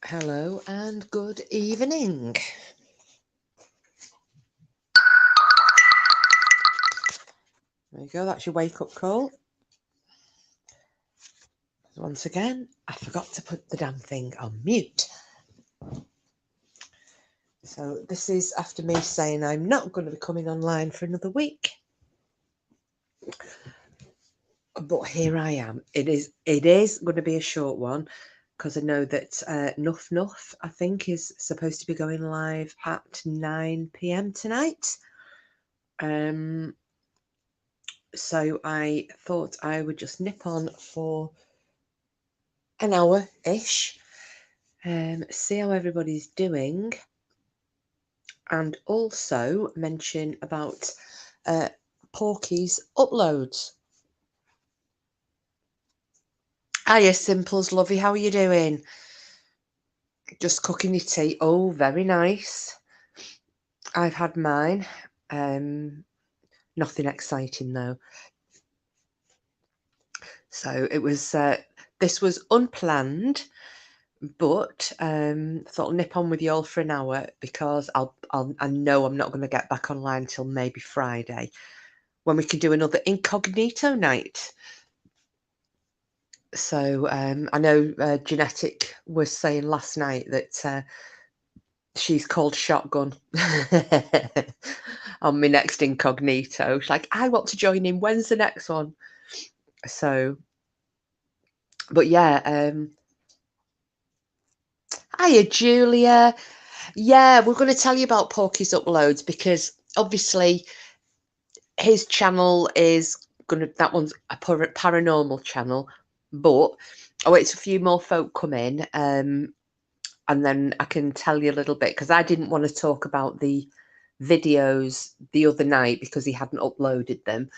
Hello and good evening. There you go, that's your wake up call. Once again, I forgot to put the damn thing on mute. So this is after me saying I'm not going to be coming online for another week. But here I am. It is going to be a short one because I know that Nuff Nuff, I think, is supposed to be going live at 9 p.m. tonight. So I thought I would just nip on for an hour-ish, see how everybody's doing, and also mention about Porky's uploads. Hiya, Simples, lovey, how are you doing? Just cooking your tea. Oh, very nice. I've had mine. Nothing exciting though. So it was. This was unplanned, but thought I'll nip on with you all for an hour because I know I'm not going to get back online until maybe Friday, when we can do another incognito night. So I know Genetic was saying last night that she's called shotgun on my next incognito. She's like, I want to join in. When's the next one? So, but yeah. Hiya, Julia. Yeah, we're going to tell you about Porky's uploads because obviously his channel is that one's a paranormal channel, but I wait till a few more folk come in, and then I can tell you a little bit, because I didn't want to talk about the videos the other night because he hadn't uploaded them.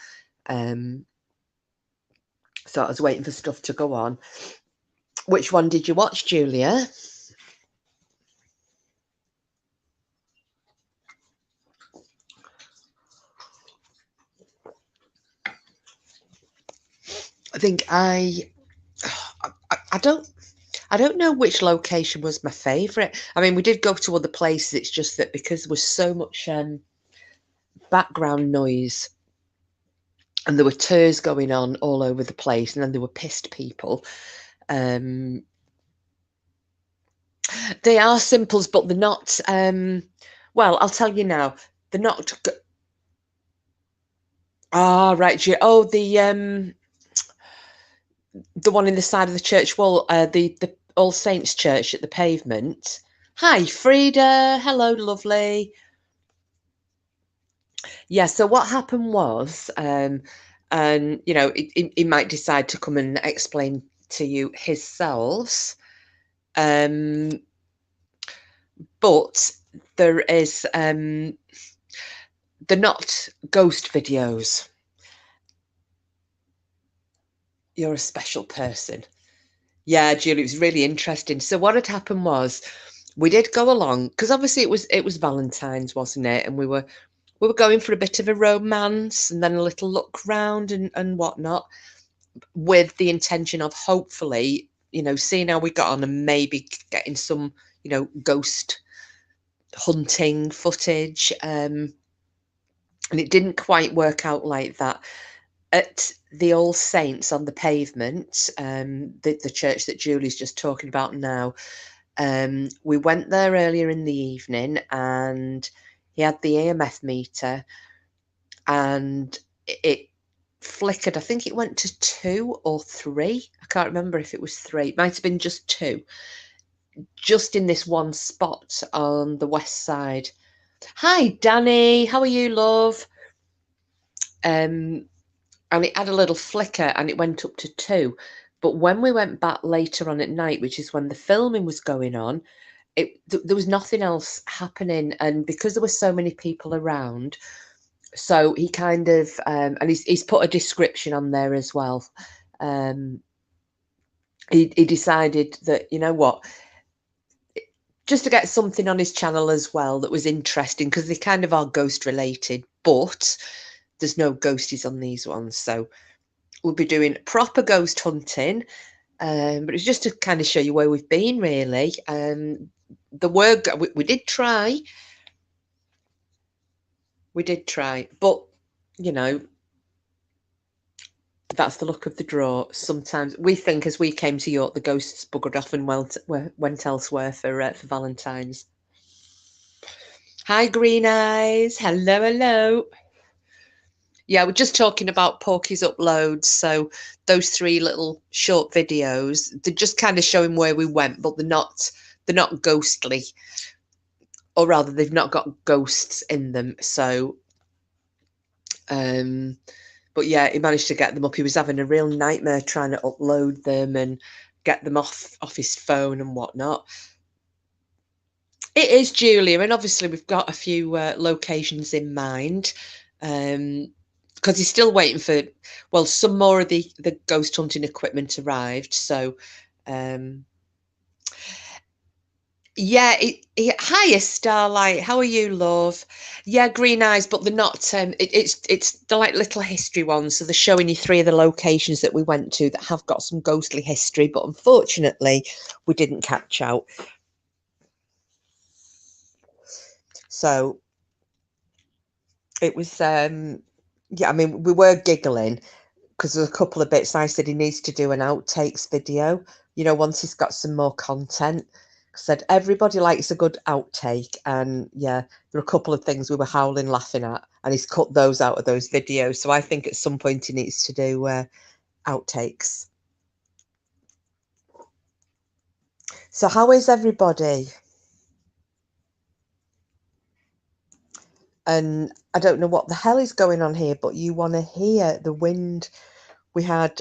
So I was waiting for stuff to go on. Which one did you watch, Julia? I think I don't know which location was my favourite. I mean, we did go to other places. It's just that because there was so much background noise and there were tours going on all over the place, and then there were pissed people. They are Simples, but they're not. Well, I'll tell you now. They're not. Right. Oh, the one in the side of the church wall, the All Saints Church at the pavement. Hi, Frida. Hello, lovely. Yeah, so what happened was, and you know, he might decide to come and explain to you himself, but there is, they're not ghost videos. You're a special person. Yeah, Julie, it was really interesting. So what had happened was, we did go along because obviously it was Valentine's, wasn't it? And we were going for a bit of a romance and then a little look round and whatnot, with the intention of hopefully, you know, seeing how we got on and maybe getting some, you know, ghost hunting footage. And it didn't quite work out like that. At the All Saints on the pavement, the church that Julie's just talking about now, we went there earlier in the evening and he had the EMF meter and it flickered. I think it went to 2 or 3. I can't remember if it was 3. It might have been just 2. Just in this one spot on the west side. Hi, Danny. How are you, love? And it had a little flicker and it went up to 2. But when we went back later on at night, which is when the filming was going on, there was nothing else happening. And because there were so many people around, so he kind of, and he's put a description on there as well. He decided that, you know what, just to get something on his channel as well that was interesting, because they kind of are ghost related, but there's no ghosties on these ones. So we'll be doing proper ghost hunting, But it's just to kind of show you where we've been, really. The work we did try. We did try, but you know, that's the luck of the draw. Sometimes we think, as we came to York, the ghosts buggered off and went elsewhere for Valentine's. Hi, Green Eyes. Hello, hello. Yeah, we're just talking about Porky's uploads. So those 3 little short videos, they're just kind of showing where we went, but they're not ghostly, or rather, they've not got ghosts in them. So, but yeah, he managed to get them up. He was having a real nightmare trying to upload them and get them off his phone and whatnot. It is, Julia, and obviously we've got a few locations in mind. Because he's still waiting for, well, some more of the ghost hunting equipment arrived. So, yeah, hiya, Starlight. How are you, love? Yeah, Green Eyes, but they're not. It's the like little history ones. So they're showing you 3 of the locations that we went to that have got some ghostly history, but unfortunately, we didn't catch out. So it was, yeah. I mean, we were giggling because there's a couple of bits. I said he needs to do an outtakes video, once he's got some more content. I said everybody likes a good outtake, and yeah, there are a couple of things we were howling laughing at, and he's cut those out of those videos. So I think at some point he needs to do outtakes. So how is everybody? And I don't know what the hell is going on here, but you want to hear the wind. We had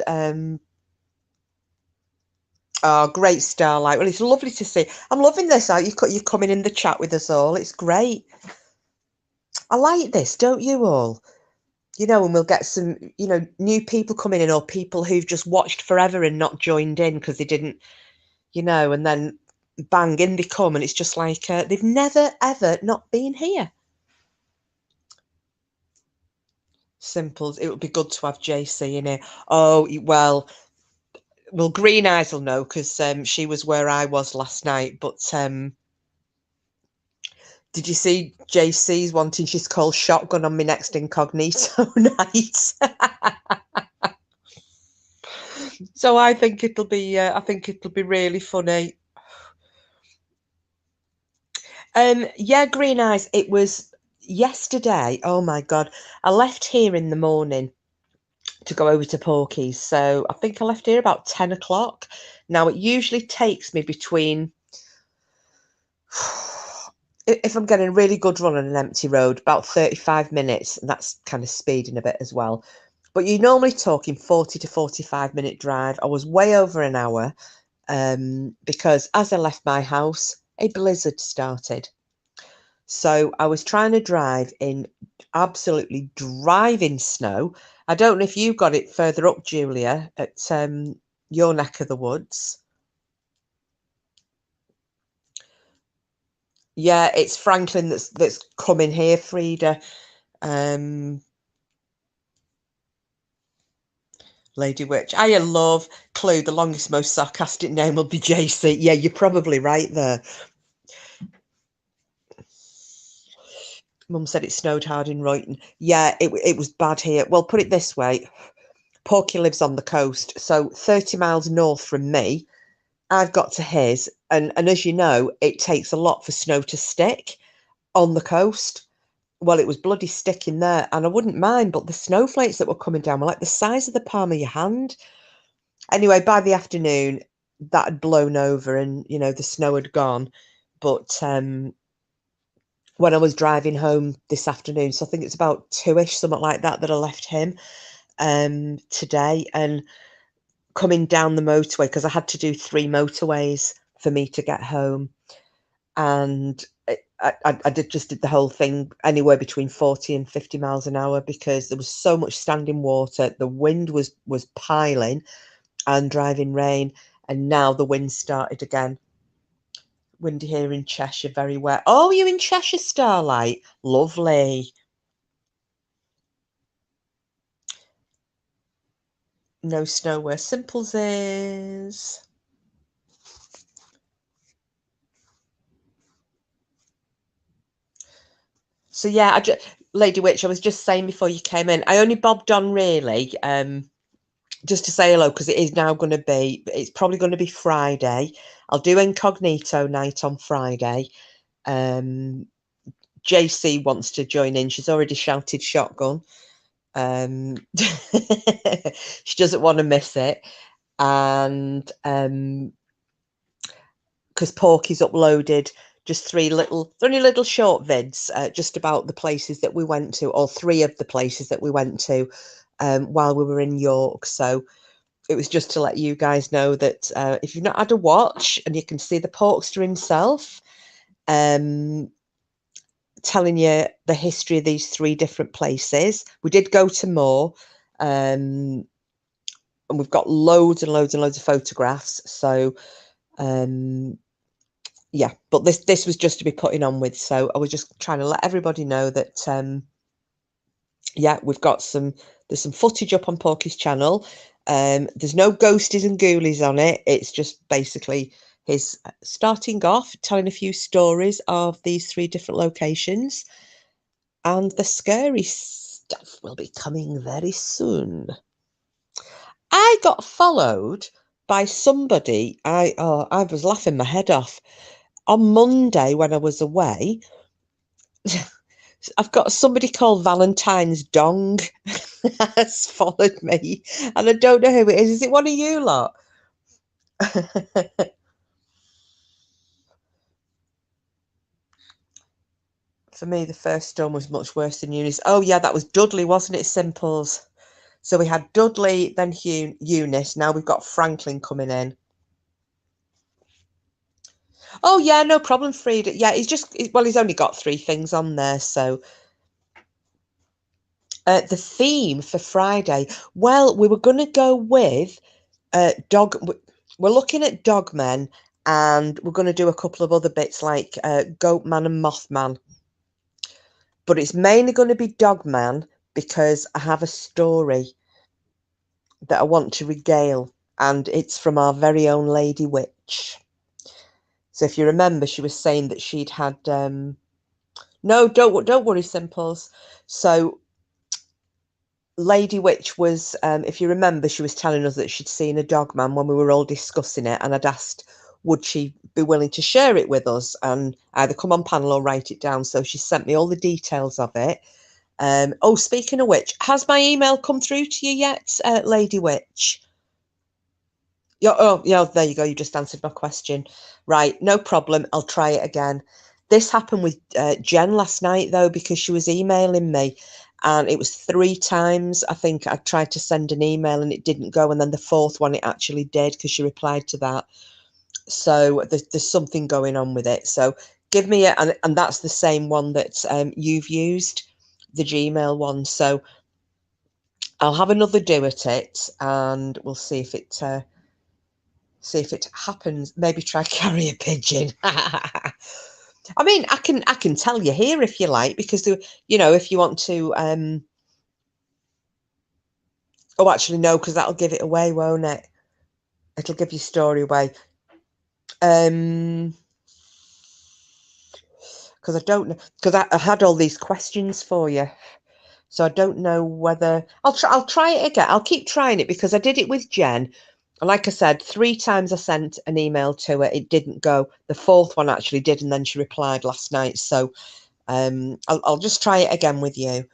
oh, great, Starlight. Well, it's lovely to see. I'm loving this. You coming in the chat with us all. It's great. I like this, don't you all? And we'll get some, new people coming in, or people who've just watched forever and not joined in because they didn't, and then bang, in they come, and it's just like they've never, ever not been here. Simples. It would be good to have JC in here. Oh, well, Green Eyes will know because she was where I was last night, but did you see JC's wanting she's called shotgun on my next incognito night? So I think it'll be really funny. Yeah, Green Eyes. It was yesterday. Oh my God, I left here in the morning to go over to Porky's. So I think I left here about 10 o'clock. Now it usually takes me between, if I'm getting a really good run on an empty road, about 35 minutes, and that's kind of speeding a bit as well. But you're normally talking 40 to 45-minute drive. I was way over an hour because as I left my house, a blizzard started. So I was trying to drive in absolutely driving snow. I don't know if you got it further up, Julia, at your neck of the woods. Yeah, it's Franklin that's coming here, Frida. Lady Witch. I love Clue. The longest, most sarcastic name will be JC. Yeah, you're probably right there. Mum said it snowed hard in Royton. Yeah, it was bad here. Well, put it this way. Porky lives on the coast, so 30 miles north from me, I've got to his. And as you know, it takes a lot for snow to stick on the coast. Well, it was bloody sticking there, and I wouldn't mind, but the snowflakes that were coming down were like the size of the palm of your hand. Anyway, by the afternoon, that had blown over and, the snow had gone. But when I was driving home this afternoon, so I think it's about 2-ish, something like that I left him today, and coming down the motorway, because I had to do 3 motorways for me to get home. And I did the whole thing anywhere between 40 and 50 miles an hour because there was so much standing water. The wind was piling and driving rain. And now the wind started again. Windy here in Cheshire, very wet. Oh, you're in Cheshire, Starlight. Lovely. No snow where Simples is. So yeah, Lady Witch, I was just saying before you came in, I only bobbed on really, just to say hello, because it is now going to be, it's probably going to be Friday. I'll do incognito night on Friday. JC wants to join in. She's already shouted shotgun. She doesn't want to miss it. And because Porky's uploaded just only little short vids, just about the places that we went to, or 3 of the places that we went to while we were in York. So it was just to let you guys know that if you've not had a watch, and you can see the Porkster himself telling you the history of these 3 different places. We did go to more, and we've got loads and loads and loads of photographs. So yeah, but this was just to be putting on with. So I was just trying to let everybody know that yeah, there's some footage up on Porky's channel. There's no ghosties and ghoulies on it. It's just basically his starting off, telling a few stories of these 3 different locations, and the scary stuff will be coming very soon. I got followed by somebody. I was laughing my head off on Monday when I was away. I've got somebody called Valentine's Dong has followed me, and I don't know who it is. Is it one of you lot? For me, the first storm was much worse than Eunice. Oh yeah, that was Dudley, wasn't it? Simples. So we had Dudley, then Eunice. Now we've got Franklin coming in. Oh yeah, no problem, Frida. Yeah, he's only got 3 things on there. So the theme for Friday, well, we were going to go with dog. We're looking at Dogmen, and we're going to do a couple of other bits like Goatman and Mothman. But it's mainly going to be Dogman because I have a story that I want to regale, and it's from our very own Lady Witch. So if you remember, she was saying that she'd had no, don't worry, Simples. So Lady Witch was, if you remember, she was telling us that she'd seen a Dogman when we were all discussing it, and I'd asked would she be willing to share it with us and either come on panel or write it down. So she sent me all the details of it. Oh, speaking of which, has my email come through to you yet, Lady Witch? Yeah, there you go. You just answered my question. Right, no problem. I'll try it again. This happened with Jen last night, though, because she was emailing me, and it was 3 times. I think I tried to send an email and it didn't go, and then the 4th one it actually did because she replied to that. So there's something going on with it. So give me and that's the same one that you've used, the Gmail one. So I'll have another do at it, and we'll see if it happens. Maybe try carry a pigeon. I mean, I can tell you here if you like, because if you want to oh, actually no, because that'll give it away, won't it? It'll give your story away. Because I don't know, because I had all these questions for you, so I don't know whether I'll try it again. I'll keep trying it because I did it with Jen. Like I said, 3 times I sent an email to her, it didn't go. The 4th one actually did, and then she replied last night. So I'll just try it again with you.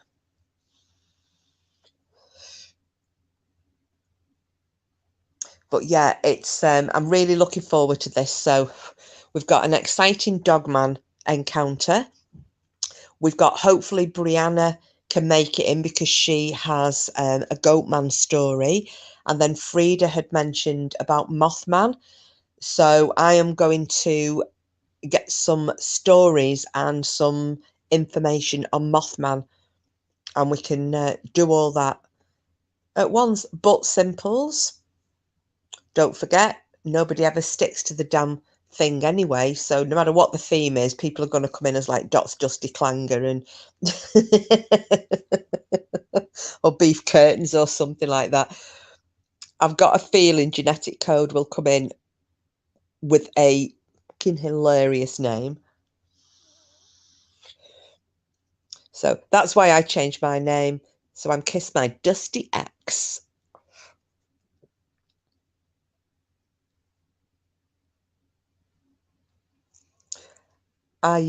But yeah, it's I'm really looking forward to this. So we've got an exciting Dogman encounter. We've got, hopefully Brianna can make it in because she has a Goatman story. And then Frida had mentioned about Mothman. So I am going to get some stories and some information on Mothman, and we can do all that at once. But Simples, don't forget, nobody ever sticks to the damn thing anyway. So no matter what the theme is, people are going to come in as like Dot's Dusty Clanger and or beef curtains or something like that. I've got a feeling genetic code will come in with a fucking hilarious name. So that's why I changed my name. So I'm Kiss My Dusty Ex. I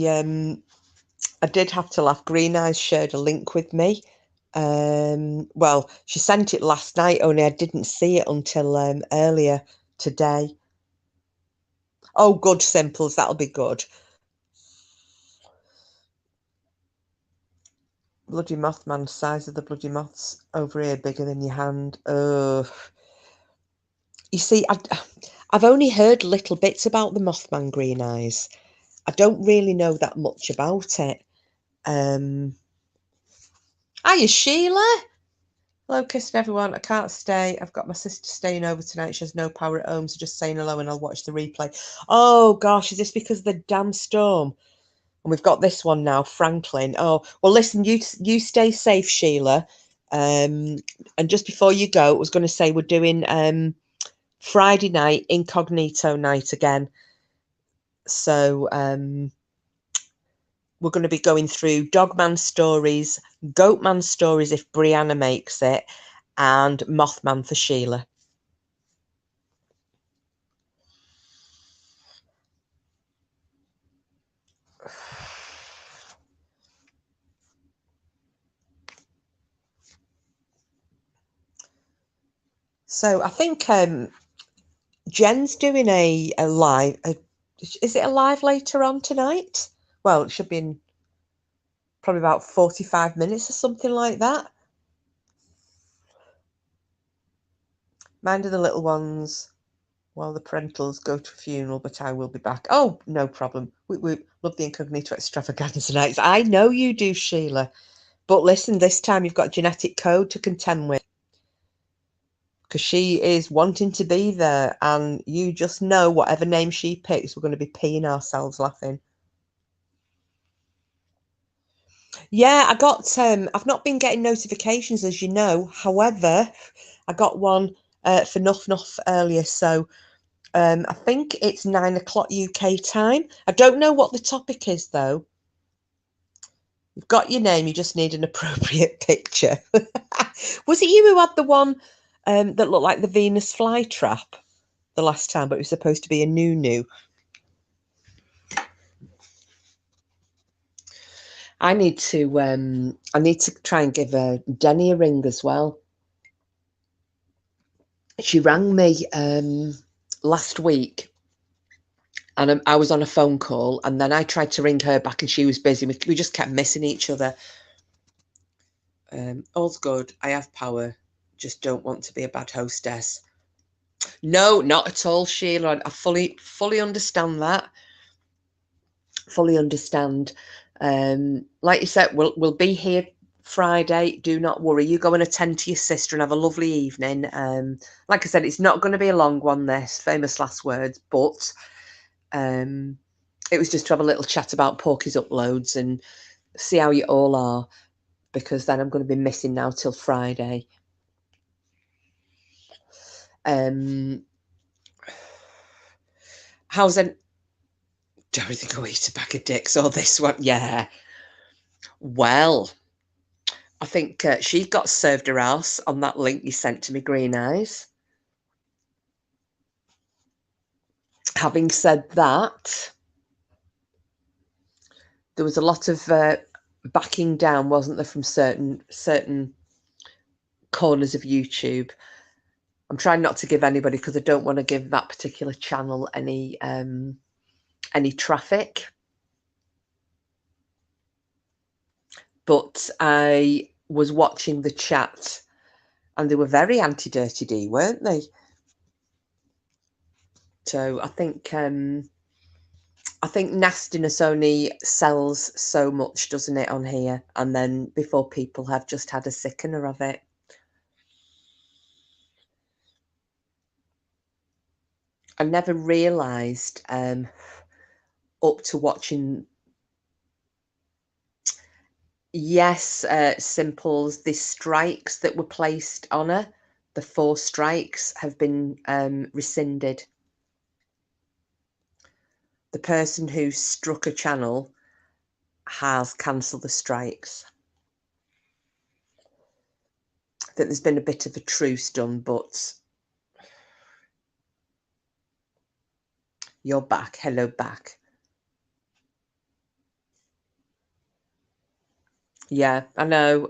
did have to laugh. Green Eyes shared a link with me. Well, she sent it last night, only I didn't see it until earlier today. Oh, good, Simples, that'll be good. Bloody Mothman, size of the bloody moths over here, bigger than your hand. You see, I've only heard little bits about the Mothman Green Eyes. I don't really know that much about it. Hiya, Sheila. Hello, kissing everyone. I can't stay. I've got my sister staying over tonight. She has no power at home, so just saying hello and I'll watch the replay. Oh, gosh, is this because of the damn storm? And we've got this one now, Franklin. Oh, well, listen, you stay safe, Sheila. And just before you go, I was going to say we're doing Friday night, incognito night again. So we're going to be going through Dogman stories, Goatman stories if Brianna makes it, and Mothman for Sheila. So I think Jen's doing a live. Is it a live later on tonight? Well, it should be in probably about 45 minutes or something like that. Mind of the little ones while the parentals go to a funeral, but I will be back. Oh, no problem. We love the incognito extravaganza nights. I know you do, Sheila. But listen, this time you've got genetic code to contend with. Because she is wanting to be there, and you just know whatever name she picks, we're going to be peeing ourselves laughing. Yeah, I got I've not been getting notifications, as you know. However, I got one for Nuff Nuff earlier, so I think it's 9 o'clock UK time. I don't know what the topic is though. You've got your name, you just need an appropriate picture. Was it you who had the one that looked like the Venus flytrap the last time, but it was supposed to be a new? I need to try and give Denny a ring as well. She rang me last week, and I was on a phone call, and then I tried to ring her back, and she was busy. We just kept missing each other. All's good. I have power. Just don't want to be a bad hostess. No, not at all, Sheila. I fully understand that. Fully understand. Like you said, we'll be here Friday. Do not worry. You go and attend to your sister and have a lovely evening. Like I said, it's not going to be a long one. This famous last words, but it was just to have a little chat about Porky's uploads and see how you all are, because then I'm going to be missing now till Friday. How's an Dorothy go eat a bag of dicks or this one? Yeah. Well, I think she got served her ass on that link you sent to me, Green Eyes. Having said that, there was a lot of backing down, wasn't there, from certain corners of YouTube. I'm trying not to give anybody, because I don't want to give that particular channel any traffic. But I was watching the chat, and they were very anti-Dirty D, weren't they? So I think nastiness only sells so much, doesn't it, on here? And then before people have just had a sickener of it. I never realised up to watching, yes, Simples, the strikes that were placed on her The 4 strikes have been rescinded. The person who struck a channel has cancelled the strikes. I think there's been a bit of a truce done, but you're back. Hello, back. Yeah, I know.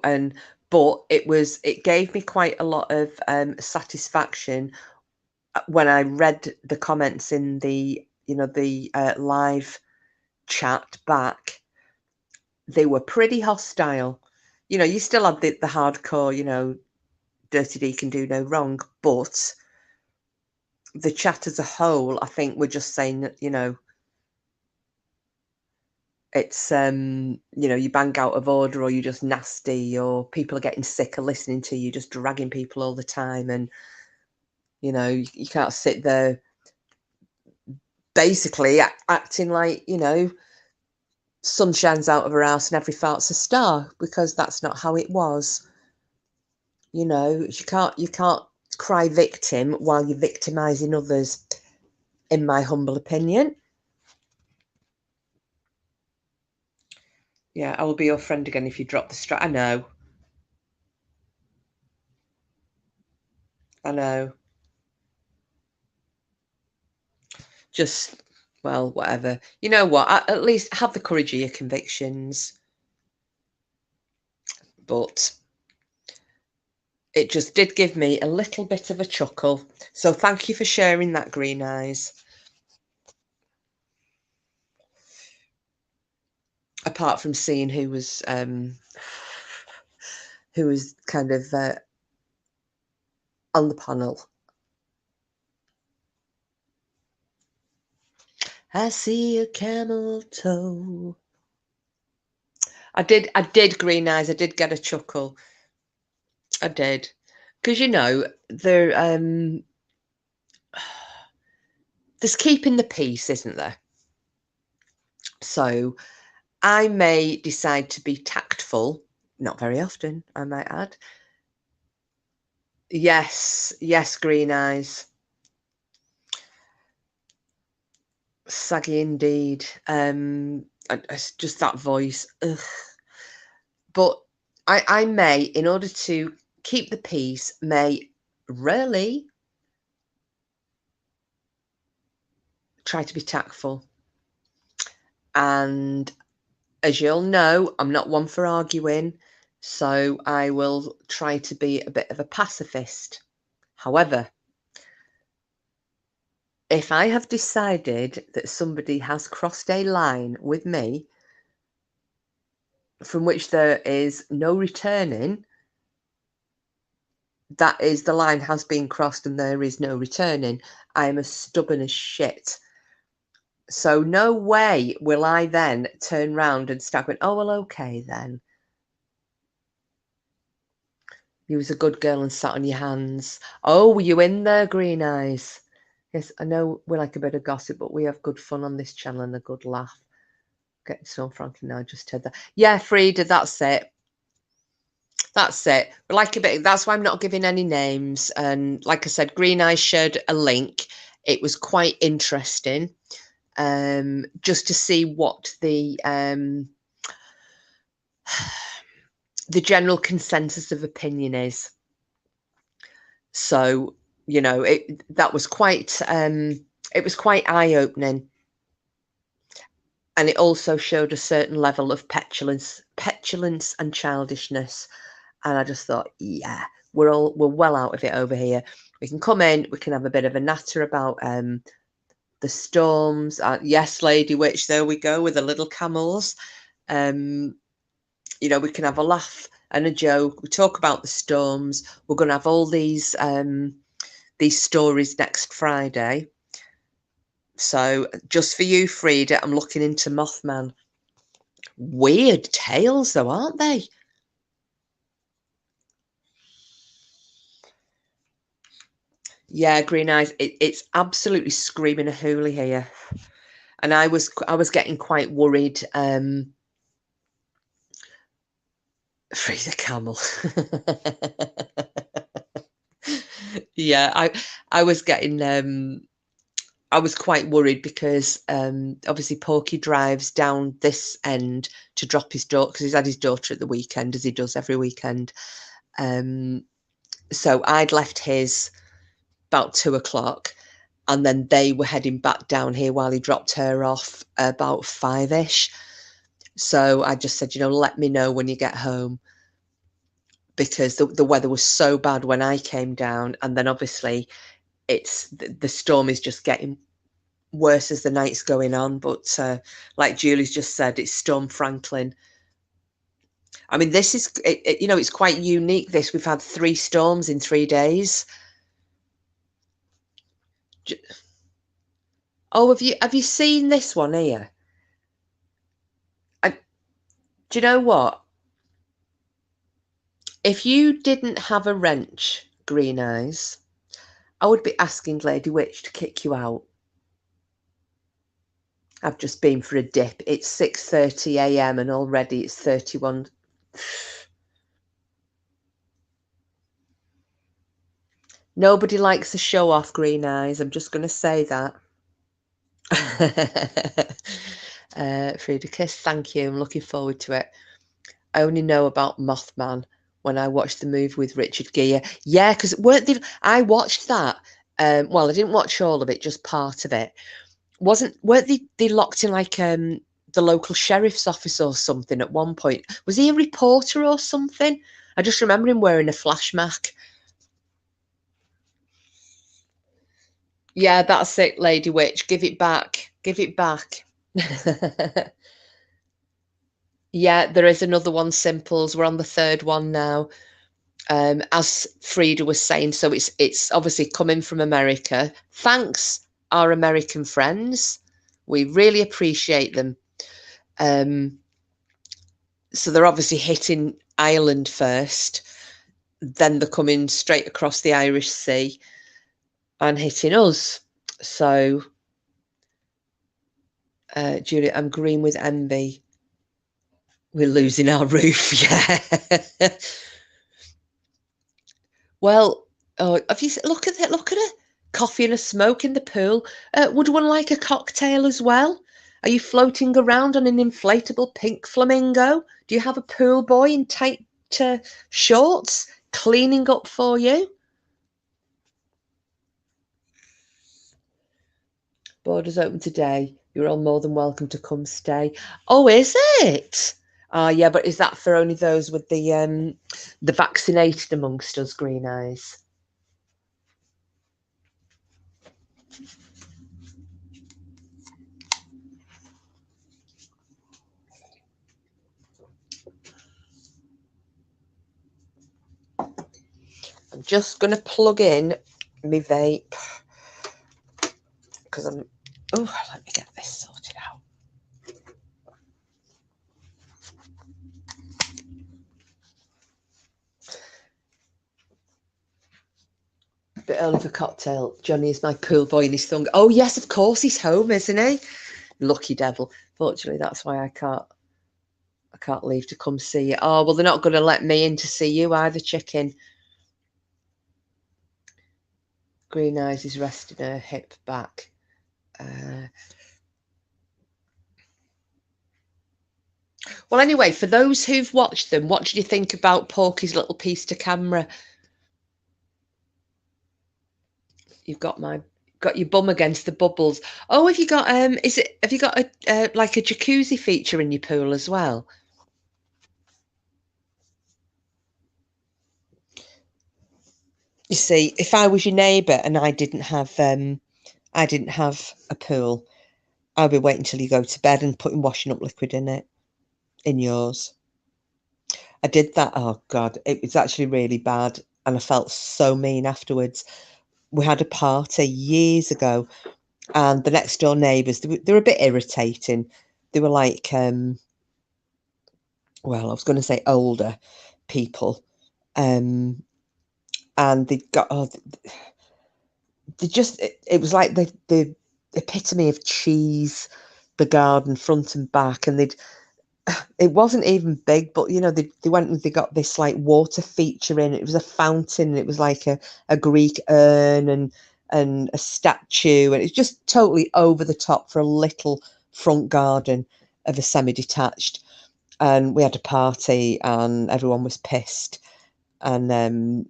But it gave me quite a lot of satisfaction when I read the comments in the, the live chat back. They were pretty hostile. You still had the hardcore, Dirty D can do no wrong, but the chat as a whole, I think, we're just saying that, it's you bang out of order, or you're just nasty, or people are getting sick of listening to you just dragging people all the time, and you can't sit there basically acting like sun shines out of her house and every fart's a star, because that's not how it was. You can't cry victim while you're victimizing others, in my humble opinion. Yeah, I will be your friend again if you drop the strap. I know. I know. Just, well, whatever. You know what? At least have the courage of your convictions. But it just did give me a little bit of a chuckle. So thank you for sharing that, Green Eyes. Apart from seeing who was kind of on the panel. I see a camel toe. I did, Green Eyes. I did get a chuckle. I did. Because, there's keeping the peace, isn't there? So I may decide to be tactful, not very often, I might add. Yes, Green Eyes. Saggy indeed. It's just that voice. Ugh. But I may, in order to keep the peace, may really try to be tactful. And as you'll know, I'm not one for arguing, so I will try to be a bit of a pacifist. However, if I have decided that somebody has crossed a line with me from which there is no returning, that is, the line has been crossed and there is no returning. I am as stubborn as shit. So no way will I then turn round and start going, oh, well, okay then. You was a good girl and sat on your hands. Oh, were you in there, Green Eyes? Yes, I know we like a bit of gossip, but we have good fun on this channel and a good laugh. Getting so Frankie now, just heard that. Yeah, Frida, that's it. That's it. We like a bit. That's why I'm not giving any names. And like I said, Green Eyes shared a link. It was quite interesting, just to see what the general consensus of opinion is. So, that was quite it was quite eye-opening. And it also showed a certain level of petulance and childishness. And I just thought, yeah, we're well out of it over here. We can come in, we can have a bit of a natter about the storms. Yes, Lady Witch, there we go with the little camels. We can have a laugh and a joke. We talk about the storms. We're going to have all these stories next Friday. So just for you, Frida, I'm looking into Mothman. Weird tales, though, aren't they? Yeah, Green Eyes. It's absolutely screaming a hoolie here, and I was getting quite worried. Free the camel. Yeah, I was getting I was quite worried because obviously Porky drives down this end to drop his daughter because he's had his daughter at the weekend, as he does every weekend. So I'd left his about 2 o'clock, and then they were heading back down here while he dropped her off about 5ish. So I just said, let me know when you get home, because the weather was so bad when I came down, and then obviously it's the storm is just getting worse as the night's going on. But like Julie's just said, it's Storm Franklin. I mean, this is it's quite unique. We've had 3 storms in 3 days. Oh, have you seen this one here? Do you know what? If you didn't have a wrench, Green Eyes, I would be asking Lady Witch to kick you out. I've just been for a dip. It's 6:30 a.m. and already it's 31. Nobody likes a show off, Green Eyes. I'm just going to say that. Frida Kiss, thank you. I'm looking forward to it. I only know about Mothman when I watched the movie with Richard Gere. Yeah, because I watched that. Well, I didn't watch all of it, just part of it. Weren't they locked in like the local sheriff's office or something at one point? Was he a reporter or something? I just remember him wearing a flash mask. Yeah, that's it, Lady Witch. Give it back. Give it back. Yeah, there is another one, Simples. We're on the 3rd one now. As Frida was saying, so it's obviously coming from America. Thanks, our American friends. We really appreciate them. So they're obviously hitting Ireland first, then they're coming straight across the Irish Sea and hitting us. So, Julia, I'm green with envy. We're losing our roof, yeah. Well, have you look at that? Look at it. Coffee and a smoke in the pool. Would one like a cocktail as well? Are you floating around on an inflatable pink flamingo? Do you have a pool boy in tight shorts cleaning up for you? Borders open today. You're all more than welcome to come stay. Oh, is it? Yeah, but is that for only those with the vaccinated amongst us, Green Eyes? I'm just going to plug in my vape because I'm. Oh, let me get this sorted out. A bit early for cocktail. Johnny is my pool boy and his thong. Oh yes, of course he's home, isn't he? Lucky devil. Fortunately, that's why I can't leave to come see you. Oh well, they're not going to let me in to see you either, chicken. Green Eyes is resting her hip back. Well, anyway, for those who've watched them, what did you think about Porky's little piece to camera? You've got your bum against the bubbles. Oh, have you got have you got a like a jacuzzi feature in your pool as well? You see, if I was your neighbour and I didn't have a pool, I'd be waiting till you go to bed and putting washing up liquid in it, in yours. I did that. Oh God, it was actually really bad, and I felt so mean afterwards. We had a party years ago, and the next door neighbours, they were a bit irritating. They were like, well, I was going to say older people, and they got, they just, it was like the epitome of cheese, the garden front and back, and it wasn't even big, but you know, they went and they got this like water feature in. It was a fountain. It was like a Greek urn and a statue, and it's just totally over the top for a little front garden of a semi-detached. And we had a party, and everyone was pissed. And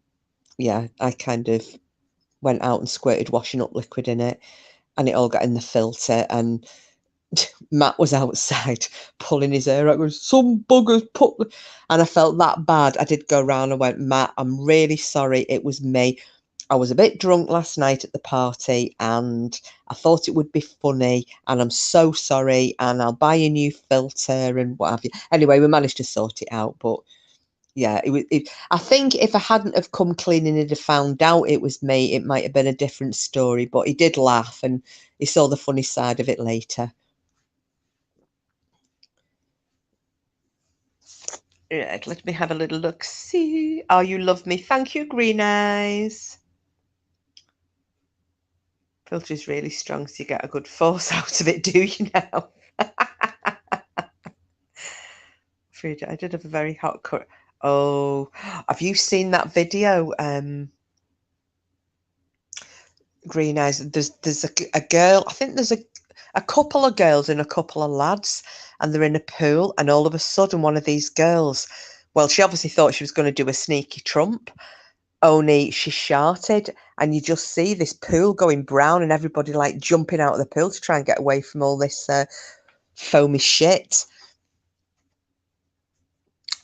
yeah, I kind of went out and squirted washing up liquid in it, and it all got in the filter. And Matt was outside pulling his hair out, going, "Some buggers put," and I felt that bad. I did go round and went, "Matt, I'm really sorry. It was me. I was a bit drunk last night at the party, and I thought it would be funny, and I'm so sorry, and I'll buy a new filter and what have you." Anyway, we managed to sort it out, but yeah, it was. I think if I hadn't have come clean and he'd have found out it was me, it might have been a different story. But he did laugh, and he saw the funny side of it later. Right, let me have a little look. See, oh, you love me. Thank you, Green Eyes. Filter is really strong, so you get a good force out of it, do you now? Frida, I did have a very hot cut. Oh, have you seen that video? Green Eyes. There's a girl. I think there's a couple of girls and a couple of lads, and they're in a pool, and all of a sudden, one of these girls. Well, she obviously thought she was going to do a sneaky trump. Only she sharted, and you just see this pool going brown, and everybody like jumping out of the pool to try and get away from all this foamy shit.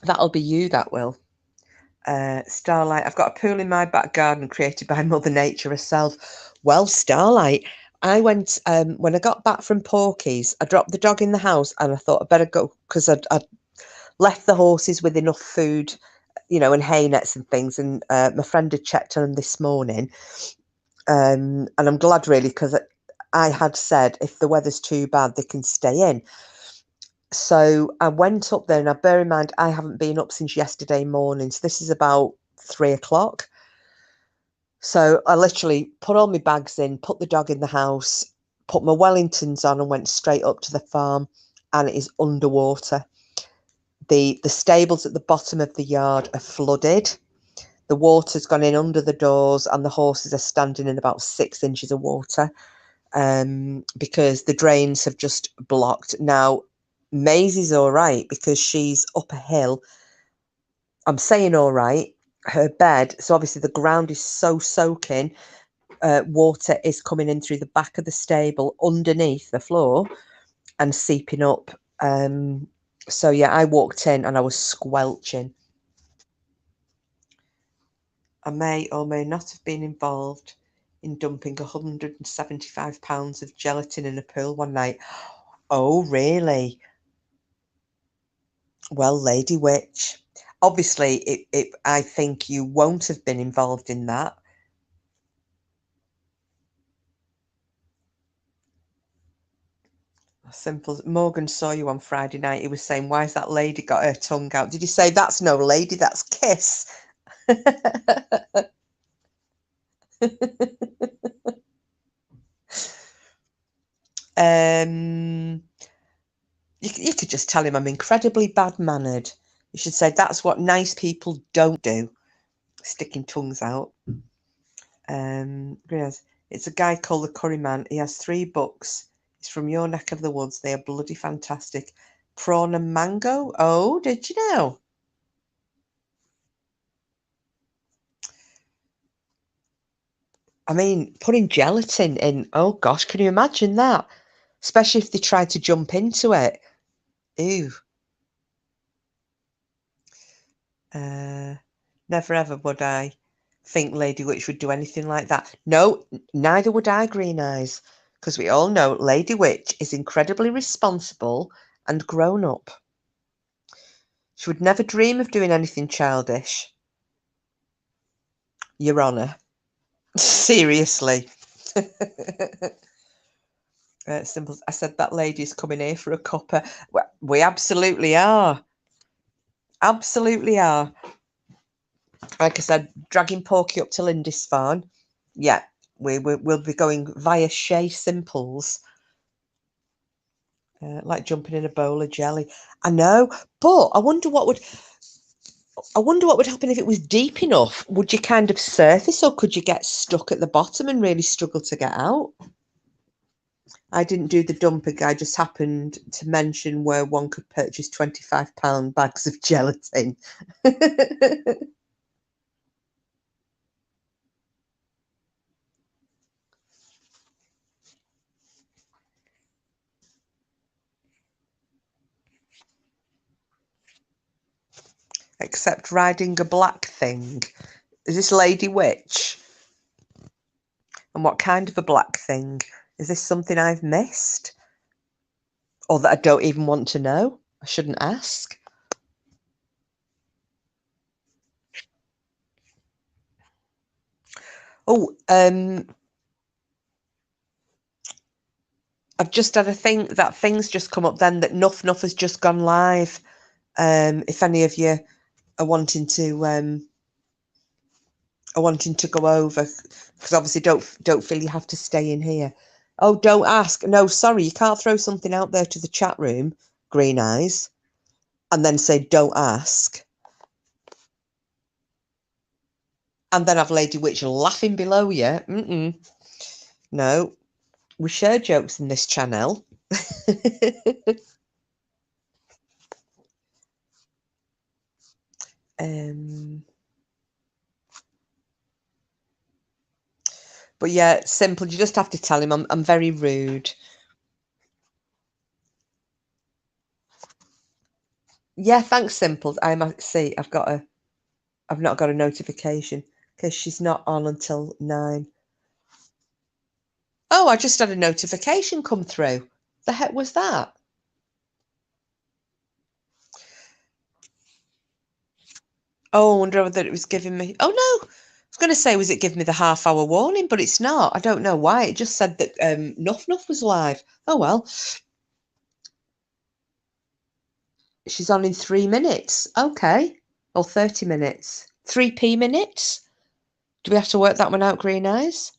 That'll be you, that will. Starlight, I've got a pool in my back garden created by Mother Nature herself. Well, Starlight, I went when I got back from Porky's. I dropped the dog in the house, and I thought I'd better go because I'd left the horses with enough food, you know, and hay nets and things. And my friend had checked on them this morning. And I'm glad, really, because I had said if the weather's too bad, they can stay in. So I went up there. Now, bear in mind, I haven't been up since yesterday morning. So this is about 3 o'clock. So I literally put all my bags in, put the dog in the house, put my Wellingtons on, and went straight up to the farm. And it is underwater. The stables at the bottom of the yard are flooded. The water's gone in under the doors, and the horses are standing in about 6 inches of water because the drains have just blocked. Now, Maisie's all right because she's up a hill. I'm saying all right. Her bed, so obviously the ground is so soaking, water is coming in through the back of the stable underneath the floor and seeping up. So yeah, I walked in and I was squelching. I may or may not have been involved in dumping 175 pounds of gelatin in a pool one night. Oh, really? Well, Lady Witch, obviously, I think you won't have been involved in that. Simple. Morgan saw you on Friday night. He was saying, "Why's that lady got her tongue out?" Did you say that's no lady? That's Kiss. um, you could just tell him I'm incredibly bad mannered. You should say that's what nice people don't do. Sticking tongues out. Yes, it's a guy called the Curry Man. He has 3 books. He's from your neck of the woods. They are bloody fantastic. Prawn and mango. Oh, did you know? I mean, putting gelatin in. Oh gosh, can you imagine that? Especially if they try to jump into it. Ew. Never ever would I think Lady Witch would do anything like that. No, neither would I, Green Eyes, because we all know Lady Witch is incredibly responsible and grown up. She would never dream of doing anything childish. Your Honour. Seriously. Simple. I said that lady's coming here for a cuppa. We absolutely are. Absolutely are. Like I said, dragging Porky up to Lindisfarne. Yeah, we'll be going via Shea Simples. Like jumping in a bowl of jelly. I know, but I wonder what would happen if it was deep enough. Would you kind of surface, or could you get stuck at the bottom and really struggle to get out? I didn't do the dumping. I just happened to mention where one could purchase £25 bags of gelatin. Except riding a black thing. Is this Lady Witch? And what kind of a black thing? Is this something I've missed? Or that I don't even want to know? I shouldn't ask. Oh, I've just had a thing, that thing's just come up then, that Nuff Nuff has just gone live. If any of you are wanting to go over, because obviously don't feel you have to stay in here. Oh, don't ask. No, sorry, you can't throw something out there to the chat room, Green Eyes, and then say don't ask. And then have Lady Witch laughing below you. No, we share jokes in this channel. But yeah, simple. You just have to tell him I'm very rude. Yeah, thanks, Simple. I've not got a notification because she's not on until 9. Oh, I just had a notification come through. The heck was that? Oh, I wonder whether it was giving me. Oh no, I was going to say, was it giving me the half-hour warning? But it's not. I don't know why. It just said that Nuff Nuff was live. Oh well. She's on in 3 minutes. Okay, or 30 minutes. 3p minutes. Do we have to work that one out, Green Eyes?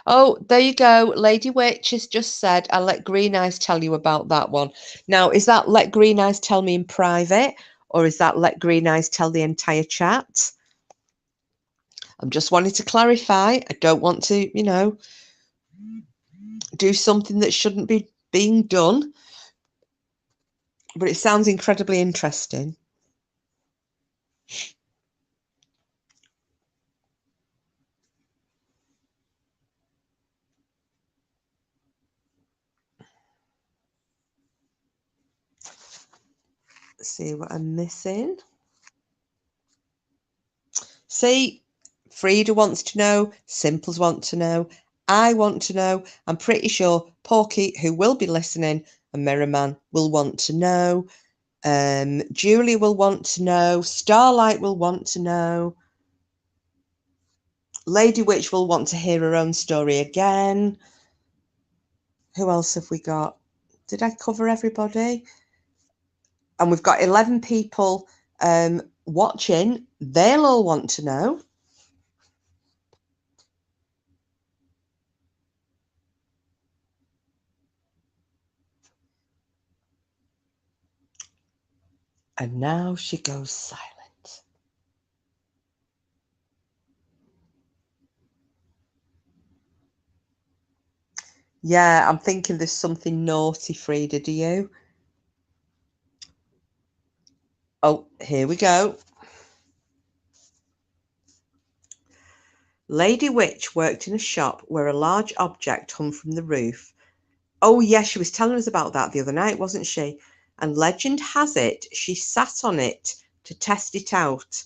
Oh, there you go. Lady Witch has just said, I'll let Green Eyes tell you about that one. Now, is that let Green Eyes tell me in private, or is that let Green Eyes tell the entire chat? I'm just wanting to clarify. I don't want to, do something that shouldn't be being done. But it sounds incredibly interesting. Let's see what I'm missing. See, Frida wants to know, Simples want to know, I want to know. I'm pretty sure Porky, who will be listening, and Mirrorman will want to know. Julie will want to know. Starlight will want to know. Lady Witch will want to hear her own story again. Who else have we got? Did I cover everybody? And we've got 11 people watching. They'll all want to know. And now she goes silent. Yeah, I'm thinking there's something naughty, Frida, do you? Oh, here we go. Lady Witch worked in a shop where a large object hung from the roof. Oh, yes, she was telling us about that the other night, wasn't she? And legend has it, she sat on it to test it out.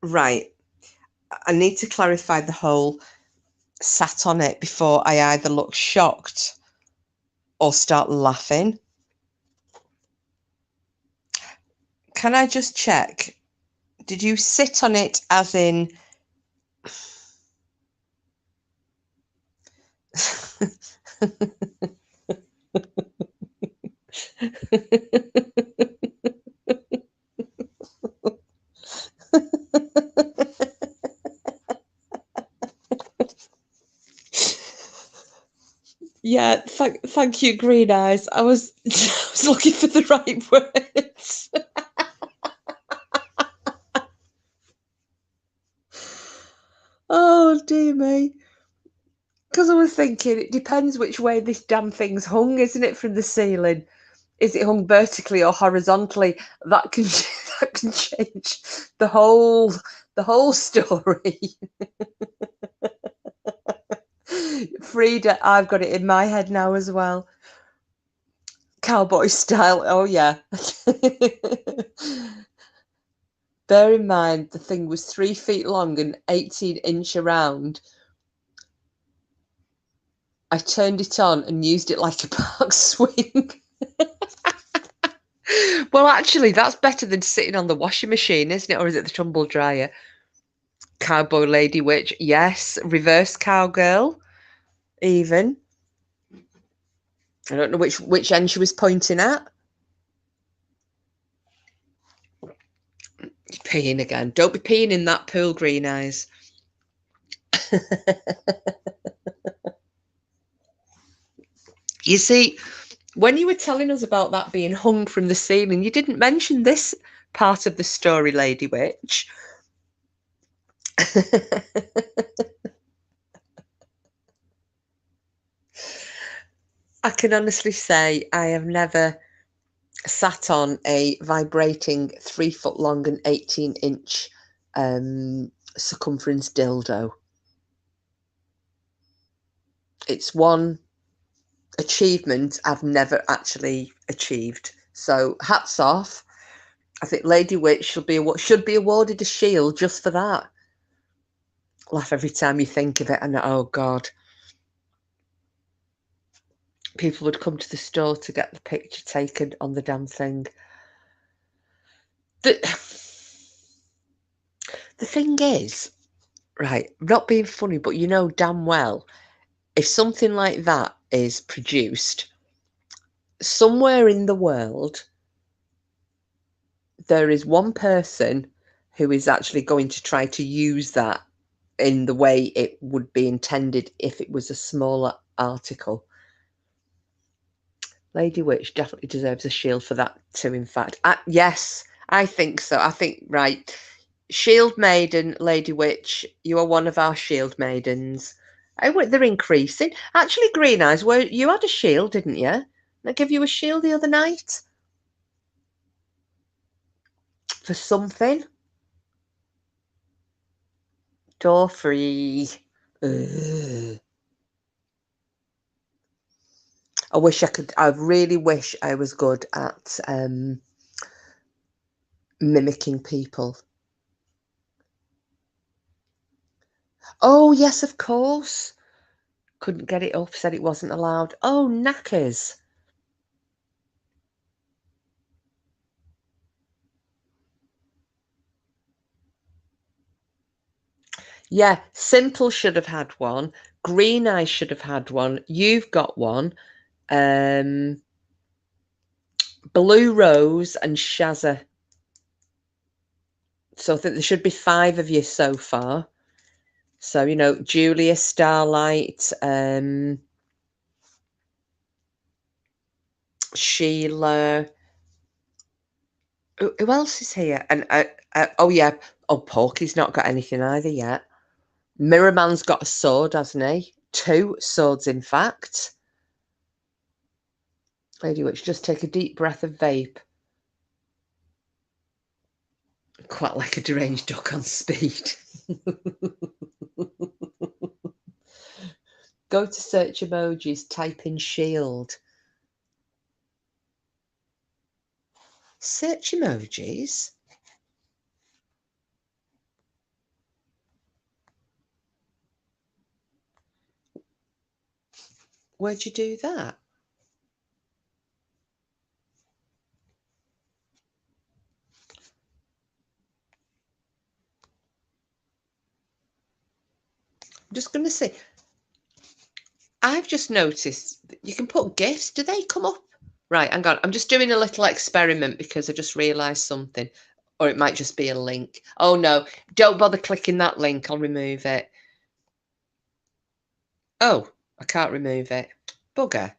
Right. I need to clarify the whole sat on it before I either look shocked or start laughing. Can I just check? Did you sit on it as in... Yeah, thank you, Green Eyes. I was I was looking for the right words. Oh dear me. Because I was thinking, it depends which way this damn thing's hung, isn't it, from the ceiling? Is it hung vertically or horizontally? That can that can change the whole story. Frida, I've got it in my head now as well. Cowboy style. Oh yeah. Bear in mind the thing was 3 feet long and 18-inch around. I turned it on and used it like a park swing. Well, actually, that's better than sitting on the washing machine, isn't it? Or is it the tumble dryer? Cowboy lady witch. Yes. Reverse cowgirl, even. I don't know which end she was pointing at. You're peeing again. Don't be peeing in that pool, Green Eyes. You see, when you were telling us about that being hung from the ceiling, you didn't mention this part of the story, Lady Witch. I can honestly say I have never sat on a vibrating 3 foot long and 18-inch circumference dildo. It's one achievement I've never actually achieved. So hats off. I think Lady Witch should be awarded a shield just for that. Laugh every time you think of it, and oh god, people would come to the store to get the picture taken on the damn thing. The thing is, right, not being funny, but you know damn well, if something like that is produced somewhere in the world, there is one person who is actually going to try to use that in the way it would be intended if it was a smaller article. Lady Witch definitely deserves a shield for that too, in fact. Yes, I think so. I think, right. Shield Maiden, Lady Witch, you are one of our Shield Maidens. Oh, they're increasing. Actually, Green Eyes, you had a shield, didn't you? Did I give you a shield the other night? For something? Door free. Ugh. I really wish I was good at mimicking people. Oh, yes, of course. Couldn't get it up, said it wasn't allowed. Oh, knackers. Yeah, Simple should have had one. Green Eye should have had one. You've got one. Blue Rose and Shazza. So I think there should be 5 of you so far. So, you know, Julia, Starlight, Sheila. Who else is here? And oh yeah, Porky's not got anything either yet. Mirrorman's got a sword, hasn't he? 2 swords, in fact. Lady Witch, just take a deep breath of vape. Quite like a deranged duck on speed. Go to search emojis, type in shield. Search emojis? Where'd you do that? I'm just going to say, I've just noticed that you can put GIFs. Do they come up? Right, hang on. I'm just doing a little experiment because I just realised something. Or it might just be a link. Oh, no. Don't bother clicking that link. I'll remove it. Oh, I can't remove it. Bugger.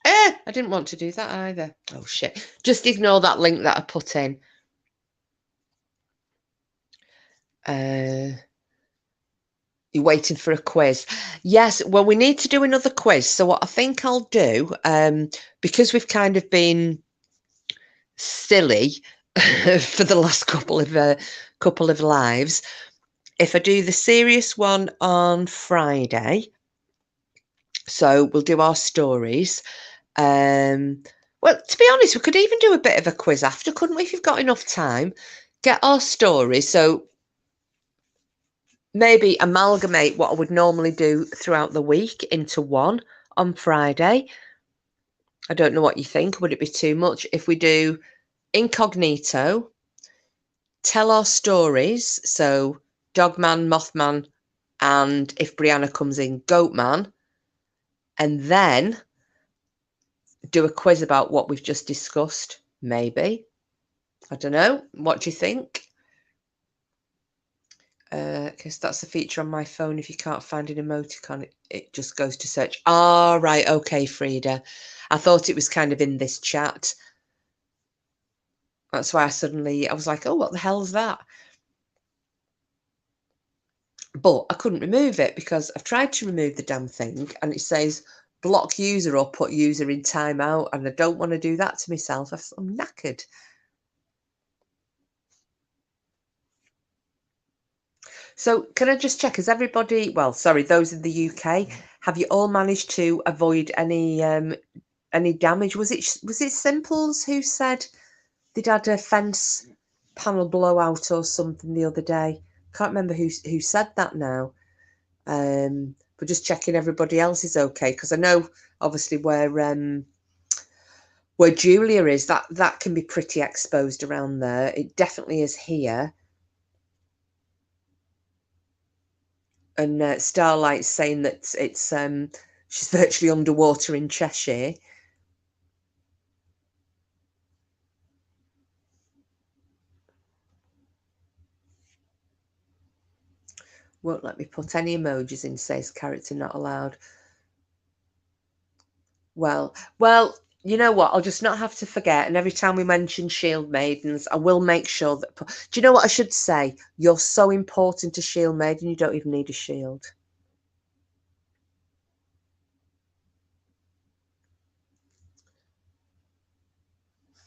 I didn't want to do that either. Oh, shit. Just ignore that link that I put in. You're waiting for a quiz. Yes, well, we need to do another quiz. So what I think I'll do, because we've kind of been silly for the last couple of lives, if I do the serious one on Friday, so we'll do our stories. Well, to be honest, we could even do a bit of a quiz after, couldn't we, if you've got enough time? Get our stories. So maybe amalgamate what I would normally do throughout the week into one on Friday. I don't know what you think. Would it be too much if we do incognito, tell our stories, so Dogman, Mothman, and if Brianna comes in, Goatman, and then do a quiz about what we've just discussed? Maybe. I don't know. What do you think? Because that's a feature on my phone. If you can't find an emoticon, it just goes to search. Ah, right. Okay, Frida. I thought it was kind of in this chat. That's why I was like, oh, what the hell's that? But I couldn't remove it because I've tried to remove the damn thing and it says block user or put user in timeout, and I don't want to do that to myself. I'm knackered. So can I just check, has everybody, well, sorry, those in the UK, have you all managed to avoid any damage? Was it Simples who said they'd had a fence panel blowout or something the other day? Can't remember who said that now. But just checking everybody else is okay, because I know obviously where Julia is, that can be pretty exposed around there. It definitely is here. And Starlight's saying that it's she's virtually underwater in Cheshire. Won't let me put any emojis in, says character not allowed. Well, you know what? I'll just not have to forget. And every time we mention Shield Maidens, I will make sure that. Do you know what I should say? You're so important to Shield Maiden, you don't even need a shield.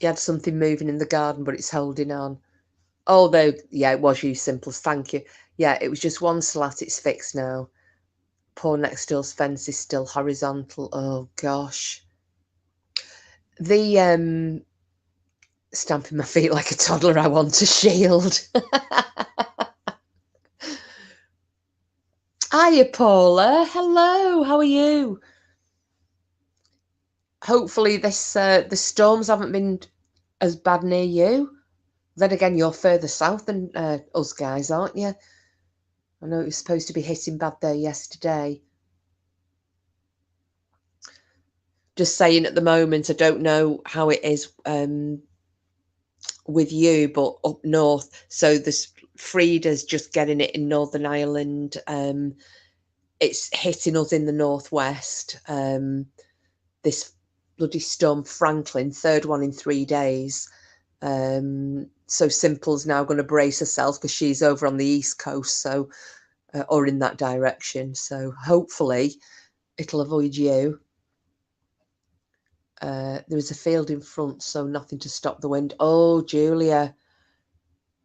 You had something moving in the garden, but it's holding on. Although, yeah, it was you, Simples. Thank you. Yeah, it was just one slat. It's fixed now. Poor next door's fence is still horizontal. Oh, gosh. The stamping my feet like a toddler, I want a shield. Hiya, Paula. Hello, how are you? Hopefully the storms haven't been as bad near you. Then again, you're further south than us guys, aren't you? I know it was supposed to be hitting bad there yesterday. Just saying at the moment, I don't know how it is with you, but up north. So this Frida's just getting it in Northern Ireland. It's hitting us in the northwest. This bloody storm Franklin, third one in 3 days. So Simple's now going to brace herself because she's over on the east coast, so or in that direction. So hopefully it'll avoid you. There is a field in front, so nothing to stop the wind. Oh, Julia.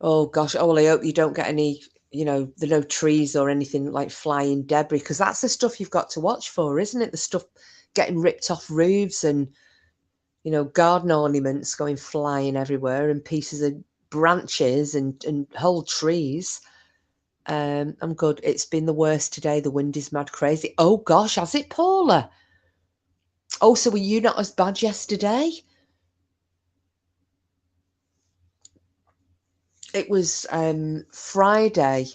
Oh gosh. Oh, well, I hope you don't get any, there are no trees or anything like flying debris, because that's the stuff you've got to watch for, isn't it? The stuff getting ripped off roofs and, garden ornaments going flying everywhere and pieces of branches and whole trees. I'm good. It's been the worst today. The wind is mad crazy. Oh gosh, has it, Paula? Oh, so were you not as bad yesterday? It was Friday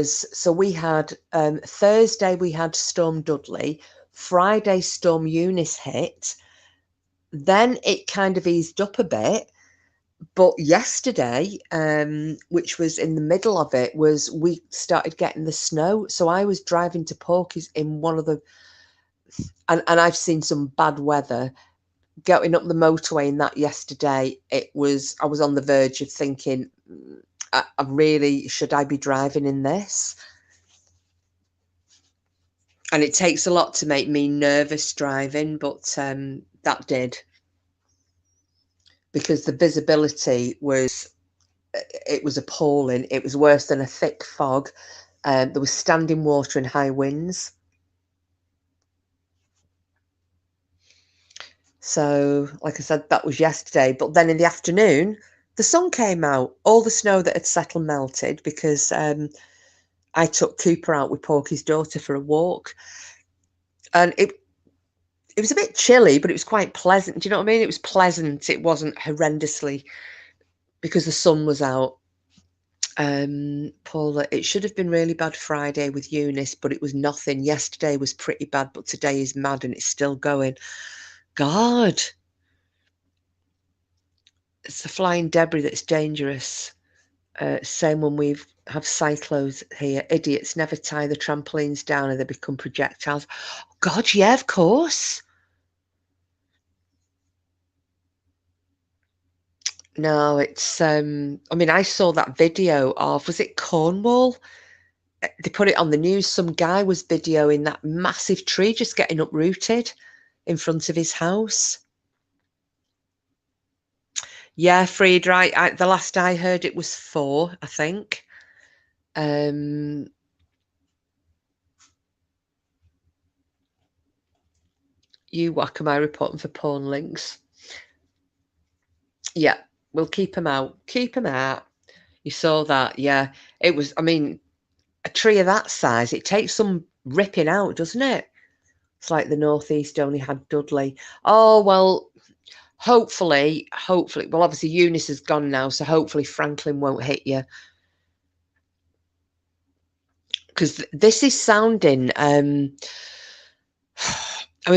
so we had Thursday we had Storm Dudley, Friday Storm Eunice hit, then it kind of eased up a bit, but yesterday, which was in the middle of it, we started getting the snow. So I was driving to Porky's in one of the and I've seen some bad weather. Going up the motorway in that yesterday, I was on the verge of thinking, I really, should I be driving in this? And it takes a lot to make me nervous driving, but that did, because the visibility was, it was appalling. It was worse than a thick fog. There was standing water and high winds. So, like I said, that was yesterday. But then in the afternoon, the sun came out. All the snow that had settled melted, because I took Cooper out with Porky's daughter for a walk. And it was a bit chilly, but it was quite pleasant. Do you know what I mean? It was pleasant. It wasn't horrendously, because the sun was out. Paula, it should have been really bad Friday with Eunice, but it was nothing. Yesterday was pretty bad, but today is mad and it's still going. God. It's the flying debris that's dangerous. Same when we have cyclones here. Idiots never tie the trampolines down and they become projectiles. God, yeah, of course. No, it's I mean, I saw that video of, was it Cornwall? They put it on the news. Some guy was videoing that massive tree just getting uprooted in front of his house. Yeah, Freed, right. The last I heard, it was 4, I think. You whack, am I reporting for porn links? Yeah, we'll keep them out. Keep them out. You saw that, yeah. It was, I mean, a tree of that size, it takes some ripping out, doesn't it? It's like the Northeast only had Dudley. Oh, well, hopefully, well, obviously Eunice is gone now, so hopefully Franklin won't hit you. Because this is sounding, I mean,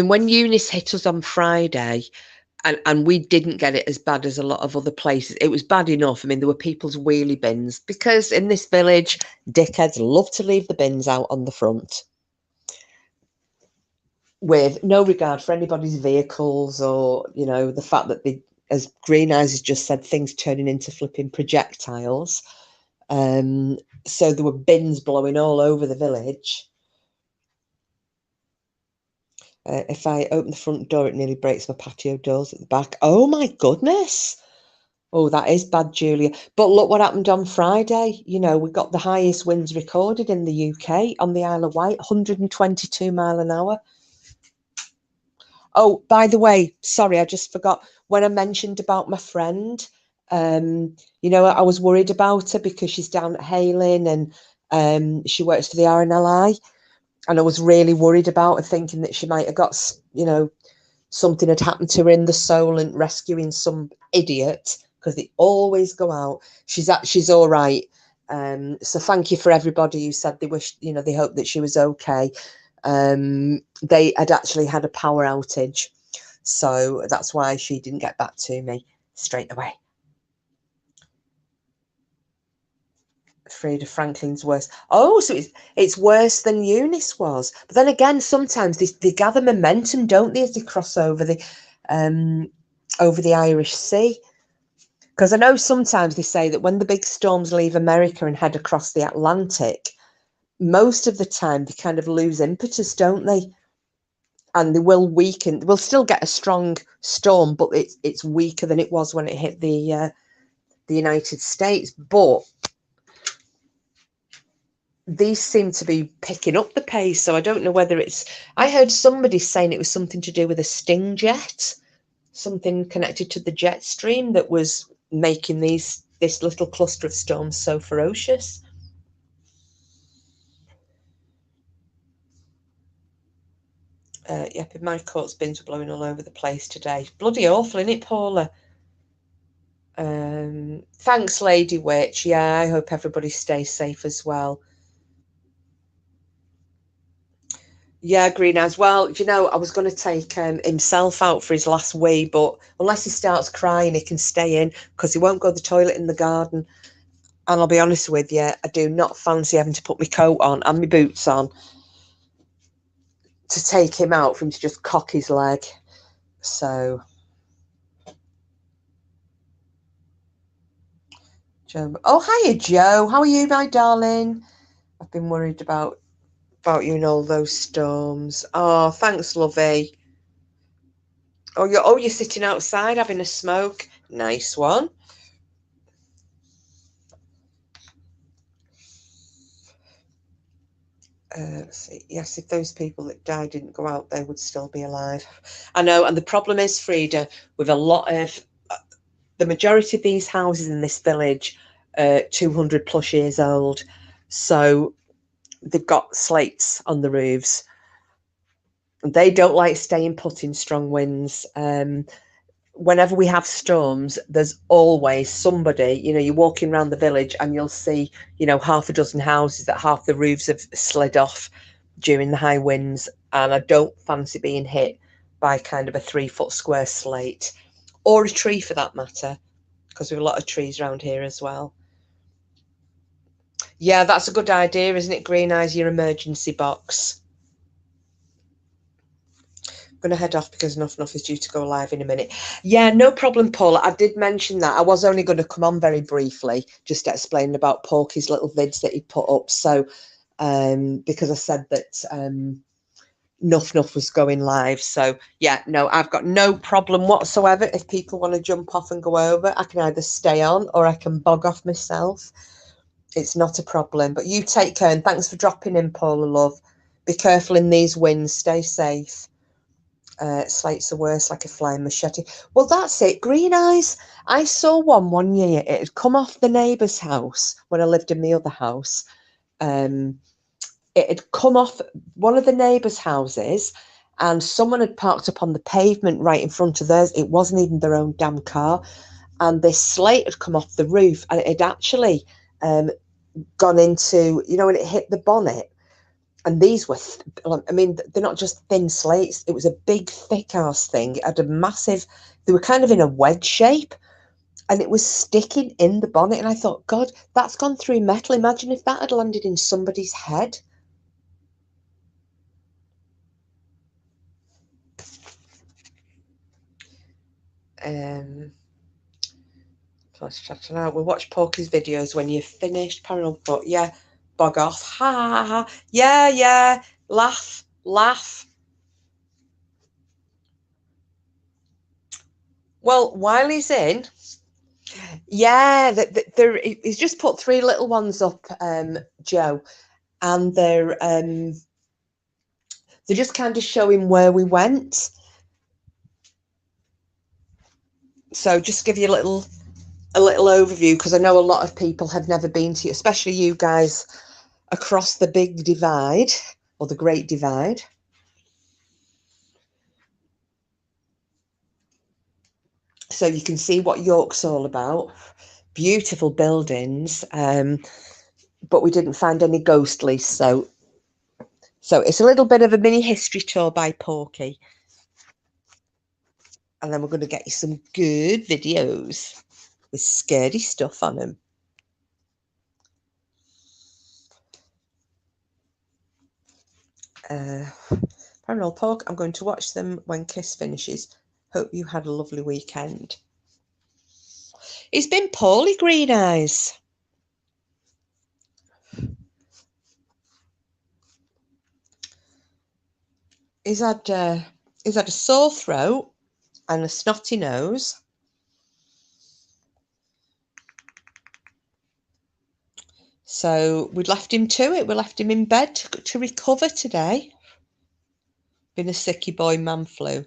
when Eunice hit us on Friday, and we didn't get it as bad as a lot of other places. It was bad enough. I mean, there were people's wheelie bins, because in this village, dickheads love to leave the bins out on the front with no regard for anybody's vehicles, or, you know, the fact that they, as Green Eyes has just said, things turning into flipping projectiles. So there were bins blowing all over the village. If I open the front door, it nearly breaks my patio doors at the back. Oh my goodness. Oh, that is bad, Julia. But look what happened on Friday. You know, we got the highest winds recorded in the UK on the Isle of Wight, 122 mile an hour. Oh, by the way, sorry, I just forgot. When I mentioned about my friend, you know, I was worried about her because she's down at Hayling, and she works for the RNLI. And I was really worried about her, thinking that she might have got, you know, something had happened to her in the soul and rescuing some idiot, because they always go out. She's all right. So thank you for everybody who said they wish, you know, they hoped that she was okay. They had actually had a power outage, so that's why she didn't get back to me straight away. Frida Franklin's worse. Oh, so it's worse than Eunice was. But then again, sometimes they gather momentum, don't they, as they cross over the Irish Sea? Because I know sometimes they say that when the big storms leave America and head across the Atlantic, most of the time they kind of lose impetus, don't they? And they will weaken. We'll still get a strong storm, but it's weaker than it was when it hit the United States. But these seem to be picking up the pace, so I don't know whether it's, I heard somebody saying it was something to do with a sting jet, something connected to the jet stream that was making this little cluster of storms so ferocious. Yep, in my courts, bins were blowing all over the place today. Bloody awful, isn't it, Paula? Thanks, Lady Witch. Yeah, I hope everybody stays safe as well. Yeah, Green Eyes. Well, you know, I was going to take himself out for his last wee, but unless he starts crying, he can stay in, because he won't go to the toilet in the garden. And I'll be honest with you, I do not fancy having to put my coat on and my boots on to take him out for him to just cock his leg. So, Joe. Oh, hiya, Joe. How are you, my darling? I've been worried about you and all those storms. Oh, thanks, lovey. You're sitting outside having a smoke. Nice one. Let's see. Yes, if those people that died didn't go out, they would still be alive. I know, and the problem is, Frida, with a lot of the majority of these houses in this village are 200 plus years old, so they've got slates on the roofs. They don't like staying put in strong winds. Whenever we have storms, there's always somebody, you're walking around the village and you'll see, half a dozen houses that half the roofs have slid off during the high winds. And I don't fancy being hit by kind of a 3-foot square slate, or a tree for that matter, because we have a lot of trees around here as well. Yeah, that's a good idea, isn't it, Green Eyes, your emergency box? Going to head off because Enough is due to go live in a minute. Yeah, no problem, Paula. I did mention that. I was only going to come on very briefly, just to explain about Porky's little vids that he put up. So, because I said that Enough was going live. So, yeah, no, I've got no problem whatsoever. If people want to jump off and go over, I can either stay on or I can bog off myself. It's not a problem. But you take care, and thanks for dropping in, Paula, love. Be careful in these winds. Stay safe. Slates are worse, like a flying machete. Well, that's it. Green Eyes. I saw one year. It had come off the neighbour's house when I lived in the other house. It had come off one of the neighbours' houses, and someone had parked up on the pavement right in front of theirs. It wasn't even their own damn car. And this slate had come off the roof, and it had actually gone into, when it hit the bonnet. And these were, they're not just thin slates. It was a big, thick-ass thing. It had a massive, they were kind of in a wedge shape, and it was sticking in the bonnet. And I thought, God, that's gone through metal. Imagine if that had landed in somebody's head. We'll watch Porky's videos when you're finished. Paranormal Thought, yeah, bog off. Ha, ha, ha. Yeah, laugh. Well, while he's in, yeah, he's just put 3 little ones up, Joe, and they're just kind of showing where we went. So just give you a little overview, because I know a lot of people have never been to, especially you guys across the big divide, or the Great Divide. So you can see what York's all about. Beautiful buildings, but we didn't find any ghostlies, so it's a little bit of a mini history tour by Porky. And then we're going to get you some good videos with scary stuff on them. Paranormal Pork, I'm going to watch them when Kiss finishes. Hope you had a lovely weekend. It's been poorly, Green Eyes. He's had a sore throat and a snotty nose. So we left him to it. We left him in bed to recover today. Been a sicky boy, man flu.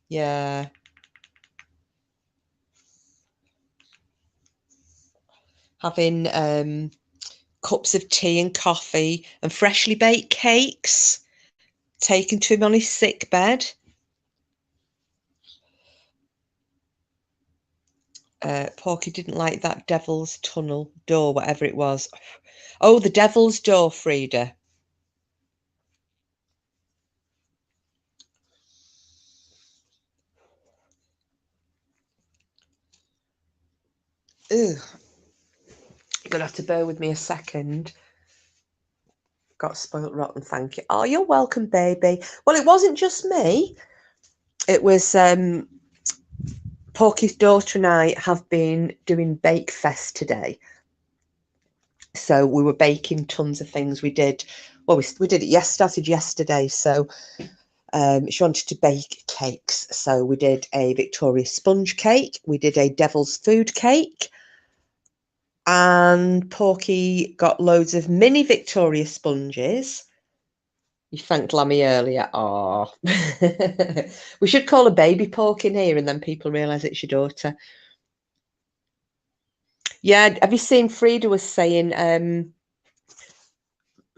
Yeah. Having cups of tea and coffee and freshly baked cakes taken to him on his sick bed. Porky didn't like that Devil's Tunnel door, whatever it was. Oh, the Devil's Door, Frida. Ugh. You're going to have to bear with me a second. got spoilt rotten, thank you. Oh, you're welcome, baby. Well, it wasn't just me. It was Porky's daughter and I have been doing Bake Fest today. So we were baking tons of things. We did, well, we did it started yesterday. So she wanted to bake cakes. So we did a Victoria sponge cake. We did a devil's food cake. And Porky got loads of mini Victoria sponges. You thanked Lammy earlier. Oh, we should call a baby Porky in here, and then people realise it's your daughter. Yeah, have you seen Frida was saying?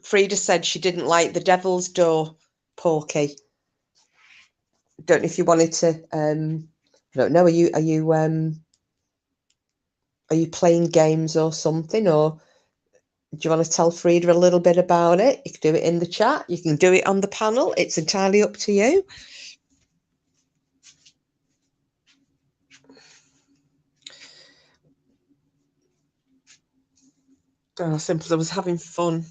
Frida said she didn't like the Devil's Door Porky. Don't know if you wanted to. I don't know. Are you playing games or something, or do you want to tell Frida a little bit about it? You can do it in the chat. You can do it on the panel. It's entirely up to you. Oh, simple. I was having fun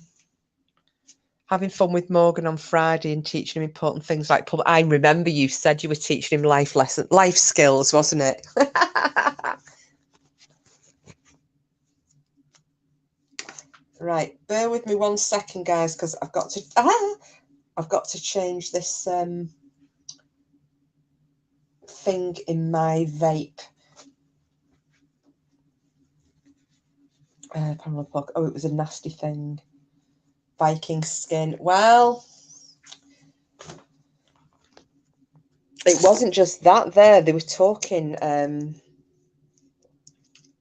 with Morgan on Friday and teaching him important things like I remember you said you were teaching him life skills, wasn't it? Right, bear with me 1 second, guys, because I've got to change this thing in my vape. Oh, it was a nasty thing. Viking skin. Well, it wasn't just that there. They were talking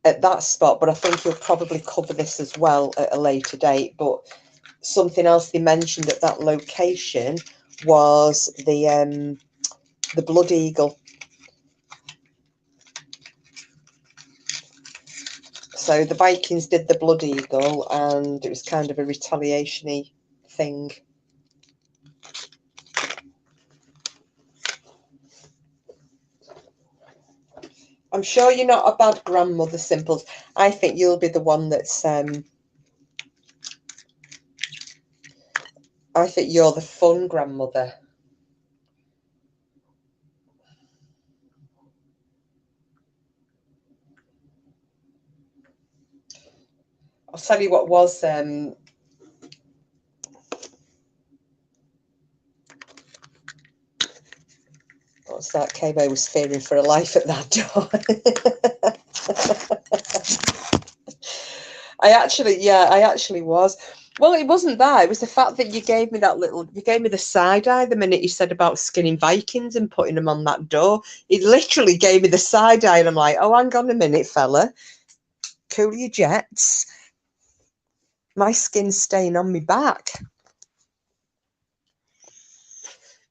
at that spot, but I think you'll probably cover this as well at a later date. But something else they mentioned at that location was the Blood Eagle. So the Vikings did the Blood Eagle, and it was kind of a retaliation-y thing. I'm sure you're not a bad grandmother, Simples. I think you'll be the one that's I think you're the fun grandmother. I'll tell you what was what's that? Kabo was fearing for her life at that door. I actually was. Well, it wasn't that. It was the fact that you gave me the side eye the minute you said about skinning Vikings and putting them on that door. He literally gave me the side eye, and I'm like, oh, hang on a minute, fella. Cool your jets. My skin's staying on me back.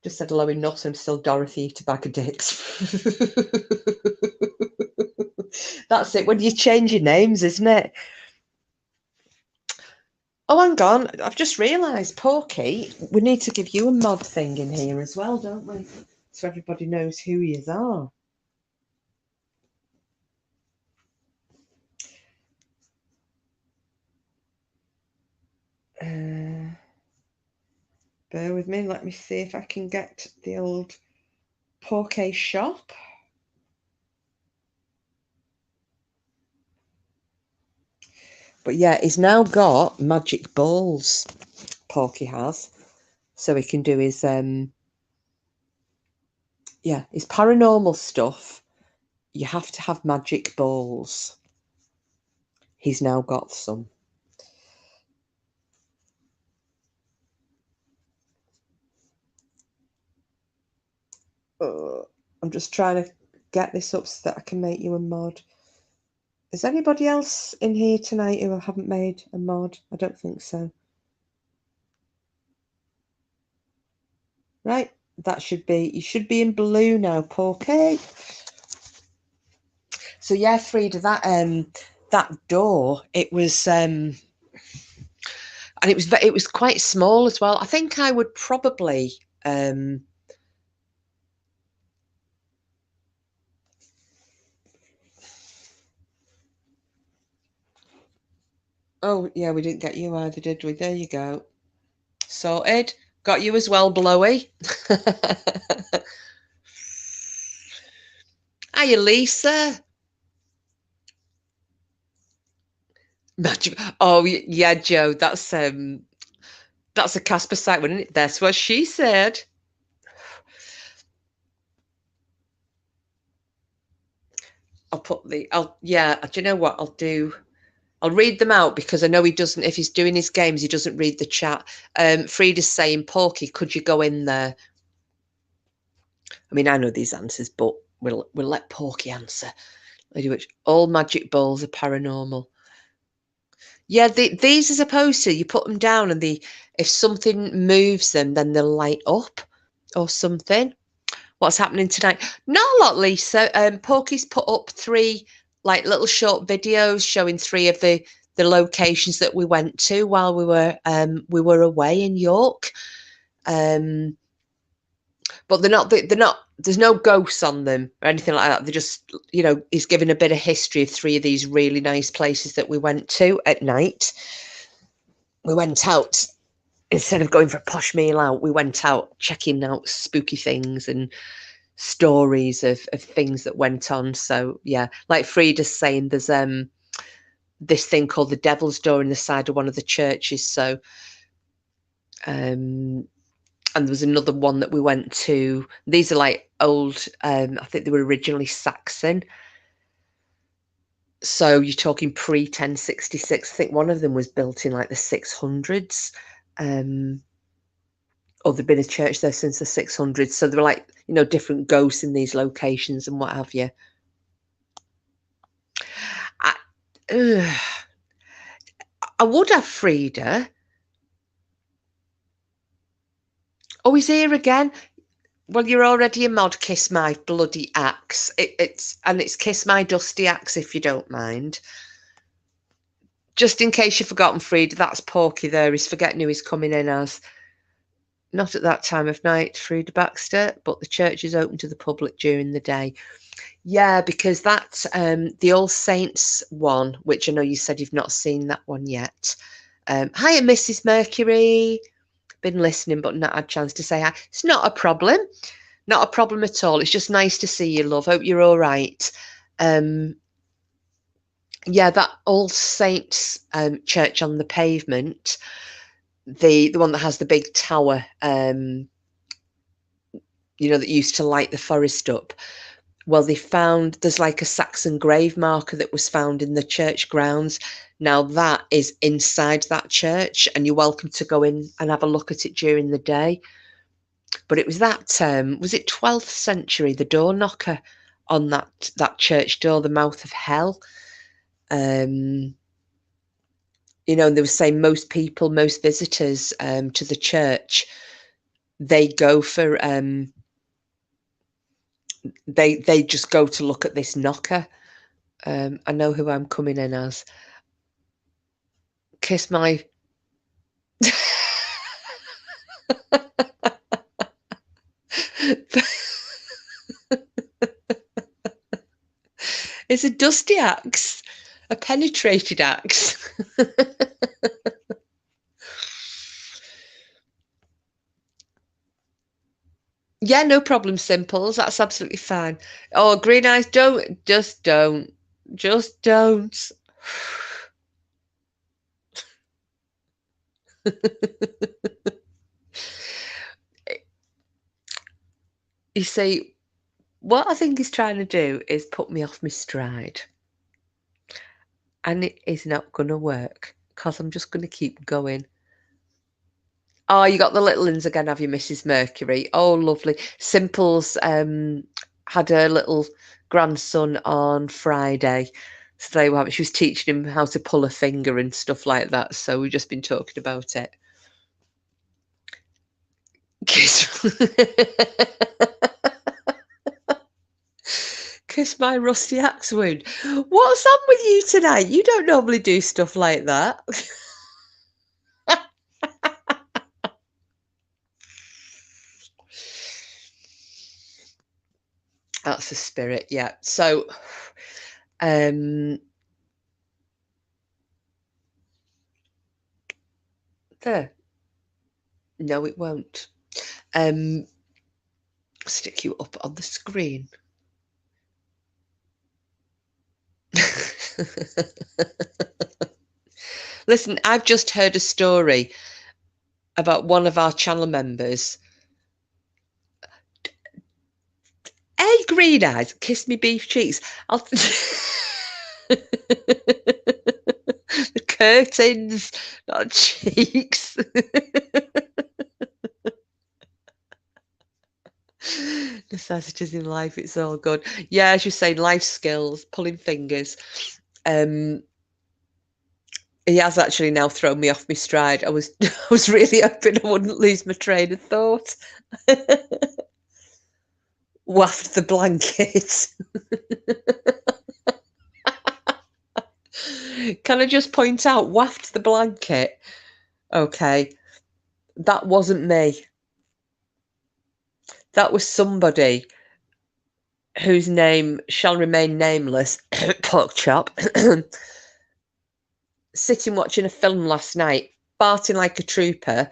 Just said hello in nuts. I'm still Dorothy, eat a bag of dicks. That's it. When you change your names, isn't it? Oh, hang on. I've just realised, Porky, we need to give you a mod thing in here as well, don't we? So everybody knows who you are. Bear with me. Let me see if I can get the old Porky shop. But yeah, he's now got magic balls, Porky has. So he can do his his paranormal stuff. You have to have magic balls. He's now got some. I'm just trying to get this up so that I can make you a mod. Is anybody else in here tonight who haven't made a mod? I don't think so. Right, you should be in blue now, Porky. So yeah, Frida, that door, it was and it was quite small as well. I think I would probably oh yeah, we didn't get you either, did we? There you go. Sorted. Got you as well, Blowy. Hiya, Lisa. Magic. Oh yeah, Joe. That's a Casper site, wasn't it? That's what she said. I'll put the. Yeah. Do you know what I'll do? I'll read them out because I know he doesn't. If he's doing his games, he doesn't read the chat. Frida's saying, "Porky, could you go in there?" I mean, I know these answers, but we'll let Porky answer. Which all magic balls are paranormal. Yeah, these are supposed to. You put them down, and if something moves them, then they'll light up or something. What's happening tonight? Not a lot, Lisa. Porky's put up 3 like little short videos showing 3 of the locations that we went to while we were away in York. But they're not. There's no ghosts on them or anything like that. They're just, he's given a bit of history of 3 of these really nice places that we went to at night. We went out. Instead of going for a posh meal out, we went out checking out spooky things and stories of things that went on. So yeah, like Frida's saying, there's this thing called the Devil's Door in the side of one of the churches. So and there was another one that we went to. These are like old, I think they were originally Saxon. So you're talking pre-1066. I think one of them was built in like the 600s. Or there'd been a church there since the 600s. So there were like, different ghosts in these locations and what have you. I would have Frida. Oh, he's here again. Well, you're already a mod. Kiss my bloody axe. It's kiss my dusty axe if you don't mind. Just in case you've forgotten, Frida, that's Porky there. He's forgetting who he's coming in as. Not at that time of night, Frida Baxter, but the church is open to the public during the day. Yeah, because that's the All Saints one, which I know you said you've not seen that one yet. Hiya, Mrs. Mercury. Been listening, but not had a chance to say hi. It's not a problem. Not a problem at all. It's just nice to see you, love. Hope you're all right. Yeah, that All Saints church on the pavement, the one that has the big tower, that used to light the forest up. Well, there's like a Saxon grave marker that was found in the church grounds. Now that is inside that church, and you're welcome to go in and have a look at it during the day. But it was that, was it 12th century, the door knocker on that church door, the mouth of hell. And they were saying most visitors to the church, they go for they just go to look at this knocker. I know who I'm coming in as. Kiss my It's a dusty axe, a penetrated axe. Yeah, no problem, Simples. That's absolutely fine. Oh, Green Eyes, don't. Just don't. You see, what I think he's trying to do is put me off my stride. And it is not going to work because I'm just going to keep going. Oh, you got the little ones again, have you, Mrs. Mercury? Oh, lovely. Simples had a little grandson on Friday. So she was teaching him how to pull a finger and stuff like that. So we've just been talking about it. Kiss my rusty axe wound. What's up with you tonight? You don't normally do stuff like that. That's the spirit, yeah. So, there. No, it won't. Stick you up on the screen. Listen, I've just heard a story about one of our channel members. Hey, green eyes, kiss me beef cheeks. The curtains, not cheeks. Necessities in life, it's all good. Yeah, as you say, life skills, pulling fingers. He has actually now thrown me off my stride. I was I was really hoping I wouldn't lose my train of thought. Waft the blanket. Can I just point out, waft the blanket? Okay, that wasn't me. That was somebody whose name shall remain nameless, pork chop, sitting watching a film last night, farting like a trooper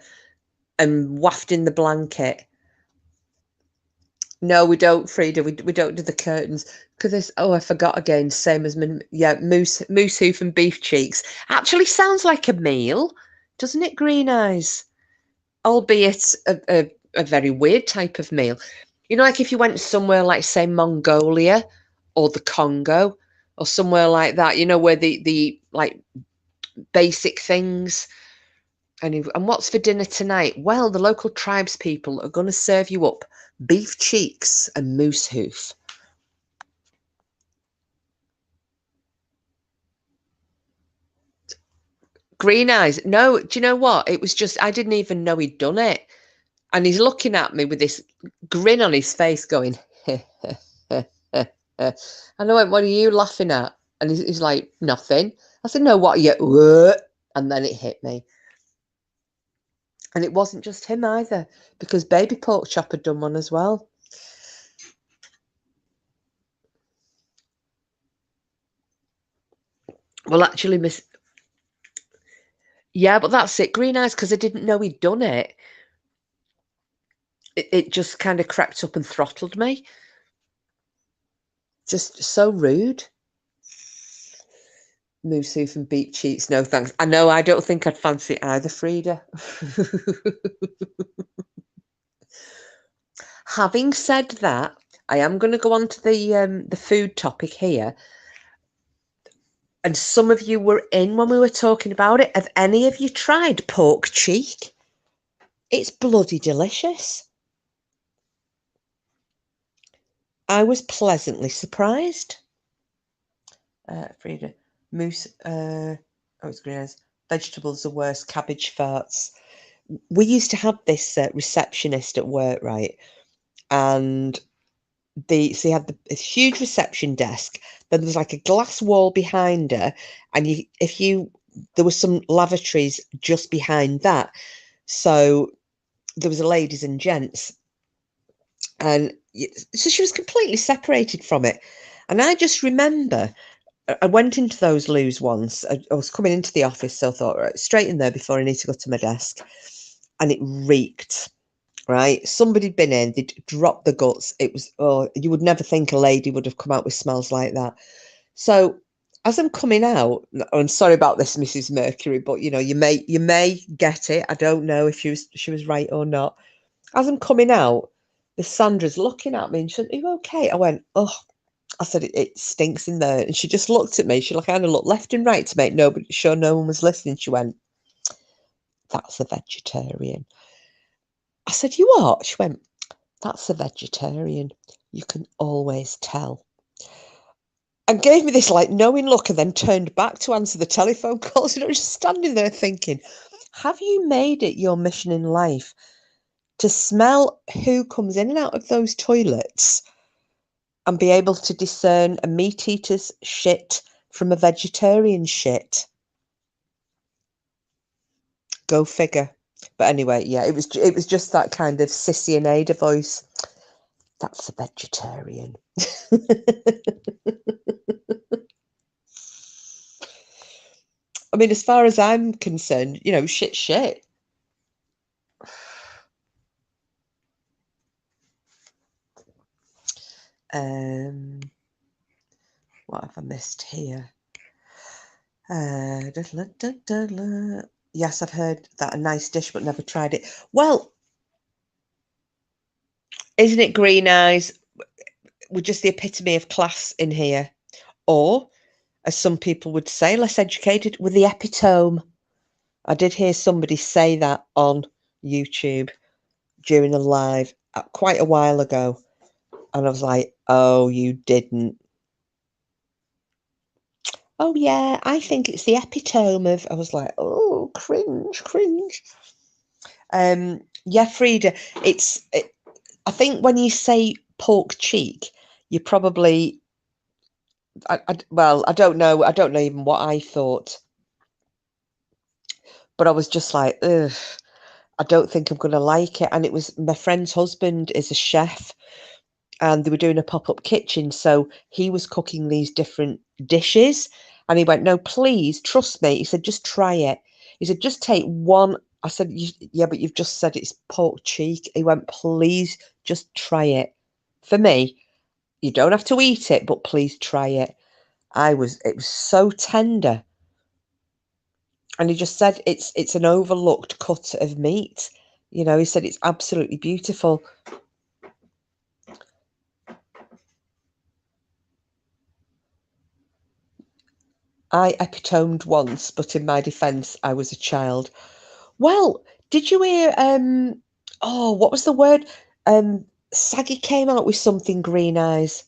and wafting the blanket. No, we don't, Frida. We don't do the curtains because this. Oh, I forgot again. Same as moose hoof and beef cheeks. Actually, sounds like a meal, doesn't it? Green eyes, albeit a very weird type of meal. You know, like if you went somewhere like say Mongolia or the Congo or somewhere like that. You know, where the like basic things. And what's for dinner tonight? Well, the local tribes people are going to serve you up beef cheeks and moose hoof. Green eyes. No, do you know what? It was just, I didn't even know he'd done it. And he's looking at me with this grin on his face going, and I went, what are you laughing at? And he's like, nothing. I said, no, what are you? And then it hit me. And it wasn't just him either, because Baby Pork Chop had done one as well. Well, actually, yeah, but that's it. Green eyes, because I didn't know he'd done it. It just kind of crept up and throttled me. Just so rude. Moose hoof and beef cheeks, no thanks. I know, I don't think I'd fancy it either, Frida. Having said that, I am going to go on to the food topic here. And some of you were in when we were talking about it. Have any of you tried pork cheek? It's bloody delicious. I was pleasantly surprised. Frida, moose, it's green eyes. Vegetables are worse, cabbage farts. We used to have this receptionist at work, right? And so you had this huge reception desk. Then there was like a glass wall behind her, and there were some lavatories just behind that. So there was a ladies and gents, and so she was completely separated from it. And I just remember I went into those loos once. I was coming into the office, so I thought, right, straight in there before I need to go to my desk. And it reeked, right? Somebody'd been in, they'd dropped the guts. It was, oh, you would never think a lady would have come out with smells like that. So as I'm coming out, I'm sorry about this, Mrs. Mercury, but you know, you may get it. I don't know if she was right or not. As I'm coming out, Miss Sandra's looking at me and she said, are you okay? I went, oh, I said, it stinks in there. And she just looked at me. She kind of looked left and right to make sure no one was listening. She went, that's a vegetarian. I said, you what? She went, that's a vegetarian. You can always tell. And gave me this like knowing look and then turned back to answer the telephone calls. And I was just standing there thinking, have you made it your mission in life to smell who comes in and out of those toilets and be able to discern a meat eater's shit from a vegetarian shit? Go figure. But anyway, yeah, it was just that kind of Sissy and Ada voice. That's a vegetarian. I mean, as far as I'm concerned, you know, shit. What have I missed here? Yes, I've heard that a nice dish, but never tried it. Well, isn't it green eyes? We're just the epitome of class in here. Or, as some people would say, less educated, with the epitome. I did hear somebody say that on YouTube during a live quite a while ago. And I was like, oh, you didn't. Oh, yeah, I think it's the epitome of... I was like, oh, cringe. Yeah, Frida, I think when you say pork cheek, you probably... well, I don't know even what I thought. But I was just like, ugh, I don't think I'm going to like it. And it was my friend's husband is a chef, and they were doing a pop-up kitchen. So he was cooking these different dishes. And he went, no, please, trust me. He said, just try it. He said, just take one. I said, yeah, but you've just said it's pork cheek. He went, please, just try it. For me, you don't have to eat it, but please try it. It was so tender. And he just said it's an overlooked cut of meat. You know, he said it's absolutely beautiful. I epitomed once, but in my defence, I was a child. Well, did you hear, oh, what was the word? Saggy came out with something green eyes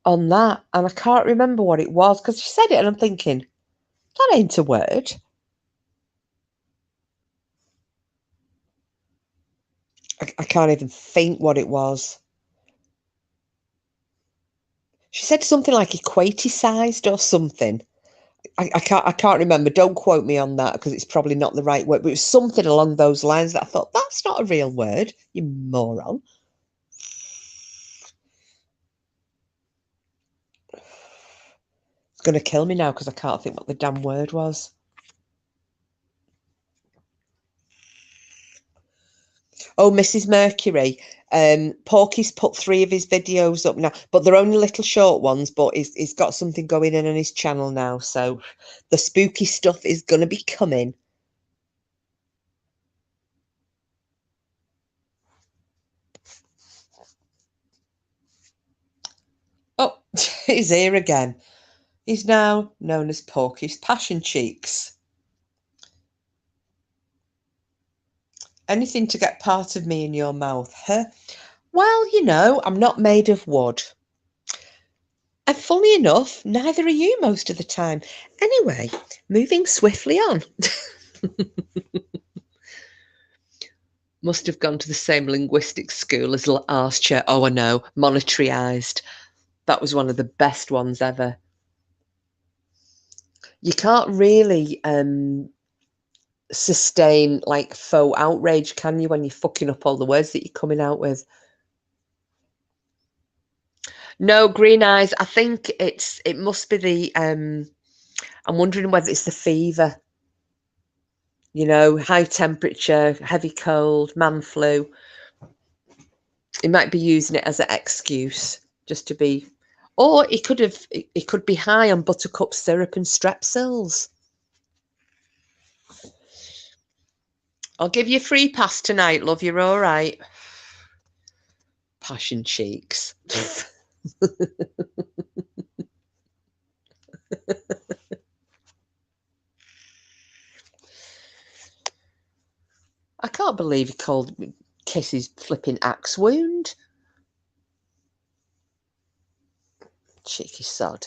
on that, and I can't remember what it was, because she said it, and I'm thinking, that ain't a word. I can't even think what it was. She said something like equaticized or something. I can't remember. Don't quote me on that, because it's probably not the right word. But it was something along those lines that I thought, that's not a real word, you moron. It's going to kill me now because I can't think what the damn word was. Oh, Mrs. Mercury. Porky's put 3 of his videos up now, but they're only little short ones, but he's got something going on his channel now, so the spooky stuff is going to be coming. Oh, he's here again. He's now known as Porky's Passion Cheeks. Anything to get part of me in your mouth, huh? Well, you know, I'm not made of wood. And funny enough, neither are you most of the time. Anyway, moving swiftly on. Must have gone to the same linguistic school as Archer. Oh, I know, monetarized. That was one of the best ones ever. You can't really sustain like faux outrage, can you, when you're fucking up all the words that you're coming out with? No, green eyes. I think it must be the I'm wondering whether it's the fever. You know, high temperature, heavy cold, man flu. He might be using it as an excuse just to be, or he could be high on buttercup syrup and strepsils. I'll give you a free pass tonight, love. You're all right. Passion cheeks. I can't believe he called Kiss's flipping axe wound. Cheeky sod.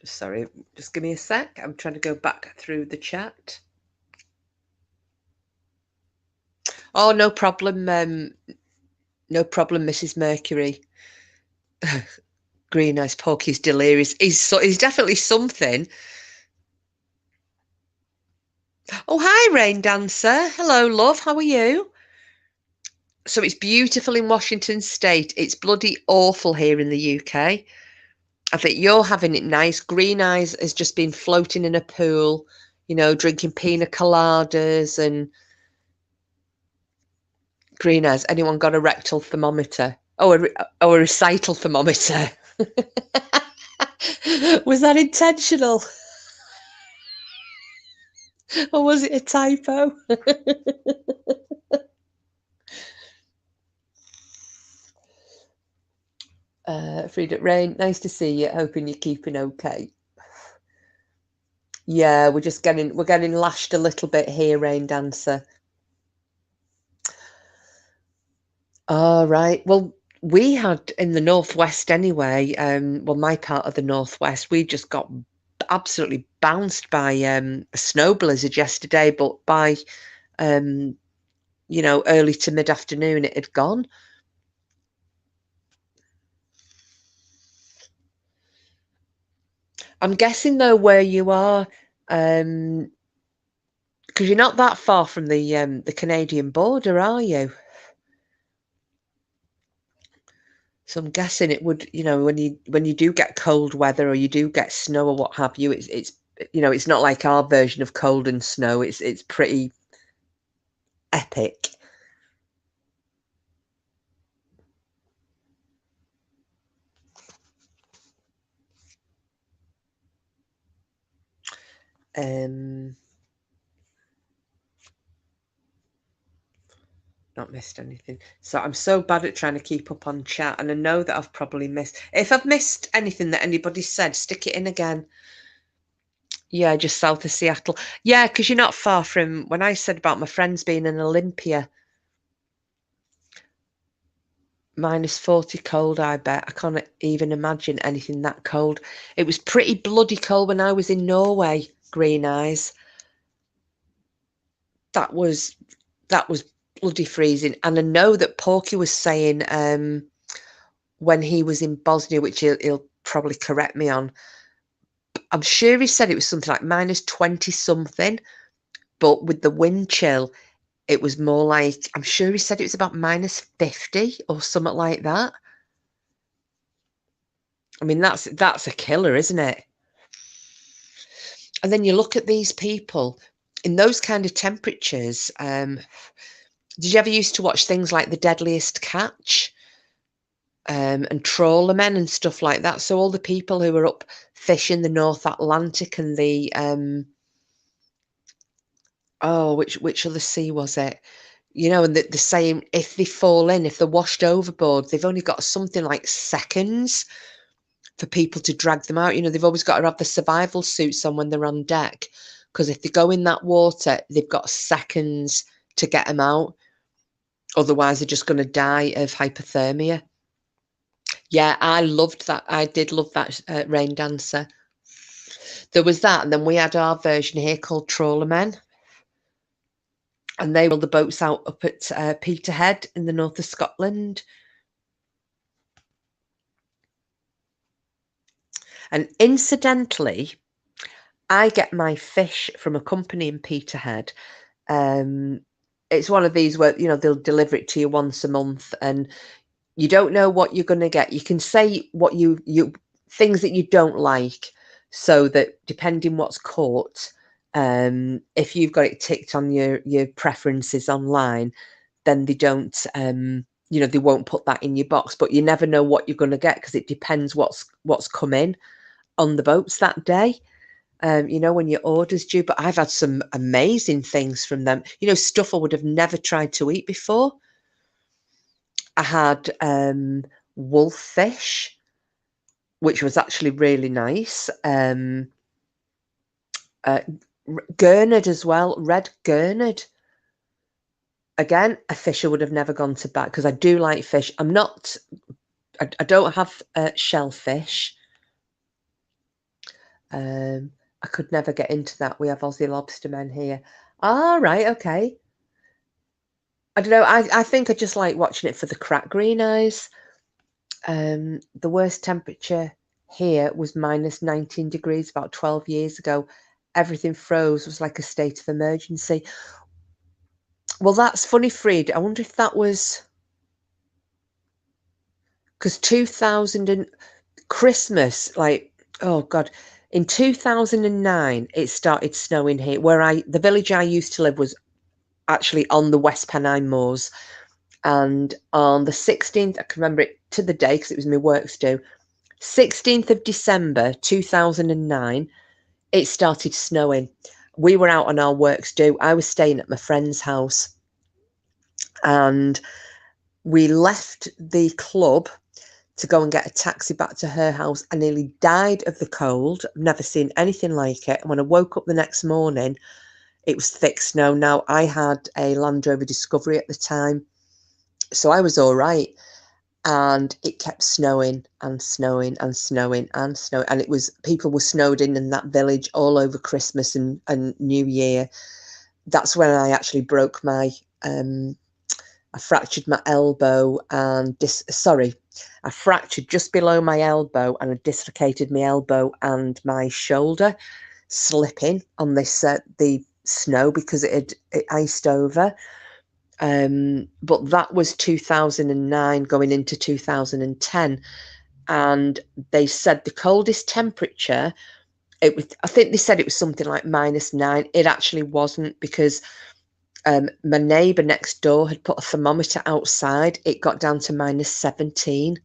Sorry, just give me a sec. I'm trying to go back through the chat. Oh, no problem. No problem, Mrs. Mercury. Green eyes Porky's delirious. He's definitely something. Oh, hi, Rain Dancer. Hello, love. How are you? So it's beautiful in Washington State. It's bloody awful here in the UK. I think you're having it nice. Green eyes has just been floating in a pool, you know, drinking pina coladas and green eyes. Anyone got a rectal thermometer? Oh, a recital thermometer. Was that intentional? Or was it a typo? Frida Rain, nice to see you. Hoping you're keeping okay. Yeah, we're getting lashed a little bit here, Rain Dancer. All right. Well, we had in the northwest anyway. Well, my part of the northwest, we just got absolutely bounced by a snow blizzard yesterday, but by you know, early to mid afternoon, it had gone. I'm guessing though where you are, because you're not that far from the Canadian border, are you? So I'm guessing it would, you know, when you do get cold weather or you do get snow or what have you, it's you know, it's not like our version of cold and snow. It's pretty epic. Um, not missed anything. So I'm so bad at trying to keep up on chat, and I know that I've probably missed. If I've missed anything that anybody said, stick it in again. Yeah, just south of Seattle. Yeah, because you're not far from when I said about my friends being in Olympia. -40 cold, I bet. I can't even imagine anything that cold. It was pretty bloody cold when I was in Norway, Green Eyes. That was bloody freezing. And I know that Porky was saying when he was in Bosnia, which he'll probably correct me on, I'm sure he said it was something like -20 something, but with the wind chill, it was more like, I'm sure he said it was about -50 or something like that. I mean, that's a killer, isn't it? And then you look at these people in those kind of temperatures. Did you ever used to watch things like The Deadliest Catch and trawlermen and stuff like that? So all the people who were up fishing the North Atlantic and the oh, which other sea was it? You know, and the same, if they fall in, if they're washed overboard, they've only got something like seconds for people to drag them out. You know, they've always got to have the survival suits on when they're on deck, because if they go in that water, they've got seconds to get them out. Otherwise, they're just going to die of hypothermia. Yeah, I loved that. I did love that Rain Dancer. There was that, and then we had our version here called Trawlermen, and they rolled the boats out up at Peterhead in the north of Scotland. And incidentally, I get my fish from a company in Peterhead. It's one of these where, you know, they'll deliver it to you once a month, and you don't know what you're going to get. You can say what you things that you don't like, so that depending what's caught, if you've got it ticked on your preferences online, then they don't, you know, they won't put that in your box. But you never know what you're going to get, because it depends what's come in on the boats that day. You know, when your order's due. But I've had some amazing things from them. You know, stuff I would have never tried to eat before. I had wolffish, which was actually really nice. Gurnard as well, red gurnard. Again, a fish I would have never gone to bat, because I do like fish. I don't have shellfish. I could never get into that. We have Aussie lobstermen here. Ah, right, okay. I don't know. I think I just like watching it for the crack green eyes. The worst temperature here was -19 degrees about 12 years ago. Everything froze. It was like a state of emergency. Well, that's funny, Fried. I wonder if that was because 2000 and Christmas, like, oh God, In 2009, it started snowing here. The village I used to live was actually on the West Pennine Moors. And on the 16th, I can remember it to the day because it was my works due, 16th of December 2009, it started snowing. We were out on our works due. I was staying at my friend's house, and we left the club to go and get a taxi back to her house. I nearly died of the cold. I've never seen anything like it. And when I woke up the next morning, it was thick snow. Now, I had a Land Rover Discovery at the time, so I was all right. And it kept snowing and snowing and snowing and snowing. And it was, people were snowed in that village all over Christmas and New Year. That's when I actually broke my, I fractured my elbow and I fractured just below my elbow and I dislocated my elbow and my shoulder slipping on this, the snow because it iced over. But that was 2009 going into 2010. And they said the coldest temperature, I think they said it was something like -9. It actually wasn't, because my neighbour next door had put a thermometer outside. It got down to -17.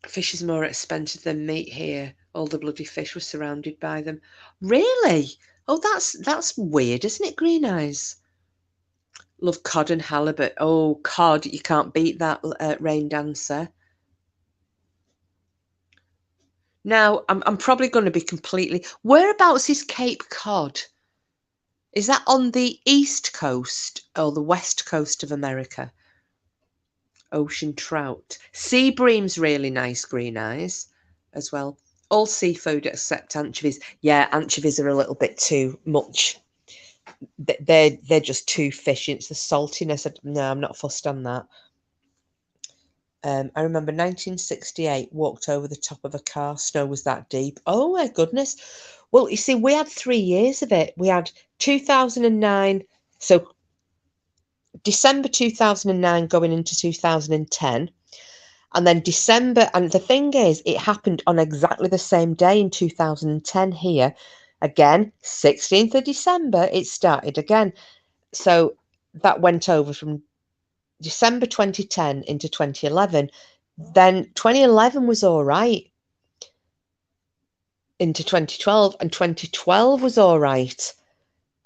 Fish is more expensive than meat here. All the bloody fish were surrounded by them. Really? Oh, that's weird, isn't it, Green Eyes? Love cod and halibut. Oh, cod, you can't beat that, Rain Dancer. Now, I'm probably going to be completely... Whereabouts is Cape Cod? Is that on the east coast or the west coast of America? Ocean trout. Sea bream's really nice, Green Eyes, as well. All seafood except anchovies. Yeah, anchovies are a little bit too much. They're just too fishy. It's the saltiness. No, I'm not fussed on that. I remember 1968, walked over the top of a car. Snow was that deep. Oh my goodness. Well, you see, we had 3 years of it. We had 2009. So December 2009 going into 2010. And then December, and the thing is, it happened on exactly the same day in 2010 here. Again, 16th of December, it started again. So that went over from December 2010 into 2011. Then 2011 was all right into 2012, and 2012 was all right.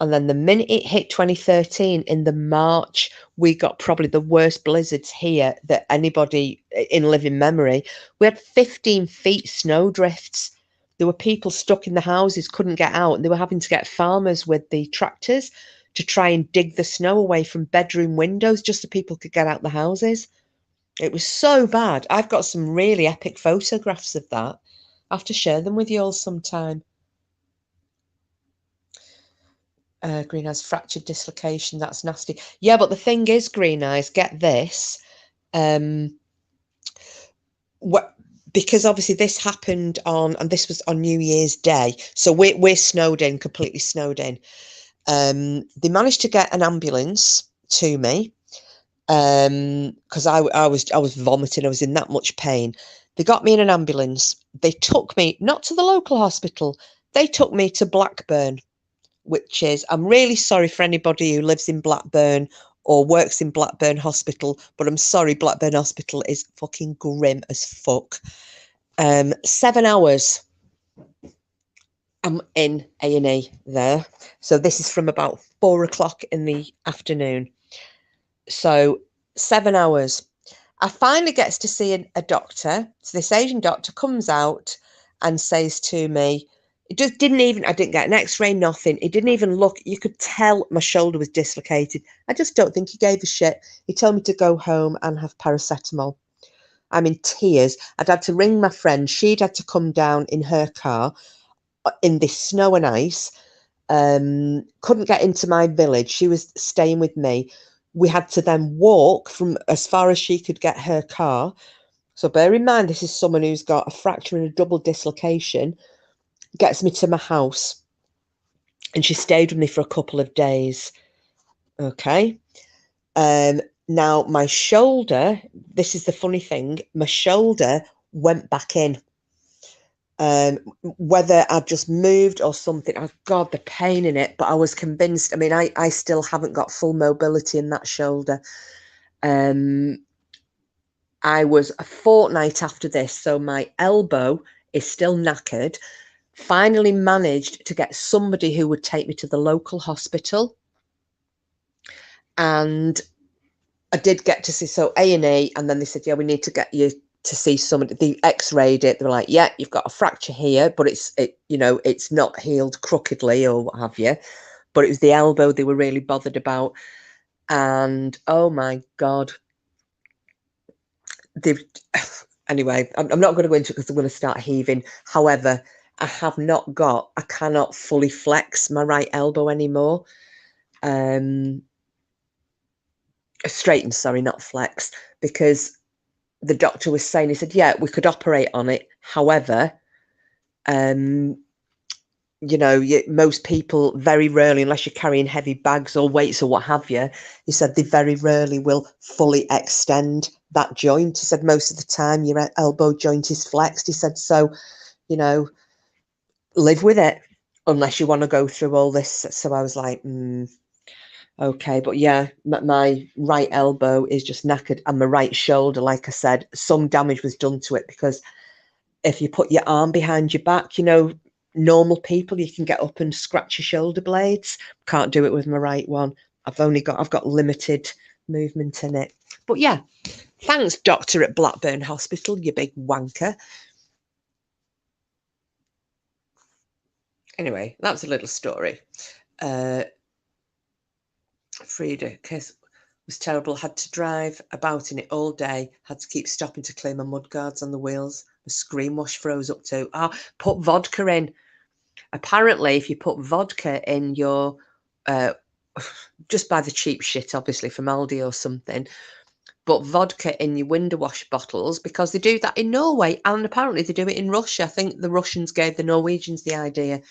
And then the minute it hit 2013, in the March, we got probably the worst blizzards here that anybody in living memory. We had 15 feet snow drifts. There were people stuck in the houses, couldn't get out, and they were having to get farmers with the tractors to try and dig the snow away from bedroom windows just so people could get out the houses. It was so bad. I've got some really epic photographs of that. I have to share them with you all sometime. Green Eyes, fractured dislocation. That's nasty. Yeah, but the thing is, Green Eyes, get this. Because obviously this happened on, and this was on New Year's Day. So we're snowed in, completely snowed in. They managed to get an ambulance to me because I was vomiting. I was in that much pain. They got me in an ambulance. They took me not to the local hospital. They took me to Blackburn, which is, I'm really sorry for anybody who lives in Blackburn or works in Blackburn Hospital, but I'm sorry, Blackburn Hospital is fucking grim as fuck. 7 hours I'm in A&E there. So this is from about 4 o'clock in the afternoon. So 7 hours. I finally gets to see a doctor. So this Asian doctor comes out and says to me, it just didn't even, I didn't get an x-ray, nothing. It didn't even look, you could tell my shoulder was dislocated. I just don't think he gave a shit. He told me to go home and have paracetamol. I'm in tears. I'd had to ring my friend. She'd had to come down in her car in this snow and ice. Couldn't get into my village. She was staying with me. We had to then walk from as far as she could get her car. So bear in mind, this is someone who's got a fracture and a double dislocation, gets me to my house. And she stayed with me for a couple of days. Okay. Now, my shoulder, this is the funny thing, my shoulder went back in. Whether I'd just moved or something, oh God, the pain in it, but I was convinced. I mean, I still haven't got full mobility in that shoulder. I was a fortnight after this, so my elbow is still knackered. Finally managed to get somebody who would take me to the local hospital. And I did get to see, so A&E, and then they said, yeah, we need to get you to see somebody. They x-rayed it. They were like, yeah, you've got a fracture here, but it's not healed crookedly or what have you. But it was the elbow they were really bothered about. And oh my God, they've anyway, I'm not going to go into it because I'm going to start heaving. However, I cannot fully flex my right elbow anymore. Straighten, sorry, not flex, because the doctor was saying, he said, yeah, we could operate on it. However, most people very rarely, unless you're carrying heavy bags or weights or what have you, he said they very rarely will fully extend that joint. He said most of the time your elbow joint is flexed. He said, so, live with it unless you want to go through all this. So I was like, okay. But yeah, my right elbow is just knackered, and my right shoulder, like I said, some damage was done to it, because if you put your arm behind your back, normal people, you can get up and scratch your shoulder blades. Can't do it with my right one. I've got limited movement in it. But yeah, thanks, doctor at Blackburn Hospital, you big wanker. Anyway, that's a little story. Frida, case was terrible. Had to drive about in it all day. Had to keep stopping to clear my mudguards on the wheels. The screen wash froze up too. Put vodka in. Apparently, if you put vodka in your, just buy the cheap shit, obviously, from Aldi or something, but vodka in your window wash bottles, because they do that in Norway, and apparently they do it in Russia. I think the Russians gave the Norwegians the idea.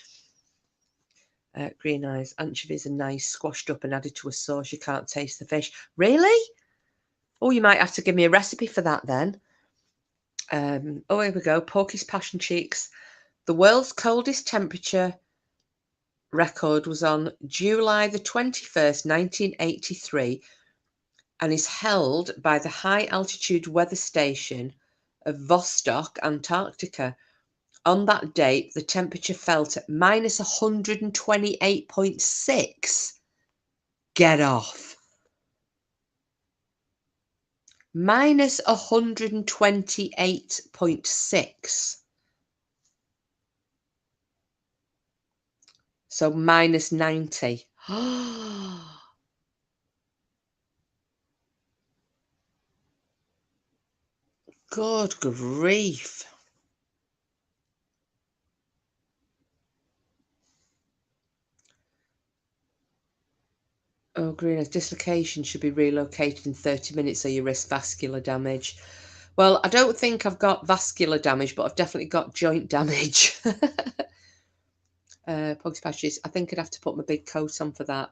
Green eyes, anchovies are nice, squashed up and added to a sauce. You can't taste the fish. Really? Oh, you might have to give me a recipe for that then. Oh, here we go. Porky's Passion Cheeks. The world's coldest temperature record was on July the 21st, 1983, and is held by the high altitude weather station of Vostok, Antarctica. On that date, the temperature fell to minus 128.6. Get off. Minus 128.6. So minus 90. Good grief. Oh, Greenhouse, dislocation should be relocated in 30 minutes or you risk vascular damage. Well, I don't think I've got vascular damage, but I've definitely got joint damage. Pogs Patches, I think I'd have to put my big coat on for that.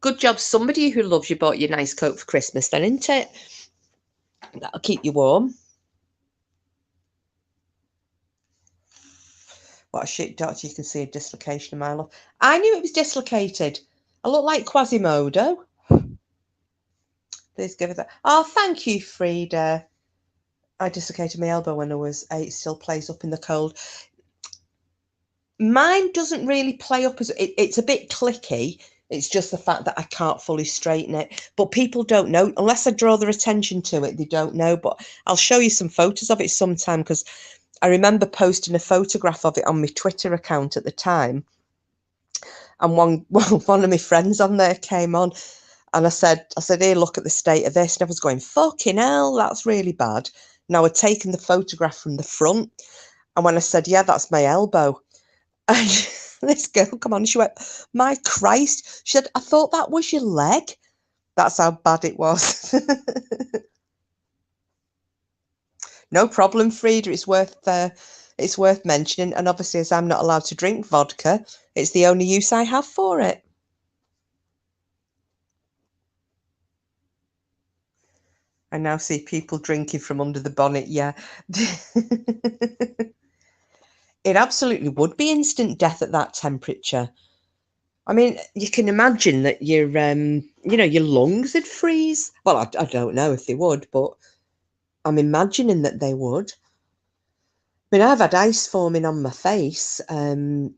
Good job, somebody who loves you bought you a nice coat for Christmas then, isn't it? That'll keep you warm. What a shit, doctor, you can see a dislocation a mile off. I knew it was dislocated. I look like Quasimodo. Please give it that. Oh, thank you, Frida. I dislocated my elbow when I was 8. It still plays up in the cold. Mine doesn't really play up as it's a bit clicky. It's just the fact that I can't fully straighten it. But people don't know unless I draw their attention to it. They don't know. But I'll show you some photos of it sometime, because I remember posting a photograph of it on my Twitter account at the time. And one of my friends on there came on, and I said, here, look at the state of this. And I was going, fucking hell, that's really bad. Now I'd taken the photograph from the front, and when I said, yeah, that's my elbow, and this girl come on, she went, my Christ. She said, I thought that was your leg. That's how bad it was. No problem, Frida. It's worth mentioning. And obviously, as I'm not allowed to drink vodka, it's the only use I have for it. I now see people drinking from under the bonnet. Yeah. It absolutely would be instant death at that temperature. I mean, you can imagine that your lungs would freeze. Well, I don't know if they would, but I'm imagining that they would. I mean, I've had ice forming on my face, when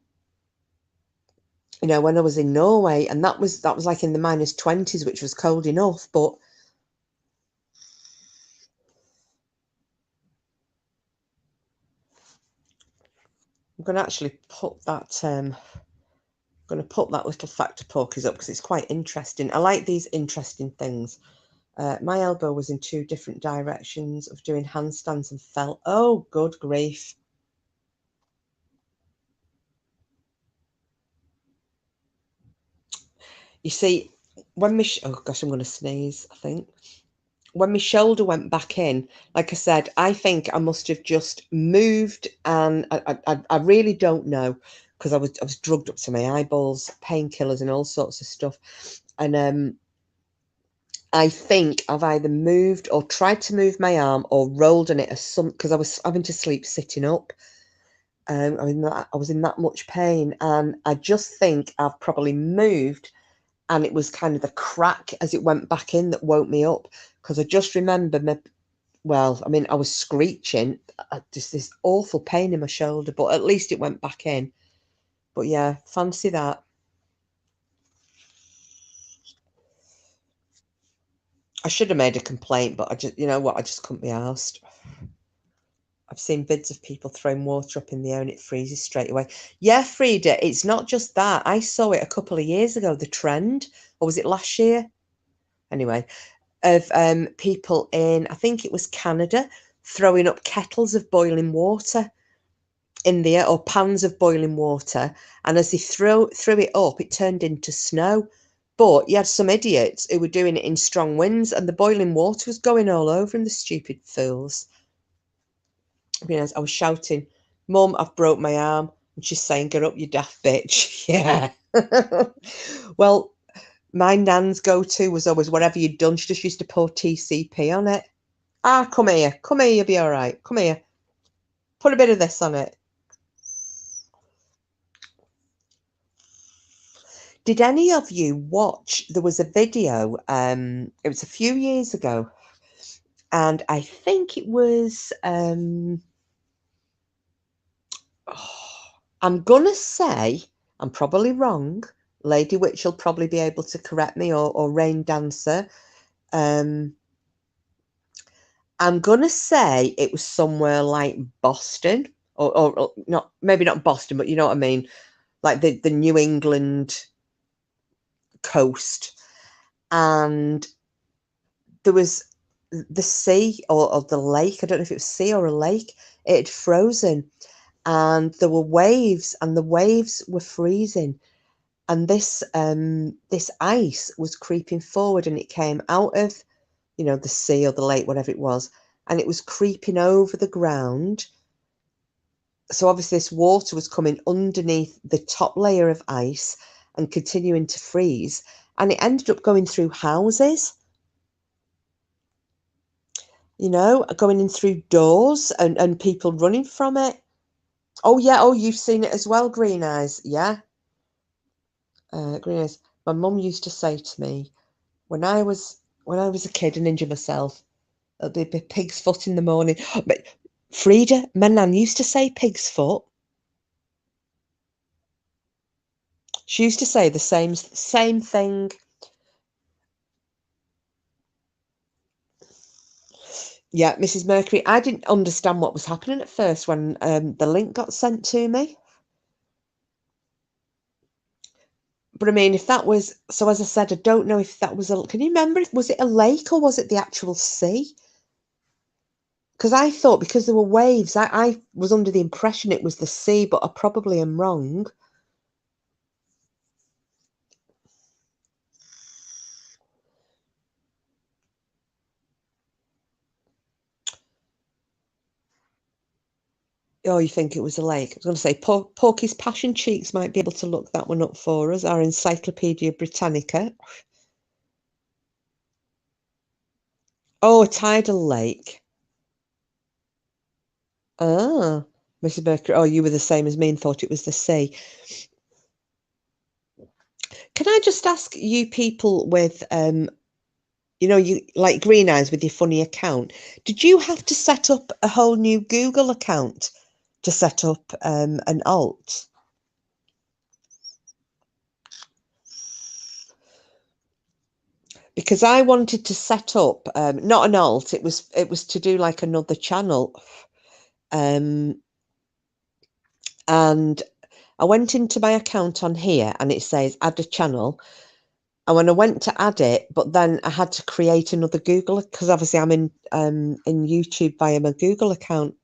I was in Norway, and that was like in the -20s, which was cold enough, but I'm going to actually put that going to put that little fact of porkies up because it's quite interesting. I like these interesting things. My elbow was in 2 different directions of doing handstands and fell. Oh, good grief. You see, oh gosh, I'm going to sneeze, I think. When my shoulder went back in, like I said, I think I must have just moved, and I really don't know because I was drugged up to my eyeballs, painkillers and all sorts of stuff, and I think I've either moved or tried to move my arm or rolled on it as some because I was having to sleep sitting up. I was in that much pain, and I just think I've probably moved, and it was kind of the crack as it went back in that woke me up because I just remember I was screeching, just this awful pain in my shoulder, but at least it went back in. But yeah, fancy that. I should have made a complaint, but I just, you know what, I just couldn't be arsed. I've seen vids of people throwing water up in the air and it freezes straight away. Yeah, Frida, it's not just that. I saw it a couple of years ago, the trend, or was it last year? Anyway, of people in, I think it was Canada, throwing up kettles of boiling water in the air, or pans of boiling water, and as they threw it up, it turned into snow. But you had some idiots who were doing it in strong winds, and the boiling water was going all over them, the stupid fools. I was shouting, "Mum, I've broke my arm." And she's saying, "Get up, you daft bitch." Yeah. Well, my nan's go-to was always whatever you'd done, she just used to pour TCP on it. Ah, come here. Come here, you'll be all right. Come here. Put a bit of this on it. Did any of you watch? There was a video, it was a few years ago, and I think it was, I'm gonna say, I'm probably wrong. Lady Witch will probably be able to correct me, or Rain Dancer. Um, I'm gonna say it was somewhere like Boston, or not, maybe not Boston, but you know what I mean, like the New England coast, and there was the sea, or the lake. I don't know if it was sea or a lake. It had frozen, and there were waves, and the waves were freezing, and this ice was creeping forward, and it came out of the sea or the lake, whatever it was, and it was creeping over the ground. So obviously this water was coming underneath the top layer of ice and continuing to freeze, and it ended up going through houses, going in through doors, and people running from it. Oh yeah, oh, you've seen it as well, Green Eyes. Yeah. Green Eyes. My mum used to say to me when I was a kid and injured myself, it'll be pig's foot in the morning. But Frida, my nan used to say pig's foot. She used to say the same thing. Yeah, Mrs. Mercury. I didn't understand what was happening at first when the link got sent to me. But I mean, if that was, so as I said, I don't know if that was can you remember, was it a lake or was it the actual sea? Because I thought because there were waves, I was under the impression it was the sea, but I probably am wrong. Oh, you think it was a lake? I was going to say, Porky's Passion Cheeks might be able to look that one up for us, our Encyclopedia Britannica. Oh, a tidal lake. Ah, Mrs. Baker. Oh, you were the same as me and thought it was the sea. Can I just ask you people with you like Green Eyes with your funny account, did you have to set up a whole new Google account to set up an alt? Because I wanted to set up not an alt, it was to do like another channel. Um, and I went into my account on here and it says add a channel. And when I went to add it, but then I had to create another Google because obviously I'm in YouTube via my Google account.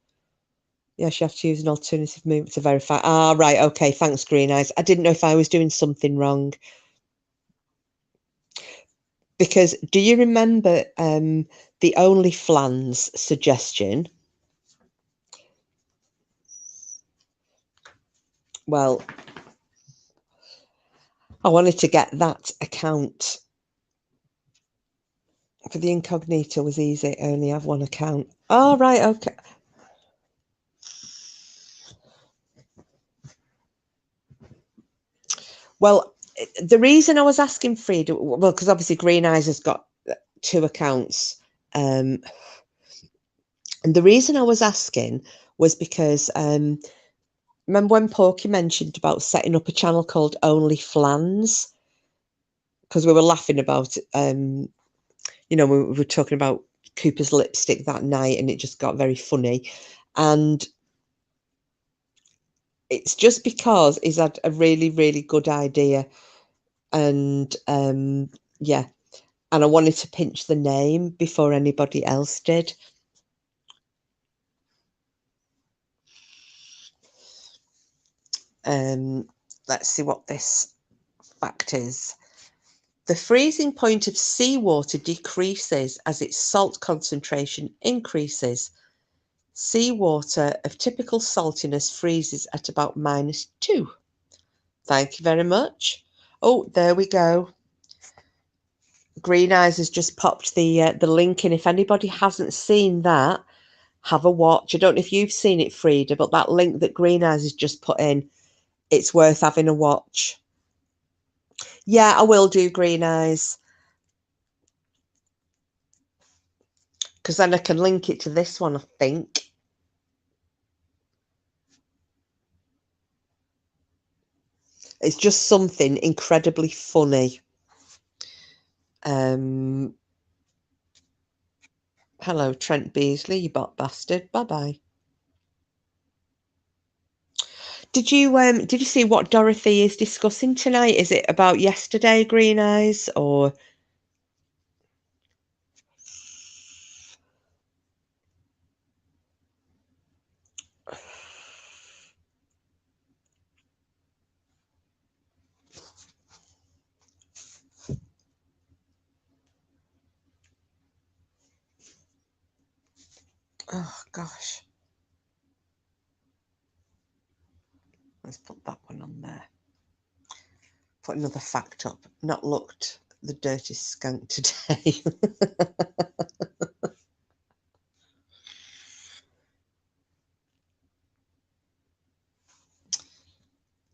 Yes, you have to use an alternative movement to verify. Ah, right. Okay. Thanks, Green Eyes. I didn't know if I was doing something wrong. Because do you remember the OnlyFlans suggestion? Well, I wanted to get that account. For the incognito was easy. I only have one account. Oh, right. Okay. Well, the reason I was asking Frida, well, because obviously Green Eyes has got two accounts. Um, and the reason I was asking was because remember when Porky mentioned about setting up a channel called OnlyFlans? Because we were laughing about, we were talking about Cooper's lipstick that night and it just got very funny. And it's just because he's had a really, really good idea. And yeah, and I wanted to pinch the name before anybody else did. Let's see what this fact is. The freezing point of seawater decreases as its salt concentration increases. Seawater of typical saltiness freezes at about -2. Thank you very much. Oh, there we go. Green Eyes has just popped the link in. If anybody hasn't seen that, have a watch. I don't know if you've seen it, Frida, but that link that Green Eyes has just put in, it's worth having a watch. Yeah, I will do, Green Eyes. Because then I can link it to this one, I think. It's just something incredibly funny. Hello, Trent Beasley, you bot bastard. Bye-bye. Did you see what Dorothy is discussing tonight? Is it about yesterday, Green Eyes, or oh gosh. Let's put that one on there. Put another fact up. Not looked the dirty skunk today.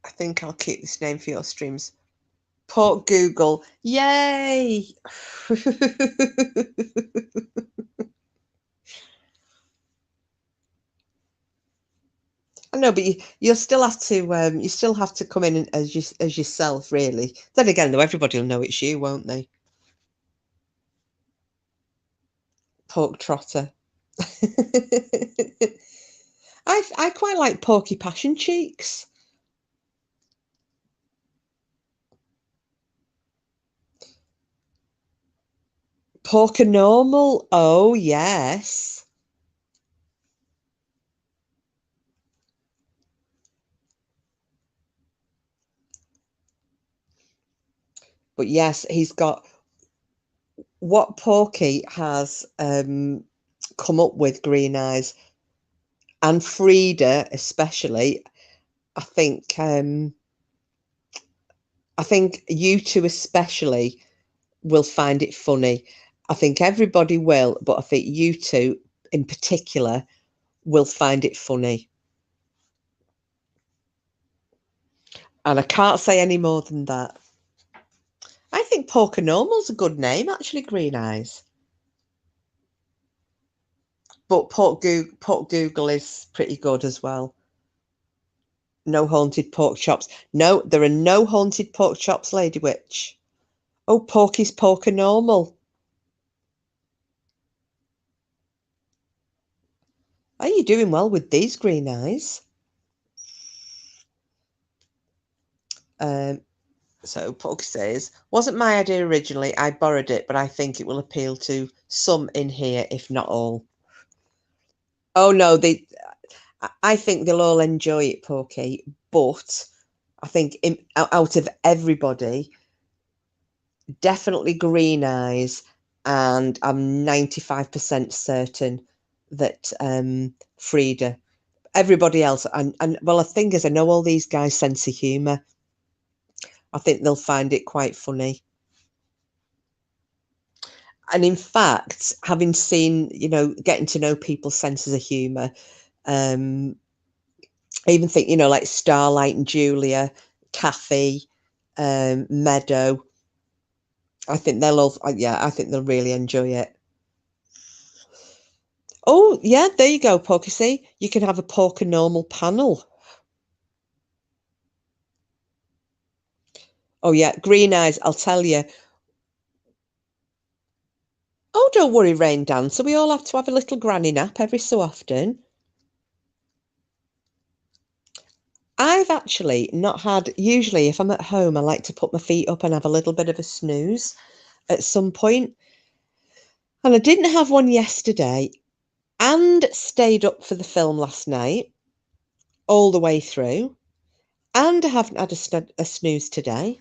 I think I'll keep this name for your streams. Port Google. Yay! I know, but you'll still have to come in as yourself, really. Then again, though, everybody will know it's you, won't they? Pork trotter. I quite like Porky Passion Cheeks. Porker Normal. Oh yes. But yes, he's got what Porky has come up with, Green Eyes, and Frida especially. I think I think you two especially will find it funny. I think everybody will, but I think you two in particular will find it funny. And I can't say any more than that. I think Porker Normal's a good name, actually, Green Eyes. But Pork Google is pretty good as well. No haunted pork chops. No, there are no haunted pork chops, Lady Witch. Oh, Porky's Porker Normal. Are you doing well with these Green Eyes? So Porky says, wasn't my idea originally. I borrowed it, but I think it will appeal to some in here, if not all. Oh no, I think they'll all enjoy it, Porky. But I think out of everybody, definitely Green Eyes, and I'm 95% certain that Frida. Everybody else, and well, the thing is, I know all these guys' sense of humour. I think they'll find it quite funny. And in fact, having seen, getting to know people's senses of humour, I even think, like Starlight and Julia, Kathy, Meadow, I think they'll all, I think they'll really enjoy it. Oh, yeah, there you go, Porky. See, you can have a Porker Normal panel. Oh, yeah, Green Eyes, I'll tell you. Oh, don't worry, Rain Dancer. We all have to have a little granny nap every so often. I've actually not had, usually if I'm at home, I like to put my feet up and have a little bit of a snooze at some point. And I didn't have one yesterday and stayed up for the film last night all the way through. And I haven't had a snooze today.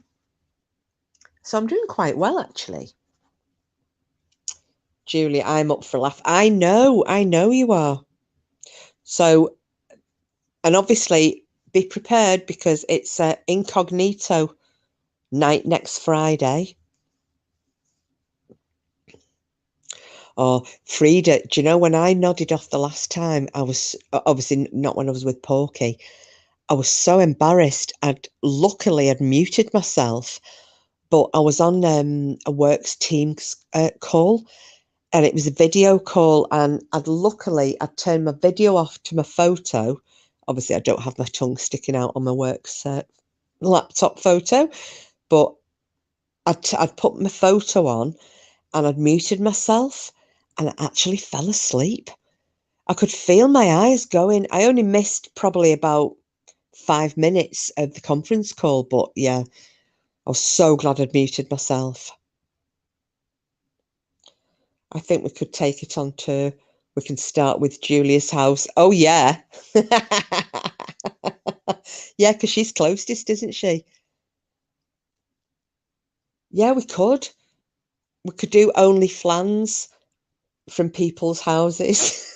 So I'm doing quite well, actually. Julie, I'm up for a laugh. I know you are. So, and obviously be prepared because it's incognito night next Friday. Oh, Frida, do you know when I nodded off the last time? I was obviously not when I was with Porky. I was so embarrassed. Luckily I'd muted myself, but I was on a works Teams call, and it was a video call, and I'd turned my video off to my photo. Obviously, I don't have my tongue sticking out on my works laptop photo, but I'd put my photo on and I'd muted myself, and I actually fell asleep. I could feel my eyes going. I only missed probably about 5 minutes of the conference call, but yeah, I was so glad I'd muted myself. I think we could take it on to, we can start with Julia's house. Oh, yeah. Yeah, because she's closest, isn't she? Yeah, we could. We could do only flans from people's houses.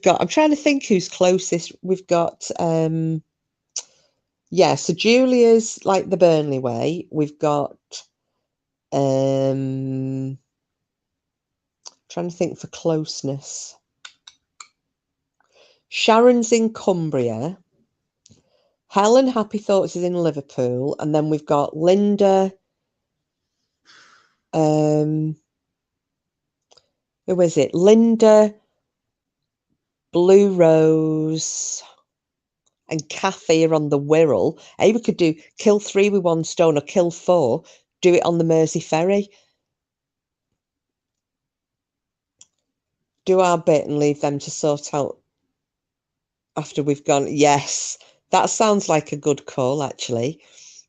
I'm trying to think who's closest. We've got, yeah, so Julia's like the Burnley way. We've got, trying to think for closeness. Sharon's in Cumbria. Helen Happy Thoughts is in Liverpool. And then we've got Linda. Who is it? Linda, Blue Rose, and Kathy are on the Wirral. Hey, we could do kill 3 with 1 stone or kill 4. Do it on the Mersey Ferry. Do our bit and leave them to sort out after we've gone. Yes, that sounds like a good call, actually.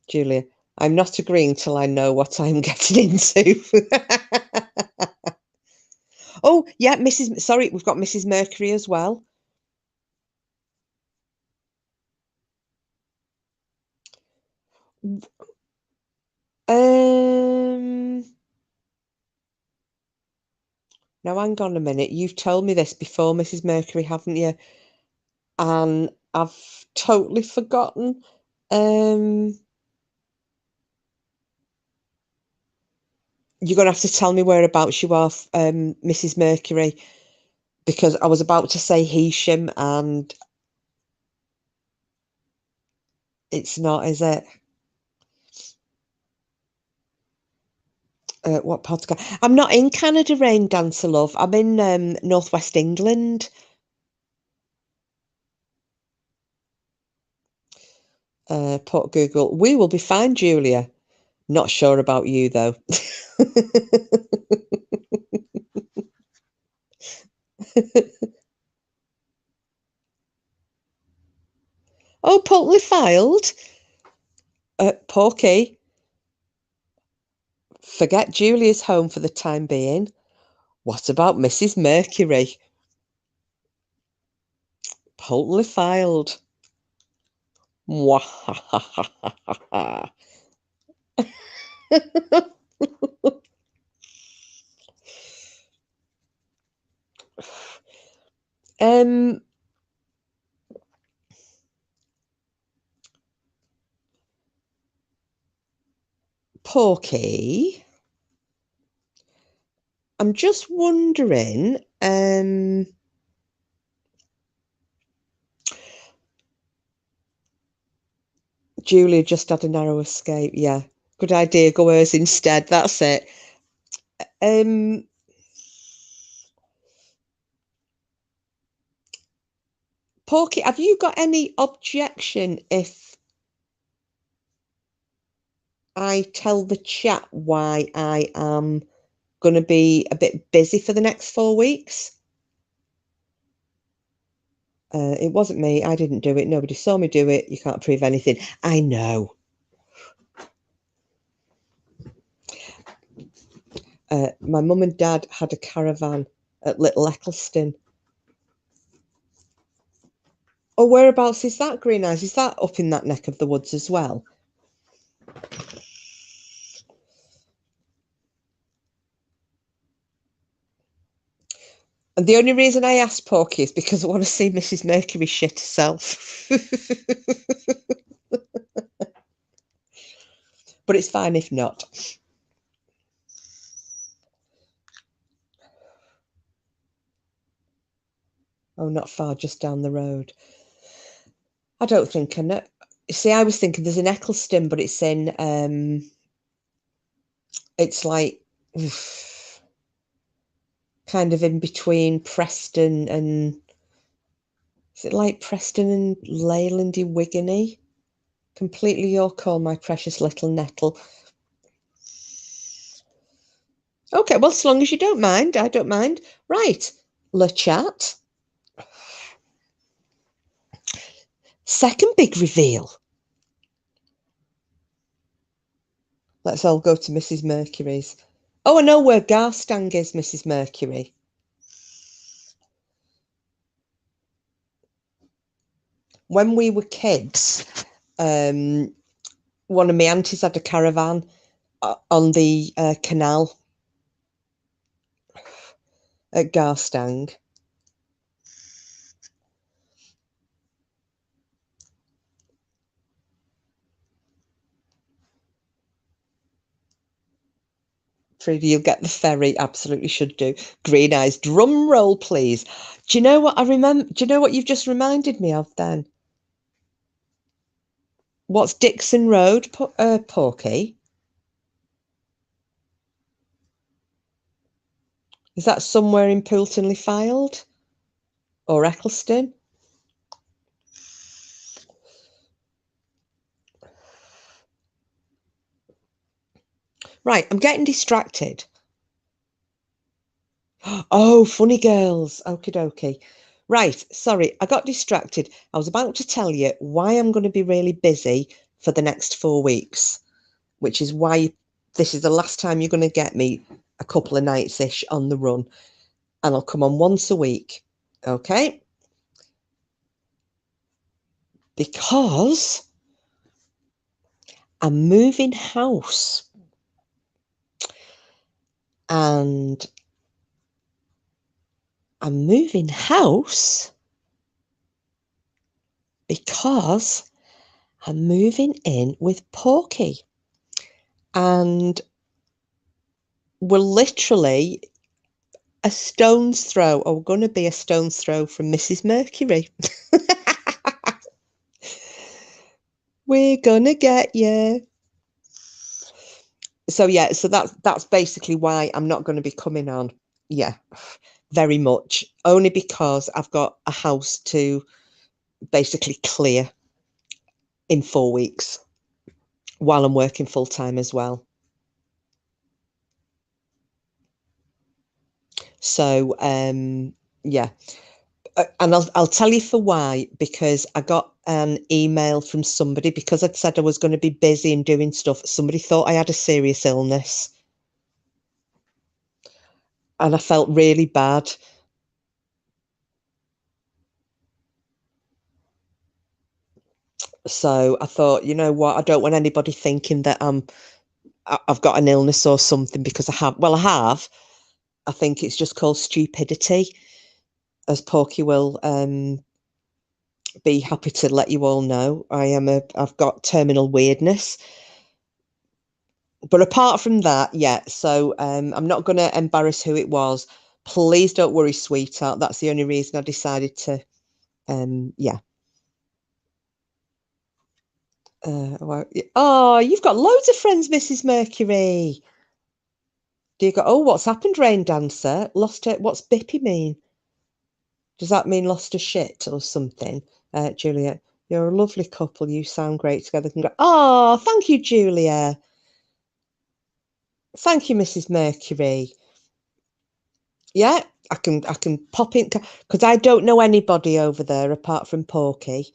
Julia, I'm not agreeing till I know what I'm getting into. Oh, yeah, sorry, we've got Mrs. Mercury as well. Now hang on a minute. You've told me this before, Mrs. Mercury, haven't you? And I've totally forgotten. You're going to have to tell me whereabouts you are, Mrs. Mercury, because I was about to say Hesham and it's not, is it? What podcast? I'm not in Canada, Rain Dancer Love. I'm in Northwest England. Put Google. We will be fine, Julia. Not sure about you though. Oh, Portly filed. Porky. Forget Julia's home for the time being. What about Mrs. Mercury? Portly filed. Mwahahaha. um, Porky. I'm just wondering, Julia just had a narrow escape. Yeah, good idea. Go hers instead. That's it. Porky, have you got any objection if I tell the chat why I am going to be a bit busy for the next 4 weeks? It wasn't me. I didn't do it. Nobody saw me do it. You can't prove anything. I know. My mum and dad had a caravan at Little Eccleston. Oh, whereabouts is that, Green Eyes? Is that up in that neck of the woods as well? And the only reason I asked Porky is because I want to see Mrs. Mercury shit herself. But it's fine if not. Oh, not far, just down the road. I don't think I know. See, I was thinking there's an Eccleston, but it's in, it's like kind of in between Preston and, is it like Preston and Leylandy, Wiggany? Completely your call, my precious little nettle. Okay, well, as long as you don't mind, I don't mind. Right, Le Chat. Second big reveal. Let's all go to Mrs. Mercury's. Oh, I know where Garstang is, Mrs. Mercury. When we were kids, one of my aunties had a caravan on the canal at Garstang. Trudy, you'll get the ferry. Absolutely should do. Green Eyes, drum roll, please. Do you know what I remember? Do you know what you've just reminded me of then? What's Dixon Road, Porky? Is that somewhere in Poulton Filed or Eccleston? Right, I'm getting distracted. Oh, funny girls. Okie dokie. Right, sorry, I got distracted. I was about to tell you why I'm going to be really busy for the next 4 weeks, which is why this is the last time you're going to get me a couple of nights-ish on the run. And I'll come on once a week. Okay? Because I'm moving house. And I'm moving house because I'm moving in with Porky. And we're literally a stone's throw, or we're going to be a stone's throw from Mrs. Mercury. We're gonna get you. So yeah, so that's basically why I'm not going to be coming on. Yeah, very much. Only because I've got a house to basically clear in 4 weeks while I'm working full time as well. So yeah. And I'll tell you for why, because I got an email from somebody, because I'd said I was going to be busy and doing stuff. Somebody thought I had a serious illness, and I felt really bad. So I thought, you know what, I don't want anybody thinking that I've got an illness or something, because I have. Well, I have. I think it's just called stupidity, as Porky will be happy to let you all know. I've got terminal weirdness. But apart from that, yeah, so I'm not going to embarrass who it was. Please don't worry, sweetheart. That's the only reason I decided to, yeah. Oh, you've got loads of friends, Mrs. Mercury. Do you go, oh, what's happened, Rain Dancer? Lost it. What's Bippy mean? Does that mean lost a shit or something? Julia, you're a lovely couple. You sound great together. Oh, thank you, Julia. Thank you, Mrs. Mercury. Yeah, I can pop in, because I don't know anybody over there apart from Porky.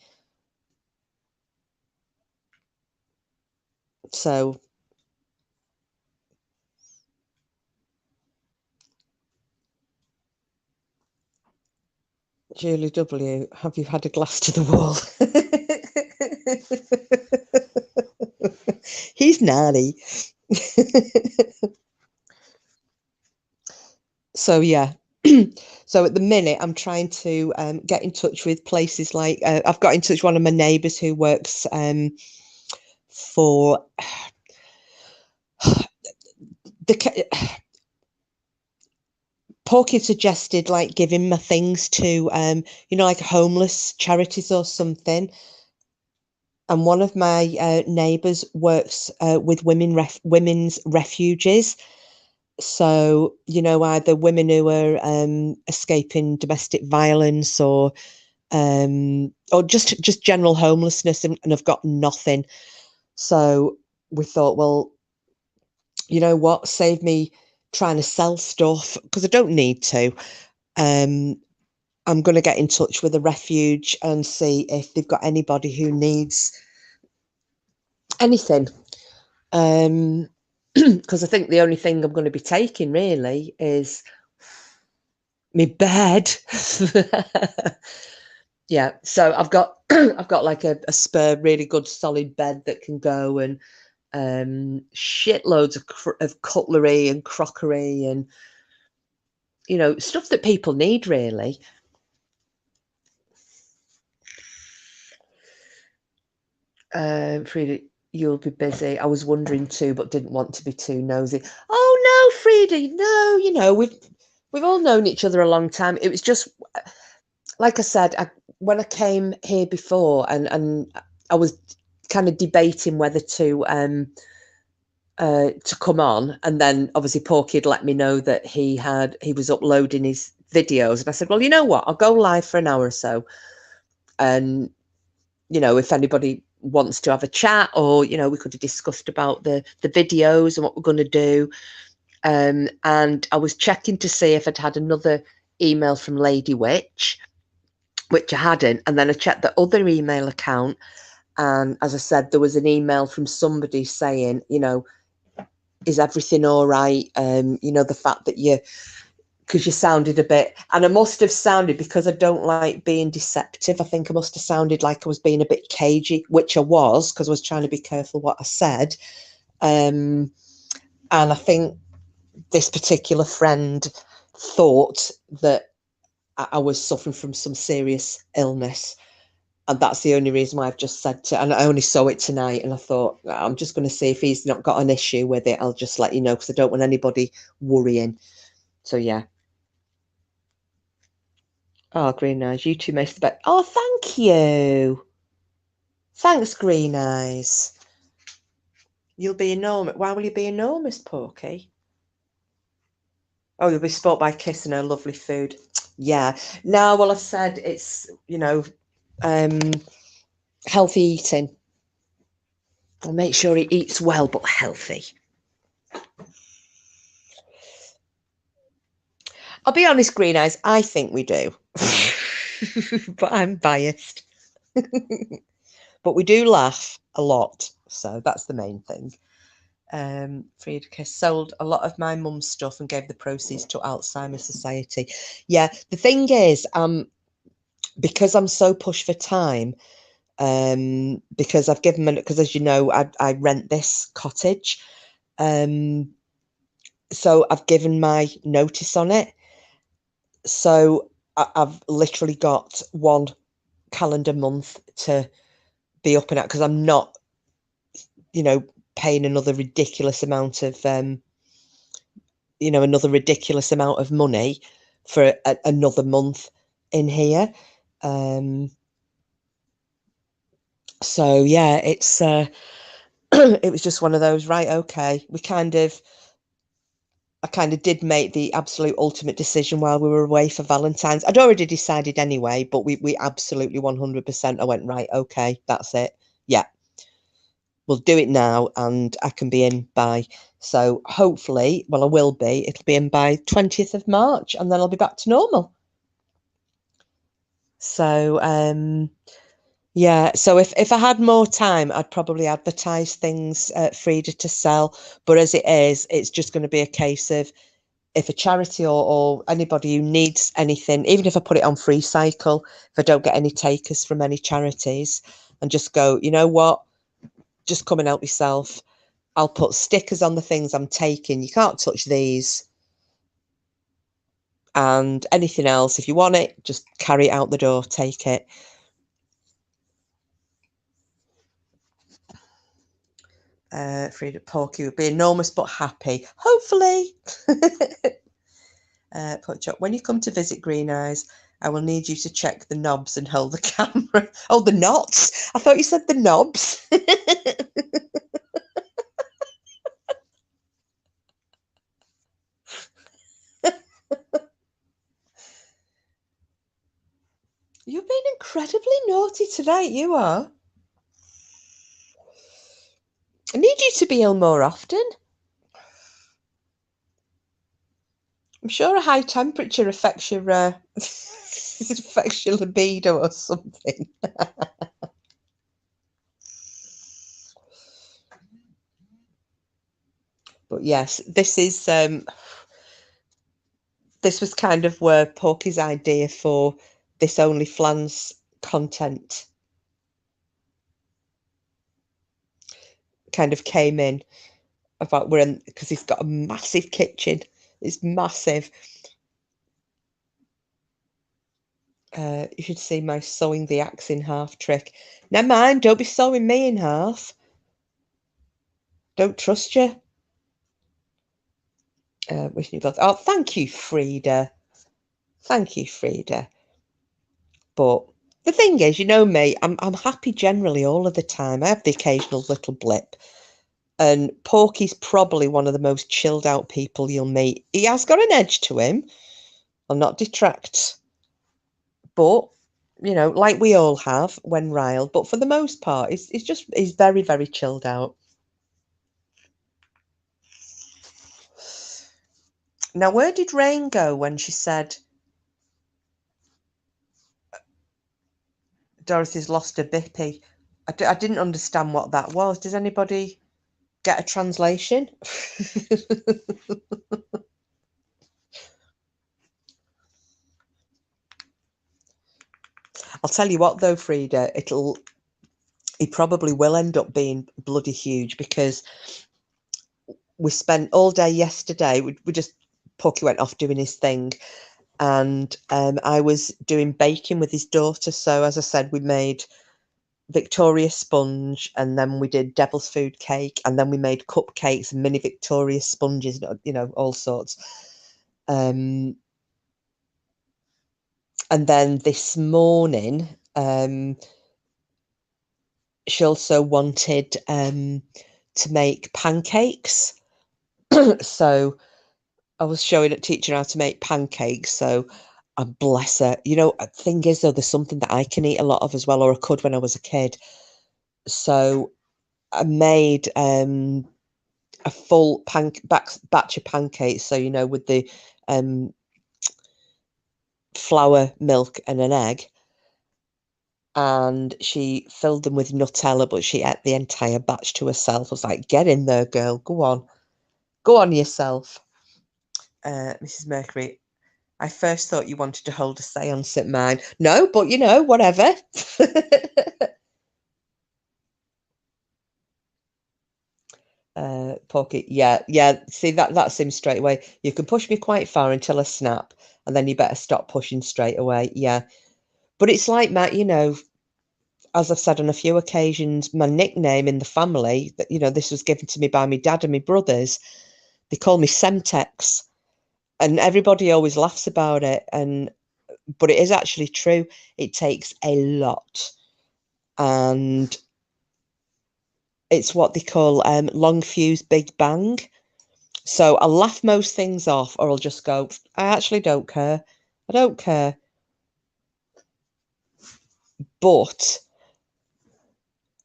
So, Julie W, have you had a glass to the wall? He's naughty. So yeah. So at the minute, I'm trying to get in touch with places like I've got in touch with one of my neighbours who works for the Porky suggested like giving my things to like homeless charities or something. And one of my neighbours works with women's refuges. So, either women who are escaping domestic violence, or just general homelessness, and have got nothing. So we thought, well, you know what, save me trying to sell stuff, because I don't need to. I'm going to get in touch with a refuge and see if they've got anybody who needs anything. Because I think the only thing I'm going to be taking really is my bed. Yeah, so I've got like a spare, really good, solid bed that can go, and shitloads of cutlery and crockery, and stuff that people need really. Frida, you'll be busy. I was wondering too, but didn't want to be too nosy. Oh no, Frida, no. We've all known each other a long time. It was just, like I said, when I came here before, and I was kind of debating whether to come on, and then obviously Porky had let me know that he was uploading his videos, and I said, well, you know what, I'll go live for an hour or so, and if anybody wants to have a chat, or we could have discussed about the videos and what we're going to do. And I was checking to see if I'd had another email from Lady Witch, which I hadn't, and then I checked the other email account, and as I said, there was an email from somebody saying, is everything all right? The fact that because you sounded a bit, and I must have sounded, because I don't like being deceptive, I think I must have sounded like I was being a bit cagey, which I was, because I was trying to be careful what I said. And I think this particular friend thought that I was suffering from some serious illness. And that's the only reason why I've just said to, and I only saw it tonight, and I thought, I'm just going to see if he's not got an issue with it. I'll just let you know, because I don't want anybody worrying. So yeah. Oh, Green Eyes, you two made the bed. Oh, thank you. Thanks, Green Eyes. You'll be enormous. Why will you be enormous, Porky? Oh, you'll be spoilt by kissing her lovely food. Yeah. No, well, I've said it's, healthy eating. I'll make sure he eats well, but healthy. I'll be honest, Green Eyes, I think we do. But I'm biased. But we do laugh a lot, so that's the main thing. Friedrich sold a lot of my mum's stuff and gave the proceeds to Alzheimer's Society. Yeah, the thing is, because I'm so pushed for time, because I've given them, because as you know, I rent this cottage, so I've given my notice on it. So I've literally got one calendar month to be up and out, because I'm not, paying another ridiculous amount of, another ridiculous amount of money for another month in here. So yeah, it's it was just one of those, right? Okay, I kind of did make the absolute ultimate decision while we were away for Valentine's. I'd already decided anyway, but we absolutely 100%. I went, right, okay, that's it. Yeah, we'll do it now, and I can be in by. So hopefully, well, I will be. It'll be in by 20th of March, and then I'll be back to normal. So yeah. So if I had more time, I'd probably advertise things at Frida to sell. But as it is, it's just going to be a case of, if a charity or anybody who needs anything, even if I put it on Free Cycle, if I don't get any takers from any charities, and just go, you know what, just come and help yourself. I'll put stickers on the things I'm taking. You can't touch these. And anything else, if you want it, just carry it out the door, take it. Frida Porky would be enormous but happy. Hopefully. When you come to visit Green Eyes, I will need you to check the knobs and hold the camera. Oh, the knots. I thought you said the knobs. You've been incredibly naughty tonight, you are. I need you to be ill more often. I'm sure a high temperature affects your affects your libido or something. But yes, this was kind of where Porky's idea for this OnlyFans content kind of came in. About because he's got a massive kitchen. It's massive. You should see my sewing the axe in half trick. Never mind, don't be sewing me in half. Don't trust you. Wishing you both. Oh, thank you, Frida. Thank you, Frida. But the thing is, you know me, I'm happy generally all of the time. I have the occasional little blip. And Porky's probably one of the most chilled out people you'll meet. He has got an edge to him. I'll not detract. But, like we all have when riled. But for the most part, he's very, very chilled out. Now, where did Rain go when she said Dorothy's lost her bippy? I didn't understand what that was. Does anybody get a translation? I'll tell you what, though, Frida, he probably will end up being bloody huge, because we spent all day yesterday. We just, Porky went off doing his thing, and I was doing baking with his daughter. So as I said, we made Victoria sponge, and then we did devil's food cake, and then we made cupcakes and mini Victoria sponges, you know, all sorts. And then this morning, she also wanted to make pancakes. So I was teaching her how to make pancakes. So bless her. You know, thing is though, there's something that I can eat a lot of as well, or I could when I was a kid. So I made a full batch of pancakes. So, you know, with the flour, milk, and an egg. And she filled them with Nutella, but she ate the entire batch to herself. I was like, get in there, girl. Go on yourself. Mrs. Mercury, I first thought you wanted to hold a seance at mine. No, but you know, whatever. Porky, yeah. See, that seems straight away. You can push me quite far until I snap, and then you better stop pushing straight away. Yeah. But it's like, Matt, you know, as I've said on a few occasions, my nickname in the family, that, you know, this was given to me by my dad and my brothers. They call me Semtex, and everybody always laughs about it. But it is actually true. It takes a lot, and it's what they call long fuse, big bang. So I'll laugh most things off, or I'll just go, I actually don't care. I don't care. But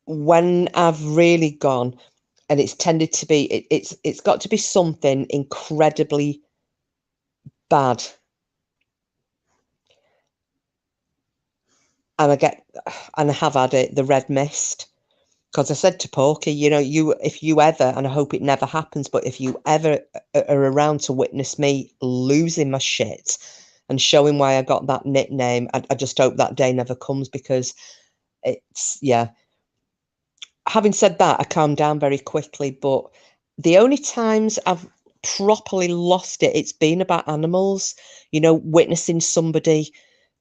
when I've really gone, and it's tended to be, it's got to be something incredibly bad, and I have had it, the red mist. Because I said to Porky, you know, if you ever, and I hope it never happens, but if you ever are around to witness me losing my shit and showing why I got that nickname, I just hope that day never comes, because it's, yeah. Having said that, I calmed down very quickly, but the only times I've properly lost it, it's been about animals, you know, witnessing somebody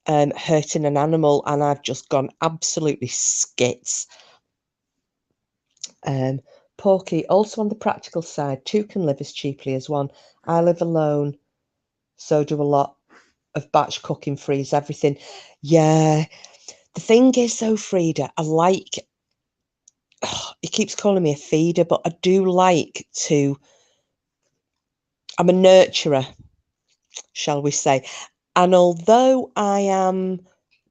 hurting an animal, and I've just gone absolutely skits. Porky, also on the practical side, two can live as cheaply as one. I live alone, so do a lot of batch cooking, freeze everything. Yeah, the thing is though, Frida, I like, he keeps calling me a feeder, but I do like to, I'm a nurturer, shall we say. And although I am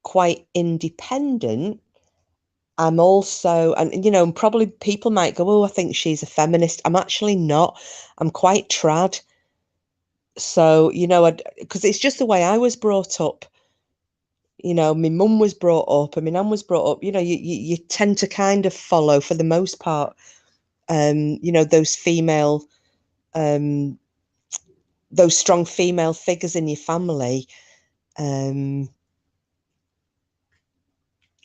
quite independent, I'm also, and you know, probably people might go, oh, I think she's a feminist. I'm actually not. I'm quite trad. So, you know, because it's just the way I was brought up. You know, my mum was brought up and my nan was brought up. You know, you tend to kind of follow, for the most part, you know, um, those strong female figures in your family. Um,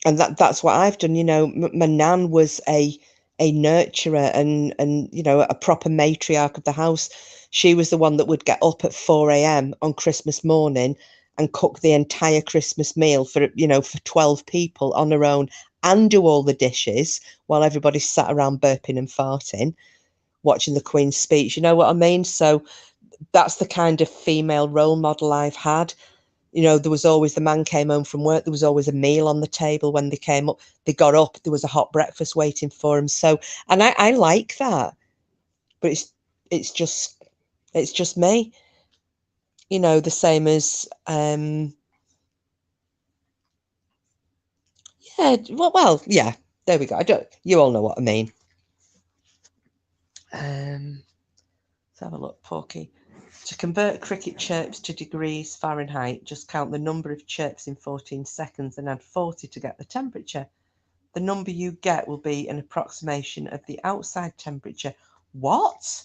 and that's what I've done. You know, my nan was a nurturer, and you know, a proper matriarch of the house. She was the one that would get up at 4 a.m. on Christmas morning and cook the entire Christmas meal for, you know, for 12 people on her own, and do all the dishes while everybody sat around burping and farting watching the Queen's speech. You know what I mean? So that's the kind of female role model I've had. You know, there was always, the man came home from work, there was always a meal on the table when they came up. They got up, there was a hot breakfast waiting for them. So, and I like that, but it's just it's just me. You know, the same as yeah, yeah. There we go. I don't. You all know what I mean. Let's have a look, Porky. To convert cricket chirps to degrees Fahrenheit, just count the number of chirps in 14 seconds and add 40 to get the temperature. The number you get will be an approximation of the outside temperature. What?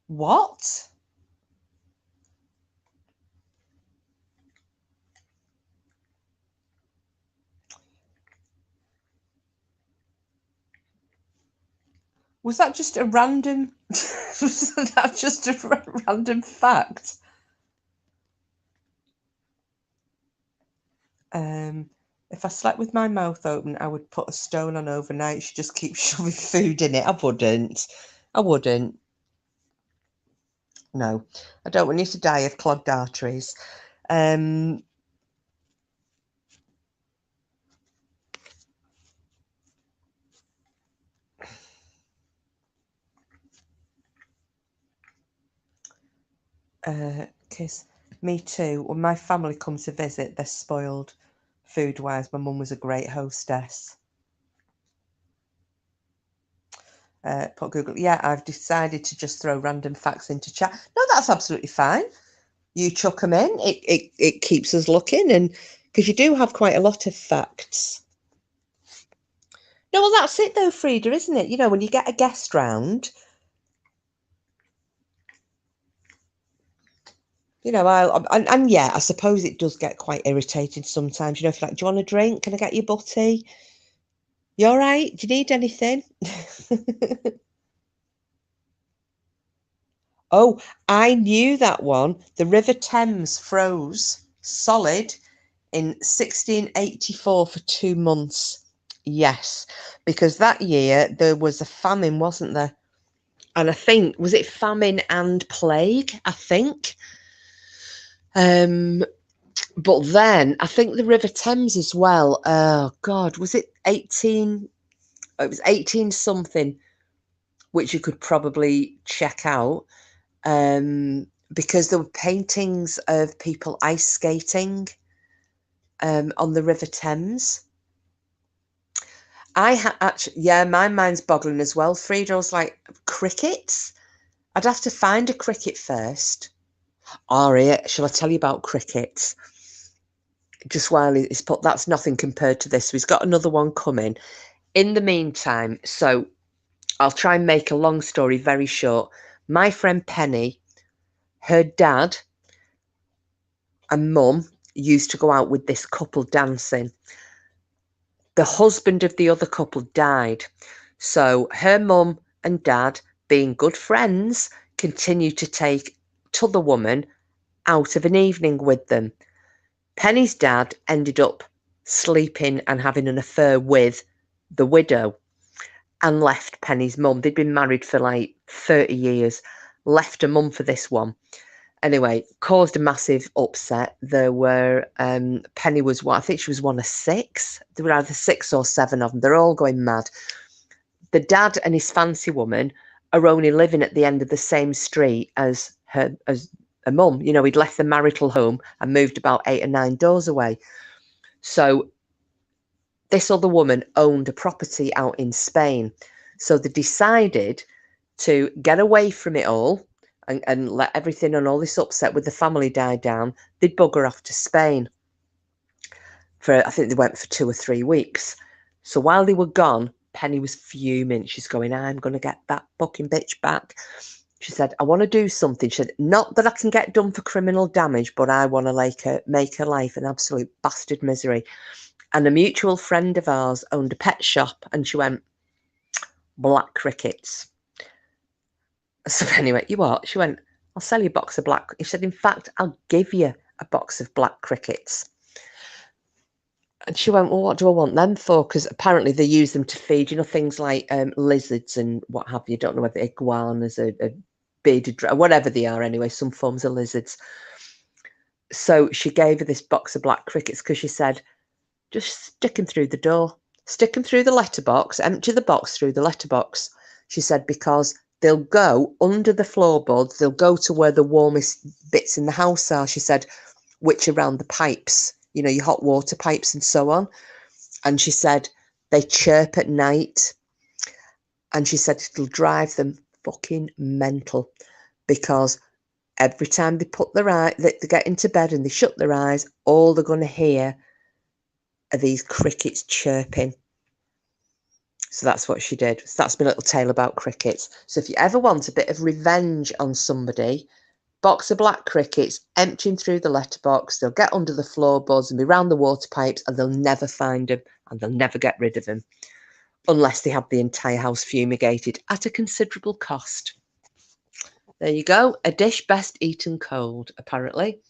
What? Was that just a random? Was that just a random fact? If I slept with my mouth open, I would put a stone on overnight. She just keeps shoving food in it. I wouldn't. I wouldn't. No, I don't want you to die of clogged arteries. Kiss. Me too. When my family comes to visit, they're spoiled food-wise. My mum was a great hostess. Put Google. Yeah, I've decided to just throw random facts into chat. No, that's absolutely fine. You chuck them in. It keeps us looking, and because you do have quite a lot of facts. No, well, that's it though, Frida, isn't it? You know, when you get a guest round, you know, and yeah, I suppose it does get quite irritating sometimes. You know, if you're like, do you want a drink? Can I get you butty? You all right? Do you need anything? Oh, I knew that one. The River Thames froze solid in 1684 for 2 months. Yes, because that year there was a famine, wasn't there? And I think, was it famine and plague? I think. But then I think the River Thames as well. Oh God, was it 18? It was 18 something, which you could probably check out. Because there were paintings of people ice skating on the River Thames. I had actually, yeah, my mind's boggling as well. Frida was like, crickets? I'd have to find a cricket first. Aria, shall I tell you about crickets? Just while it's put, that's nothing compared to this. We've got another one coming. In the meantime, so I'll try and make a long story very short. My friend Penny, her dad and mum used to go out with this couple dancing. The husband of the other couple died. So her mum and dad, being good friends, continued to take t'other woman out of an evening with them. Penny's dad ended up sleeping and having an affair with the widow and left Penny's mum. They'd been married for like 30 years, left her mum for this one. Anyway, caused a massive upset. There were, Penny was I think she was one of 6. There were either 6 or 7 of them. They're all going mad. The dad and his fancy woman are only living at the end of the same street as her, as a mum. You know, he'd left the marital home and moved about 8 or 9 doors away. So this other woman owned a property out in Spain. So they decided to get away from it all and let everything and all this upset with the family die down. They'd bugger off to Spain. I think they went for 2 or 3 weeks. So while they were gone, Penny was fuming. She's going, I'm going to get that fucking bitch back. She said, I want to do something. She said, not that I can get done for criminal damage, but I want to make her life an absolute bastard misery. And a mutual friend of ours owned a pet shop, and she went, black crickets. So Penny went, you what? She went, I'll sell you a box of black. He said, in fact, I'll give you a box of black crickets. And she went, well, what do I want them for? Because apparently they use them to feed, you know, things like lizards and what have you. Don't know whether iguanas or bearded, whatever they are anyway, some forms of lizards. So she gave her this box of black crickets because she said, just stick them through the door, stick them through the letterbox, empty the box through the letterbox. She said, because they'll go under the floorboards, they'll go to where the warmest bits in the house are, she said, which are around the pipes, you know, your hot water pipes and so on. And she said, they chirp at night. And she said, it'll drive them fucking mental because every time they put their eye, they get into bed and they shut their eyes, all they're going to hear are these crickets chirping. So that's what she did. So that's my little tale about crickets. So if you ever want a bit of revenge on somebody, box of black crickets, emptying through the letterbox, they'll get under the floorboards and be round the water pipes and they'll never find them and they'll never get rid of them unless they have the entire house fumigated at a considerable cost. There you go. A dish best eaten cold, apparently.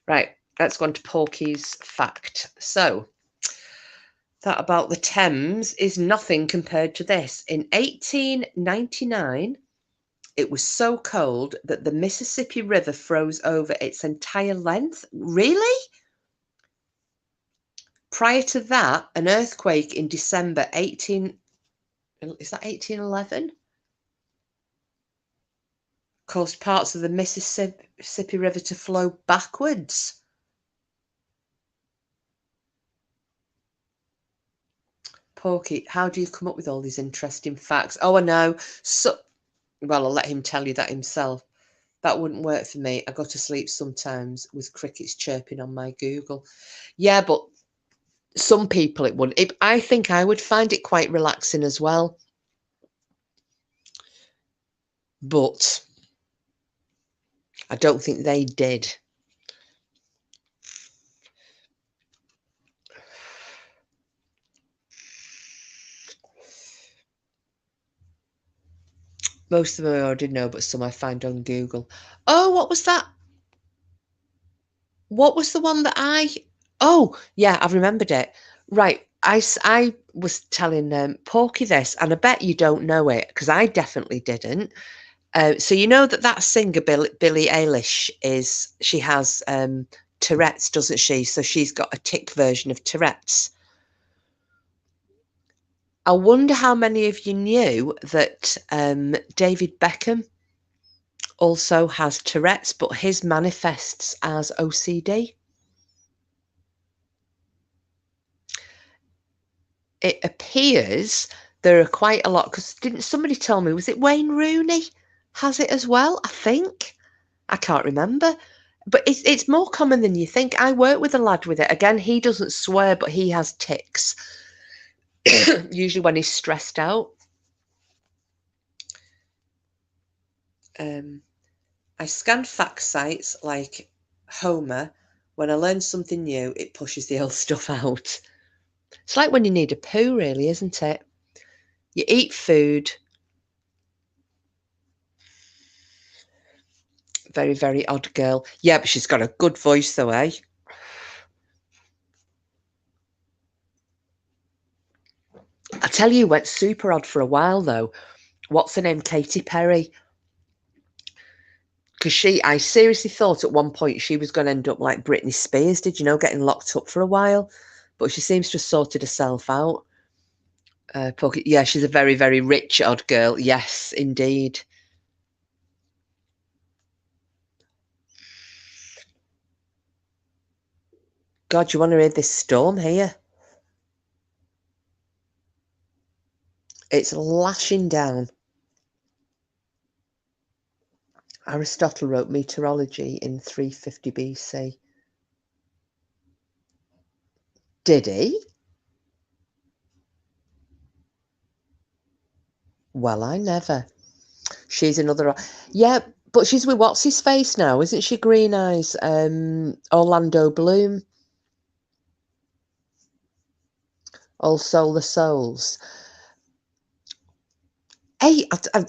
Right. let's go on to Porky's fact. So, that about the Thames is nothing compared to this. In 1899, it was so cold that the Mississippi River froze over its entire length. Really? Prior to that, an earthquake in December 1811? Caused parts of the Mississippi River to flow backwards. Porky, how do you come up with all these interesting facts? Oh, I know. So, well, I'll let him tell you that himself. That wouldn't work for me. I go to sleep sometimes with crickets chirping on my Google. Yeah, but some people it would. I think I would find it quite relaxing as well. But I don't think they did. Most of them I already know, but some I find on Google. Oh, what was that? What was the one that Oh, yeah, I've remembered it. Right. I was telling Porky this, and I bet you don't know it, because I definitely didn't. So you know that singer, Billie Eilish, she has Tourette's, doesn't she? So she's got a tick version of Tourette's. I wonder how many of you knew that David Beckham also has Tourette's, but his manifests as OCD. It appears there are quite a lot, because didn't somebody tell me, was it Wayne Rooney has it as well? I think. I can't remember. But it's more common than you think. I work with a lad with it. Again, he doesn't swear, but he has tics. Usually when he's stressed out. I scan fact sites like Homer. When I learn something new, it pushes the old stuff out. It's like when you need a poo, really, isn't it? You eat food. Very, very odd girl. Yeah, but she's got a good voice, though, eh? I tell you, went super odd for a while, though. What's her name? Katy Perry. Because I seriously thought at one point she was going to end up like Britney Spears did, getting locked up for a while. But she seems to have sorted herself out. Yeah, she's a very, very rich odd girl. Yes, indeed. God, you want to hear this storm here? It's lashing down. Aristotle wrote meteorology in 350 BC. Did he? Well, I never. She's another. Yeah, but she's with what's his face now, isn't she? Green Eyes. Orlando Bloom. All Solar Souls. Hey,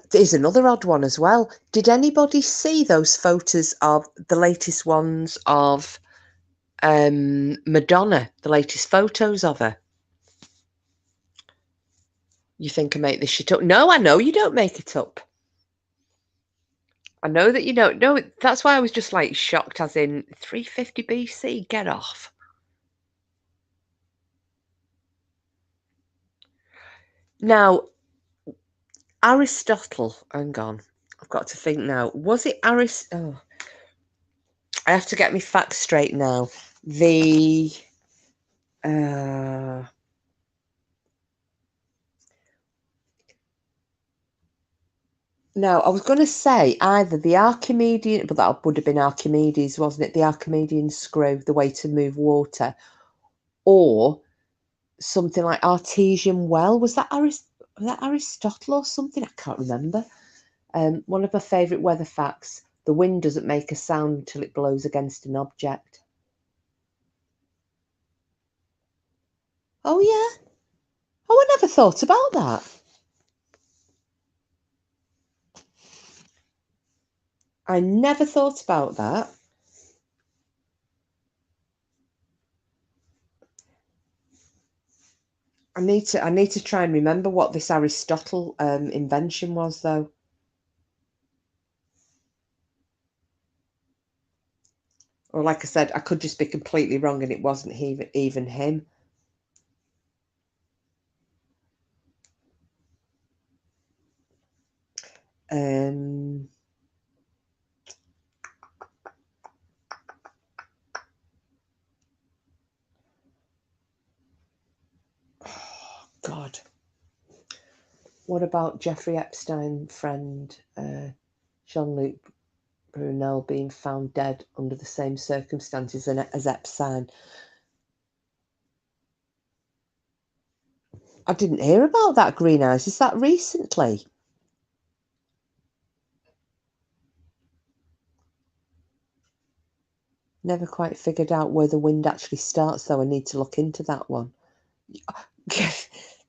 there's another odd one as well. Did anybody see those photos of the latest ones of Madonna? The latest photos of her? You think I make this shit up? No, I know you don't make it up. I know that you don't. No, that's why I was just like shocked, as in 350 BC. Get off. Now, Aristotle. Hang on. I've got to think now. Was it Aristotle? Oh, I have to get my facts straight now. The No, I was going to say either the Archimedean, but that would have been Archimedes, wasn't it? The Archimedean screw, the way to move water, or something like artesian well. Was that Aristotle or something? I can't remember. One of my favourite weather facts: the wind doesn't make a sound until it blows against an object. Oh yeah. Oh, I never thought about that. I never thought about that. I need to try and remember what this Aristotle invention was, though. Or like I said, I could just be completely wrong and it wasn't even him. Oh, God. What about Jeffrey Epstein friend Jean-Luc Brunel being found dead under the same circumstances as Epstein? I didn't hear about that, Green Eyes. Is that recently? Never quite figured out where the wind actually starts, though. I need to look into that one.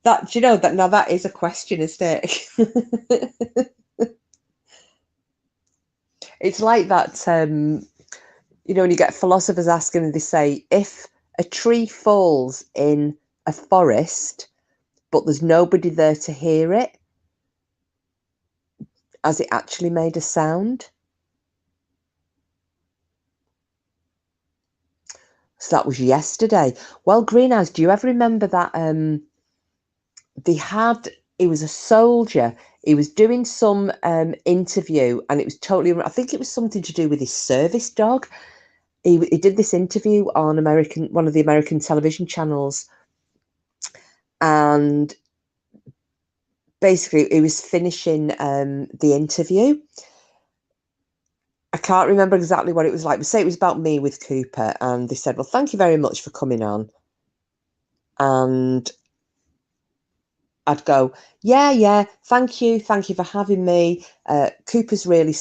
That, do you know that now that is a question, isn't it? It's like that, you know, when you get philosophers asking and they say, if a tree falls in a forest, but there's nobody there to hear it, has it actually made a sound? So that was yesterday. Well, Greenhouse, do you ever remember that he was a soldier, he was doing some interview, and it was totally, I think it was something to do with his service dog. He did this interview on one of the American television channels, and basically he was finishing the interview. I can't remember exactly what it was like, but say it was about me with Cooper, and they said, well, thank you very much for coming on. And I'd go, yeah, thank you for having me. Cooper's really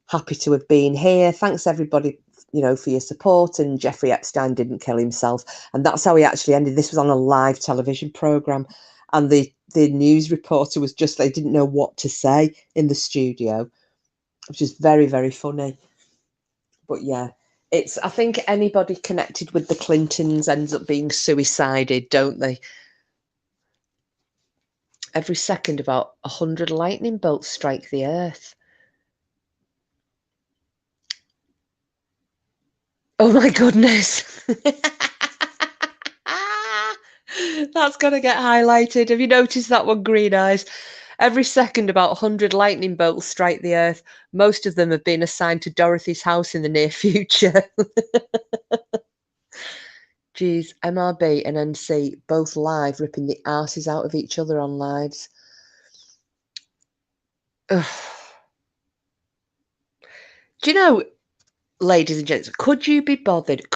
happy to have been here. Thanks everybody, you know, for your support. And Jeffrey Epstein didn't kill himself, and that's how he actually ended. This was on a live television program, and the news reporter was just, they didn't know what to say in the studio, which is very, very funny. But yeah, I think anybody connected with the Clintons ends up being suicided, don't they? Every second, about 100 lightning bolts strike the earth. Oh my goodness. That's going to get highlighted. Have you noticed that one, Green Eyes? Every second, about 100 lightning bolts strike the earth. Most of them have been assigned to Dorothy's house in the near future. Geez, MRB and NC both live, ripping the arses out of each other on lives. Ugh. Do you know, ladies and gents, could you be bothered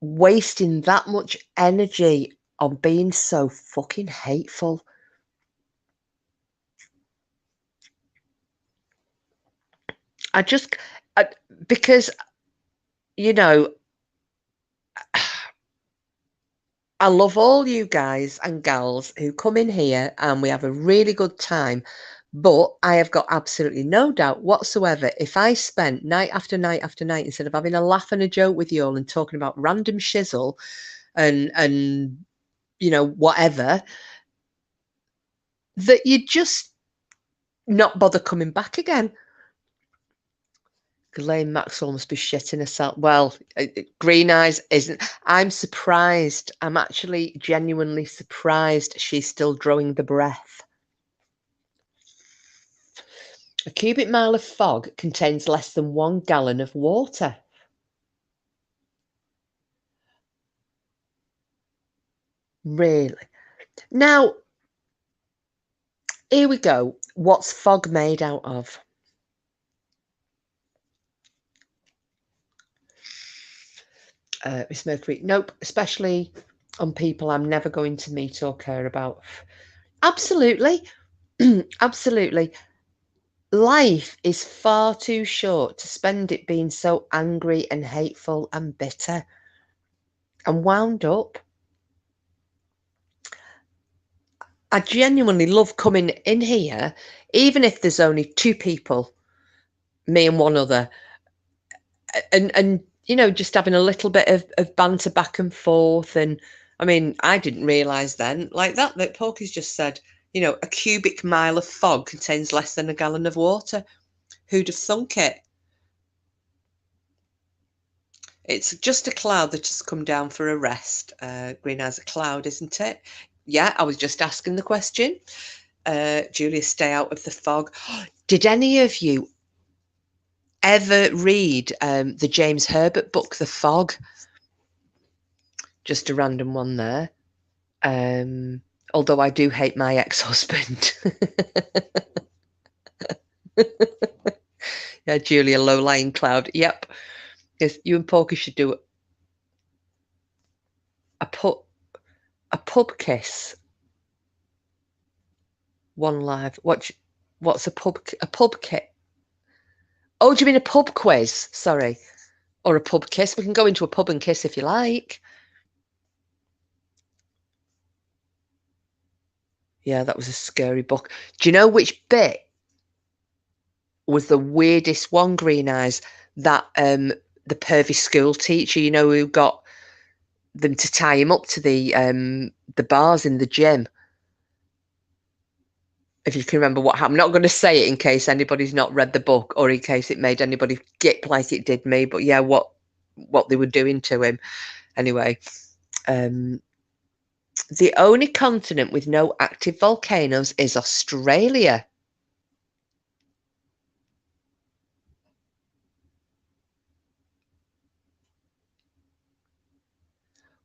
wasting that much energy on being so fucking hateful? Because, you know, I love all you guys and gals who come in here and we have a really good time. But I have got absolutely no doubt whatsoever, if I spent night after night after night, instead of having a laugh and a joke with you all and talking about random shizzle and you know, whatever, that you'd just not bother coming back again. Ghislaine Maxwell must be shitting herself. Well, Green Eyes isn't. I'm surprised. I'm actually genuinely surprised she's still drawing the breath. A cubic mile of fog contains less than 1 gallon of water. Really? Now, here we go. What's fog made out of? Miss Mercury, nope, especially on people I'm never going to meet or care about. Absolutely. Absolutely. Life is far too short to spend it being so angry and hateful and bitter and wound up. I genuinely love coming in here, even if there's only 2 people, me and one other, and you know, just having a little bit of banter back and forth. And I mean, I didn't realise then, like that Porky's just said, you know, a cubic mile of fog contains less than a gallon of water. Who'd have thunk it? It's just a cloud that has come down for a rest. Green as a cloud, isn't it? Yeah, I was just asking the question. Julia, stay out of the fog. Did any of you ever read the James Herbert book, The Fog? Just a random one there. Although I do hate my ex-husband. Yeah, Julia, low-lying cloud. Yep. Yes, you and Porky should do a pub kiss. One live. What's a pub kiss? Oh, do you mean a pub quiz? Sorry. Or a pub kiss. We can go into a pub and kiss if you like. Yeah, that was a scary book. Do you know which bit was the weirdest one, Green Eyes? That the pervy school teacher, you know, who got them to tie him up to the bars in the gym. If you can remember what happened. I'm not going to say it in case anybody's not read the book or in case it made anybody gip like it did me. But yeah, what they were doing to him. Anyway, the only continent with no active volcanoes is Australia.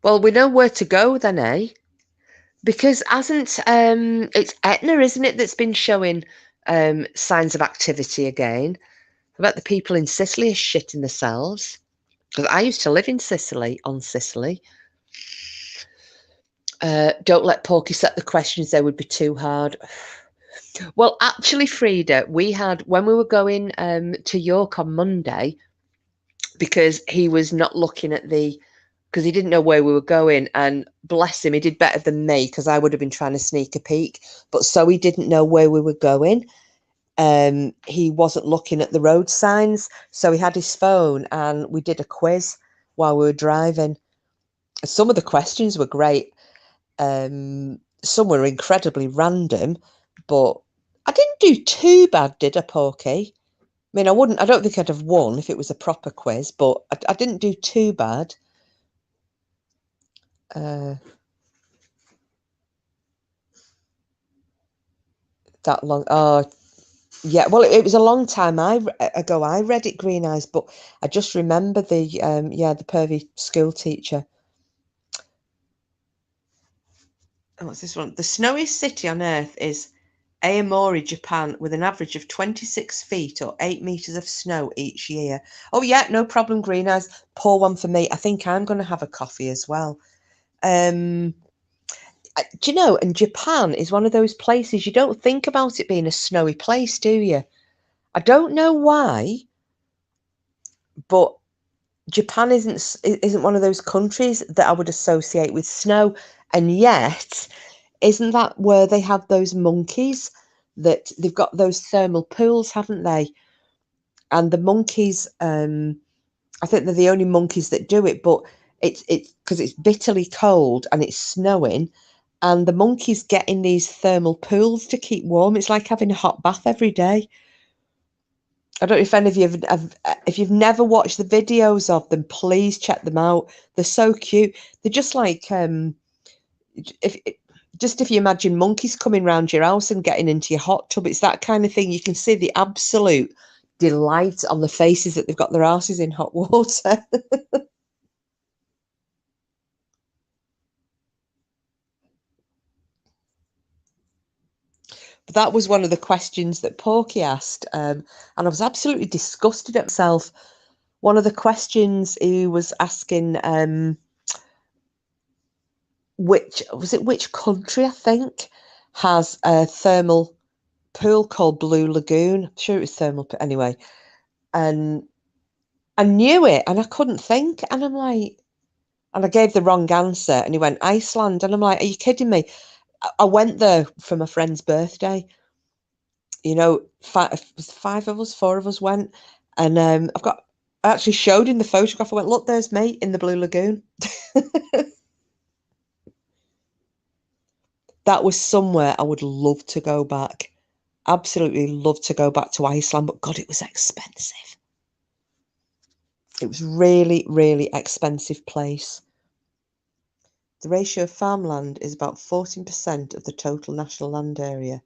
Well, we know where to go then, eh? Because hasn't it's Etna, isn't it, that's been showing signs of activity again? I bet the people in Sicily are shitting themselves. Because I used to live in Sicily, on Sicily. Don't let Porky set the questions, they would be too hard. Well, actually, Frida, we had, when we were going to York on Monday, because he was not looking at because he didn't know where we were going, and bless him, he did better than me, because I would have been trying to sneak a peek, but so he didn't know where we were going. He wasn't looking at the road signs, so he had his phone, and we did a quiz while we were driving. Some of the questions were great. Some were incredibly random, but I didn't do too bad, did I, Porky? I mean, I don't think I'd have won if it was a proper quiz, but I didn't do too bad. That long. Oh, yeah. Well, it was a long time ago. I read it, Green Eyes, but I just remember the the pervy school teacher. Oh, what's this one? The snowiest city on Earth is Aomori, Japan, with an average of 26 feet or 8 meters of snow each year. Oh yeah, no problem, Green Eyes. Pour one for me. I think I'm going to have a coffee as well. Do you know, and Japan is one of those places you don't think about it being a snowy place, do you? I don't know why, but Japan isn't one of those countries that I would associate with snow. And yet, isn't that where they have those monkeys, that they've got those thermal pools, haven't they? And the monkeys, I think they're the only monkeys that do it, but it's because it's bitterly cold and it's snowing, and the monkeys get in these thermal pools to keep warm. It's like having a hot bath every day. I don't know if any of you if you've never watched the videos of them, please check them out. They're so cute. They're just like if if you imagine monkeys coming round your house and getting into your hot tub, it's that kind of thing. You can see the absolute delight on the faces that they've got their asses in hot water. But that was one of the questions that Porky asked, and I was absolutely disgusted at myself. One of the questions he was asking, which country, I think, has a thermal pool called Blue Lagoon. I'm sure it was thermal, anyway. And I knew it, and I couldn't think. And I'm like, and I gave the wrong answer. And he went, Iceland. And I'm like, are you kidding me? I went there for my friend's birthday. You know, five of us, four of us went. And I've got I actually showed him the photograph. I went, look, there's me in the Blue Lagoon. That was somewhere I would love to go back. Absolutely love to go back to Iceland, but God, it was expensive. It was really, really expensive place. The ratio of farmland is about 14% of the total national land area,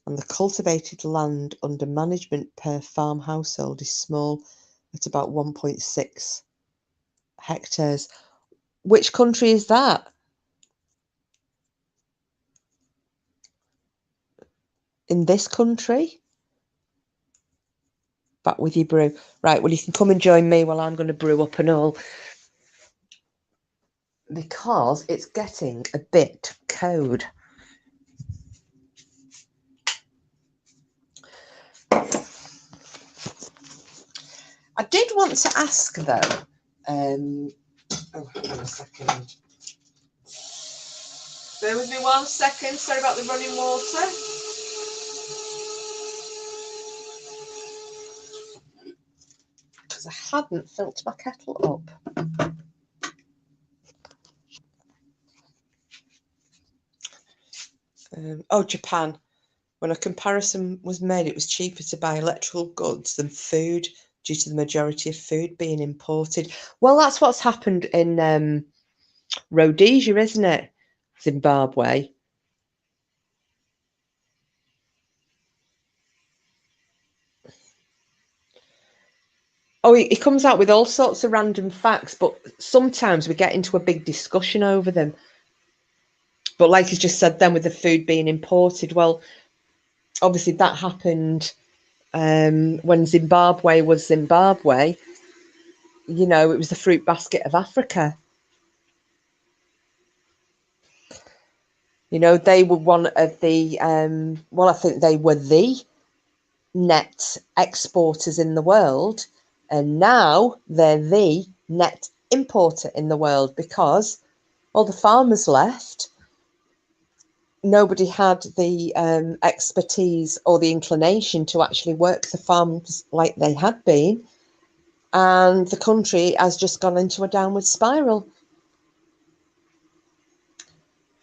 and the cultivated land under management per farm household is small at about 1.6 hectares. Which country is that? In this country? Back with your brew. Right, well, you can come and join me while I'm going to brew up and all, because it's getting a bit cold. I did want to ask, though, oh, hang on a second. Bear with me 1 second. Sorry about the running water. Because I hadn't filled my kettle up. Oh, Japan. When a comparison was made, it was cheaper to buy electrical goods than food due to the majority of food being imported. Well, that's what's happened in Rhodesia, isn't it? Zimbabwe. Oh, he comes out with all sorts of random facts, but sometimes we get into a big discussion over them. But like he's just said then, with the food being imported, well, obviously that happened when Zimbabwe was Zimbabwe. You know, it was the fruit basket of Africa. You know, they were one of the, well, I think they were the net exporters in the world. And now they're the net importer in the world because all the farmers left. Nobody had the expertise or the inclination to actually work the farms like they had been. And the country has just gone into a downward spiral.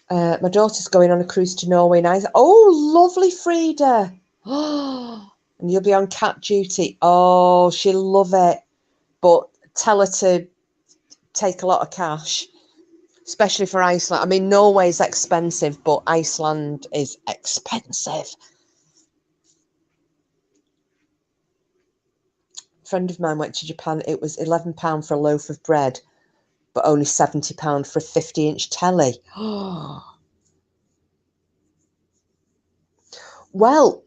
My daughter's going on a cruise to Norway now. Oh, lovely, Frida. Oh, and you'll be on cat duty. Oh, she'll love it. But tell her to take a lot of cash, especially for Iceland. I mean, Norway's expensive, but Iceland is expensive. A friend of mine went to Japan. It was £11 for a loaf of bread, but only £70 for a 50-inch telly. Well,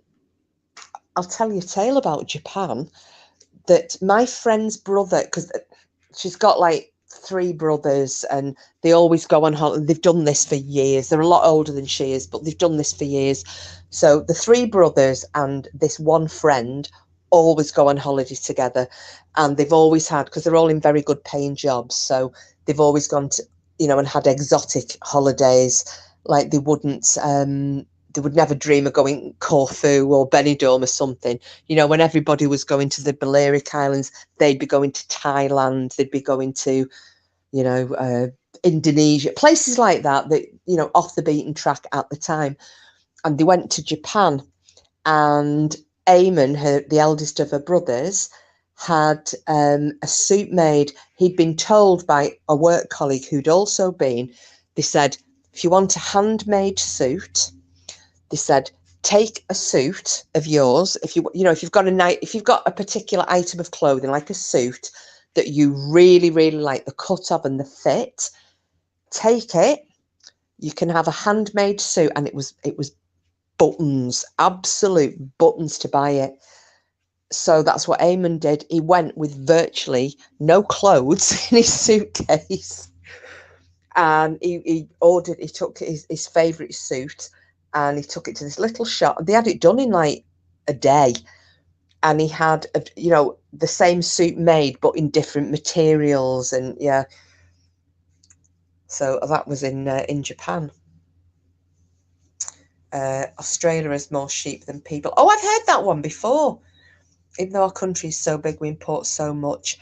I'll tell you a tale about Japan. That my friend's brother, because she's got like 3 brothers and they always go on holiday. They've done this for years. They're a lot older than she is, but they've done this for years. So the 3 brothers and this one friend always go on holiday together, and they've always had, because they're all in very good paying jobs, so they've always gone to, you know, and had exotic holidays. Like they would never dream of going Corfu or Benidorm or something. You know, when everybody was going to the Balearic Islands, they'd be going to Thailand, they'd be going to, you know, Indonesia, places like that, you know, off the beaten track at the time. And they went to Japan, and Eamon, the eldest of her brothers, had a suit made. He'd been told by a work colleague who'd also been, they said, if you want a handmade suit, they said, take a suit of yours. If you've got a particular item of clothing, like a suit that you really, really like the cut of and the fit, take it. You can have a handmade suit. And it was buttons, absolute buttons to buy it. So that's what Eamon did. He went with virtually no clothes in his suitcase. And he took his favourite suit, and he took it to this little shop. They had it done in like a day, and he had the same suit made but in different materials, and yeah. So that was in Japan. Australia has more sheep than people. Oh, I've heard that one before. Even though our country is so big, we import so much.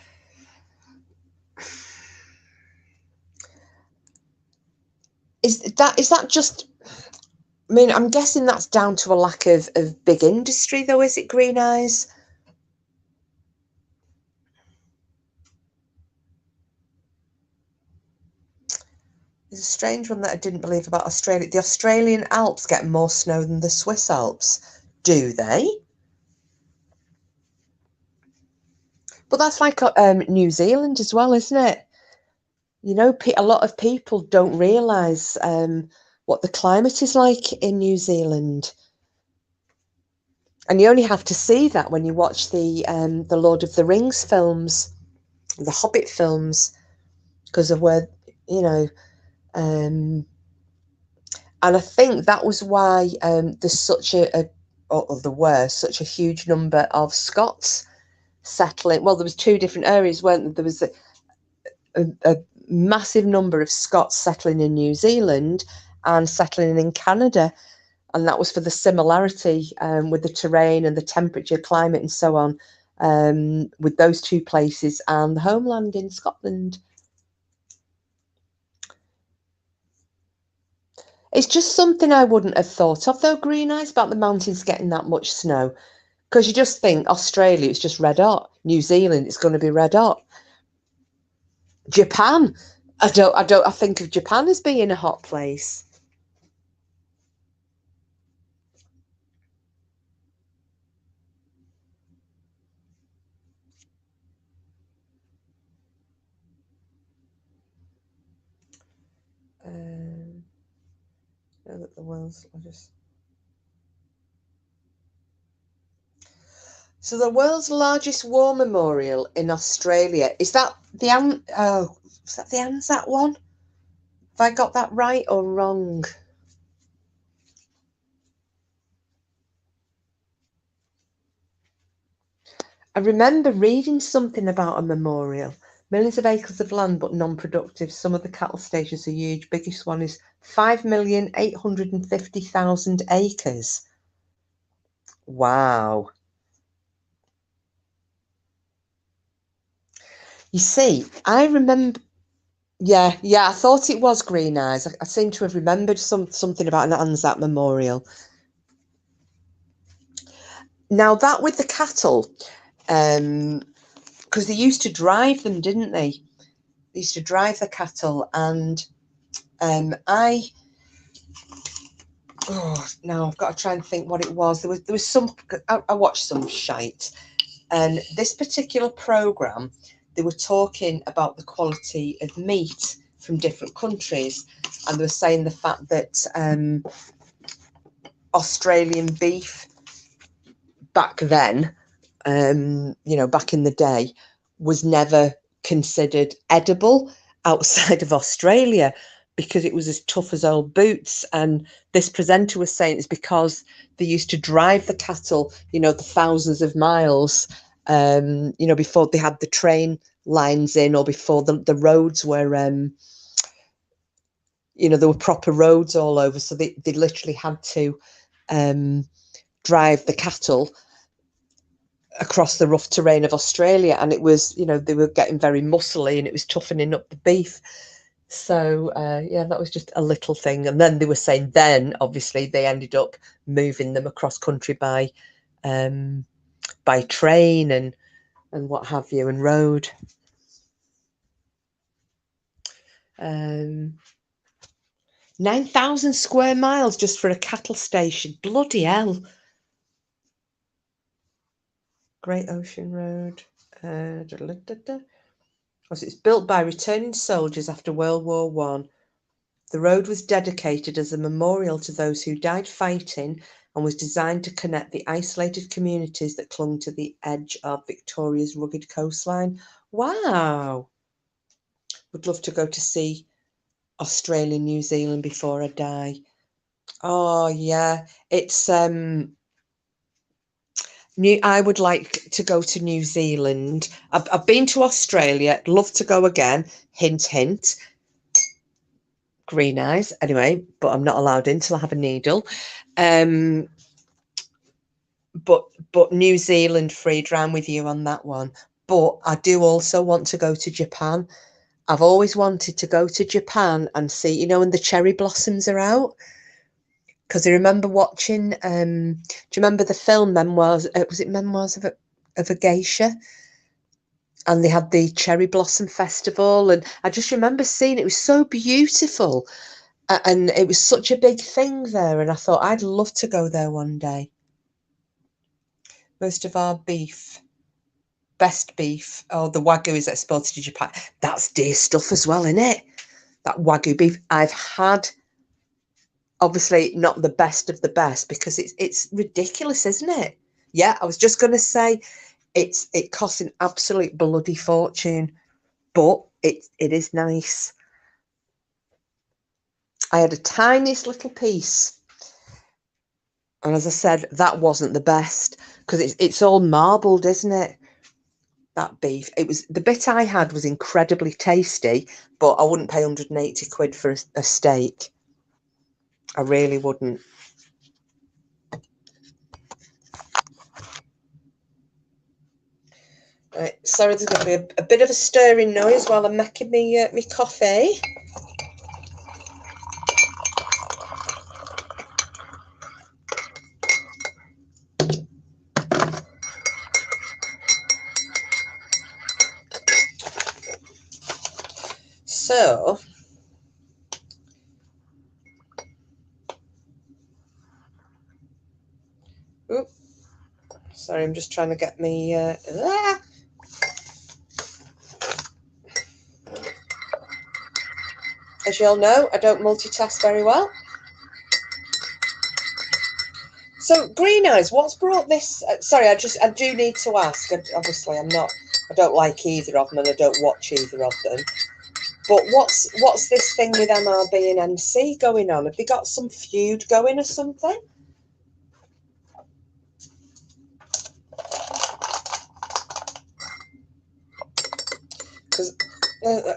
Is that just... I mean, I'm guessing that's down to a lack of big industry, though, is it, Green Eyes? There's a strange one that I didn't believe about Australia. The Australian Alps get more snow than the Swiss Alps. Do they? But that's like New Zealand as well, isn't it? You know, a lot of people don't realise what the climate is like in New Zealand. And you only have to see that when you watch the Lord of the Rings films, the Hobbit films, because of where, you know, and I think that was why there's such or there were such a huge number of Scots settling. Well, there was two different areas, weren't there? There was a massive number of Scots settling in New Zealand and settling in Canada. And that was for the similarity with the terrain and the temperature, climate, and so on, with those two places and the homeland in Scotland. It's just something I wouldn't have thought of, though, Green Eyes, about the mountains getting that much snow. Because you just think Australia, it's just red hot. New Zealand, it's going to be red hot. Japan, I think of Japan as being a hot place. Know that the world's largest. So the world's largest war memorial in Australia, is that the is that the Anzac one? Have I got that right or wrong? I remember reading something about a memorial. Millions of acres of land, but non-productive. Some of the cattle stations are huge. Biggest one is 5,850,000 acres. Wow. You see, I remember... Yeah, I thought it was Green Eyes. I seem to have remembered something about an Anzac memorial. Now, that with the cattle, because they used to drive them, didn't they? They used to drive the cattle, and now I've got to try and think what it was. There was some... I watched some shite, and this particular program, they were talking about the quality of meat from different countries, and they were saying the fact that Australian beef back then, back in the day, was never considered edible outside of Australia because it was as tough as old boots. And this presenter was saying it's because they used to drive the cattle, the thousands of miles, before they had the train lines in, or before the roads were, there were proper roads all over. So they literally had to drive the cattle across the rough terrain of Australia, and it was, they were getting very muscly, and it was toughening up the beef. So that was just a little thing. And then they were saying, then obviously they ended up moving them across country by train and what have you, and road. 9,000 square miles just for a cattle station. Bloody hell. Great Ocean Road. It's built by returning soldiers after World War One. The road was dedicated as a memorial to those who died fighting and was designed to connect the isolated communities that clung to the edge of Victoria's rugged coastline. Wow. Would love to go to see Australia, New Zealand before I die. Oh yeah, it's I would like to go to New Zealand. I've been to Australia. I'd love to go again. Hint, hint. Green Eyes. Anyway, but I'm not allowed in till I have a needle. but New Zealand freed round with you on that one. But I do also want to go to Japan. I've always wanted to go to Japan and see, you know, when the cherry blossoms are out. Because I remember watching, do you remember the film Memoirs? Was it Memoirs of a Geisha? And they had the cherry blossom festival, and I just remember seeing it. It was so beautiful, and it was such a big thing there. And I thought I'd love to go there one day. Most of our beef, best beef, oh, the Wagyu is exported to Japan. That's dear stuff as well, isn't it? That Wagyu beef. I've had, obviously not the best of the best, because it's ridiculous, isn't it? Yeah, I was just going to say it costs an absolute bloody fortune, but it is nice. I had a tiniest little piece, and as I said, that wasn't the best, because it's all marbled, isn't it? That beef. It was, the bit I had was incredibly tasty, but I wouldn't pay 180 quid for a steak. I really wouldn't. Right, sorry, there's going to be a bit of a stirring noise while I'm making me coffee. So, oops, sorry, I'm just trying to get me. As you all know, I don't multitask very well. So, Green Eyes, what's brought this? Sorry, I do need to ask. Obviously, I don't like either of them, and I don't watch either of them. But what's this thing with MRB and MC going on? Have they got some feud going or something? Because,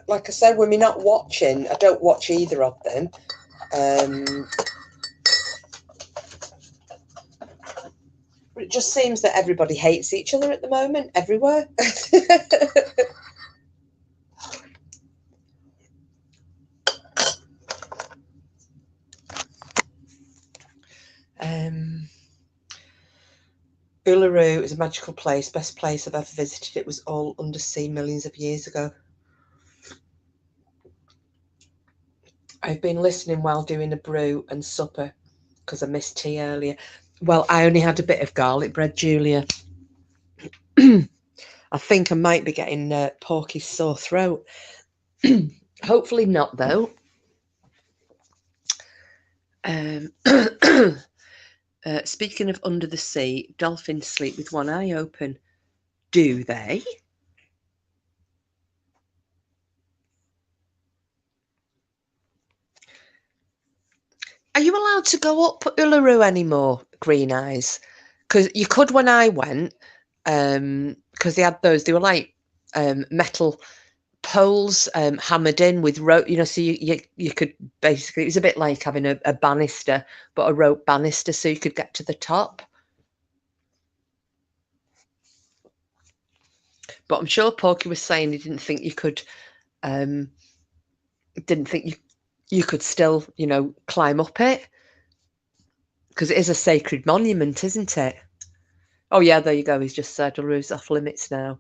like I said, when we're not watching, I don't watch either of them. It just seems that everybody hates each other at the moment, everywhere. Uluru is a magical place, best place I've ever visited. It was all undersea millions of years ago. I've been listening while doing a brew and supper because I missed tea earlier. Well, I only had a bit of garlic bread, Julia. I think I might be getting Porky's sore throat. Hopefully not, though. Speaking of under the sea, dolphins sleep with one eye open. Do they? Are you allowed to go up Uluru anymore, Green Eyes? Because you could when I went, because they had those, they were like metal poles hammered in with rope, you know, so you could basically, it was a bit like having a banister, but a rope banister, so you could get to the top. But I'm sure Porky was saying he didn't think you could, didn't think you could still, you know, climb up it, because it is a sacred monument, isn't it? Oh yeah, there you go. He's just said Uru's off limits now.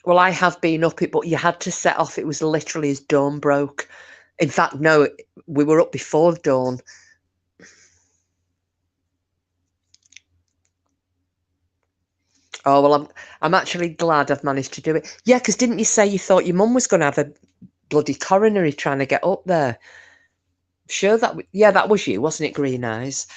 Well, I have been up it, but you had to set off. It was literally as dawn broke. In fact, no, we were up before dawn. Oh well, I'm actually glad I've managed to do it. Yeah, because didn't you say you thought your mum was going to have a bloody coronary trying to get up there? Sure, that was you, wasn't it, Green Eyes?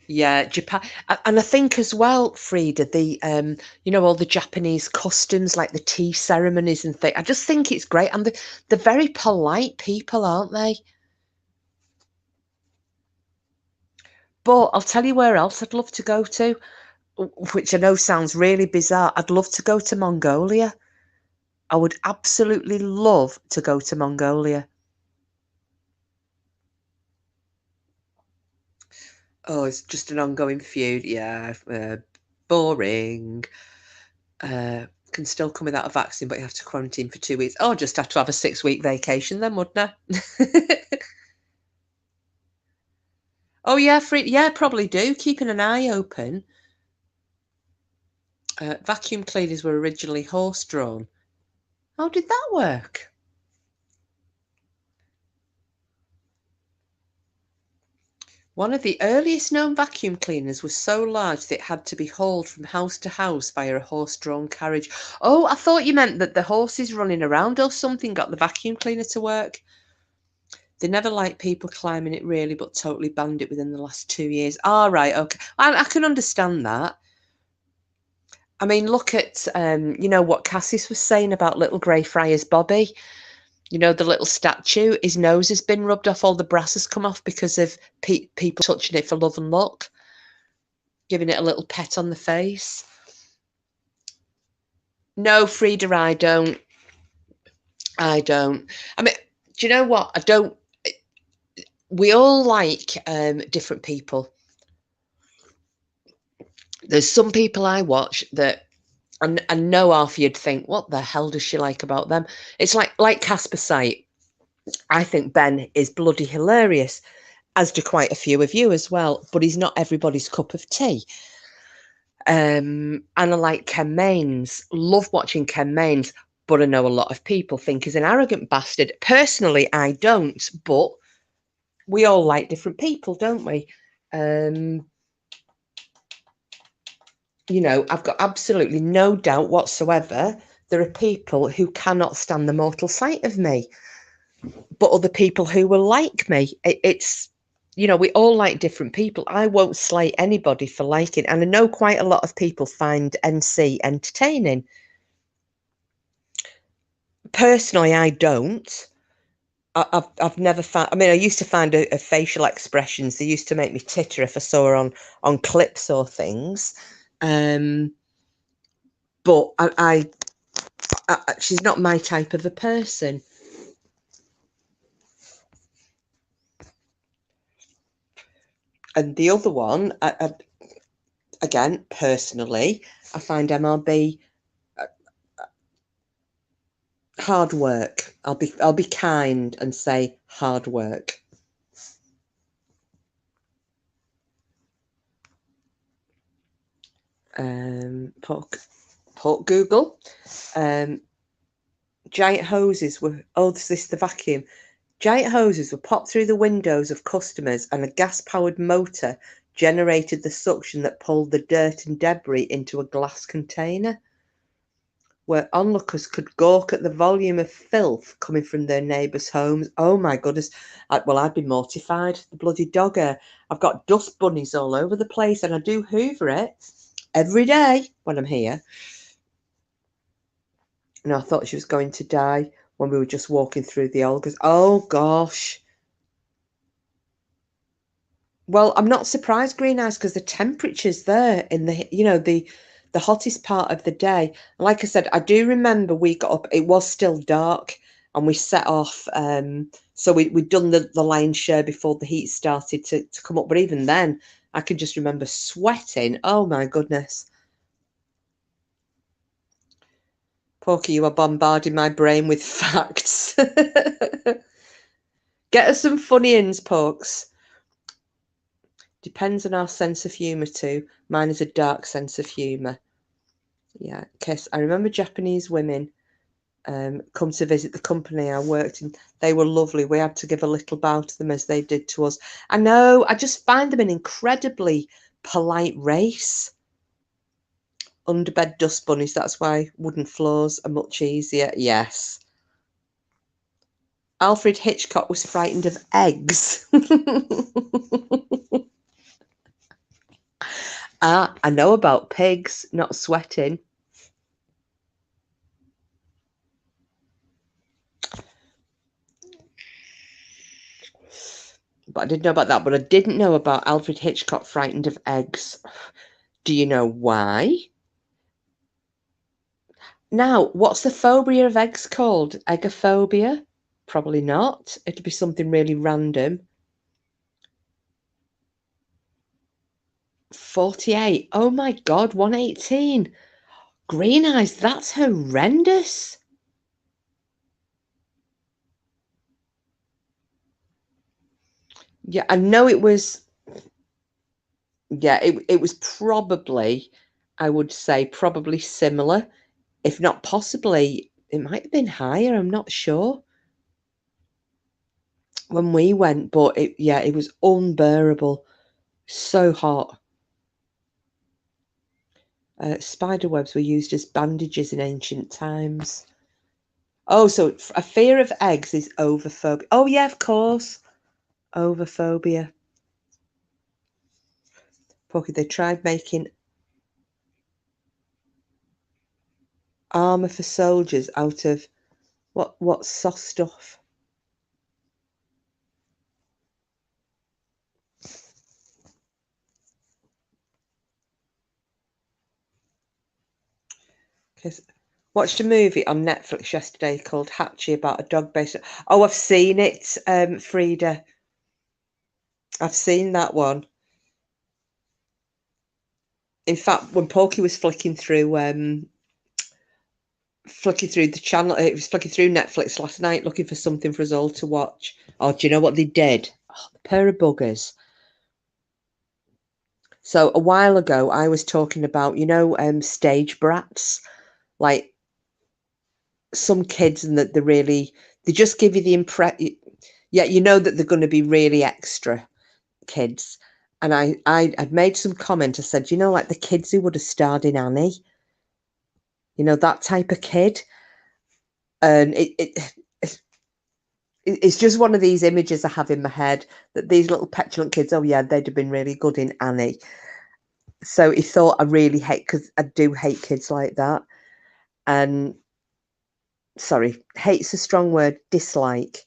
Yeah, Japan, and I think as well, Frida, the you know, all the Japanese customs, like the tea ceremonies and things. I just think it's great, and they're very polite people, aren't they? But I'll tell you where else I'd love to go to, which I know sounds really bizarre. I'd love to go to Mongolia. I would absolutely love to go to Mongolia. Oh, it's just an ongoing feud. Yeah, boring. Can still come without a vaccine, but you have to quarantine for 2 weeks. Oh, just have to have a 6-week vacation then, wouldn't I? Oh yeah, free. Yeah, probably do. Keeping an eye open. Vacuum cleaners were originally horse-drawn. How did that work? One of the earliest known vacuum cleaners was so large that it had to be hauled from house to house via a horse-drawn carriage. Oh, I thought you meant that the horses running around or something got the vacuum cleaner to work. They never liked people climbing it really, but totally banned it within the last 2 years. Ah, right, okay. I can understand that. I mean, look at what Cassis was saying about little Greyfriars Bobby. You know, the little statue, his nose has been rubbed off, all the brass has come off because of people touching it for love and luck, giving it a little pet on the face. No, Frida, I don't. I don't. I mean, do you know what? I don't. We all like different people. There's some people I watch that I know half you'd think, what the hell does she like about them? It's like Casper Sight. I think Ben is bloody hilarious, as do quite a few of you as well, but he's not everybody's cup of tea. And I like Ken Mains. Love watching Ken Mains, but I know a lot of people think he's an arrogant bastard. Personally, I don't, but we all like different people, don't we? I've got absolutely no doubt whatsoever there are people who cannot stand the mortal sight of me, but other people who will like me. It's we all like different people. I won't slate anybody for liking, and I know quite a lot of people find NC entertaining. Personally, I don't. I've never found. I mean, I used to find a facial expressions. They used to make me titter if I saw her on clips or things. But she's not my type of a person. And the other one, again, personally, I find MRB hard work. I'll be kind and say hard work. Port Google. Giant hoses were. Oh, this is the vacuum. Giant hoses were popped through the windows of customers, and a gas-powered motor generated the suction that pulled the dirt and debris into a glass container, where onlookers could gawk at the volume of filth coming from their neighbours' homes. Oh my goodness. I'd be mortified. The bloody dogger. I've got dust bunnies all over the place, and I do hoover it every day when I'm here. And I thought she was going to die when we were just walking through the Olgas. Oh gosh. Well, I'm not surprised, Green Eyes, because the temperature's there in the hottest part of the day. Like I said, I do remember we got up, it was still dark, and we set off. So we'd done the lion's share before the heat started to come up. But even then, I can just remember sweating. Oh my goodness. Porky, you are bombarding my brain with facts. Get us some funny ins, Pokes. Depends on our sense of humour too. Mine is a dark sense of humour. Yeah, Kiss. I remember Japanese women come to visit the company I worked in. They were lovely. We had to give a little bow to them as they did to us. I know. I just find them an incredibly polite race. Underbed dust bunnies. That's why wooden floors are much easier. Yes. Alfred Hitchcock was frightened of eggs. I know about pigs not sweating. But I didn't know about that. But I didn't know about Alfred Hitchcock frightened of eggs. Do you know why? Now, what's the phobia of eggs called? Eggophobia? Probably not. It'd be something really random. 48. Oh my God, 118. Green eyes, that's horrendous. Yeah, I know it was, yeah, it was probably, I would say, probably similar, if not possibly, it might have been higher, I'm not sure, when we went, but yeah, it was unbearable. So hot. Spider webs were used as bandages in ancient times. Oh, so a fear of eggs is ovophobia. Oh, yeah, of course. Ovophobia. Pocky, they tried making armour for soldiers out of what soft stuff? Because watched a movie on Netflix yesterday called Hatchie about a dog based. Oh, I've seen it, Frida. I've seen that one. In fact, when Porky was flicking through the channel, it was flicking through Netflix last night looking for something for us all to watch. Oh, do you know what they did? Oh, the pair of buggers. So a while ago, I was talking about, stage brats, like some kids, and that they just give you the impression, yeah, you know that they're going to be really extra kids. And I'd made some comment. I said, like the kids who would have starred in Annie, that type of kid. And it's just one of these images I have in my head that these little petulant kids, oh yeah, they'd have been really good in Annie. So he thought I really hate, because I do hate kids like that. And sorry, hate's a strong word, dislike.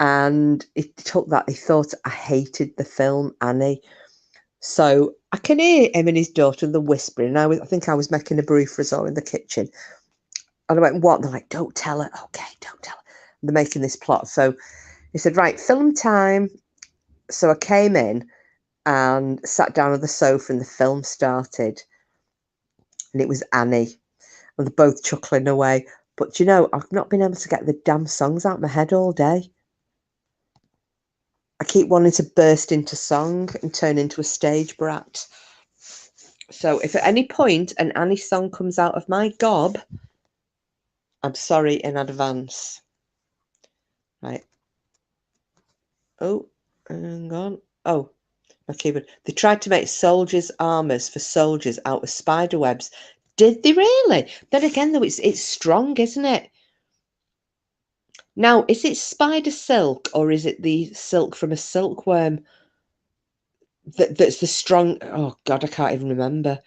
And he took that, he thought I hated the film Annie. So I can hear him and his daughter, the whispering. I think I was making a brew for us all in the kitchen. And I went, what? And they're like, don't tell her. Okay, don't tell her. And they're making this plot. So he said, right, film time. So I came in and sat down on the sofa and the film started. And it was Annie. And they're both chuckling away. But I've not been able to get the damn songs out of my head all day. I keep wanting to burst into song and turn into a stage brat. So if at any point an Annie song comes out of my gob, I'm sorry in advance. Right. Oh, hang on. Oh, my keyboard. They tried to make soldiers' armours for soldiers out of spider webs. Did they really? Then again, though, it's strong, isn't it? Now, is it spider silk or is it the silk from a silkworm that's the strong? Oh God, I can't even remember.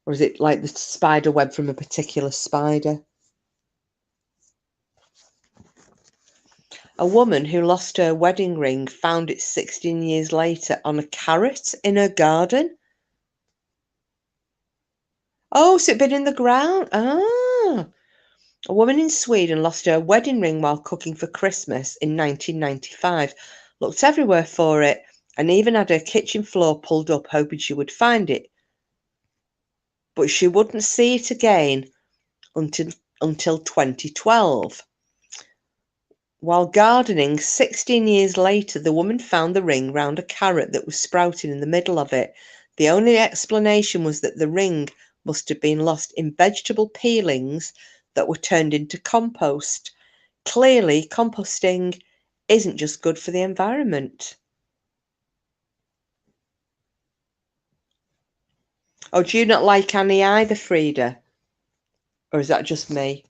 Or is it like the spider web from a particular spider? A woman who lost her wedding ring found it 16 years later on a carrot in her garden. Oh, so it'd been in the ground. Ah. A woman in Sweden lost her wedding ring while cooking for Christmas in 1995. Looked everywhere for it and even had her kitchen floor pulled up hoping she would find it. But she wouldn't see it again until 2012. While gardening 16 years later, the woman found the ring round a carrot that was sprouting in the middle of it. The only explanation was that the ring must have been lost in vegetable peelings that were turned into compost. Clearly, composting isn't just good for the environment. Oh, do you not like Annie either, Frida? Or is that just me?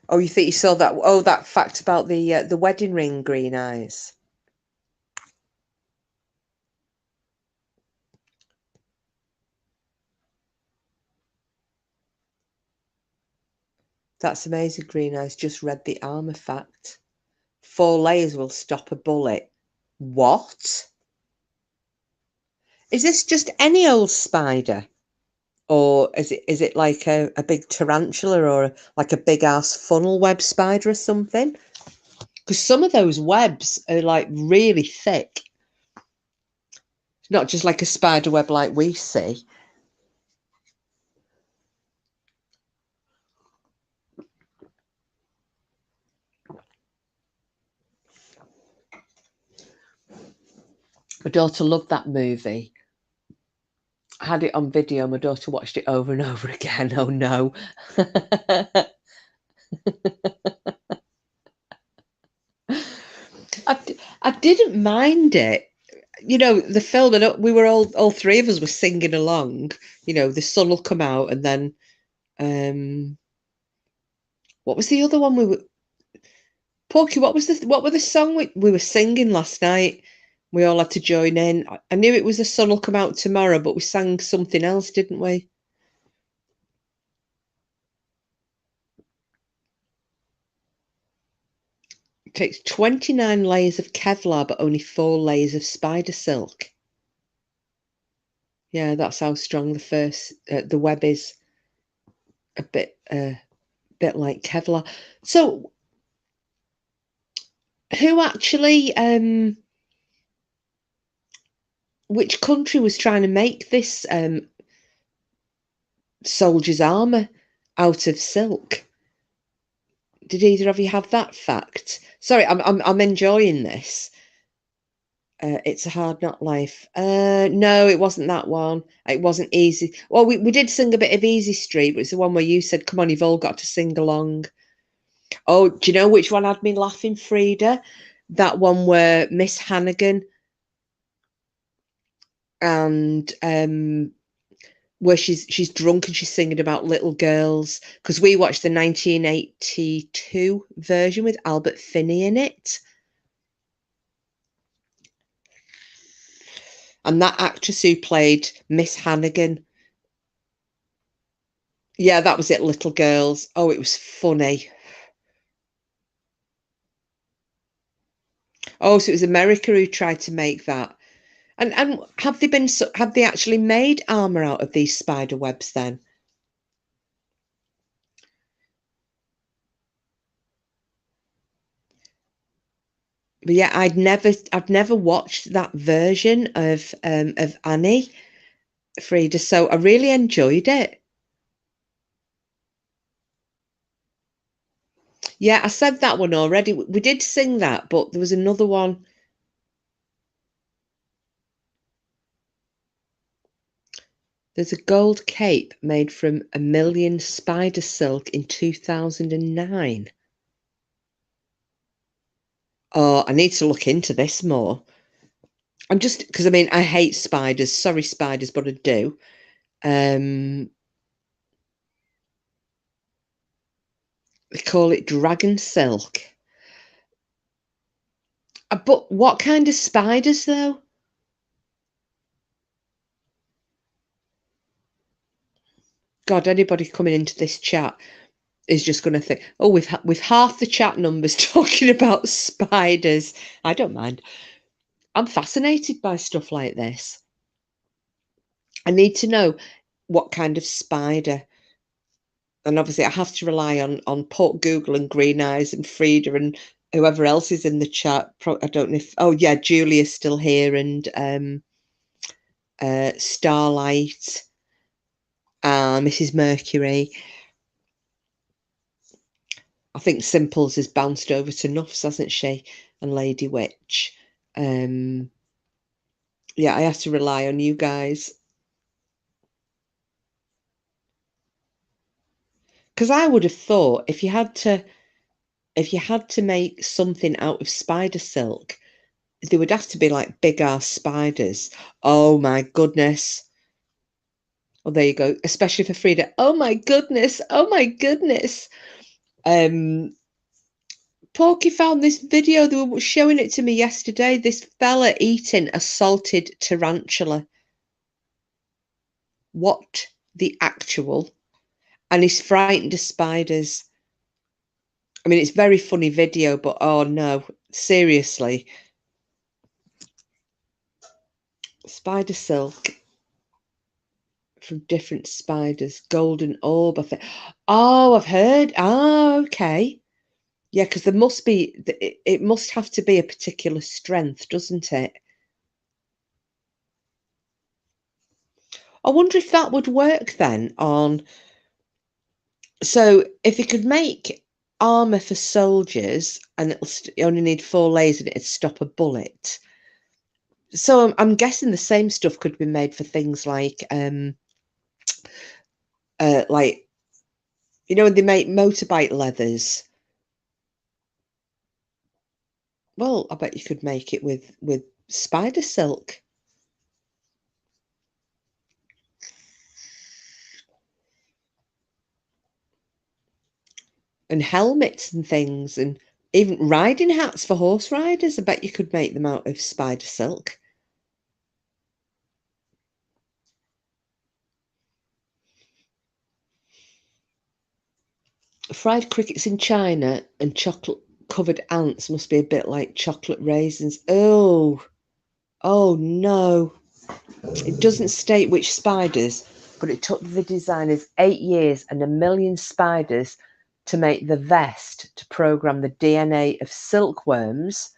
Oh, you think you saw that? Oh, that fact about the wedding ring, green eyes. That's amazing, green eyes. Just read the armor fact. 4 layers will stop a bullet. What? Is this just any old spider? Or what is it? Is it like a big tarantula or like a big ass funnel web spider or something? Because some of those webs are like really thick. It's not just like a spider web like we see. My daughter loved that movie. I had it on video. My daughter watched it over and over again. Oh no. I didn't mind it. You know, the film, and we were all three of us were singing along. You know, the sun will come out, and then what was the other one we were? Porky, what were the song we were singing last night? We all had to join in. I knew it was the sun will come out tomorrow, but we sang something else, didn't we? It takes 29 layers of Kevlar, but only 4 layers of spider silk. Yeah, that's how strong the web is. A bit like Kevlar. So, who actually? Which country was trying to make this soldier's armor out of silk? Did either of you have that fact? Sorry, I'm enjoying this. It's a Hard Knock Life. No, it wasn't that one. It wasn't Easy. Well, we did sing a bit of Easy Street, but it's the one where you said, "Come on, you've all got to sing along." Oh, do you know which one had me laughing, Frida? That one where Miss Hannigan and where she's drunk and she's singing about little girls, because we watched the 1982 version with Albert Finney in it. And that actress who played Miss Hannigan, yeah, that was it, Little Girls. Oh, it was funny. Oh, so it was America who tried to make that. And have they actually made armor out of these spider webs then? But yeah, I've never watched that version of Annie, Frida, so I really enjoyed it. Yeah, I said that one already. We did sing that, but there was another one. There's a gold cape made from 1,000,000 spider silk in 2009. Oh, I need to look into this more. I'm just because I mean I hate spiders. Sorry, spiders, but I do. They call it dragon silk. But what kind of spiders though? God, anybody coming into this chat is just going to think, oh, we've half the chat numbers talking about spiders. I don't mind. I'm fascinated by stuff like this. I need to know what kind of spider. And obviously, I have to rely on Port Google and Green Eyes and Frida and whoever else is in the chat. I don't know if. Oh yeah, Julia's still here and Starlight, Mrs. Mercury. I think Simples has bounced over to Nuffs, hasn't she? And Lady Witch. Yeah, I have to rely on you guys. Because I would have thought if you had to make something out of spider silk, there would have to be like big ass spiders. Oh my goodness. Oh, there you go. Especially for Frida. Oh my goodness. Oh my goodness. Porky found this video. They were showing it to me yesterday. This fella eating a salted tarantula. What the actual? And he's frightened of spiders. I mean, it's very funny video, but oh no, seriously. Spider silk from different spiders. Golden orb, I think. Oh, I've heard. Oh, okay. Yeah, because there must be, it must have to be a particular strength, doesn't it? I wonder if that would work then on. So if you could make armor for soldiers and you only need 4 layers and it'd stop a bullet. So I'm guessing the same stuff could be made for things like you know, when they make motorbike leathers. Well, I bet you could make it with spider silk. And helmets and things, and even riding hats for horse riders. I bet you could make them out of spider silk. Fried crickets in China and chocolate covered ants must be a bit like chocolate raisins. Oh, oh no. It doesn't state which spiders, but it took the designers 8 years and 1 million spiders to make the vest to program the DNA of silkworms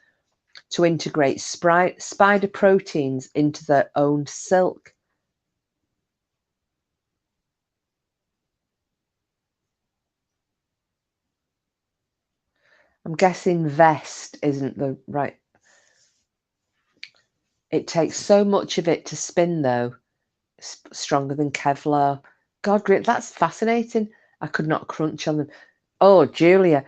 to integrate spider proteins into their own silk. I'm guessing vest isn't the right. It takes so much of it to spin, though. Stronger than Kevlar. God, great. That's fascinating. I could not crunch on them. Oh, Julia.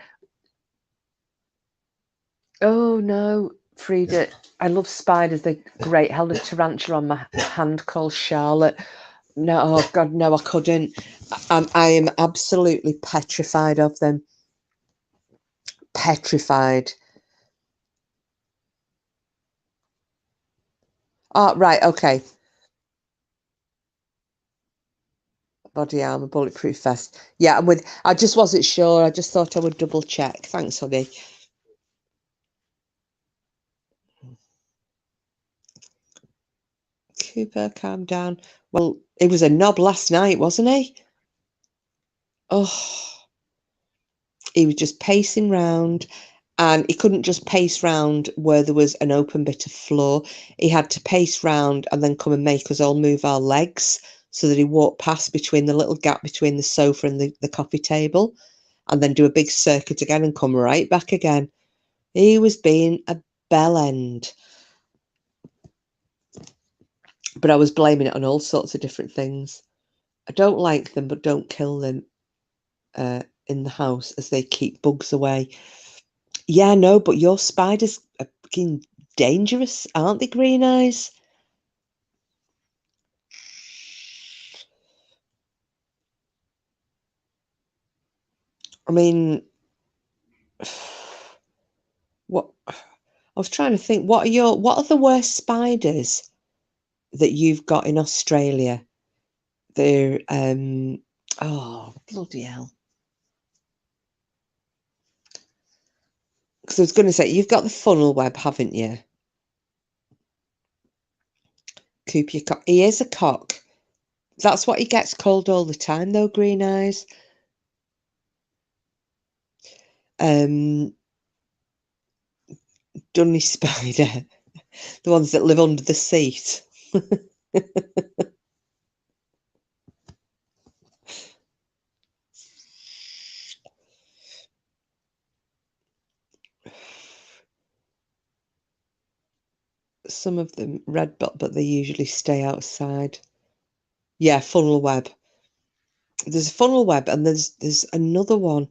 Oh, no, Frida. I love spiders. They're great. Held a tarantula on my hand called Charlotte. No, oh, God, no, I couldn't. I am absolutely petrified of them. Petrified. Oh, right, okay. Body armor, bulletproof vest. Yeah, I'm with. I just wasn't sure. I just thought I would double check. Thanks, honey. Cooper, calm down. Well, he was a knob last night, wasn't he? Oh, he was just pacing round, and he couldn't just pace round where there was an open bit of floor. He had to pace round and then come and make us all move our legs so that he walked past between the little gap between the sofa and the coffee table, and then do a big circuit again and come right back again. He was being a bell end. But I was blaming it on all sorts of different things. I don't like them, but don't kill them in the house as they keep bugs away. Yeah, no, but your spiders are fucking dangerous, aren't they, Green Eyes? I mean, what I was trying to think, what are the worst spiders that you've got in Australia? They're oh, bloody hell. Because I was going to say, you've got the funnel web, haven't you? Coop your cock. He is a cock. That's what he gets called all the time, though, Green Eyes. Dunny spider, the ones that live under the seat. Some of them red but they usually stay outside. Yeah, funnel web. There's a funnel web and there's another one.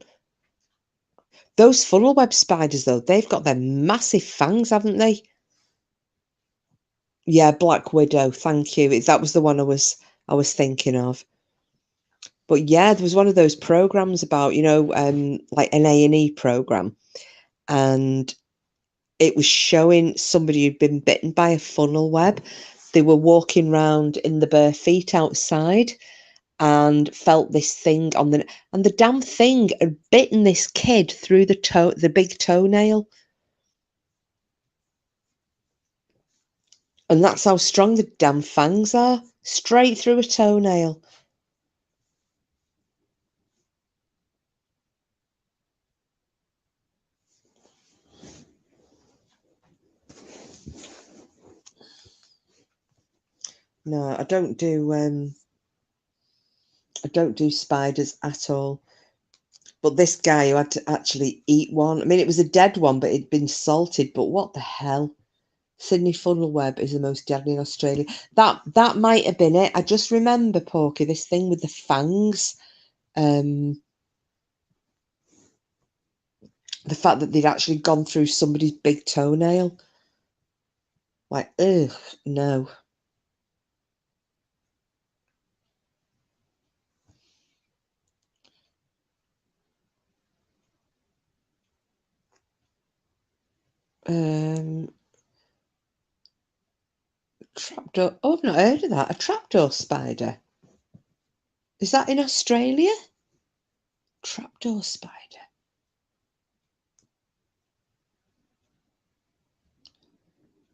Those funnel web spiders, though, they've got their massive fangs, haven't they? Yeah, Black Widow. Thank you. That was the one I was thinking of. But yeah, there was one of those programs about, you know, like an A&E program, and it was showing somebody who'd been bitten by a funnel web. They were walking around in the bare feet outside and felt this thing on and the damn thing had bitten this kid through the big toenail. And that's how strong the damn fangs are. Straight through a toenail. No, I don't do spiders at all. But this guy who had to actually eat one. I mean, it was a dead one, but it'd been salted. But what the hell? Sydney funnelweb is the most deadly in Australia. That might have been it. I just remember, Porky, this thing with the fangs. The fact that they'd actually gone through somebody's big toenail. Like, ugh, no. Trapdoor. Oh, I've not heard of that. A trapdoor spider. Is that in Australia? Trapdoor spider.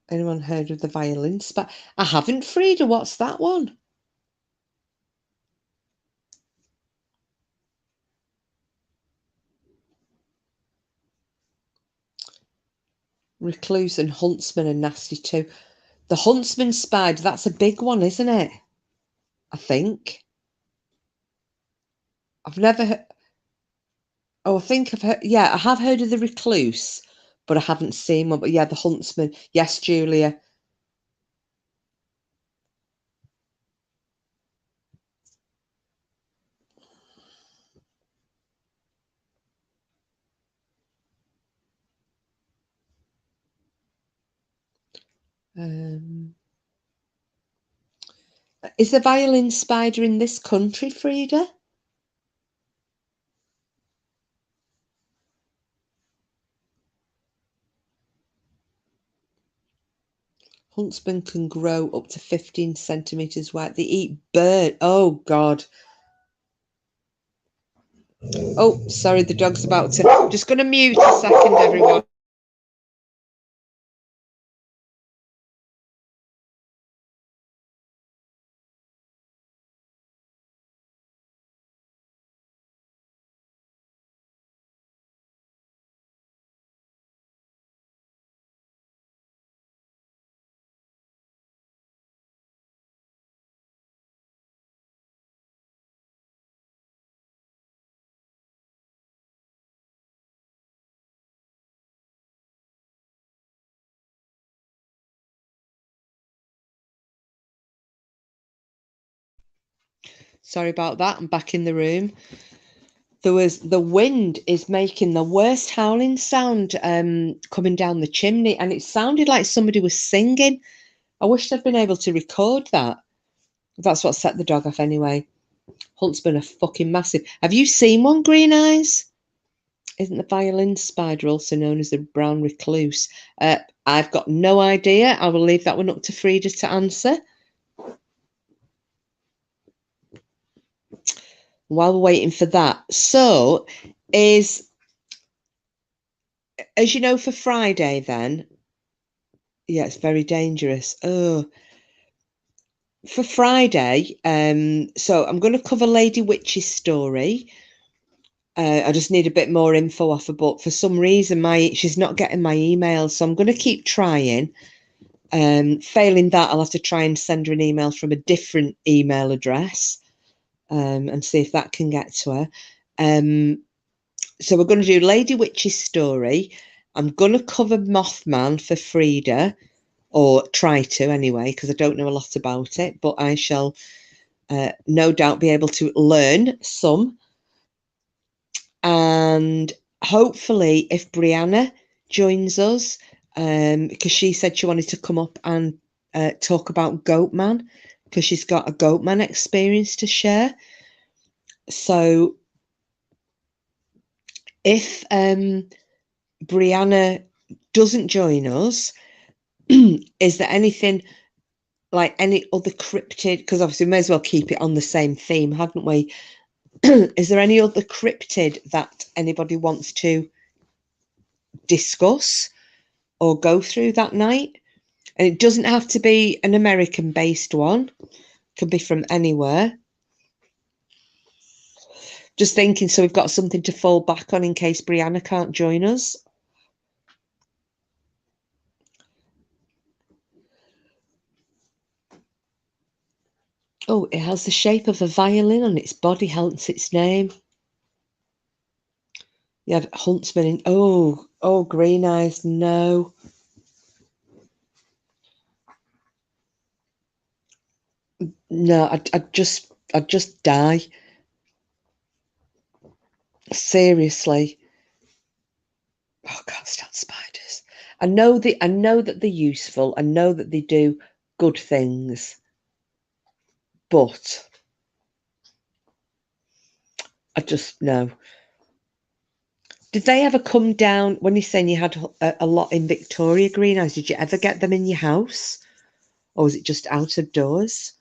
Anyone heard of the violin spider? I haven't, Frida. What's that one? Recluse and huntsman are nasty too. The huntsman spider, that's a big one, isn't it? I think. I've never heard. Oh, I think I've heard. Yeah, I have heard of the recluse, but I haven't seen one. But yeah, the huntsman. Yes, Julia. Is the violin spider in this country, Frida? Huntsman can grow up to 15 centimeters wide. They eat bird. Oh, God. Oh, sorry, the dog's about to. Just going to mute a second, everyone. Sorry about that. I'm back in the room. The wind is making the worst howling sound coming down the chimney, and it sounded like somebody was singing. I wish I'd been able to record that. That's what set the dog off anyway. Huntsmen are fucking massive. Have you seen one, Green Eyes? Isn't the violin spider also known as the brown recluse? I've got no idea. I will leave that one up to Frida to answer. While we're waiting for that, so as you know, for Friday, then, yeah, it's very dangerous. Oh, for Friday, so I'm going to cover Lady Witch's story. I just need a bit more info off her, but for some reason, she's not getting my email, so I'm going to keep trying. Failing that, I'll have to try and send her an email from a different email address, and see if that can get to her. So we're going to do Lady Witch's story. I'm going to cover Mothman for Frida, or try to anyway, because I don't know a lot about it, but I shall no doubt be able to learn some. And hopefully, if Brianna joins us, because she said she wanted to come up and talk about Goatman, because she's got a Goatman experience to share. So if Brianna doesn't join us, is there anything like any other cryptid? Because obviously we may as well keep it on the same theme, haven't we? Is there any other cryptid that anybody wants to discuss or go through that night? And it doesn't have to be an American-based one. Could be from anywhere. Just thinking, so we've got something to fall back on in case Brianna can't join us. Oh, it has the shape of a violin on its body, hence its name. You have huntsman in. Oh, green eyes. No. No, I'd just die. Seriously. Oh, I can't stand spiders. I know that they're useful. I know that they do good things. But I just no. Did they ever come down when you're saying you had a lot in Victoria, green eyes? Did you ever get them in your house? Or was it just out of doors?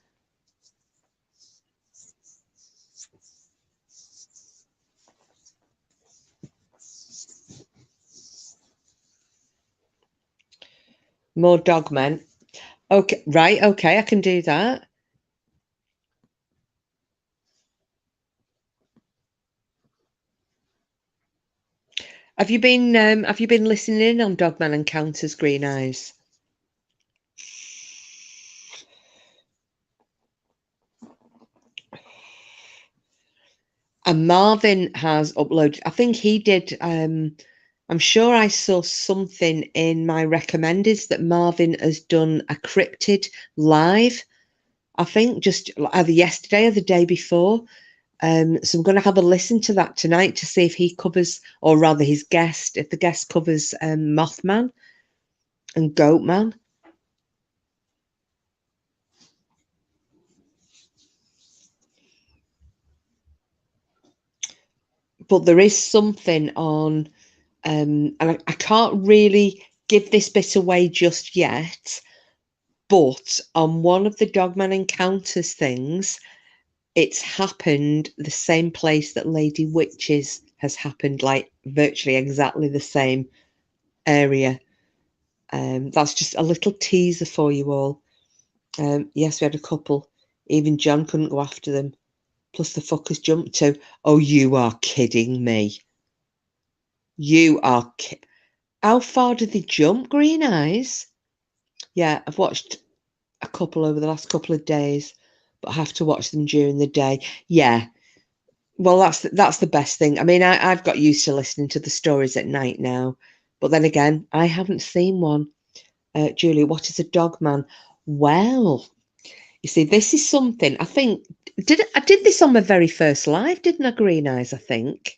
More dogmen. Okay, right, okay, I can do that. Have you been listening in on Dogman Encounters, green eyes? And Marvin has uploaded, I think he did, I'm sure I saw something in my recommendeds that Marvin has done a cryptid live, I think just either yesterday or the day before. So I'm going to have a listen to that tonight to see if he covers, or rather his guest, if the guest covers Mothman and Goatman. But there is something on, and I can't really give this bit away just yet, but on one of the Dogman Encounters things, it's happened the same place that Lady Witches has happened, like virtually exactly the same area. That's just a little teaser for you all. Yes, we had a couple. Even John couldn't go after them. Plus the fuckers jumped too. Oh, you are kidding me. You are How far did they jump, green eyes? Yeah, I've watched a couple over the last couple of days, but I have to watch them during the day. Yeah. Well, that's the best thing. I mean, I've got used to listening to the stories at night now, but then again, I haven't seen one. Julie, what is a dog man? Well, you see, this is something I think. I did this on my very first live, didn't I, green eyes? I think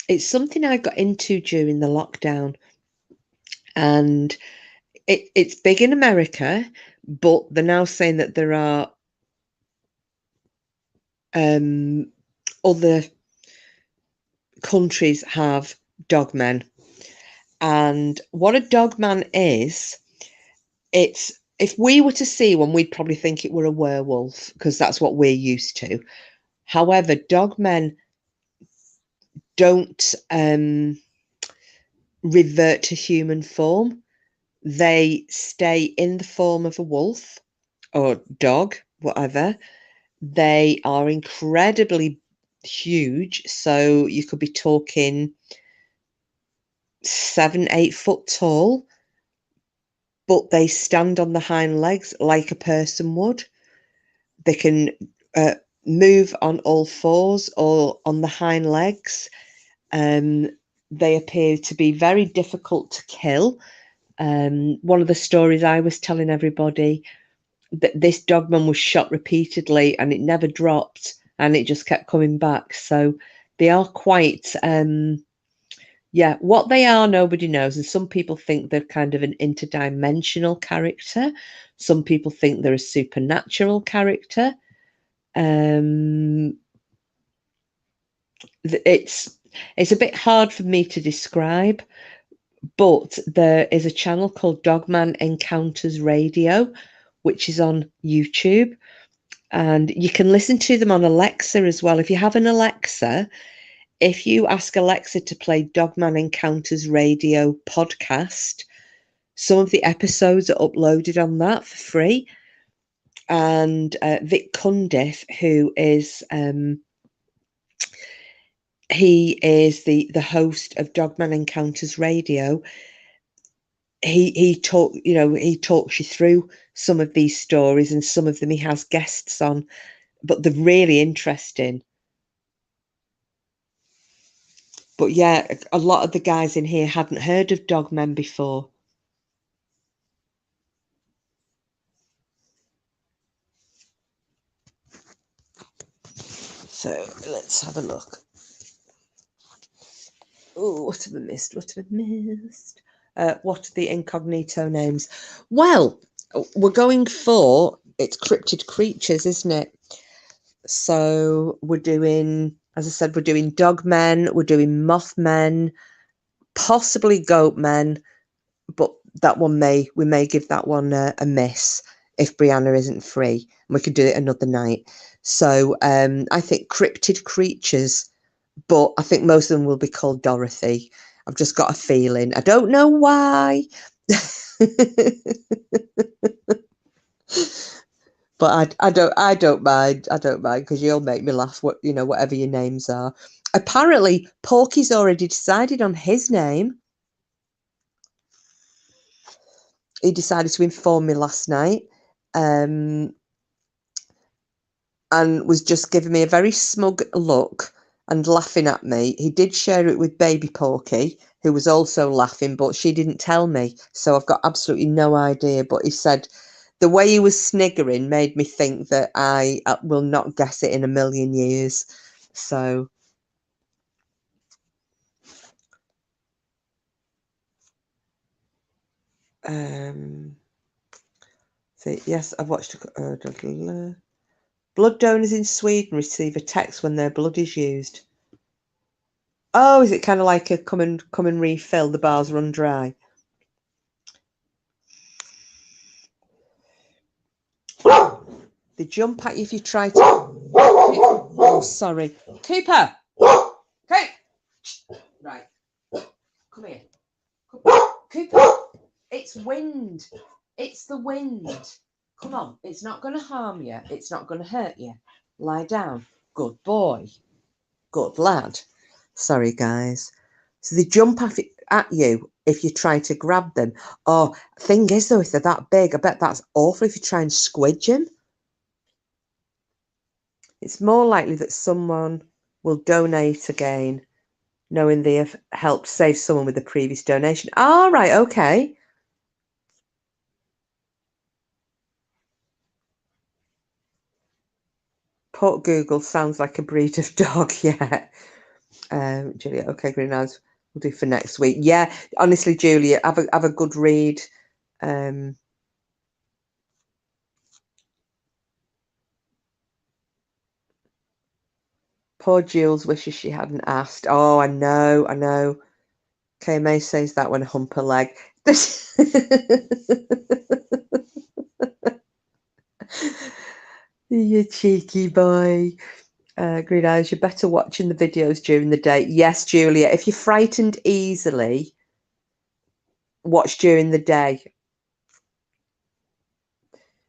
it's something I got into during the lockdown, and it's big in America, but they're now saying that there are other countries have dogmen. And what a dogman is, it's if we were to see one, we'd probably think it were a werewolf because that's what we're used to. However, dogmen don't revert to human form. They stay in the form of a wolf or dog, whatever. They are incredibly huge. So you could be talking 7, 8 foot tall, but they stand on the hind legs like a person would. They can move on all fours or on the hind legs. They appear to be very difficult to kill. One of the stories I was telling everybody, that this dogman was shot repeatedly and it never dropped and it just kept coming back. So they are quite, what they are, nobody knows. And some people think they're kind of an interdimensional character. Some people think they're a supernatural character. It's a bit hard for me to describe, but there is a channel called Dogman Encounters Radio, which is on YouTube, and you can listen to them on Alexa as well. If you have an Alexa, if you ask Alexa to play Dogman Encounters Radio podcast, Some of the episodes are uploaded on that for free. And Vic Cundiff, who is he is the host of Dogman Encounters Radio. He talks you through some of these stories, and some of them he has guests on, but they're really interesting. But yeah, a lot of the guys in here hadn't heard of Dogmen before. So let's have a look. Oh, what have I missed? What have I missed? What are the incognito names? Well, we're going for, it's cryptid creatures, isn't it? So we're doing, as I said, we're doing dogmen, we're doing mothmen, possibly goatmen, but that one we may give that one a miss if Brianna isn't free. We could do it another night. So I think cryptid creatures, but I think most of them will be called Dorothy. I've just got a feeling. I don't know why. But I don't mind. I don't mind, because you'll make me laugh. Whatever your names are. Apparently, Porky's already decided on his name. He decided to inform me last night, and was just giving me a very smug look and laughing at me. He did share it with baby Porky, who was also laughing, but she didn't tell me, so I've got absolutely no idea. But he said the way he was sniggering made me think that I will not guess it in a million years. So so yes, I've watched blood donors in Sweden receive a text when their blood is used. Oh, is it kind of like a come and refill, the bars run dry? They jump at you if you try to. Oh, sorry. Cooper! Okay. Right. Come here. Cooper! It's wind. It's the wind. Come on. It's not going to harm you. It's not going to hurt you. Lie down. Good boy. Good lad. Sorry, guys. So they jump at you if you try to grab them. Oh, thing is, though, if they're that big, I bet that's awful if you try and squidge them. It's more likely that someone will donate again, knowing they have helped save someone with a previous donation. All right, okay. Port Google sounds like a breed of dog, yeah. Julia, okay, green eyes, we'll do for next week. Yeah, honestly, Julia, have a good read. Poor Jules wishes she hadn't asked. Oh, I know. Kay May says that when I hump her leg. You cheeky boy. Green eyes, you're better watching the videos during the day. Yes, Julia, if you're frightened easily, watch during the day.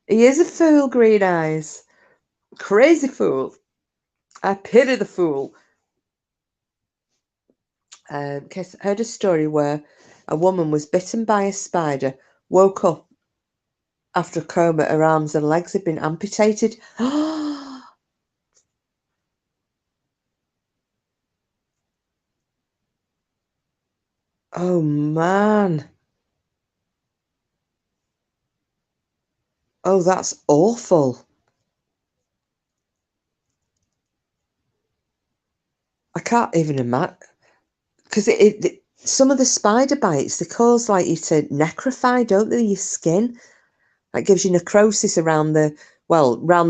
He is a fool, Green eyes. Crazy fool. I pity the fool. Heard a story where a woman was bitten by a spider, woke up after a coma, her arms and legs had been amputated. Oh, man. Oh, that's awful. I can't even imagine. Because some of the spider bites, they cause like you to necrofy, don't they, your skin? That gives you necrosis around the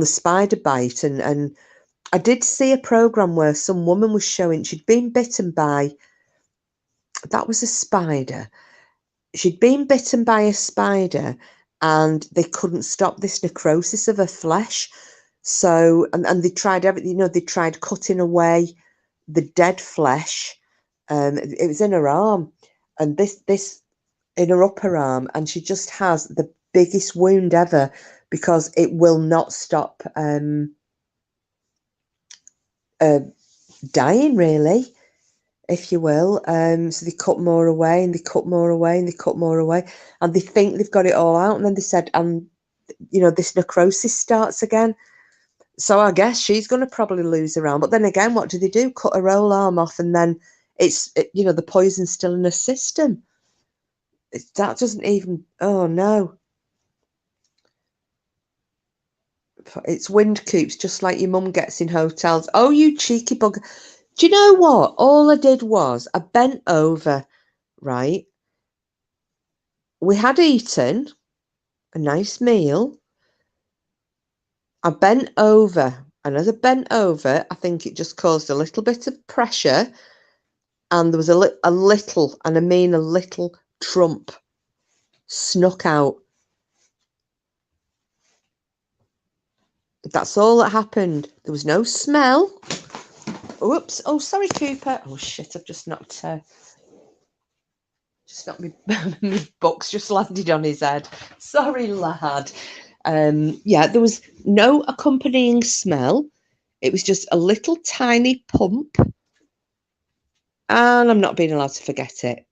spider bite. And I did see a program where some woman was showing she'd been bitten by, that was a spider. She'd been bitten by a spider and they couldn't stop this necrosis of her flesh. So, and they tried everything, they tried cutting away the dead flesh. It was in her arm. And this in her upper arm, and she just has the biggest wound ever because it will not stop dying, really, if you will. So they cut more away and they cut more away and they cut more away, and they think they've got it all out, and then they said, and this necrosis starts again. So I guess she's going to probably lose her arm. But then again, what do they do? Cut her whole arm off, and then the poison's still in her system. That doesn't even. Oh no. It's wind coops, just like your mum gets in hotels. Oh, you cheeky bugger. Do you know what? All I did was I bent over, right? We had eaten a nice meal. I bent over, and as I bent over, I think it just caused a little bit of pressure, and there was a little, and I mean a little, trump snuck out. That's all that happened. There was no smell. Oops. Oh, sorry, Cooper. Oh, shit, I've just knocked my book's just landed on his head. Sorry, lad. Yeah, there was no accompanying smell. It was just a little tiny pump. And I'm not being allowed to forget it.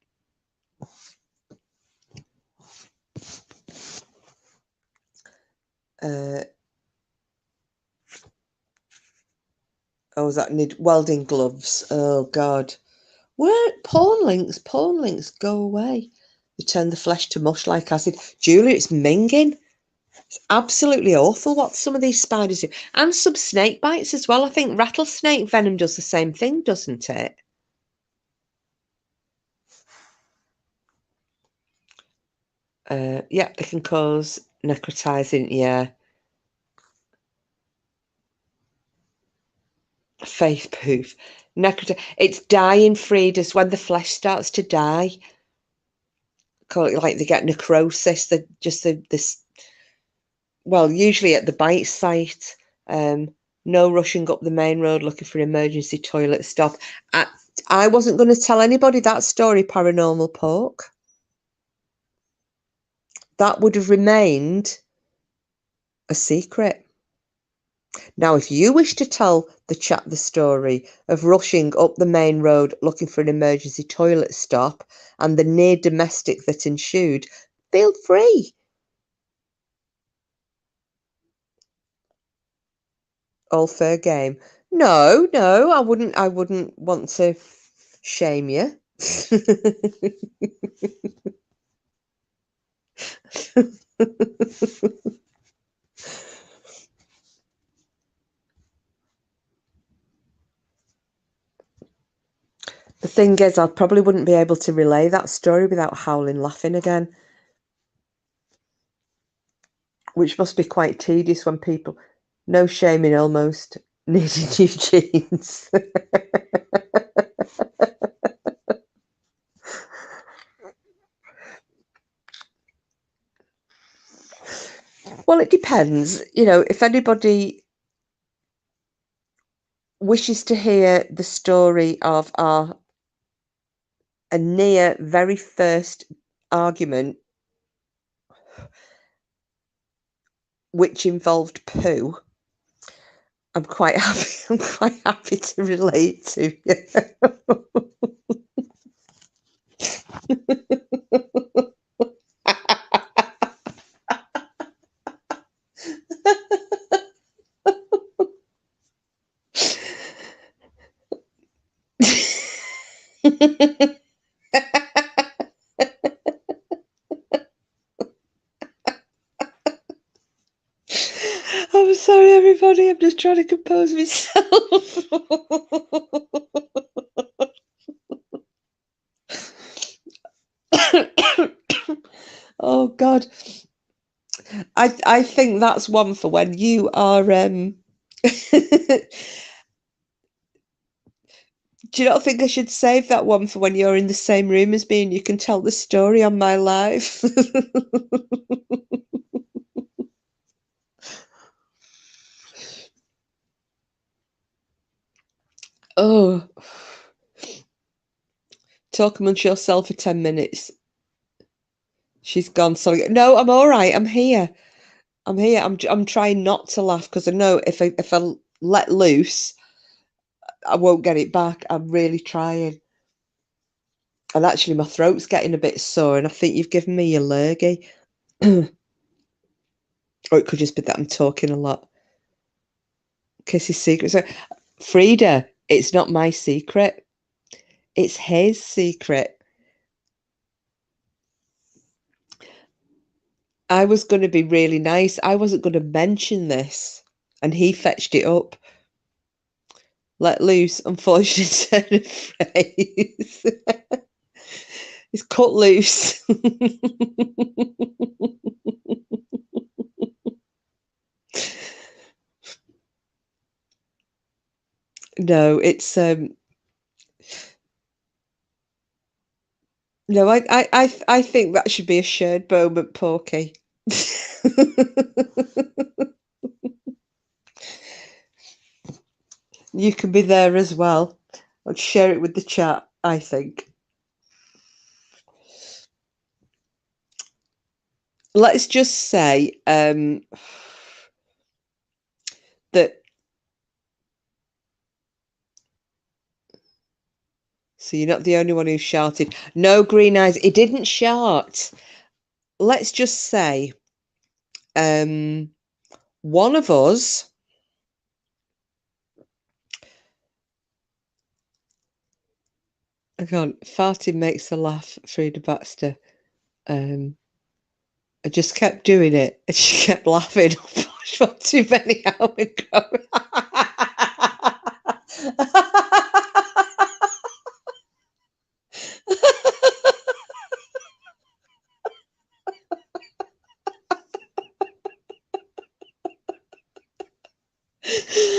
That need welding gloves. Oh, God. Where porn links go away. They turn the flesh to mush like acid. Julia, it's minging. It's absolutely awful what some of these spiders do. And some snake bites as well. I think rattlesnake venom does the same thing, doesn't it? Yeah, it can cause necrotizing, yeah. Faith proof. It's dying, Frida's when the flesh starts to die. Call it like they get necrosis. Well, usually at the bite site. No rushing up the main road looking for an emergency toilet stop. I wasn't going to tell anybody that story, Paranormal Pork. That would have remained a secret. Now, if you wish to tell the chat the story of rushing up the main road looking for an emergency toilet stop and the near domestic that ensued, feel free. All fair game. No, I wouldn't want to shame you. The thing is, I probably wouldn't be able to relay that story without howling laughing again. Which must be quite tedious when people, no shaming almost, needed new jeans. Well, it depends. If anybody wishes to hear the story of a near very first argument, which involved poo, I'm quite happy to relate to you. I'm sorry, everybody. I'm just trying to compose myself. Oh God, I think that's one for when you are. Do you not think I should save that one for when you're in the same room as me and you can tell the story on my live? Oh, talk amongst yourself for 10 minutes. She's gone. So no, I'm all right. I'm here. I'm here. I'm trying not to laugh because I know if I let loose, I won't get it back. I'm really trying. And actually, my throat's getting a bit sore, and I think you've given me a lurgy. Or it could just be that I'm talking a lot. Kiss's secret. So, Frida, it's not my secret. It's his secret. I was going to be really nice. I wasn't going to mention this. And he fetched it up. Let loose, unfortunately, turn of phrase. It's cut loose. No, it's no, I think that should be a shared moment, Porky. You can be there as well. I'll share it with the chat, I think. Let's just say that. So you're not the only one who shouted. No, Green Eyes, he didn't shout. Let's just say one of us. I can't. Farting makes a laugh, Frida Baxter. I just kept doing it, and she kept laughing. For too many hours ago.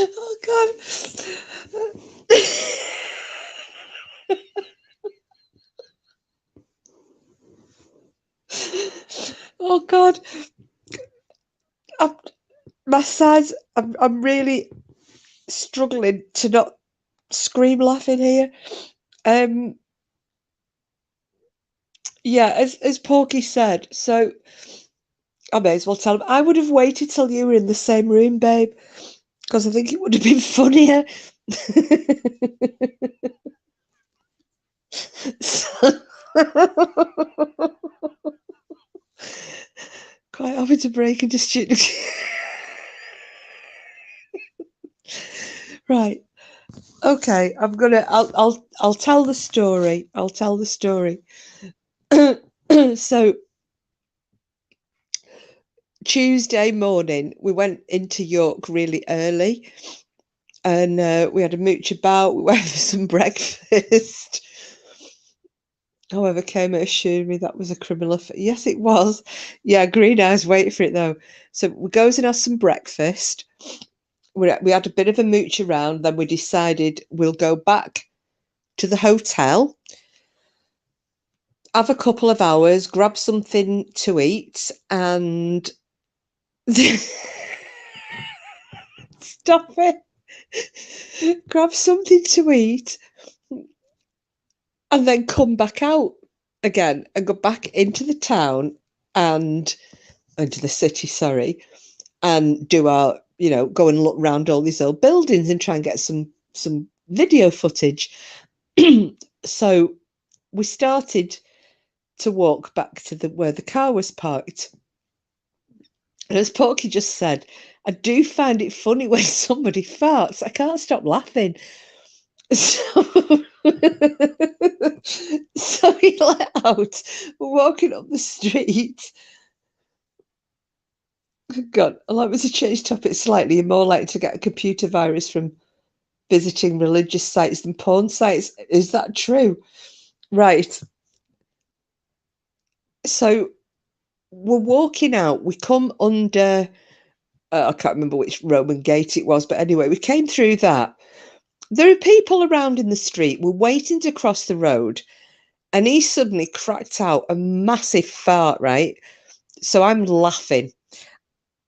Oh God. Oh God. My sides, I'm really struggling to not scream laughing here. Yeah, as Porky said, so I may as well tell him. I would have waited till you were in the same room, babe, because I think it would have been funnier. Quite happy to break into student. Right. Okay, I'll tell the story. I'll tell the story. So Tuesday morning, we went into York really early, and we had a mooch about. We went for some breakfast. Whoever came and assured me that was a criminal offence. Yes, it was. Yeah, Green Eyes, wait for it though. So we goes and has some breakfast. We had a bit of a mooch around. Then we decided we'll go back to the hotel, have a couple of hours, grab something to eat, and stop it. Grab something to eat, and then come back out again and go back into the town and into the city, sorry, and do our, go and look around all these old buildings and try and get some video footage. So we started to walk back to where the car was parked. And as Porky just said, I do find it funny when somebody farts. I can't stop laughing. So, so he let out. We're walking up the street. God, allow me to change topic slightly. You're more likely to get a computer virus from visiting religious sites than porn sites. Is that true? Right. So we're walking out. We come under, I can't remember which Roman gate it was, but anyway, we came through that. There are people around in the street. We're waiting to cross the road, and he suddenly cracked out a massive fart, right? So I'm laughing.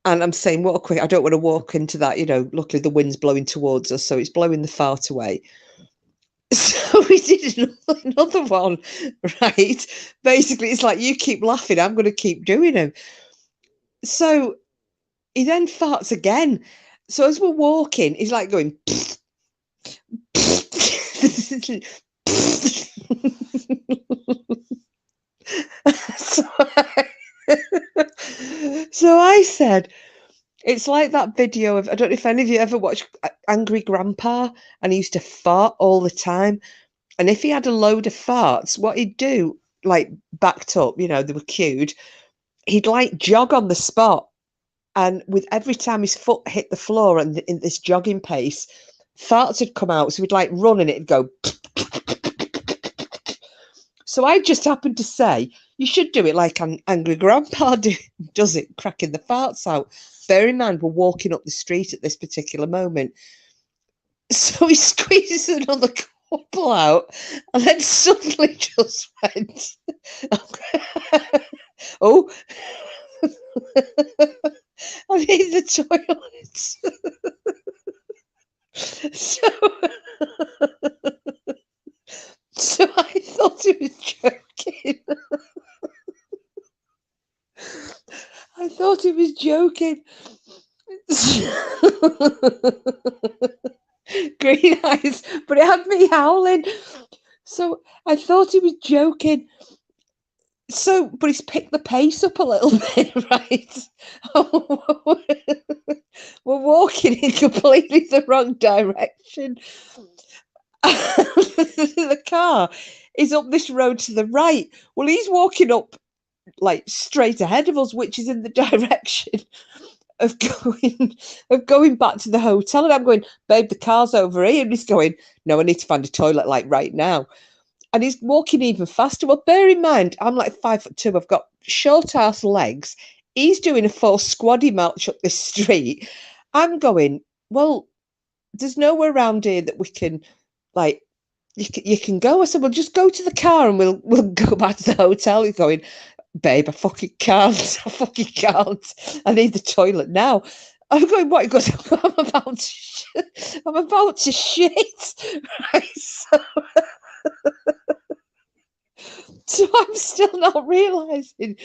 And I'm saying, what a quick, I don't want to walk into that, luckily the wind's blowing towards us, so it's blowing the fart away. So we did another one, right? Basically, it's like, you keep laughing, I'm going to keep doing them. So he then farts again. So as we're walking, he's like going, so, so I said, it's like that video of, I don't know if any of you ever watched Angry Grandpa, and he used to fart all the time. And if he had a load of farts, what he'd do, like backed up, you know, they were queued, he'd like jog on the spot. And with every time his foot hit the floor and in this jogging pace, farts would come out. So he'd like run and it'd go. So I just happened to say, you should do it like an Angry Grandpa does it, cracking the farts out. Bear in mind, we're walking up the street at this particular moment. So he squeezes another couple out and then suddenly just went, oh, I need the toilet. So I thought he was joking. I thought he was joking. Green eyes, but it had me howling. So I thought he was joking. So, but he's picked the pace up a little bit, right? We're walking in completely the wrong direction. The car is up this road to the right. Well, he's walking up like straight ahead of us, which is in the direction of going back to the hotel. And I'm going, babe, the car's over here. And he's going, no, I need to find a toilet like right now. And he's walking even faster. Well, bear in mind, I'm like 5'2". I've got short ass legs. He's doing a full squaddy march up this street. I'm going, well, there's nowhere around here that we can, like, you can go. I said, well, just go to the car and we'll go back to the hotel. He's going, babe, I fucking can't. I fucking can't. I need the toilet now. I'm going, what? He goes, I'm about to shit. Right, so I'm still not realising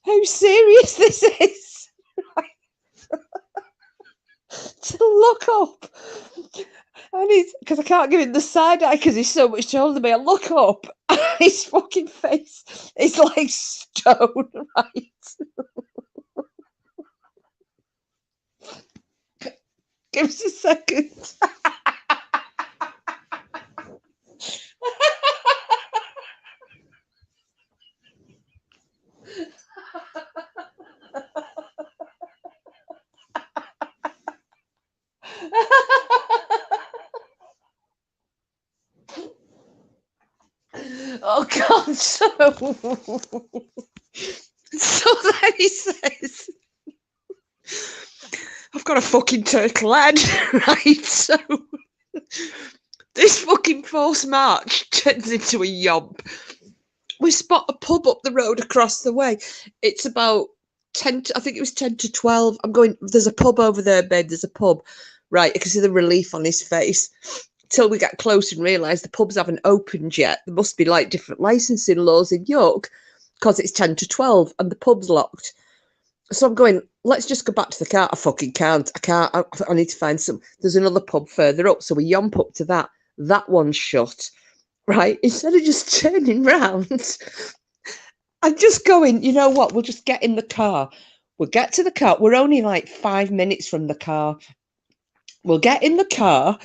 how serious this is. Right? To look up, and he's, because I can't give him the side eye because he's so much taller than me. I look up, and his fucking face is like stone, right? Give us a second. Oh God! So then he says, "I've got a fucking turtle head," right? So this fucking forced march turns into a yomp. We spot a pub up the road across the way. It's about 10 to, I think it was 10 to 12. I'm going, there's a pub over there, babe. There's a pub. Right, I can see the relief on his face. Till we get close and realise the pubs haven't opened yet. There must be like different licensing laws in York because it's 10 to 12 and the pub's locked. So I'm going, let's just go back to the car. I fucking can't. I can't. I need to find some. There's another pub further up. So we yomp up to that. That one's shut. Right? Instead of just turning round, I'm just going, you know what? We'll just get in the car. We'll get to the car. We're only like 5 minutes from the car. We'll get in the car.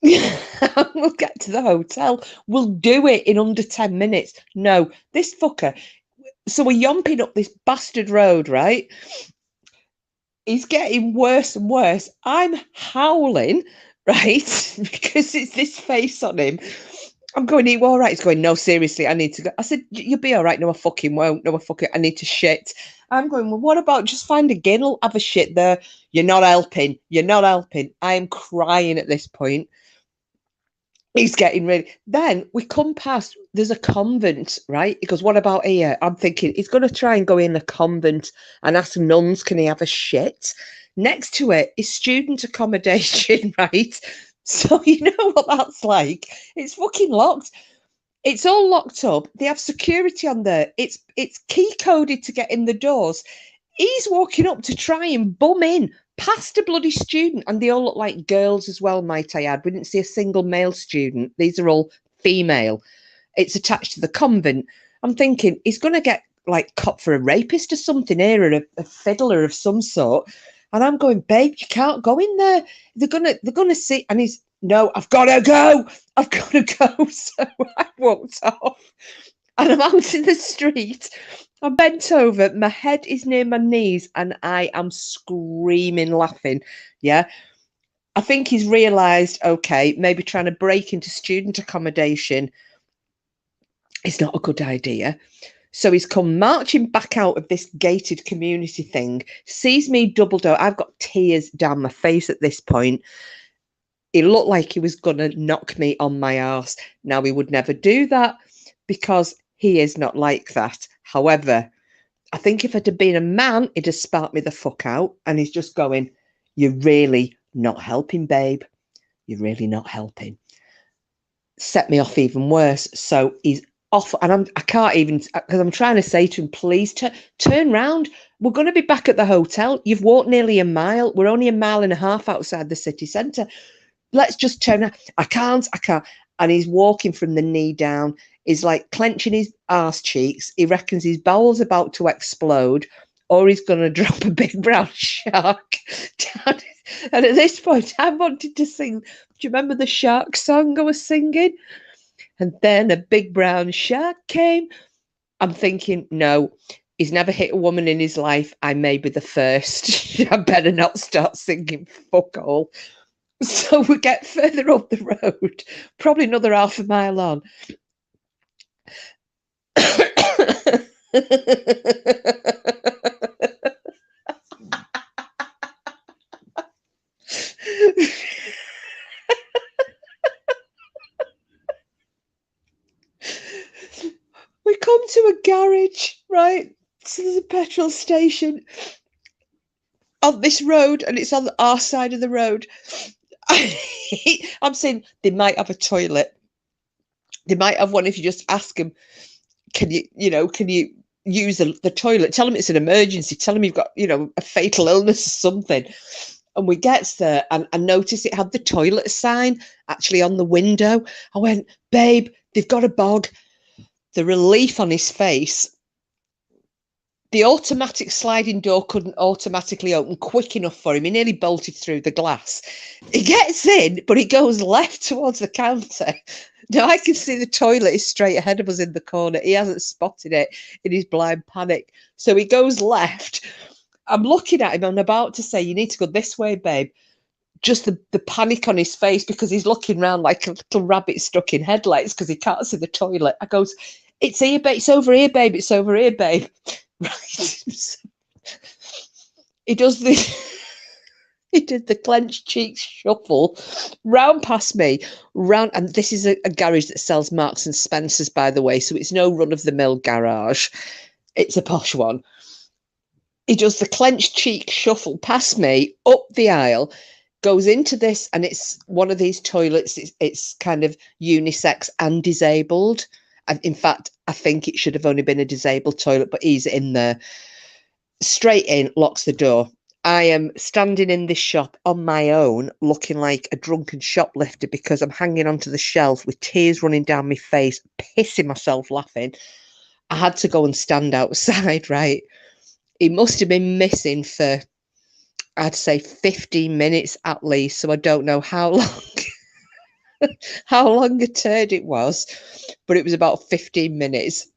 We'll get to the hotel. We'll do it in under 10 minutes. No, this fucker. So we're yomping up this bastard road, right? He's getting worse and worse. I'm howling, right? Because it's this face on him. I'm going, are you all right? He's going, no, seriously, I need to go. I said, you'll be all right. No, I fucking won't. No, I need to shit. I'm going, well, what about just find a ginnel, have a shit there? You're not helping. You're not helping. I'm crying at this point. He's getting ready. Then we come past, there's a convent, right? He goes, what about here? I'm thinking, he's going to try and go in a convent and ask nuns, can he have a shit? Next to it is student accommodation, right? So you know what that's like. It's fucking locked. It's all locked up. They have security on there. It's key coded to get in the doors. He's walking up to try and bum in past a bloody student, and they all look like girls as well, might I add. We didn't see a single male student. These are all female. It's attached to the convent. I'm thinking he's going to get like caught for a rapist or something here, or a fiddler of some sort. And I'm going, babe, you can't go in there. They're gonna see. And he's, no, I've got to go. I've got to go. So I walked off, and I'm out in the street. I bent over, my head is near my knees, and I am screaming, laughing. Yeah. I think he's realised, okay, maybe trying to break into student accommodation is not a good idea. So he's come marching back out of this gated community thing, sees me doubled over. I've got tears down my face at this point. He looked like he was going to knock me on my arse. Now, he would never do that because he is not like that. However, I think if it had been a man, he'd have sparked me the fuck out. And he's just going, you're really not helping, babe. You're really not helping. Set me off even worse. So he's off, and I can't even, because I'm trying to say to him, please turn round. We're going to be back at the hotel. You've walked nearly a mile. We're only a mile and a half outside the city centre. Let's just turn around. I can't. And he's walking from the knee down. He's like clenching his arse cheeks. He reckons his bowel's about to explode, or he's going to drop a big brown shark down. And at this point, I wanted to sing. Do you remember the shark song I was singing? And then a big brown shark came. I'm thinking, no, he's never hit a woman in his life. I may be the first. I better not start singing fuck all. So we get further up the road, probably another half a mile on. We come to a garage, right? So there's a petrol station on this road, and it's on our side of the road. I'm saying they might have a toilet. They might have one if you just ask them, can you use the toilet? Tell them it's an emergency. Tell them you've got, a fatal illness or something. And we get there, and I noticed it had the toilet sign actually on the window. I went, babe, they've got a bog. The relief on his face. The automatic sliding door couldn't automatically open quick enough for him. He nearly bolted through the glass. He gets in, but he goes left towards the counter. Now I can see the toilet is straight ahead of us in the corner. He hasn't spotted it in his blind panic. So he goes left. I'm looking at him. I'm about to say, you need to go this way, babe. Just the panic on his face because he's looking around like a little rabbit stuck in headlights because he can't see the toilet. I goes, it's here, babe. It's over here, babe. It's over here, babe. Right. He does this. He did the clenched cheeks shuffle round past me, and this is a garage that sells Marks and Spencer's, by the way, so it's no run-of-the-mill garage. It's a posh one. He does the clenched cheek shuffle past me, up the aisle, goes into this, and it's one of these toilets. It's kind of unisex and disabled. And in fact, I think it should have only been a disabled toilet, but he's in there. Straight in, locks the door. I am standing in this shop on my own, looking like a drunken shoplifter because I'm hanging onto the shelf with tears running down my face, pissing myself laughing. I had to go and stand outside, right? He must have been missing for, I'd say, 15 minutes at least. So I don't know how long a turd it was, but it was about 15 minutes.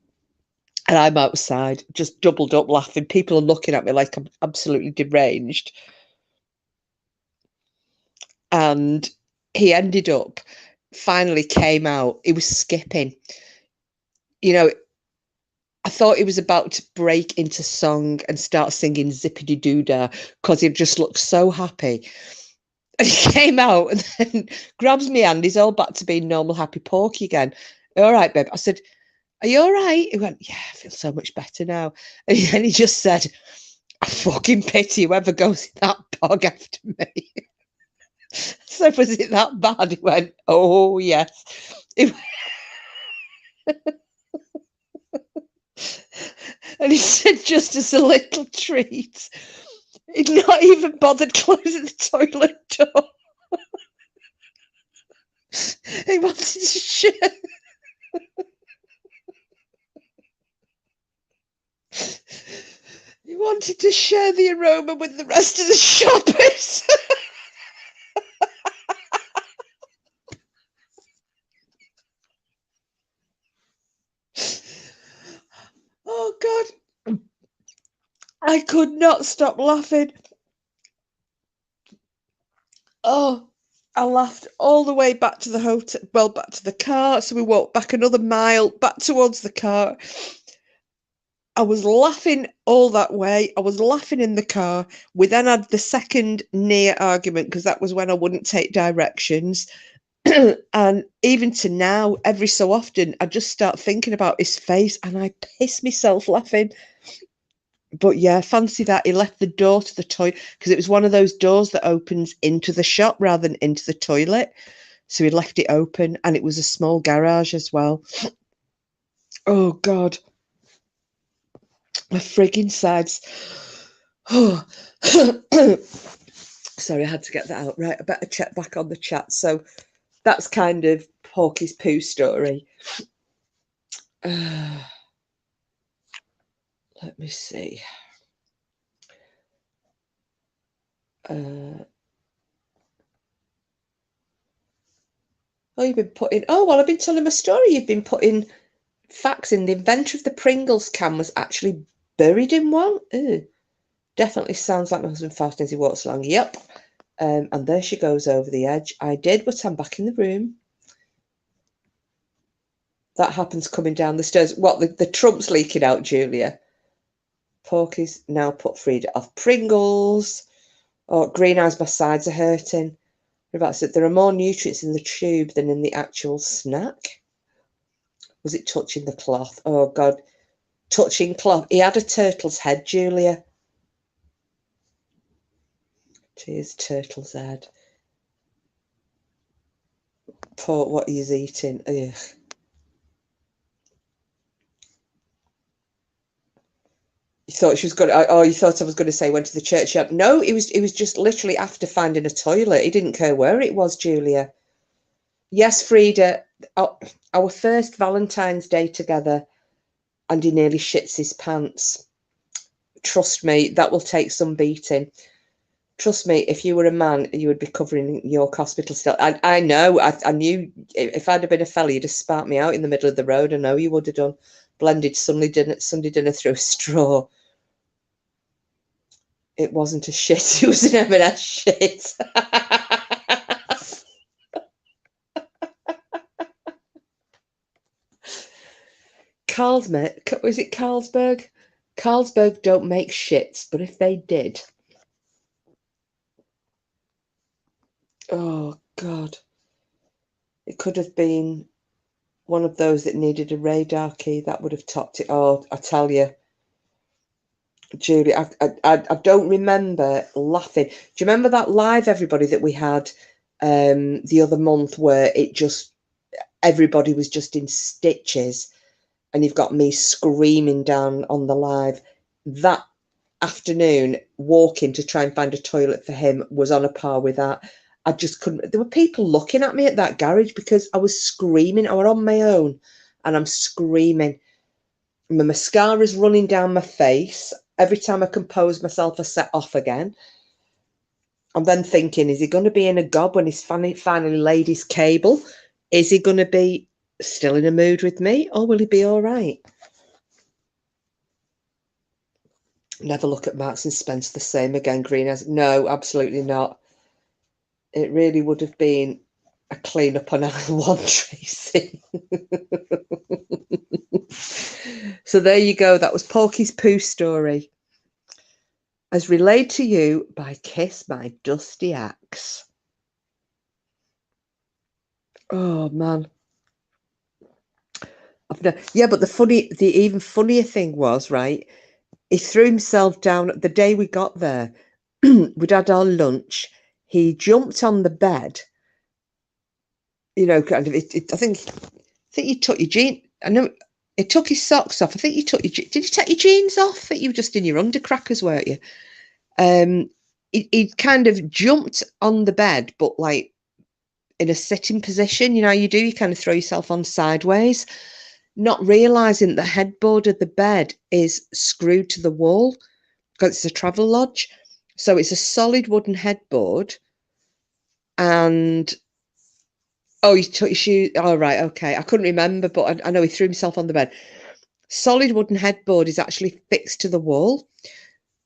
And I'm outside, just doubled up laughing. People are looking at me like I'm absolutely deranged. And he ended up, finally came out. He was skipping. I thought he was about to break into song and start singing Zippity Doo Dah because he just looked so happy. And he came out and then grabs me hand. He's all back to being normal, happy Porky again. All right, babe. I said, are you all right? He went, yeah, I feel so much better now. And then he just said, I fucking pity whoever goes in that bog after me. So said, was it that bad? He went, oh, yes. He And he said, just as a little treat, he'd not even bothered closing the toilet door. He wanted to share. He wanted to share the aroma with the rest of the shoppers. Oh, God. I could not stop laughing. Oh, I laughed all the way back to the hotel, well, back to the car. So we walked back another mile, back towards the car. I was laughing all that way. I was laughing in the car. We then had the second near argument because that was when I wouldn't take directions. And even to now, every so often, I just start thinking about his face and I piss myself laughing. But yeah, fancy that. He left the door to the toilet because it was one of those doors that opens into the shop rather than into the toilet. So he left it open and it was a small garage as well. Oh, God. My frigging sides. Oh. Sorry, I had to get that out. Right, I better check back on the chat. So that's kind of Porky's poo story. Let me see. Oh, you've been putting... Oh, well, I've been telling my story. You've been putting facts in. The inventor of the Pringles can was actually buried in one. Ew. Definitely sounds like my husband farting as he walks along. Yep. And there she goes over the edge. I did, but I'm back in the room. That happens coming down the stairs. What, the trump's leaking out, Julia? Porky's now put Frida off Pringles. Oh, green eyes, my sides are hurting. Rebecca said, there are more nutrients in the tube than in the actual snack. Was it touching the cloth? Oh, God. Touching cloth. He had a turtle's head, Julia. Cheers, turtle's head. Poor what he's eating. Ugh. You thought she was going to, oh, you thought I was going to say went to the churchyard. No, it was just literally after finding a toilet. He didn't care where it was, Julia. Yes, Frida, our first Valentine's Day together, and he nearly shits his pants. Trust me, that will take some beating. Trust me, if you were a man, you would be covering York Hospital still. I know, I knew if I'd have been a fella, you'd have spat me out in the middle of the road. I know you would have done. Blended Sunday dinner through a straw. It wasn't a shit, it was an M&S shit. Was it Carlsberg? Carlsberg don't make shits, but if they did... Oh, God. It could have been one of those that needed a radar key. That would have topped it. Oh, I tell you. Julie, I don't remember laughing. Do you remember that live, everybody, that we had the other month where it just... Everybody was just in stitches and you've got me screaming down on the live. That afternoon, walking to try and find a toilet for him was on a par with that. I just couldn't. There were people looking at me at that garage because I was screaming. I was on my own and I'm screaming. My mascara's running down my face. Every time I compose myself, I set off again. I'm then thinking, is he going to be in a gob when he's finally laid his cable? Is he going to be still in a mood with me, or will he be all right? Never look at Marks and Spencer the same again, Green as... No, absolutely not. It really would have been a clean up on aisle one, Tracy. So there you go. That was Porky's poo story, as relayed to you by Kiss My Dusty Axe. Oh, man. Yeah, but the even funnier thing was, right, he threw himself down the day we got there. We'd had our lunch. He jumped on the bed you know, kind of. I think you took your jeans. I know it took his socks off. I think you took your. Did you take your jeans off? I think you were just in your undercrackers, weren't you? He kind of jumped on the bed, but like in a sitting position. You know how you do? You kind of throw yourself on sideways, not realizing the headboard of the bed is screwed to the wall because it's a travel lodge. So it's a solid wooden headboard. And oh, you took your shoes. Oh, right. Okay. I couldn't remember, but I know he threw himself on the bed. Solid wooden headboard is actually fixed to the wall.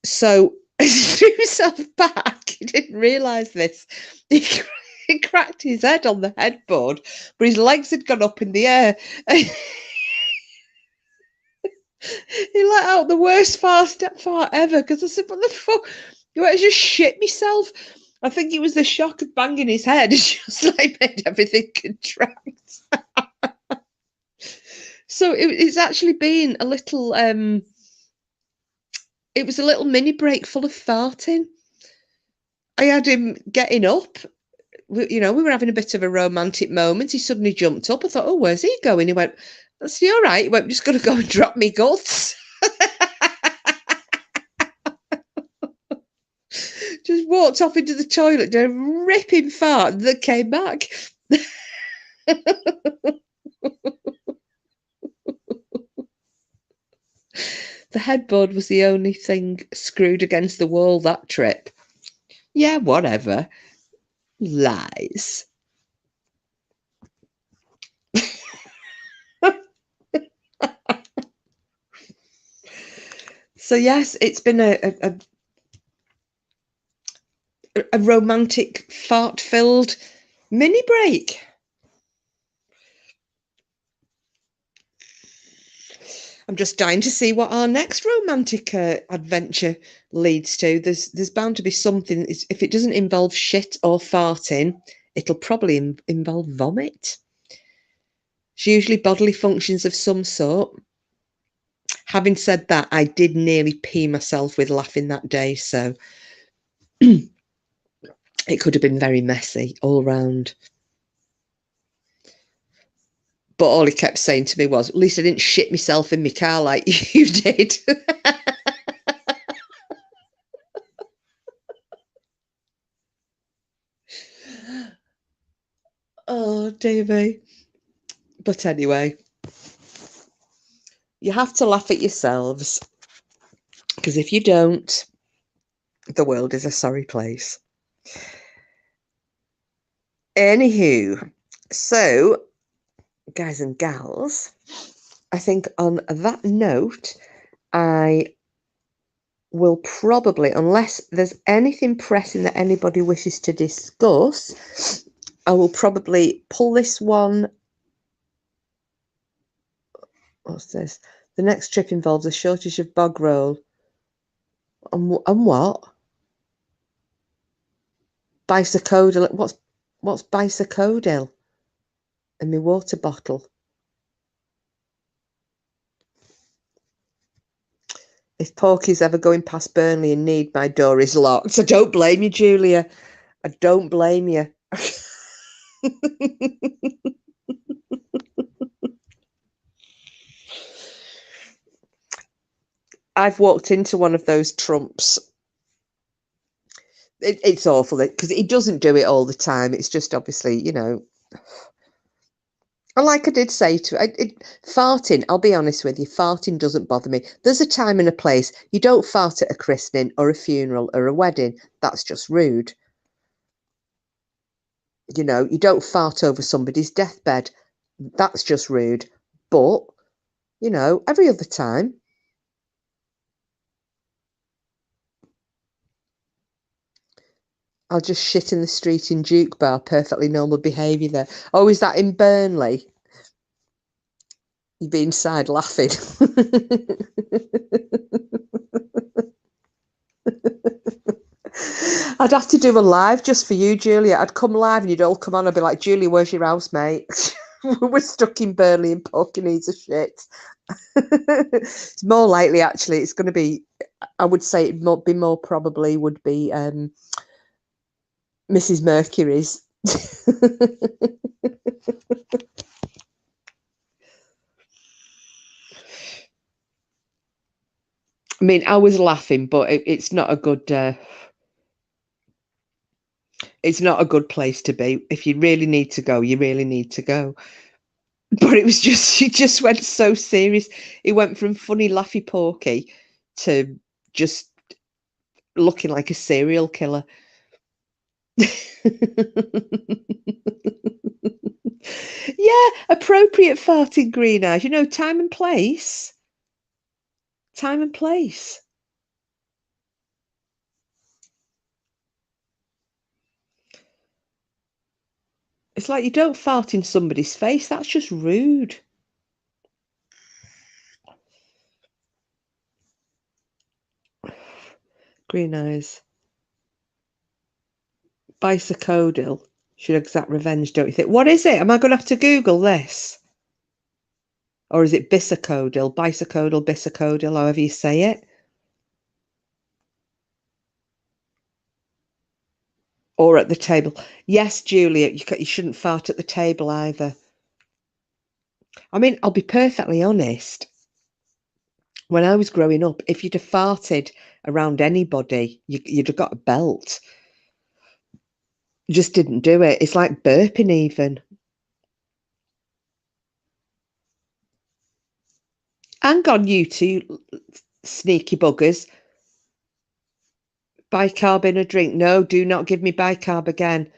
So he threw himself back. He didn't realize this. He cracked his head on the headboard, but his legs had gone up in the air. He let out the worst fart ever, because I said, what the fuck? I just shit myself. I think it was the shock of banging his head. It's just like made everything contract. So it's actually been a little, it was a little mini break full of farting. I had him getting up. You know, we were having a bit of a romantic moment. He suddenly jumped up. I thought, oh, where's he going? He went, is he all right? He went, I'm just going to go and drop me guts. Just walked off into the toilet, did a ripping fart, and then came back. The headboard was the only thing screwed against the wall that trip. Yeah, whatever. Lies. So yes, it's been a romantic, fart-filled mini break. I'm just dying to see what our next romantic adventure leads to. There's bound to be something. If it doesn't involve shit or farting, it'll probably involve vomit. It's usually bodily functions of some sort. Having said that, I did nearly pee myself with laughing that day, so it could have been very messy all round. But all he kept saying to me was, at least I didn't shit myself in my car like you did. Oh, dear me. But anyway, you have to laugh at yourselves, because if you don't, the world is a sorry place. Anywho, so guys and gals, I think on that note, I will probably, unless there's anything pressing that anybody wishes to discuss, I will probably pull this one. What's this? The next trip involves a shortage of bog roll. And what? Bisacodil. What's bisacodil? In my water bottle. If Porky's ever going past Burnley and need, my door is locked. I don't blame you, Julia. I don't blame you. I've walked into one of those trumps. It's awful because he doesn't do it all the time. It's just obviously, you know. And like I did say farting, I'll be honest with you, farting doesn't bother me. There's a time and a place. You don't fart at a christening or a funeral or a wedding. That's just rude. You know, you don't fart over somebody's deathbed. That's just rude. But, you know, every other time. I'll just shit in the street in Duke Bar. Perfectly normal behaviour there. Oh, is that in Burnley? You'd be inside laughing. I'd have to do a live just for you, Julia. I'd come live and you'd all come on. I'd be like, Julia, where's your house, mate? We're stuck in Burnley and Porky needs a shit. It's more likely, actually, it's going to be, I would say it would be more probably would be Mrs. Mercury's I mean, I was laughing, but it's not a good. It's not a good place to be. If you really need to go, you really need to go. But it was just, she just went so serious. It went from funny, laughy Porky to just looking like a serial killer. Yeah, appropriate farting green eyes. You know, time and place. Time and place. It's like you don't fart in somebody's face. That's just rude. Green eyes. Bisecodal should exact revenge, don't you think? What is it? Am I going to have to Google this? Or is it bisecodal, bisecodal, however you say it? Or at the table? Yes, Julia, you shouldn't fart at the table either. I mean, I'll be perfectly honest. When I was growing up, if you'd have farted around anybody, you'd have got a belt. You just didn't do it. It's like burping even. Hang on, you two sneaky buggers. Bicarb in a drink. No, do not give me bicarb again.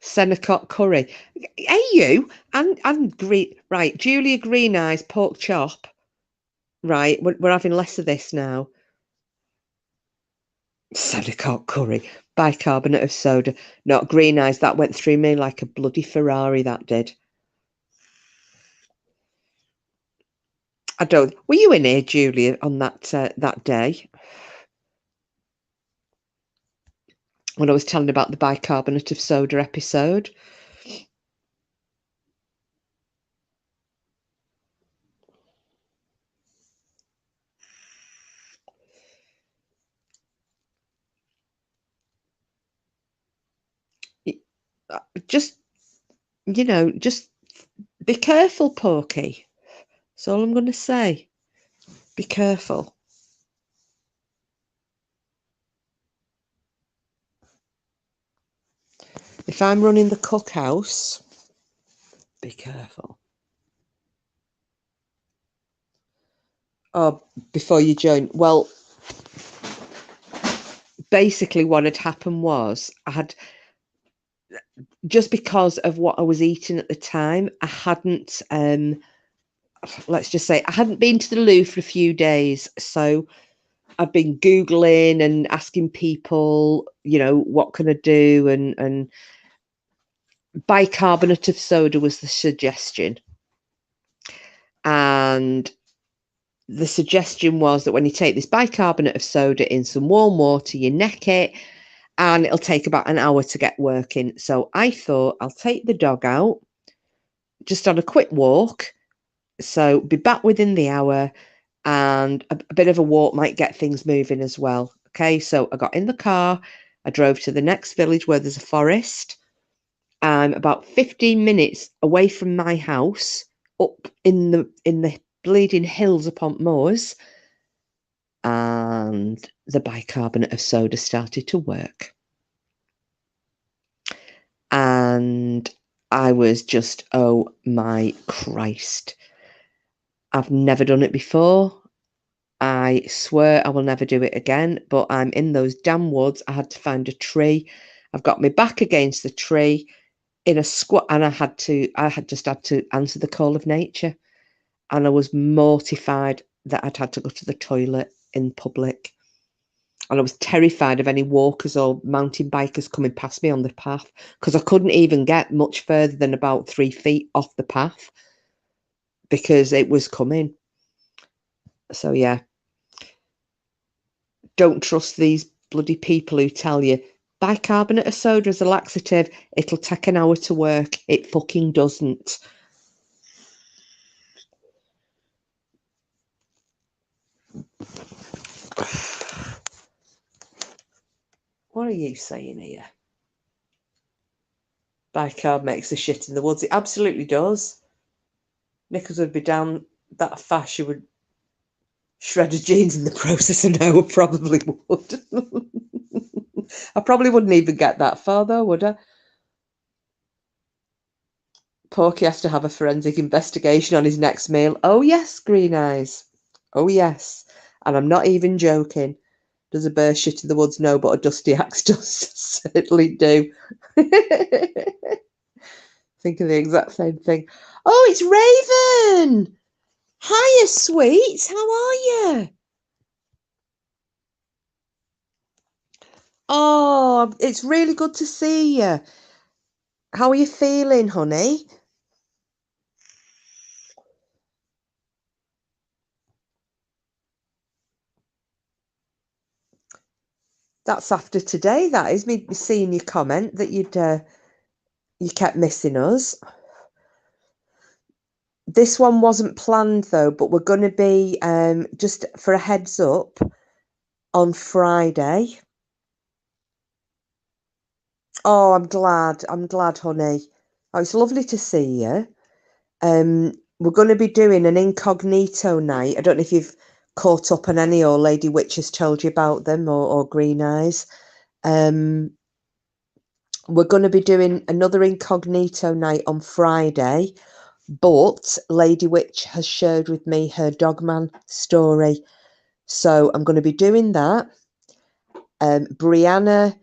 Sennecock curry. Hey, you and green. Right, Julia Green Eyes pork chop. Right, we're having less of this now. Sennecock curry, bicarbonate of soda. Not Green Eyes. That went through me like a bloody Ferrari. That did. I don't. Were you in here, Julia, on that day when I was telling about the bicarbonate of soda episode? Just just be careful, Porky. That's all I'm going to say. Be careful. If I'm running the cookhouse, be careful. Oh, before you join, well, basically what had happened was I had, just because of what I was eating at the time, I hadn't, let's just say, I hadn't been to the loo for a few days. So I've been Googling and asking people, what can I do? And bicarbonate of soda was the suggestion. And the suggestion was that when you take this bicarbonate of soda in some warm water, you neck it, and it'll take about an hour to get working. So I thought I'll take the dog out just on a quick walk. So be back within the hour, and a bit of a walk might get things moving as well. Okay, so I got in the car, I drove to the next village where there's a forest. I'm about 15 minutes away from my house, up in the bleeding hills upon moors, and the bicarbonate of soda started to work. And I was just, oh my Christ. I've never done it before. I swear I will never do it again, but I'm in those damn woods. I had to find a tree. I've got my back against the tree in a squat, and I had just had to answer the call of nature. And I was mortified that I'd had to go to the toilet in public. And I was terrified of any walkers or mountain bikers coming past me on the path, because I couldn't even get much further than about 3 feet off the path because it was coming. So yeah, don't trust these bloody people who tell you bicarbonate of soda is a laxative. It'll take an hour to work. It fucking doesn't. What are you saying here? Bicarb makes the shit in the woods. It absolutely does. Nichols would be down that fast, she would shred her jeans in the process, and I would probably would. I probably wouldn't even get that far though, would I? Porky has to have a forensic investigation on his next meal. Oh yes, Green Eyes. Oh yes. And I'm not even joking. Does a bear shit in the woods? No, but a dusty axe does. Certainly do. Think of the exact same thing. Oh, it's Raven. Hiya, sweets. How are you? Oh, it's really good to see you. How are you feeling, honey? That's after today, that is, me seeing your comment that you kept missing us. This one wasn't planned though, but we're going to be, just for a heads up, on Friday. Oh, I'm glad, honey. Oh, it's lovely to see you. We're going to be doing an incognito night. I don't know if you've caught up on any, or Lady Witch has told you about them, or Green Eyes. We're going to be doing another incognito night on Friday, but Lady Witch has shared with me her Dogman story. So I'm going to be doing that. Brianna,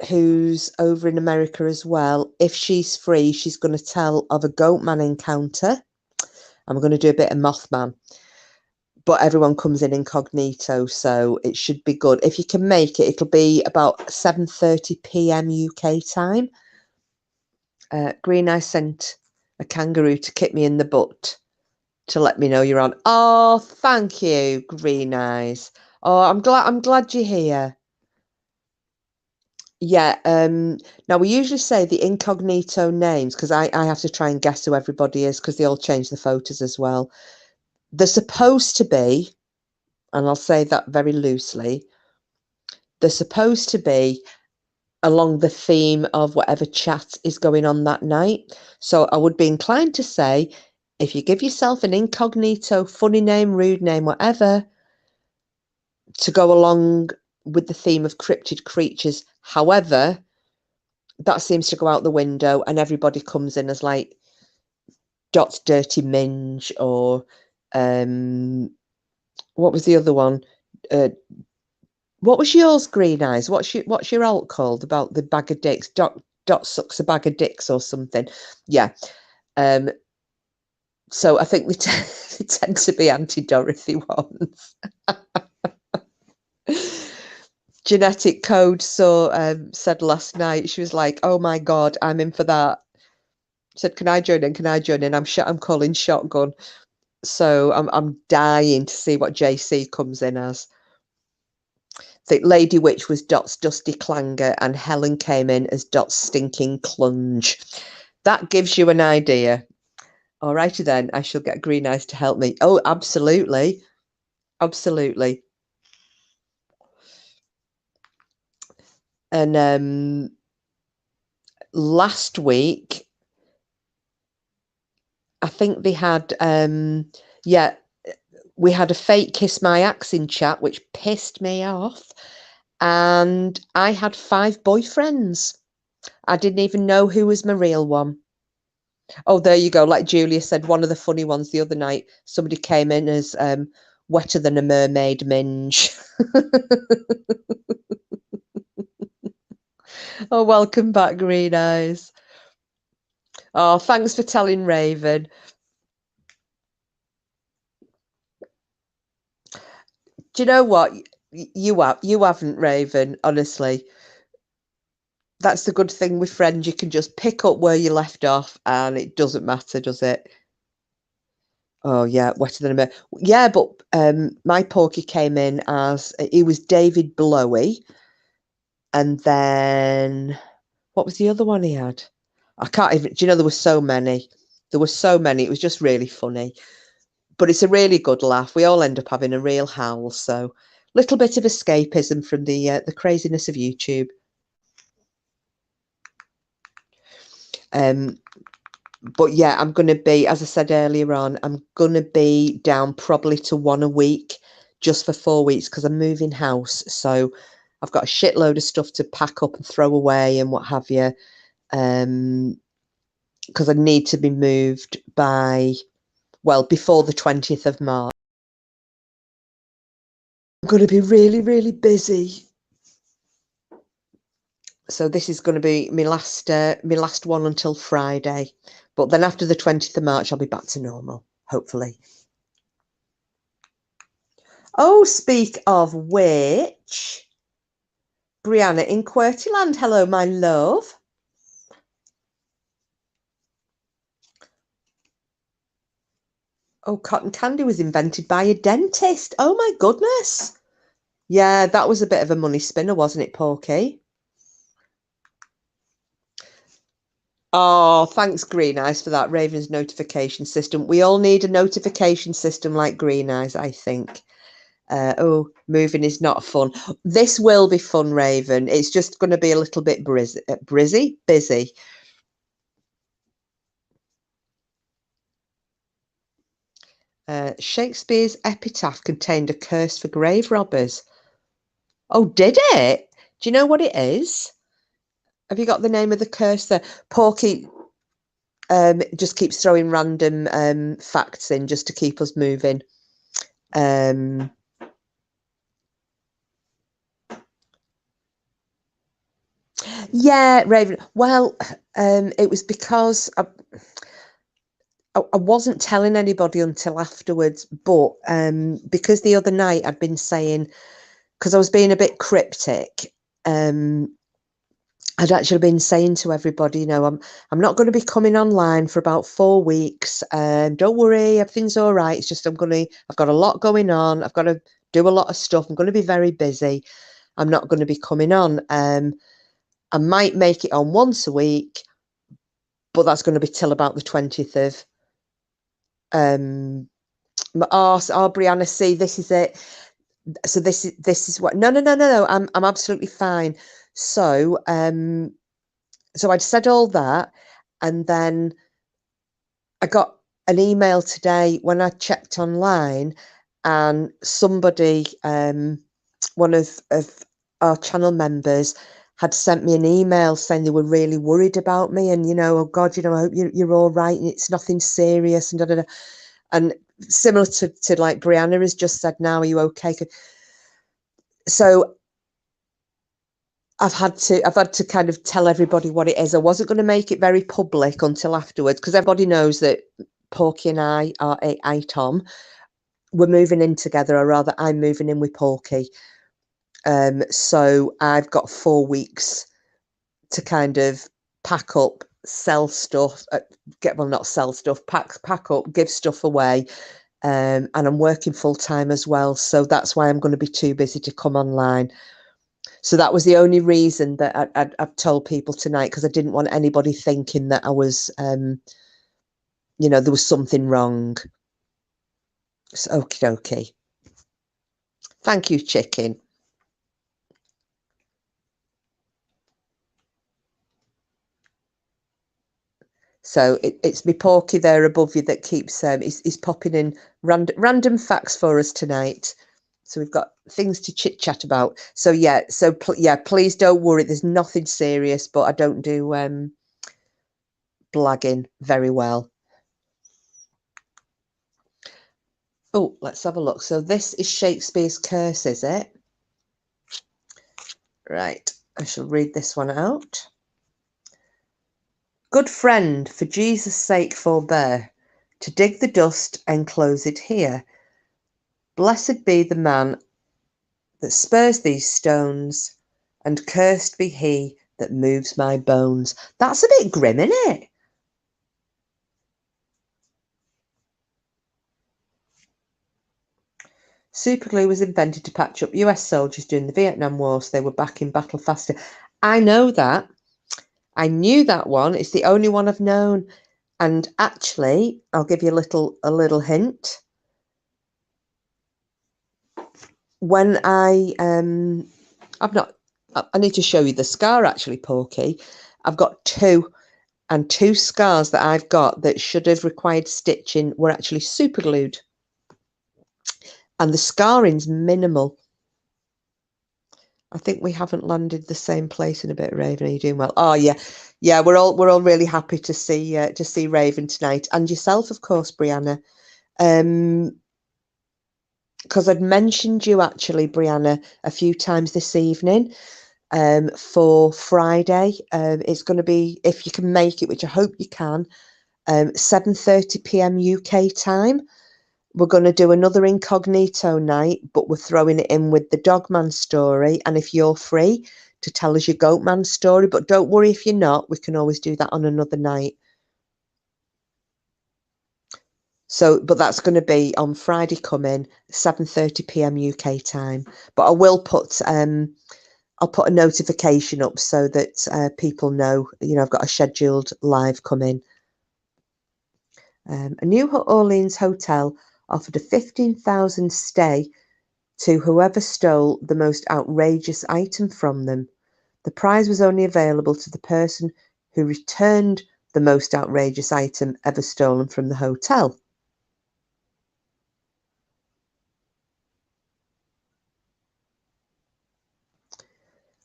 who's over in America as well, if she's free, she's going to tell of a Goatman encounter. I'm going to do a bit of Mothman. But everyone comes in incognito, so it should be good. If you can make it, it'll be about 7:30 p.m. UK time. Green Eye sent a kangaroo to kick me in the butt to let me know you're on. Oh, thank you, Green Eyes. Oh, I'm glad you're here. Yeah, now we usually say the incognito names because I have to try and guess who everybody is because they all change the photos as well. They're supposed to be, and I'll say that very loosely, they're supposed to be along the theme of whatever chat is going on that night. So I would be inclined to say, if you give yourself an incognito, funny name, rude name, whatever, to go along with the theme of cryptid creatures. However, that seems to go out the window and everybody comes in as like Dot's Dirty Minge or what was the other one? What was yours, Green Eyes? What's your alt called about the bag of dicks? Dot sucks a bag of dicks or something. Yeah. So I think they tend to be anti-Dorothy ones. Genetic Code said last night, she was like, oh my God, I'm in for that. Said, can I join in? Can I join in? I'm calling shotgun. So I'm dying to see what JC comes in as. I think Lady Witch was Dot's Dusty Clanger and Helen came in as Dot's Stinking Clunge. That gives you an idea. All righty then, I shall get Green Eyes to help me. Oh, absolutely. Absolutely. And last week, I think they had, yeah, we had a fake Kiss My Axe in chat, which pissed me off. And I had 5 boyfriends. I didn't even know who was my real one. Oh, there you go. Like Julia said, one of the funny ones the other night, somebody came in as wetter than a mermaid minge. Oh, welcome back, Green Eyes. Oh, thanks for telling Raven. Do you know what? You haven't, Raven, honestly. That's the good thing with friends. You can just pick up where you left off and it doesn't matter, does it? Oh yeah, wetter than a mermaid. Yeah, but my Porky came in as he was David Blowy, and then what was the other one he had? I can't even. Do you know there were so many? There were so many. It was just really funny, but it's a really good laugh. We all end up having a real howl. So, little bit of escapism from the craziness of YouTube. But yeah, I'm going to be, as I said earlier on, I'm going to be down probably to 1 a week just for 4 weeks because I'm moving house. So I've got a shitload of stuff to pack up and throw away and what have you. Because I need to be moved by, well, before the 20th of March. I'm going to be really, really busy. So this is going to be my last one until Friday. But then after the 20th of March, I'll be back to normal, hopefully. Oh, speak of which, Brianna in Quirtyland, hello, my love. Oh, cotton candy was invented by a dentist. Oh, my goodness. Yeah, that was a bit of a money spinner, wasn't it, Porky? Oh, thanks, Green Eyes, for that. Raven's notification system. We all need a notification system like Green Eyes, I think. Oh, moving is not fun. This will be fun, Raven. It's just going to be a little bit busy. Shakespeare's epitaph contained a curse for grave robbers. Oh, did it? Do you know what it is? Have you got the name of the curse there? Porky just keeps throwing random facts in just to keep us moving. Yeah, Raven. Well, it was because I wasn't telling anybody until afterwards, but because the other night I'd been saying, because I was being a bit cryptic, I'd actually been saying to everybody, you know, I'm not going to be coming online for about 4 weeks. Don't worry, everything's all right. It's just I've got a lot going on. I've got to do a lot of stuff. I'm going to be very busy. I'm not going to be coming on. I might make it on once a week, but that's going to be till about the 20th of Brianna, see, this is it. So this is what no, I'm absolutely fine. So so I'd said all that, and then I got an email today when I checked online, and somebody, one of our channel members, had sent me an email saying they were really worried about me, and oh God, I hope you're all right, and it's nothing serious, and da da da. And similar to like Brianna has just said now, are you okay? So I've had to kind of tell everybody what it is. I wasn't going to make it very public until afterwards, because everybody knows that Porky and I are Tom. We're moving in together, or rather I'm moving in with Porky. So I've got 4 weeks to kind of pack up, sell stuff, not sell stuff, pack up, give stuff away. And I'm working full time as well. So that's why I'm going to be too busy to come online. So that was the only reason that I've told people tonight, because I didn't want anybody thinking that I was, there was something wrong. So, okie dokie. Thank you, chicken. So it's me Porky there above you that keeps he's popping in random facts for us tonight. So we've got things to chit chat about. So yeah, please don't worry. There's nothing serious, but I don't do blagging very well. Oh, let's have a look. So this is Shakespeare's curse, is it? Right, I shall read this one out. Good friend, for Jesus' sake forbear to dig the dust and close it here. Blessed be the man that spurs these stones, and cursed be he that moves my bones. That's a bit grim, isn't it? Superglue was invented to patch up US soldiers during the Vietnam War so they were back in battle faster. I know that. I knew that one. It's the only one I've known. And actually, I'll give you a little hint. When I need to show you the scar actually, Porky. I've got 2. And 2 scars that I've got that should have required stitching were actually super glued. And the scarring's minimal. I think we haven't landed the same place in a bit, Raven. Are you doing well? Oh yeah. Yeah, we're all really happy to see Raven tonight. And yourself, of course, Brianna. Because I'd mentioned you actually, Brianna, a few times this evening. For Friday. It's going to be, if you can make it, which I hope you can, 7:30 p.m. UK time. We're going to do another incognito night, but we're throwing it in with the Dogman story. And if you're free to tell us your Goatman story, but don't worry if you're not, we can always do that on another night. So, but that's going to be on Friday coming, 7:30 p.m. UK time. But I will put I'll put a notification up so that people know, I've got a scheduled live coming. A New Orleans hotel offered a $15,000 stay to whoever stole the most outrageous item from them. The prize was only available to the person who returned the most outrageous item ever stolen from the hotel.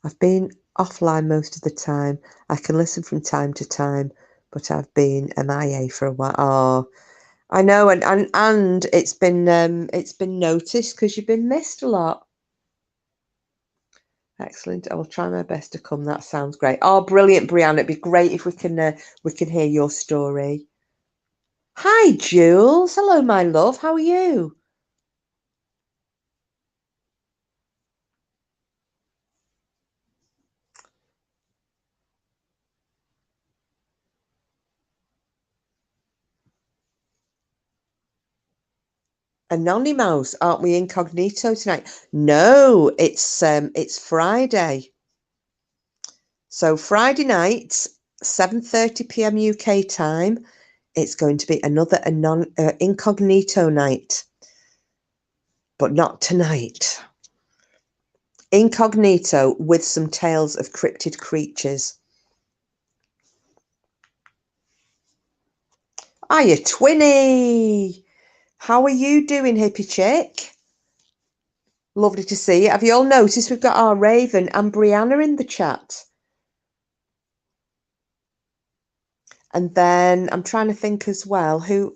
I've been offline most of the time. I can listen from time to time, but I've been MIA for a while. Oh, I know, and it's been noticed because you've been missed a lot. Excellent. I will try my best to come. That sounds great. Oh, brilliant, Brianna. It'd be great if we can hear your story. Hi, Jules. Hello, my love. How are you? Anonymous, aren't we incognito tonight? No, it's Friday. So Friday night, 7:30 p.m. UK time. It's going to be another incognito night, but not tonight. Incognito with some tales of cryptid creatures. Hiya, Twinny. How are you doing, hippie chick? Lovely to see you. Have you all noticed we've got our Raven and Brianna in the chat? And then I'm trying to think as well who.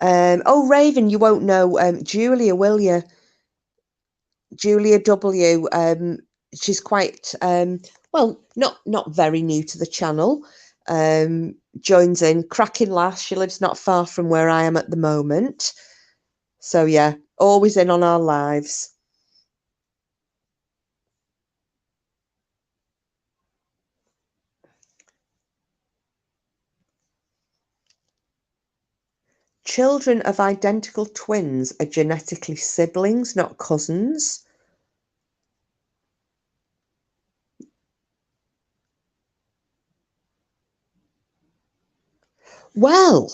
Oh, Raven, you won't know Julia, will you? Julia W. She's quite well, not very new to the channel. Joins in, cracking lass. She lives not far from where I am at the moment. So yeah, always in on our lives. Children of identical twins are genetically siblings, not cousins. Well,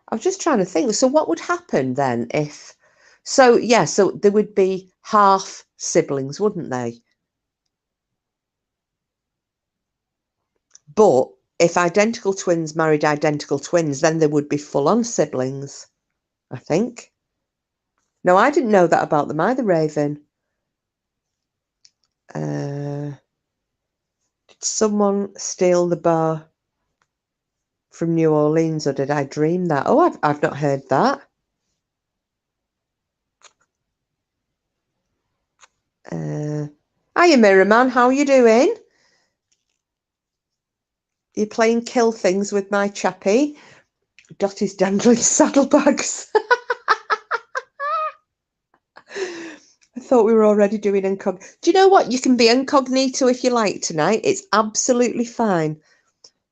I'm just trying to think. So what would happen then if... So, yeah, so there would be half siblings, wouldn't they? But if identical twins married identical twins, then there would be full-on siblings, I think. No, I didn't know that about them either, Raven. Did someone steal the bar from New Orleans, or did I dream that? Oh, I've not heard that. Hiya, Mirror Man. How are you doing? You're playing kill things with my chappy. Dottie's dangling saddlebags. I thought we were already doing incognito. Do you know what? You can be incognito if you like tonight. It's absolutely fine.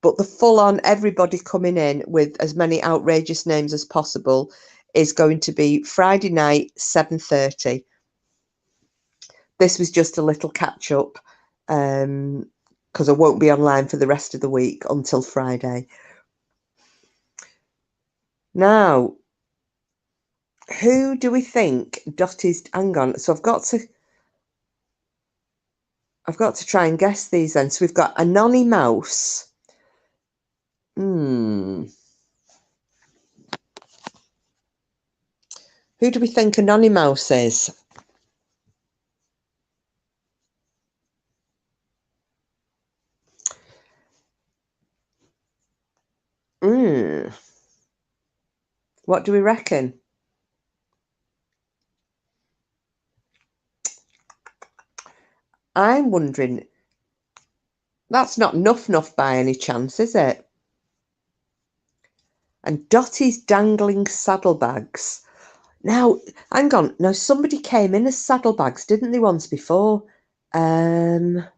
But the full-on everybody coming in with as many outrageous names as possible is going to be Friday night, 7:30. This was just a little catch-up because I won't be online for the rest of the week until Friday. Now, Who do we think Dottie's... Hang on. So I've got to try and guess these then. So we've got a nonny mouse. Who do we think a nonny mouse is? What do we reckon? I'm wondering... That's not Nuff Nuff by any chance, is it? And Dottie's dangling saddlebags. Now, hang on. Now, somebody came in as saddlebags, didn't they, once before? And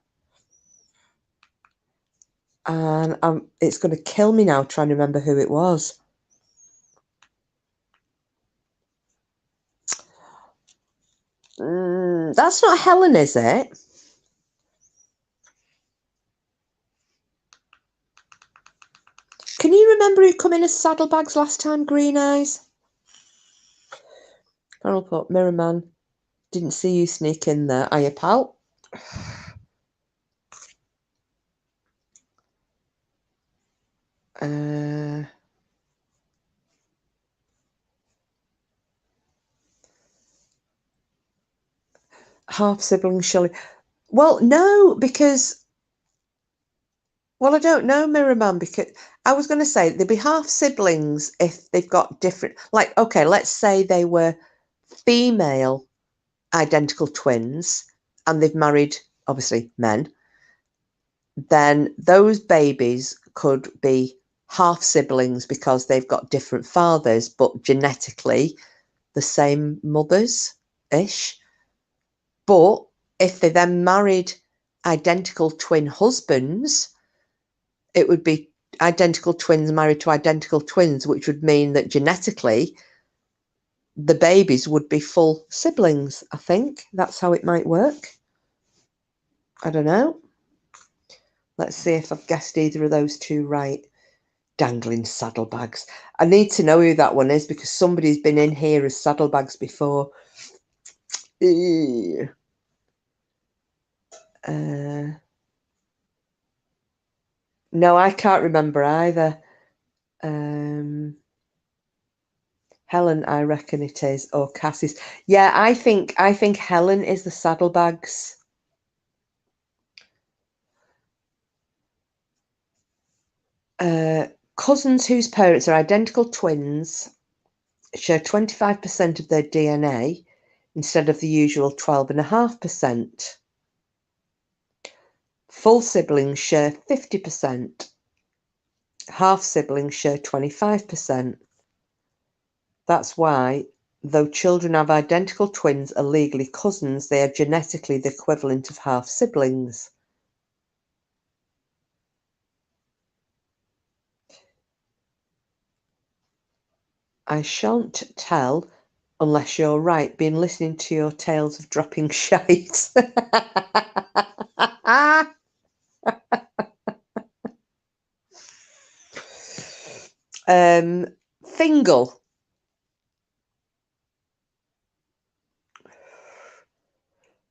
it's going to kill me now trying to remember who it was. That's not Helen, is it? Can you remember who come in as saddlebags last time, Green Eyes? Carol put, Mirror Man. Didn't see you sneak in there. Are you, pal? Half siblings, Shelley. Well, no, because... Well, I don't know, Mirror Man, because I was going to say they'd be half siblings if they've got different... Like, okay, let's say they were female identical twins and they've married, obviously, men. Then those babies could be half siblings because they've got different fathers, but genetically the same mothers-ish. But if they then married identical twin husbands, it would be identical twins married to identical twins, which would mean that genetically the babies would be full siblings. I think that's how it might work. I don't know. Let's see if I've guessed either of those two right. Dangling saddlebags. I need to know who that one is because somebody's been in here as saddlebags before. No, I can't remember either. Helen, I reckon it is, or Cassie's. Yeah, I think Helen is the saddlebags. Cousins whose parents are identical twins share 25% of their DNA instead of the usual 12.5%. Full siblings share 50%. Half siblings share 25%. That's why, though children of identical twins are legally cousins, they are genetically the equivalent of half siblings. I shan't tell unless you're right. Been listening to your tales of dropping shite. Fingal.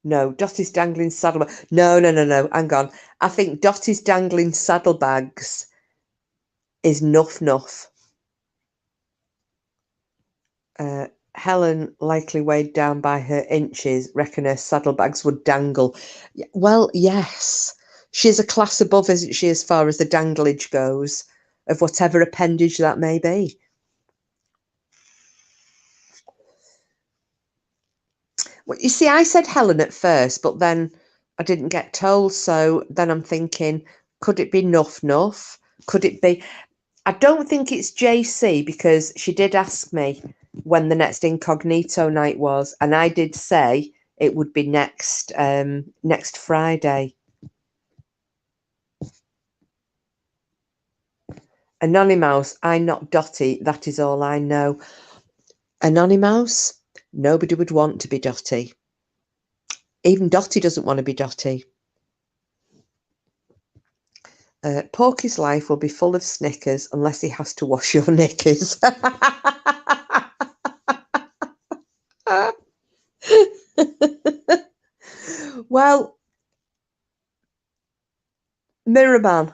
No, Dottie's dangling saddlebags. No. Hang on. I think Dottie's dangling saddlebags is Nuff Nuff. Helen, likely weighed down by her inches, reckon her saddlebags would dangle. Well, yes. She's a class above, isn't she, as far as the danglage goes, of whatever appendage that may be. Well, you see, I said Helen at first, but then I didn't get told. So then I'm thinking, could it be Nuff Nuff? Could it be... I don't think it's JC because she did ask me when the next incognito night was, and I did say it would be next Friday. Anonymous, I'm not Dottie, that is all I know. Anonymous, nobody would want to be Dottie. Even Dottie doesn't want to be Dottie. Porky's life will be full of Snickers unless he has to wash your knickers. Well, Mirror Man.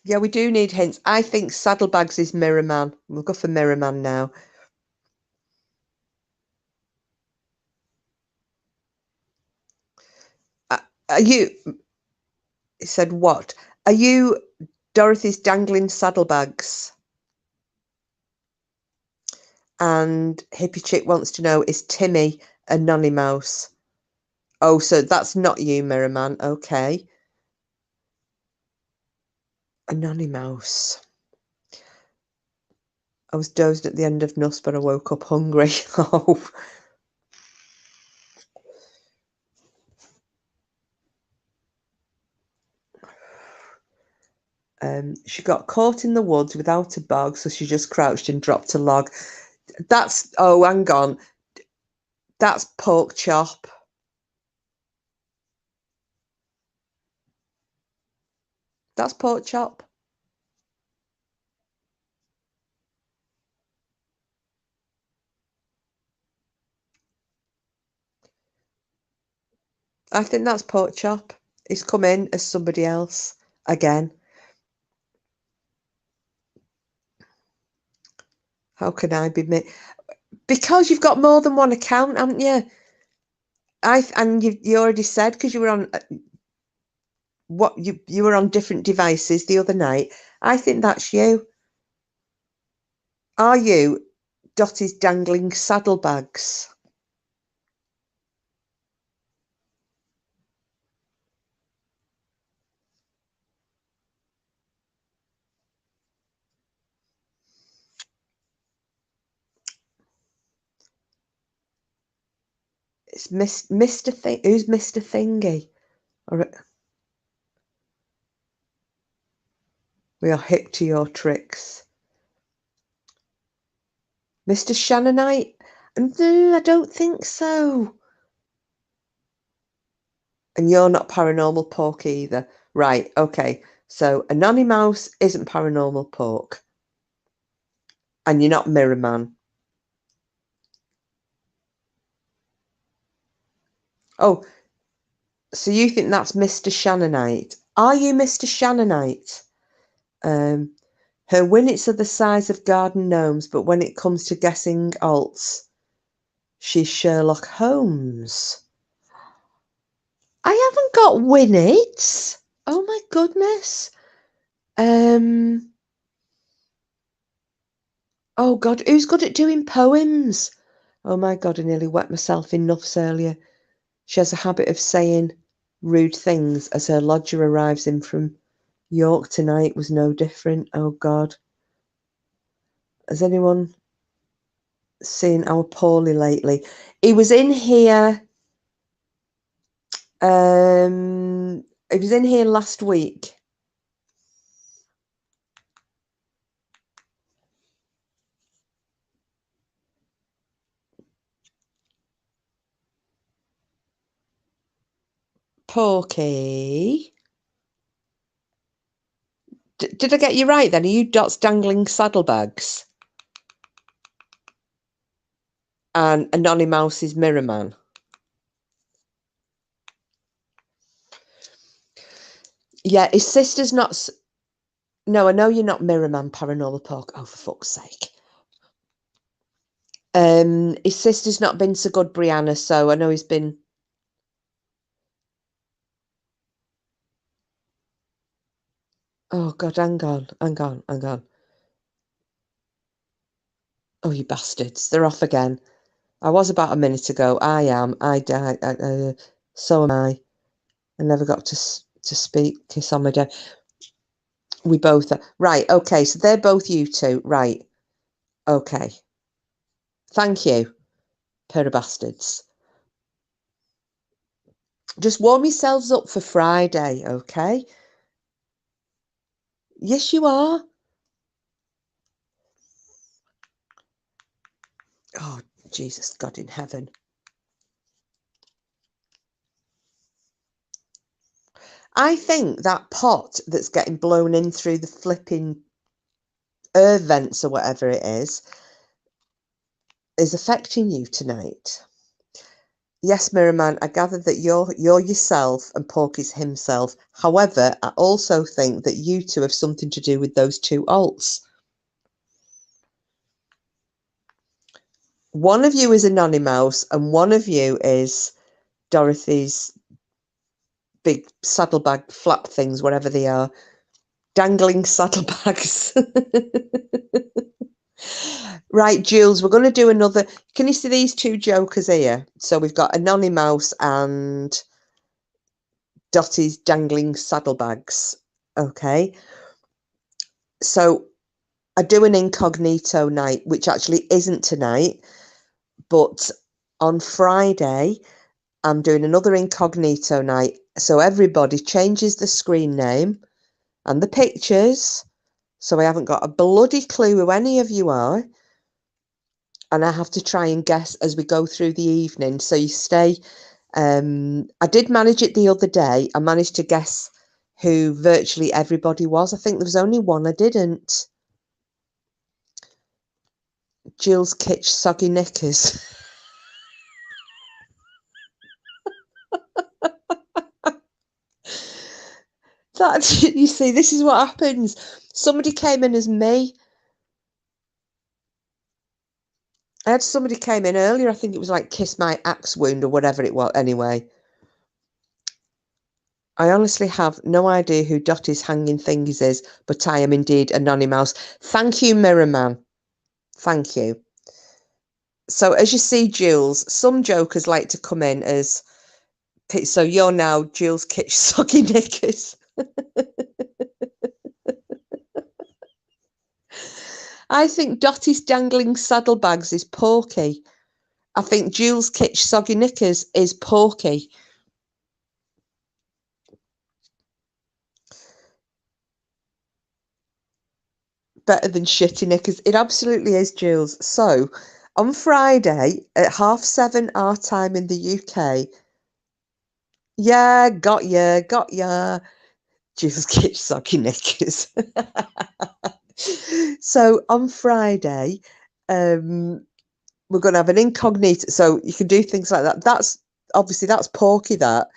Yeah, we do need hints. I think Saddlebags is Mirror Man. We'll go for Mirror Man now. Are you? It said what? Are you Dorothy's dangling saddlebags? And Hippie Chick wants to know, is Timmy a nonny mouse? Oh, so that's not you, Mirror Man. Okay. A nonny mouse. I was dozed at the end of Nuss, but I woke up hungry. Oh. She got caught in the woods without a bog, so she just crouched and dropped a log. That's, oh, hang on. That's pork chop. That's pork chop. I think that's pork chop. He's come in as somebody else again. How can I be me? Because you've got more than one account, haven't you? And you already said, because you were on what you were on different devices the other night. I think that's you. Are you Dottie's dangling saddlebags? It's Mr. Thing. Who's Mr. Thingy? We are hip to your tricks. Mr. Shannonite? No, I don't think so. And you're not Paranormal Pork either. Right, okay. So a nonny mouse isn't Paranormal Pork. And you're not Mirror Man. Oh, so you think that's Mr. Shannonite? Are you Mr. Shannonite? Her winnets are the size of garden gnomes, but when it comes to guessing alts, she's Sherlock Holmes. I haven't got winnets. Oh my goodness. Oh God, who's good at doing poems? Oh my God, I nearly wet myself in nuffs earlier. She has a habit of saying rude things as her lodger arrives in from York tonight was no different. Oh God. Has anyone seen our Paulie lately? He was in here. He was in here last week. Porky. Did I get you right then? Are you Dot's dangling saddlebags? And Anony Mouse's Mirror Man? Yeah, his sister's not. No, I know you're not Mirror Man, Paranormal Pork. Oh, for fuck's sake. His sister's not been so good, Brianna, so I know he's been. Oh God, hang on, hang on, hang on. Oh, you bastards! They're off again. I was about a minute ago. I am. I died. So am I. I never got to speak. Kiss on my day. We both are. Right. Okay. So they're both you two. Right. Okay. Thank you, pair of bastards. Just warm yourselves up for Friday, okay? Yes, you are. Oh, Jesus, God in heaven. I think that pot that's getting blown in through the flipping events or whatever it is affecting you tonight. Yes, Mirrorman, I gather that you're yourself and Pork is himself. However, I also think that you two have something to do with those two alts. One of you is a Nonny Mouse and one of you is Dorothy's big saddlebag flap things, whatever they are. Dangling saddlebags. Right, Jules, we're going to do another. Can you see these two jokers here? So we've got a Nonny Mouse and Dottie's dangling saddlebags. Okay. So I do an incognito night, which actually isn't tonight, but on Friday, I'm doing another incognito night. So everybody changes the screen name and the pictures. So I haven't got a bloody clue who any of you are. And I have to try and guess as we go through the evening. So you stay. I did manage it the other day. I managed to guess who virtually everybody was. I think there was only one I didn't. Jill's Kitsch Soggy Knickers. That, you see, this is what happens. Somebody came in as me. I had somebody came in earlier. I think it was like Kiss My Axe Wound or whatever it was. Anyway, I honestly have no idea who Dottie's Hanging Thingies is, but I am indeed a Nonny Mouse. Thank you, Mirrorman. Thank you. So as you see, Jules, some jokers like to come in as... So you're now Jules Kitsch Soggy Knickers. I think Dottie's Dangling Saddlebags is Porky. I think Jules Kitsch Soggy Knickers is Porky. Better than Shitty Knickers. It absolutely is, Jules. So on Friday at 7:30 our time in the UK. Yeah, got ya. Jules Kitsch Soggy Knickers. So on Friday, we're going to have an incognito. So you can do things like that. That's Porky, that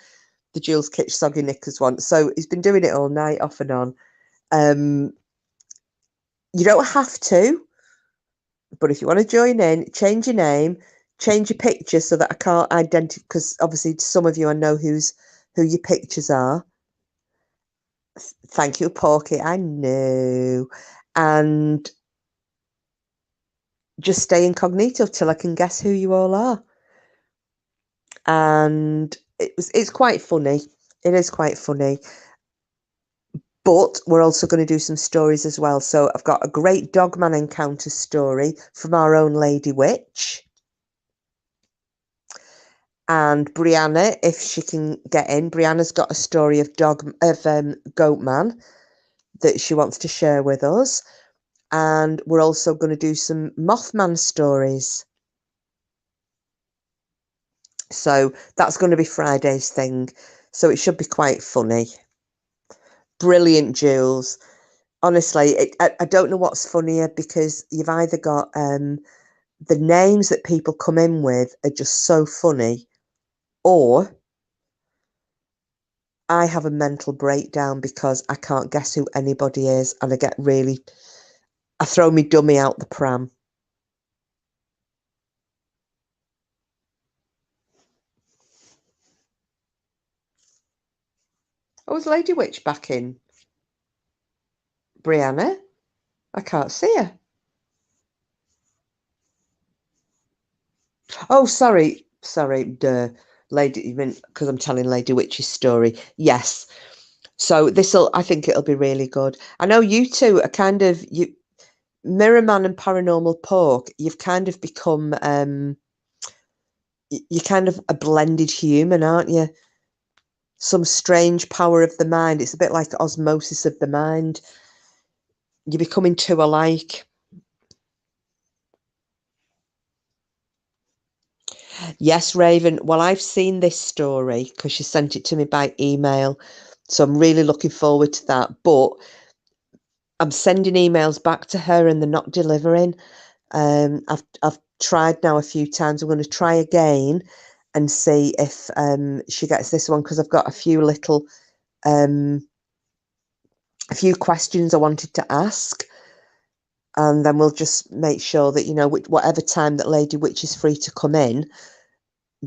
the Jules Kitsch Soggy Knickers one. So he's been doing it all night, off and on. You don't have to, but if you want to join in, change your name, change your picture so that I can't identify, because obviously some of you I know who your pictures are. Thank you, Porky. I know. And just stay incognito till I can guess who you all are. And it's quite funny. It is quite funny. But we're also going to do some stories as well. So I've got a great Dogman encounter story from our own Lady Witch. And Brianna, if she can get in, Brianna's got a story of Goatman that she wants to share with us. And we're also going to do some Mothman stories. So that's going to be Friday's thing. So it should be quite funny. Brilliant, Jules. Honestly, I don't know what's funnier, because you've either got the names that people come in with are just so funny, or I have a mental breakdown because I can't guess who anybody is, and I throw me dummy out the pram. Oh, is Lady Witch back in? Brianna? I can't see her. Oh, sorry, duh. Lady, because I'm telling Lady Witch's story. Yes. So I think it'll be really good. I know you two are kind of, Mirrorman and Paranormal Pork, you've kind of become, you're kind of a blended human, aren't you? Some strange power of the mind. It's a bit like osmosis of the mind. You're becoming two alike. Yes, Raven. Well, I've seen this story because she sent it to me by email. So I'm really looking forward to that. But I'm sending emails back to her and they're not delivering. I've tried now a few times. I'm going to try again and see if she gets this one, because I've got a few questions I wanted to ask, and then we'll just make sure that, you know, whatever time that Lady Witch is free to come in,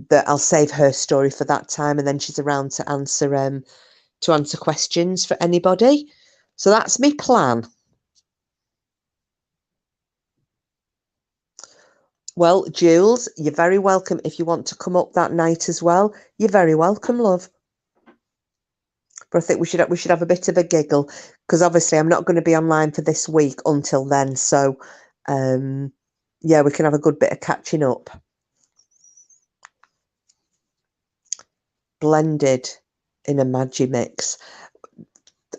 that I'll save her story for that time, and then she's around to answer questions for anybody. So that's my plan. Well, Jules, you're very welcome. If you want to come up that night as well, you're very welcome, love. But I think we should have a bit of a giggle, because obviously I'm not going to be online for this week until then. So, yeah, we can have a good bit of catching up. Blended in a Magimix.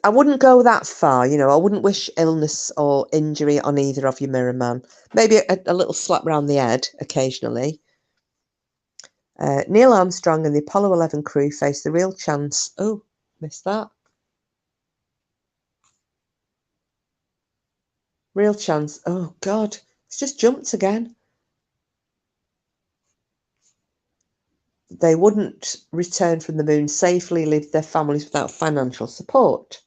I wouldn't go that far, you know. I wouldn't wish illness or injury on either of you, Mirror Man. Maybe a little slap round the head occasionally. Neil Armstrong and the Apollo 11 crew face the real chance. Oh, missed that. Real chance. Oh, God. It's just jumped again. They wouldn't return from the moon safely, leave their families without financial support.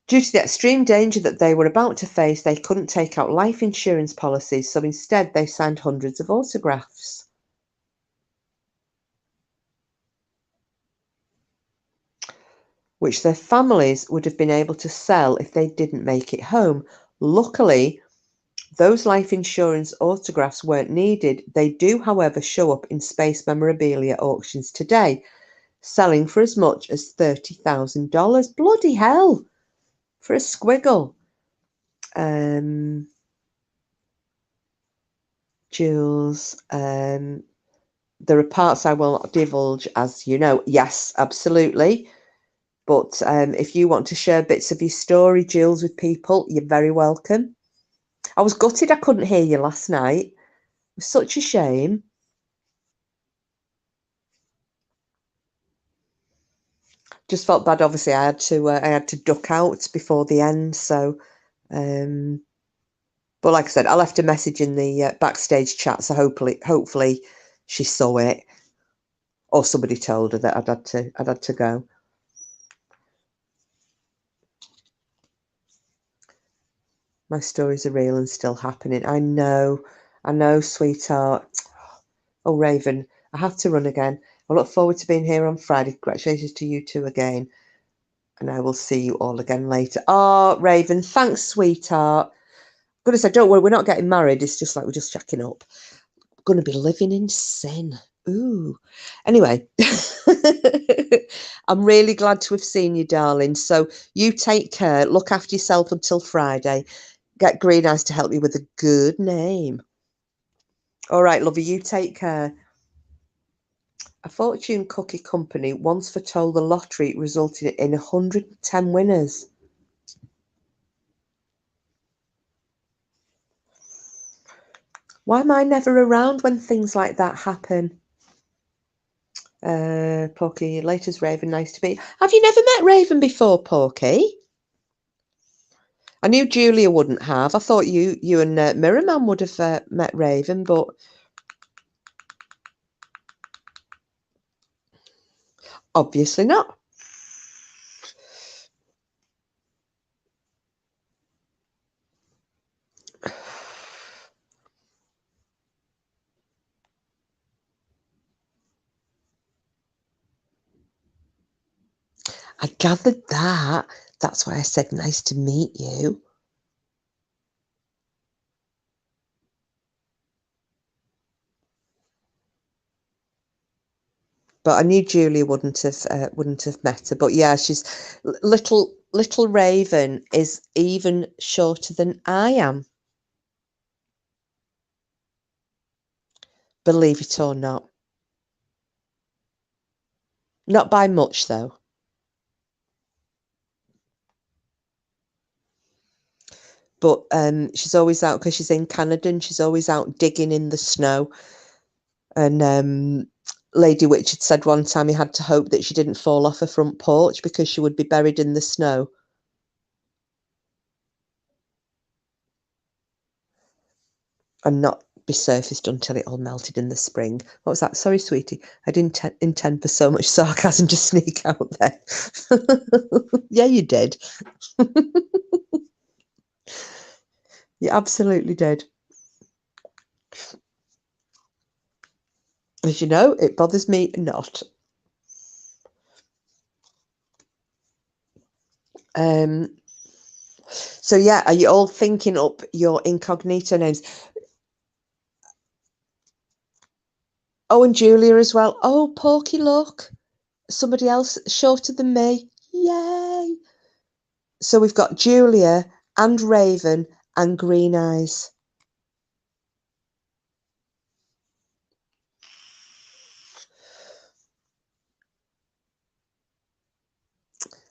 Due to the extreme danger that they were about to face, they couldn't take out life insurance policies, so instead they signed hundreds of autographs. Which their families would have been able to sell if they didn't make it home. Luckily, those life insurance autographs weren't needed. They do, however, show up in space memorabilia auctions today, selling for as much as $30,000. Bloody hell! For a squiggle. Jules, there are parts I will not divulge, as you know. Yes, absolutely. But if you want to share bits of your story, Jules, with people, you're very welcome. I was gutted I couldn't hear you last night. It was such a shame. Just felt bad. Obviously, I had to duck out before the end. So, but like I said, I left a message in the backstage chat. So hopefully, she saw it, or somebody told her that I'd had to go. My stories are real and still happening. I know, sweetheart. Oh, Raven, I have to run again. I look forward to being here on Friday. Congratulations to you two again. And I will see you all again later. Oh, Raven, thanks, sweetheart. I'm going to say, don't worry, we're not getting married. It's just like we're just checking up. I'm going to be living in sin. Ooh. Anyway, I'm really glad to have seen you, darling. So you take care. Look after yourself until Friday. Get Green Eyes to help you with a good name. All right, lovey, you take care. A fortune cookie company once foretold the lottery resulted in 110 winners. Why am I never around when things like that happen? Porky, latest Raven, nice to meet you. Have you never met Raven before, Porky? I knew Julia wouldn't have. I thought you and Mirror Man would have met Raven, but obviously not. I gathered that. That's why I said nice to meet you. But I knew Julia wouldn't have met her. But yeah, she's little Raven is even shorter than I am. Believe it or not. Not by much though. But she's always out, because she's in Canada, and she's always out digging in the snow. And Lady Witch had said one time he had to hope that she didn't fall off her front porch because she would be buried in the snow. and not be surfaced until it all melted in the spring. What was that? Sorry, sweetie. I didn't intend for so much sarcasm to sneak out there. Yeah, you did. You absolutely did. As you know, it bothers me not. So yeah, are you all thinking up your incognito names? Oh, and Julia as well. Oh, Porky, look. Somebody else shorter than me. Yay. So we've got Julia and Raven and Green Eyes.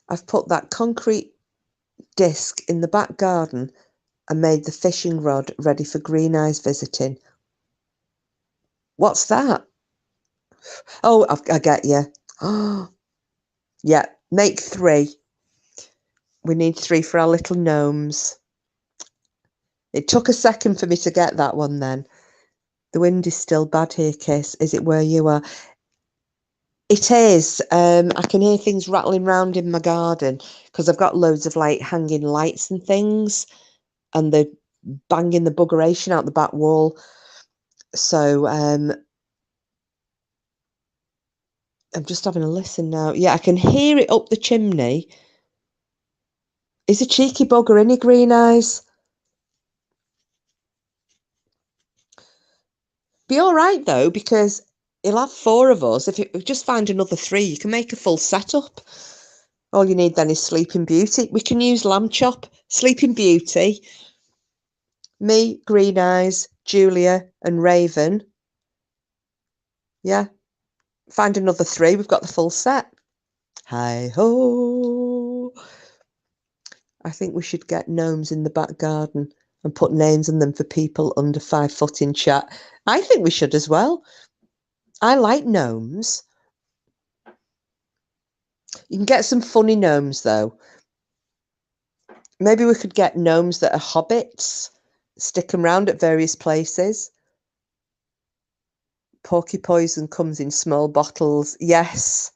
I've put that concrete disc in the back garden and made the fishing rod ready for Green Eyes visiting. What's that? Oh, I get you. Oh, yeah, make 3. We need 3 for our little gnomes. It took a second for me to get that one then. The wind is still bad here, Kiss. Is it where you are? It is. I can hear things rattling round in my garden because I've got loads of like hanging lights and things, and they're banging the buggeration out the back wall. So I'm just having a listen now. Yeah, I can hear it up the chimney. He's a cheeky bugger, isn't he, Green Eyes? Be all right though, because he'll have 4 of us. If you just find another 3, you can make a full setup. All you need then is Sleeping Beauty. We can use Lamb Chop, Sleeping Beauty, me, Green Eyes, Julia, and Raven. Yeah. Find another 3. We've got the full set. Hi ho. I think we should get gnomes in the back garden and put names on them for people under 5 foot in chat. I think we should as well. I like gnomes. You can get some funny gnomes though. Maybe we could get gnomes that are hobbits, stick them round at various places. Porky poison comes in small bottles. Yes.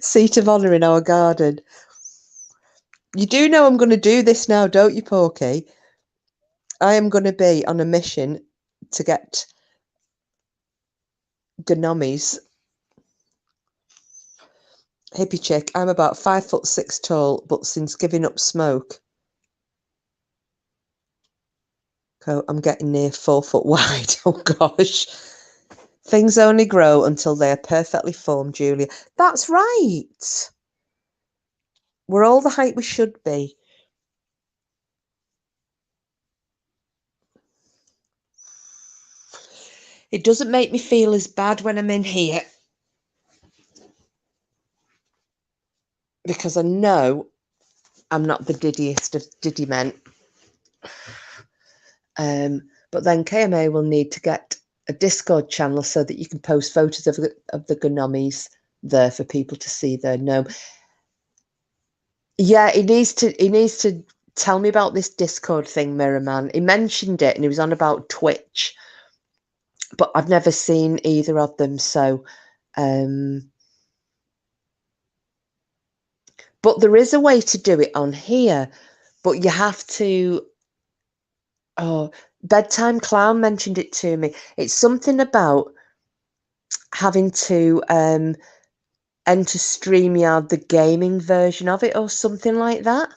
Seat of honour in our garden. You do know I'm going to do this now, don't you, Porky? I am going to be on a mission to get gnomies. Hippie chick, I'm about 5'6" tall, but since giving up smoke, I'm getting near 4 foot wide. Oh gosh. Things only grow until they are perfectly formed, Julia. That's right. We're all the height we should be. It doesn't make me feel as bad when I'm in here, because I know I'm not the diddiest of diddy men. But then KMA will need to get a Discord channel so that you can post photos of the gnomies there for people to see their gnome. Yeah, he needs to tell me about this Discord thing, Mirror Man. He mentioned it and he was on about Twitch, but I've never seen either of them. So, but there is a way to do it on here, but you have to. Oh, Bedtime Clown mentioned it to me. It's something about having to enter StreamYard, the gaming version of it, or something like that.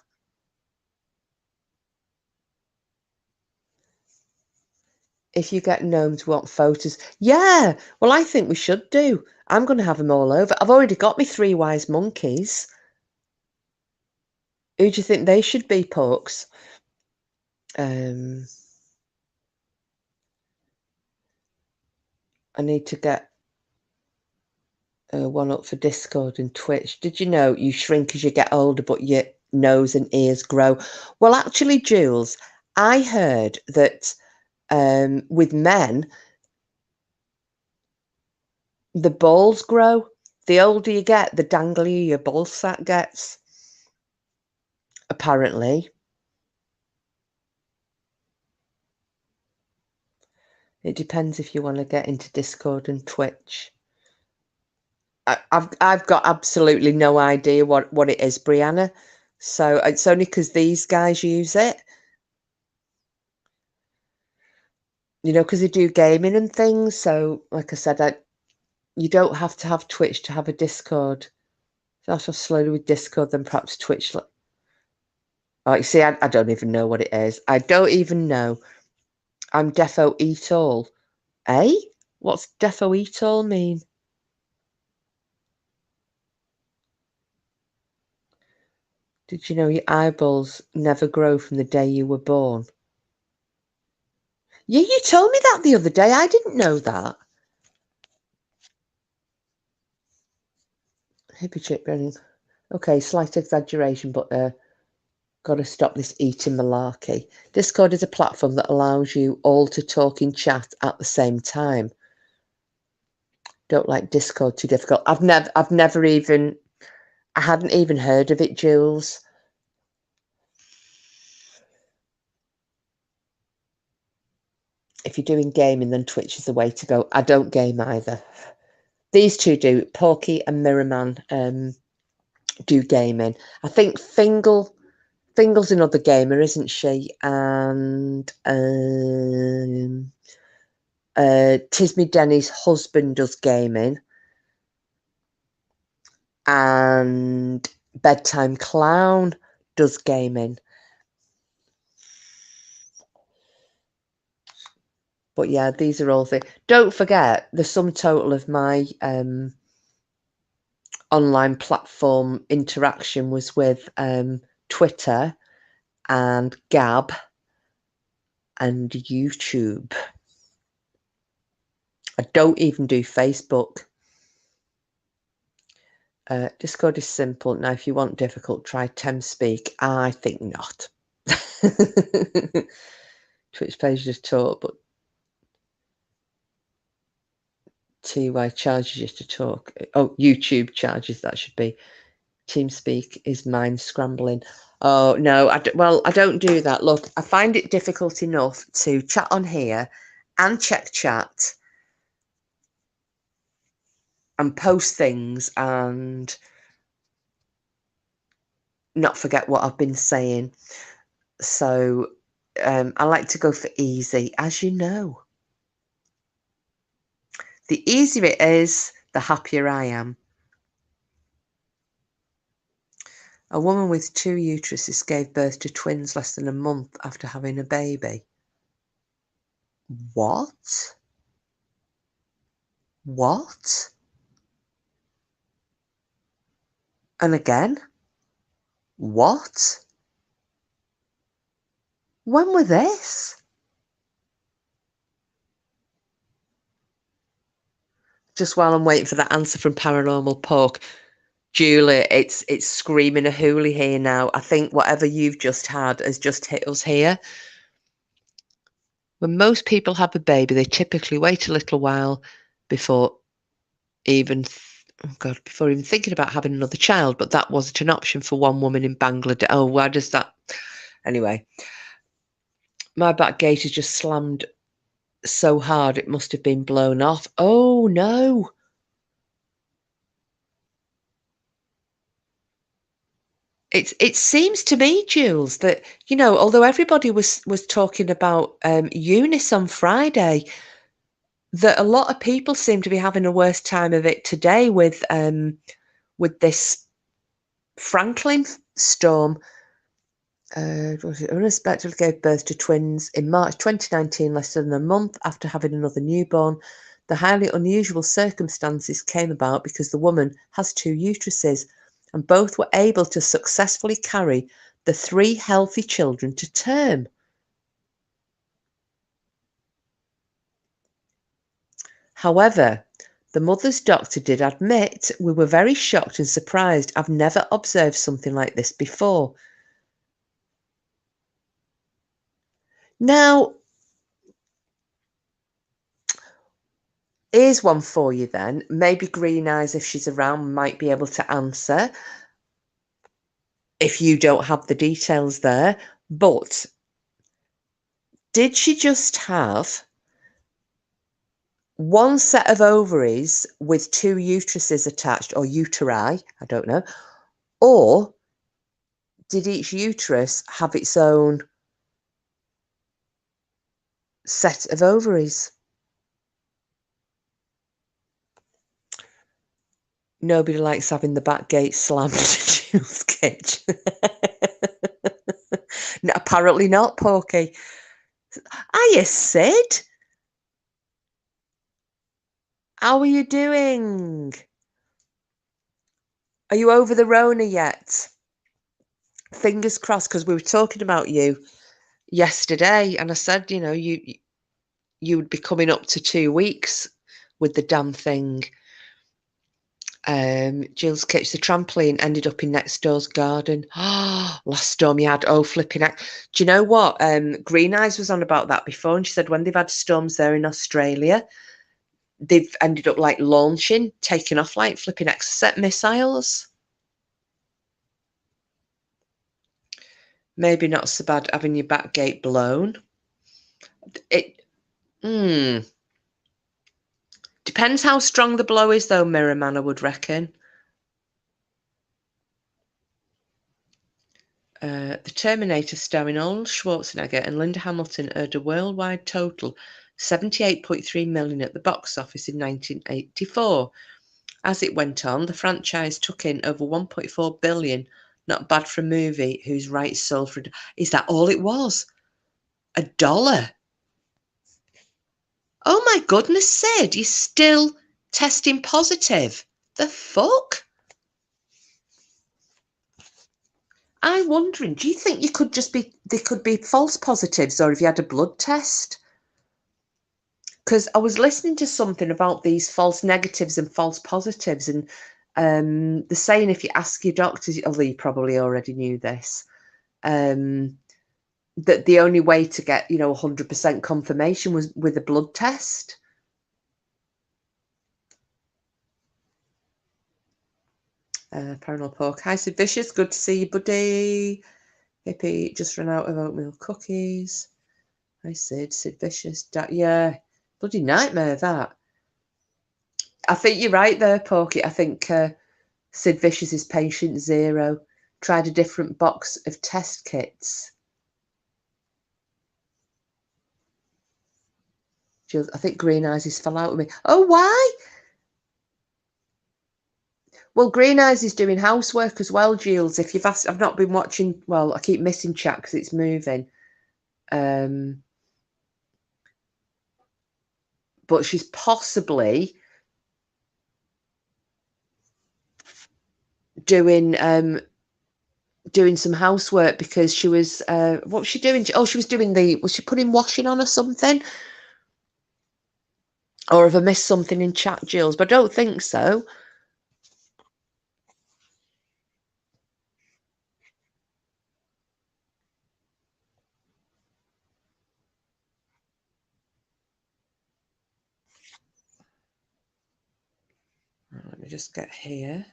If you get gnomes want photos. Yeah, well, I think we should do. I'm going to have them all over. I've already got me 3 wise monkeys. Who do you think they should be, Porks? I need to get one up for Discord and Twitch. Did you know you shrink as you get older, but your nose and ears grow? Well, actually, Jules, I heard that with men, the balls grow. The older you get, the danglier your ball sack gets. Apparently. It depends if you want to get into Discord and Twitch. I've got absolutely no idea what it is, Brianna. So it's only because these guys use it. You know, because they do gaming and things. So, like I said, you don't have to have Twitch to have a Discord. If I slowly with Discord, then perhaps Twitch. Oh, you see, I don't even know what it is. I don't even know. I'm defo eat all. Eh? What's defo eat all mean? Did you know your eyeballs never grow from the day you were born? Yeah, you told me that the other day. I didn't know that. Hippie chip running. Okay, slight exaggeration, but gotta stop this eating malarkey. Discord is a platform that allows you all to talk in chat at the same time. Don't like Discord, too difficult. I've never even, I hadn't even heard of it, Jules. If you're doing gaming, then Twitch is the way to go. I don't game either. These two do. Porky and Mirrorman do gaming. I think Fingal's another gamer, isn't she? And Tismy Denny's husband does gaming. And Bedtime Clown does gaming. But yeah, these are all things. Don't forget, the sum total of my online platform interaction was with Twitter and Gab and YouTube. I don't even do Facebook. Discord is simple. Now, if you want difficult, try TemSpeak. I think not. Twitch page just talk, but TY charges you to talk. Oh, YouTube charges, that should be. TeamSpeak is mind scrambling. Oh, no. I don't do that. Look, I find it difficult enough to chat on here and check chat and post things and not forget what I've been saying. So I like to go for easy, as you know. The easier it is, the happier I am. A woman with 2 uteruses gave birth to twins less than a month after having a baby. What? What? And again? What? When were this? Just while I'm waiting for that answer from Paranormal Pork, Julie, it's screaming a hoolie here now. I think whatever you've just had has just hit us here. When most people have a baby, they typically wait a little while before even thinking about having another child, but that wasn't an option for one woman in Bangladesh. Oh, why does that? Anyway, my back gate has just slammed so hard it must have been blown off. Oh no. It seems to me, Jules, that, you know, although everybody was talking about Eunice on Friday, that a lot of people seem to be having a worse time of it today with this Franklin storm. Unexpectedly gave birth to twins in March 2019, less than a month after having another newborn. The highly unusual circumstances came about because the woman has 2 uteruses, and both were able to successfully carry the 3 healthy children to term. However, the mother's doctor did admit, "We were very shocked and surprised. I've never observed something like this before." Now, here's one for you then. Maybe Green Eyes, if she's around, might be able to answer if you don't have the details there. But did she just have one set of ovaries with 2 uteruses attached, or uteri, I don't know, or did each uterus have its own set of ovaries? Nobody likes having the back gate slammed to Jules' kitchen. No, apparently not, Porky. Hiya, Sid. How are you doing? Are you over the Rona yet? Fingers crossed, because we were talking about you yesterday, and I said, you know, you would be coming up to 2 weeks with the damn thing. Jill's kitchen, the trampoline ended up in next door's garden. Last storm you had, oh flipping heck. Do you know what? Green Eyes was on about that before, and she said when they've had storms there in Australia, they've ended up like launching, taking off like flipping Exocet missiles. Maybe not so bad having your back gate blown. It depends how strong the blow is, though, Mirror Man, I would reckon. The Terminator, starring Arnold Schwarzenegger and Linda Hamilton, earned a worldwide total 78.3 million at the box office in 1984. As it went on, the franchise took in over 1.4 billion. Not bad for a movie whose rights sold for... Is that all it was? $1? Oh my goodness, Sid, you're still testing positive. The fuck? I'm wondering, do you think they could be false positives, or if you had a blood test? Because I was listening to something about these false negatives and false positives, and they're saying if you ask your doctors, although you probably already knew this, that the only way to get 100% confirmation was with a blood test. Paranormal Pork. Hi, Sid Vicious. Good to see you, buddy. Hippie just ran out of oatmeal cookies. Hi, Sid. Sid Vicious. Yeah, bloody nightmare, that. I think you're right there, Porky. I think Sid Vicious is patient zero. Tried a different box of test kits. I think Green Eyes is fell out with me. Oh, why? Well, Green Eyes is doing housework as well, Jules. If you've asked, I've not been watching. Well, I keep missing chat because it's moving. But she's possibly doing some housework because she was. What was she doing? Oh, she was doing was she putting washing on or something? Or have I missed something in chat, Jules? But I don't think so. Let me just get here.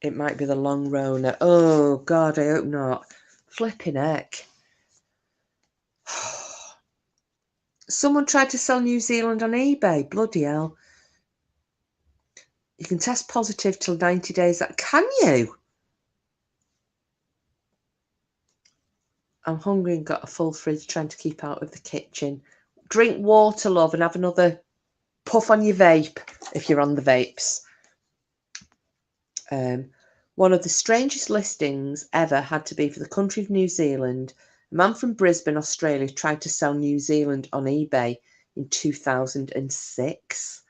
It might be the long Rona. Oh, God, I hope not. Flipping heck. Someone tried to sell New Zealand on eBay. Bloody hell. You can test positive till 90 days. Can you? I'm hungry and got a full fridge, trying to keep out of the kitchen. Drink water, love, and have another puff on your vape if you're on the vapes. One of the strangest listings ever had to be for the country of New Zealand. A man from Brisbane, Australia, tried to sell New Zealand on eBay in 2006.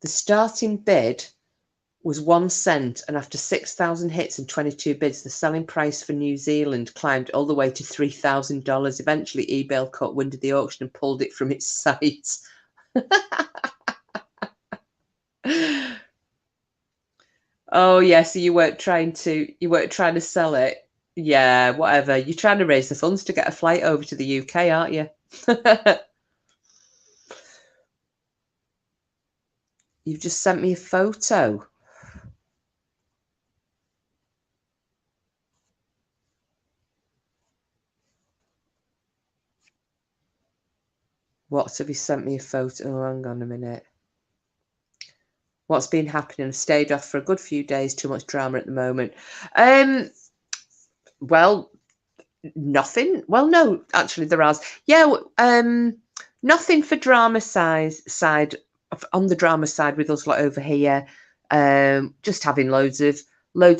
The starting bid was 1 cent, and after 6,000 hits and 22 bids, the selling price for New Zealand climbed all the way to $3,000. Eventually, eBay caught wind of the auction and pulled it from its site. Oh yeah, so you weren't trying to sell it. Yeah, whatever. You're trying to raise the funds to get a flight over to the UK, aren't you? You've just sent me a photo. What have you sent me a photo? Oh, hang on a minute. What's been happening? I stayed off for a good few days. Too much drama at the moment. Well, nothing. Well, no, actually, there has. Yeah, nothing for drama side on the drama side with us lot over here. Just having loads of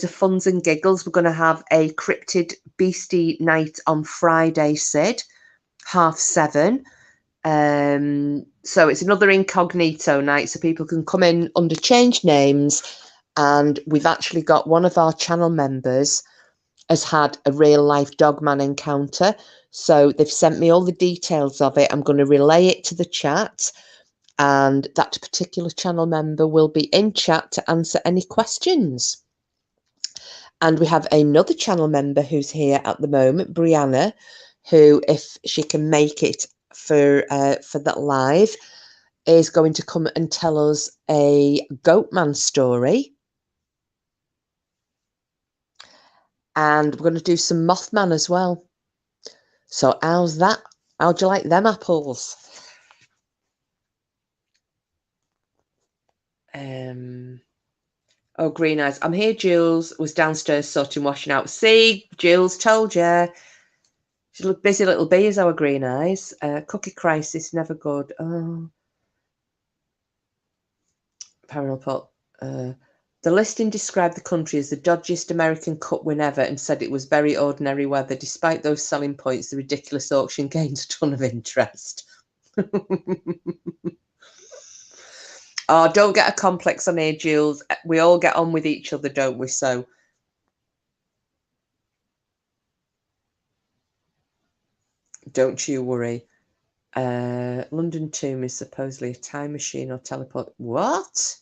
funs and giggles. We're going to have a cryptid beastie night on Friday, Sid, 7:30. So it's another incognito night, so people can come in under changed names. And we've actually got one of our channel members has had a real life dogman encounter. So they've sent me all the details of it. I'm going to relay it to the chat, and that particular channel member will be in chat to answer any questions. And we have another channel member who's here at the moment, Brianna, who, if she can make it for that live, is going to come and tell us a Goatman story. And we're going to do some Mothman as well. So how's that? How'd you like them apples? Oh, green eyes. I'm here, Jules. Was downstairs sorting washing out. See, Jules, told you. She's a busy little bee, is our green eyes. Cookie crisis, never good. Oh. Parallel pot. The listing described the country as the dodgiest American Cup win ever and said it was very ordinary weather. Despite those selling points, the ridiculous auction gained a ton of interest. Oh, don't get a complex on here, Jules. We all get on with each other, don't we? So don't you worry. London Tomb is supposedly a time machine or teleport. What?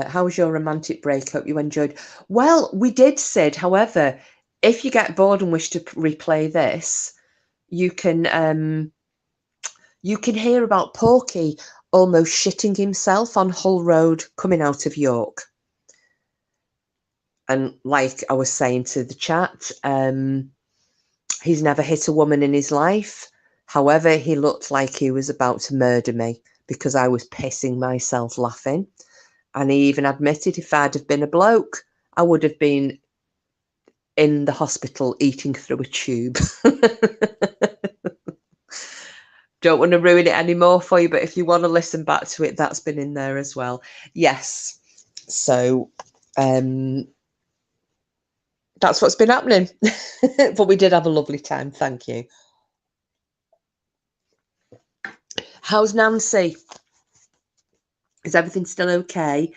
How was your romantic breakup? You enjoyed? Well, we did, Sid. However, if you get bored and wish to replay this, you can hear about Porky almost shitting himself on Hull Road coming out of York. And like I was saying to the chat, he's never hit a woman in his life. However, he looked like he was about to murder me because I was pissing myself laughing. And he even admitted if I'd have been a bloke, I would have been in the hospital eating through a tube. Don't want to ruin it anymore for you, but if you want to listen back to it, that's been in there as well. Yes. So that's what's been happening. But we did have a lovely time. Thank you. How's Nancy? Is everything still okay?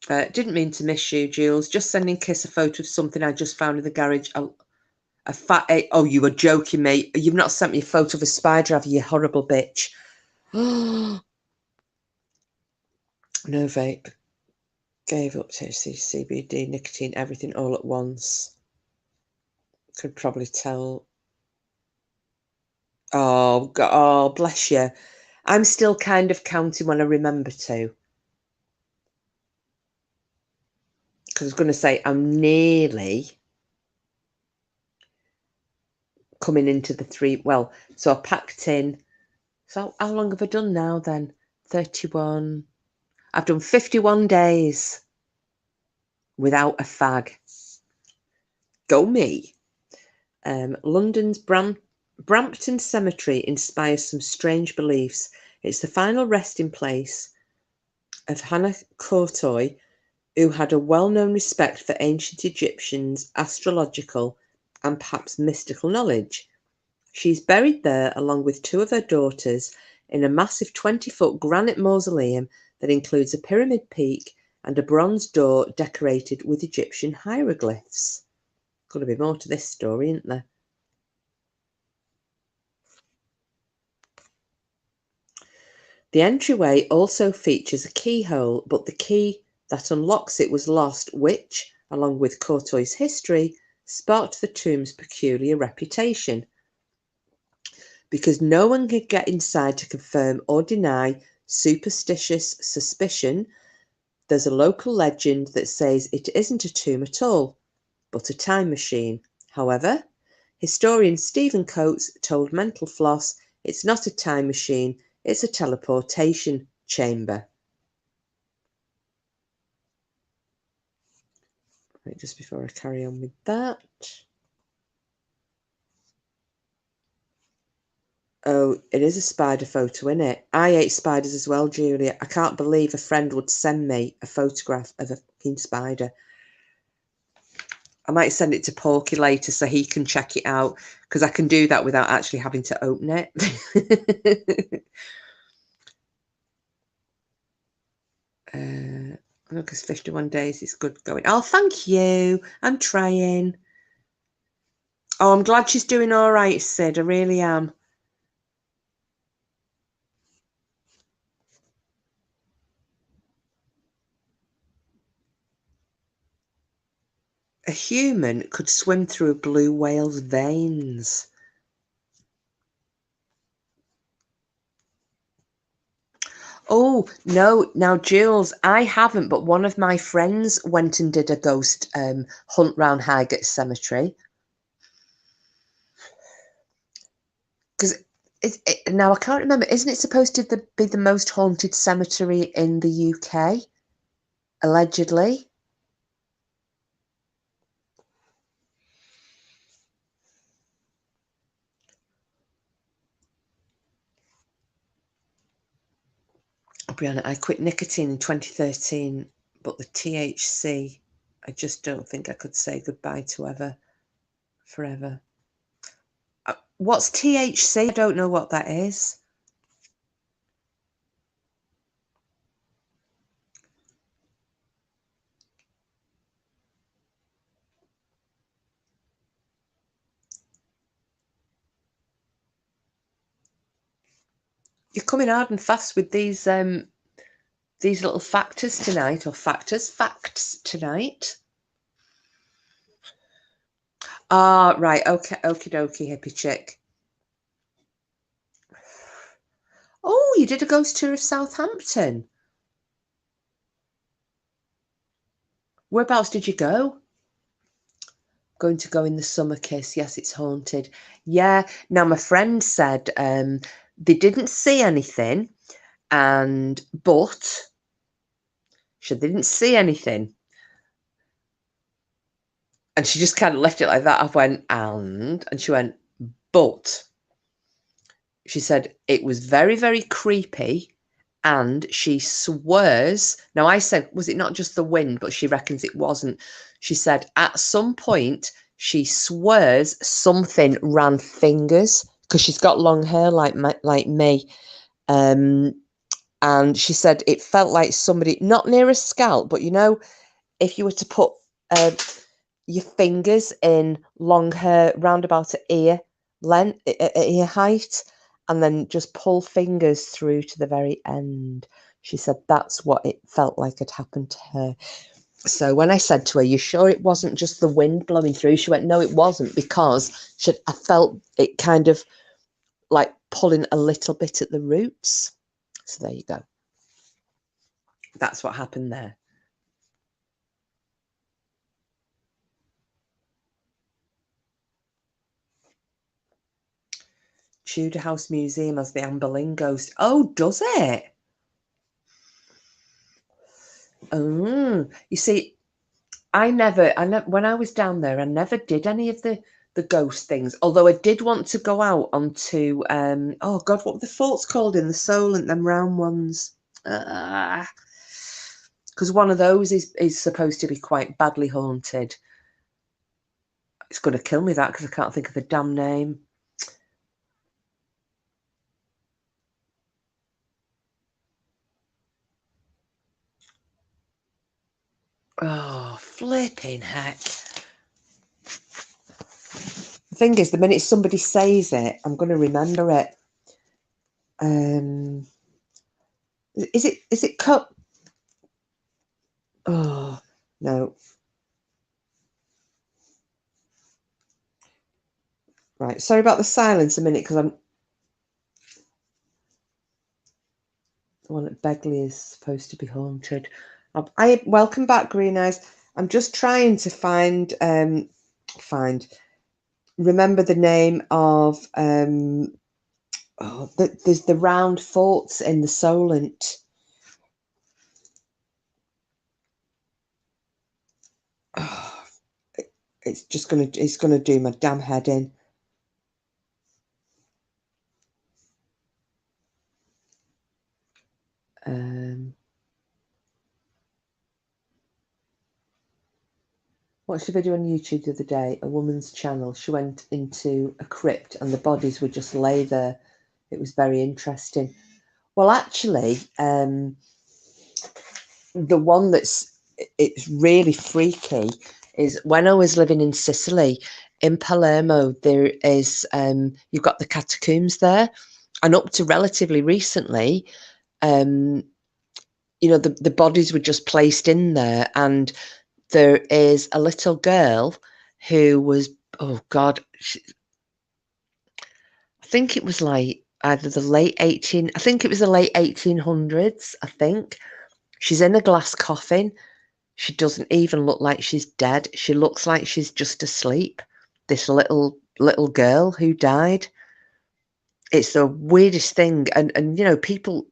Didn't mean to miss you, Jules. Just sending Kiss a photo of something I just found in the garage. A fat egg. Oh, you were joking, mate. You've not sent me a photo of a spider, have you, you horrible bitch? No vape. Gave up THC, CBD, nicotine, everything all at once. Could probably tell. Oh, God, oh, bless you. I'm still kind of counting when I remember to. Because I was going to say I'm nearly coming into the 3. Well, so I packed in. So how long have I done now then? 31. I've done 51 days without a fag. Go me. London's Brampton Cemetery inspires some strange beliefs. It's the final resting place of Hannah Courtois, who had a well-known respect for ancient Egyptians' astrological and perhaps mystical knowledge. She's buried there along with 2 of her daughters in a massive 20-foot granite mausoleum that includes a pyramid peak and a bronze door decorated with Egyptian hieroglyphs. Got to be more to this story, isn't there? The entryway also features a keyhole, but the key that unlocks it was lost, which, along with Courtois' history, sparked the tomb's peculiar reputation. Because no one could get inside to confirm or deny superstitious suspicion, there's a local legend that says it isn't a tomb at all, but a time machine. However, Historian Stephen Coates told Mental Floss it's not a time machine, it's a teleportation chamber. Right, just before I carry on with that. Oh, it is a spider photo, isn't it? I hate spiders as well, Julia. I can't believe a friend would send me a photograph of a fucking spider. I might send it to Porky later so he can check it out, because I can do that without actually having to open it. Look, it's 51 days. It's good going. Oh, thank you. I'm trying. Oh, I'm glad she's doing all right, Sid. I really am. A human could swim through a blue whale's veins. Oh, no. Now, Jules, I haven't, but one of my friends went and did a ghost hunt round Highgate Cemetery. Because now I can't remember. Isn't it supposed to be the most haunted cemetery in the UK? Allegedly. Brianna, I quit nicotine in 2013, but the THC, I just don't think I could say goodbye to ever, forever. What's THC? I don't know what that is. You're coming hard and fast with these little facts tonight. Ah, right, okay, okie dokie, hippie chick. Oh, you did a ghost tour of Southampton. Whereabouts did you go? Going to go in the summer kiss. Yes, it's haunted. Yeah. Now, my friend said they didn't see anything, but they didn't see anything. And she just kind of left it like that. I went, and she went, but she said it was very, very creepy. And she swears. Now, I said, was it not just the wind? But she reckons it wasn't. She said at some point, she swears something ran fingers, because she's got long hair like me. And she said it felt like somebody, not near a scalp, but you know, if you were to put your fingers in long hair round about ear length, ear height, and then just pull fingers through to the very end. She said that's what it felt like had happened to her. So when I said to her, "You sure it wasn't just the wind blowing through?" She went, "No, it wasn't, because I felt it kind of like pulling a little bit at the roots." So there you go. That's what happened there. Tudor House Museum has the Anne Boleyn ghost. Oh, does it? Oh, you see, I never, when I was down there, I never did any of the ghost things. Although I did want to go out onto, oh God, what were the forts called in the Solent, them round ones? Because one of those is supposed to be quite badly haunted. It's going to kill me, that, because I can't think of the damn name. Oh, flipping heck. The thing is, the minute somebody says it, I'm going to remember it. Is it cut? Oh, no. Right. Sorry about the silence a minute, because the one at Begley is supposed to be haunted. I welcome back, Green Eyes. I'm just trying to find remember the name of there's the round forts in the Solent. Oh, it's gonna do my damn head in. Watched a video on YouTube the other day, a woman's channel. She went into a crypt and the bodies would just lay there. It was very interesting. Well, actually, the one it's really freaky is when I was living in Sicily, in Palermo, there is you've got the catacombs there, and up to relatively recently, the bodies were just placed in there, and there is a little girl who was, oh God, I think it was like either the late 1800s, I think. She's in a glass coffin. She doesn't even look like she's dead. She looks like she's just asleep. This little girl who died. It's the weirdest thing. And people,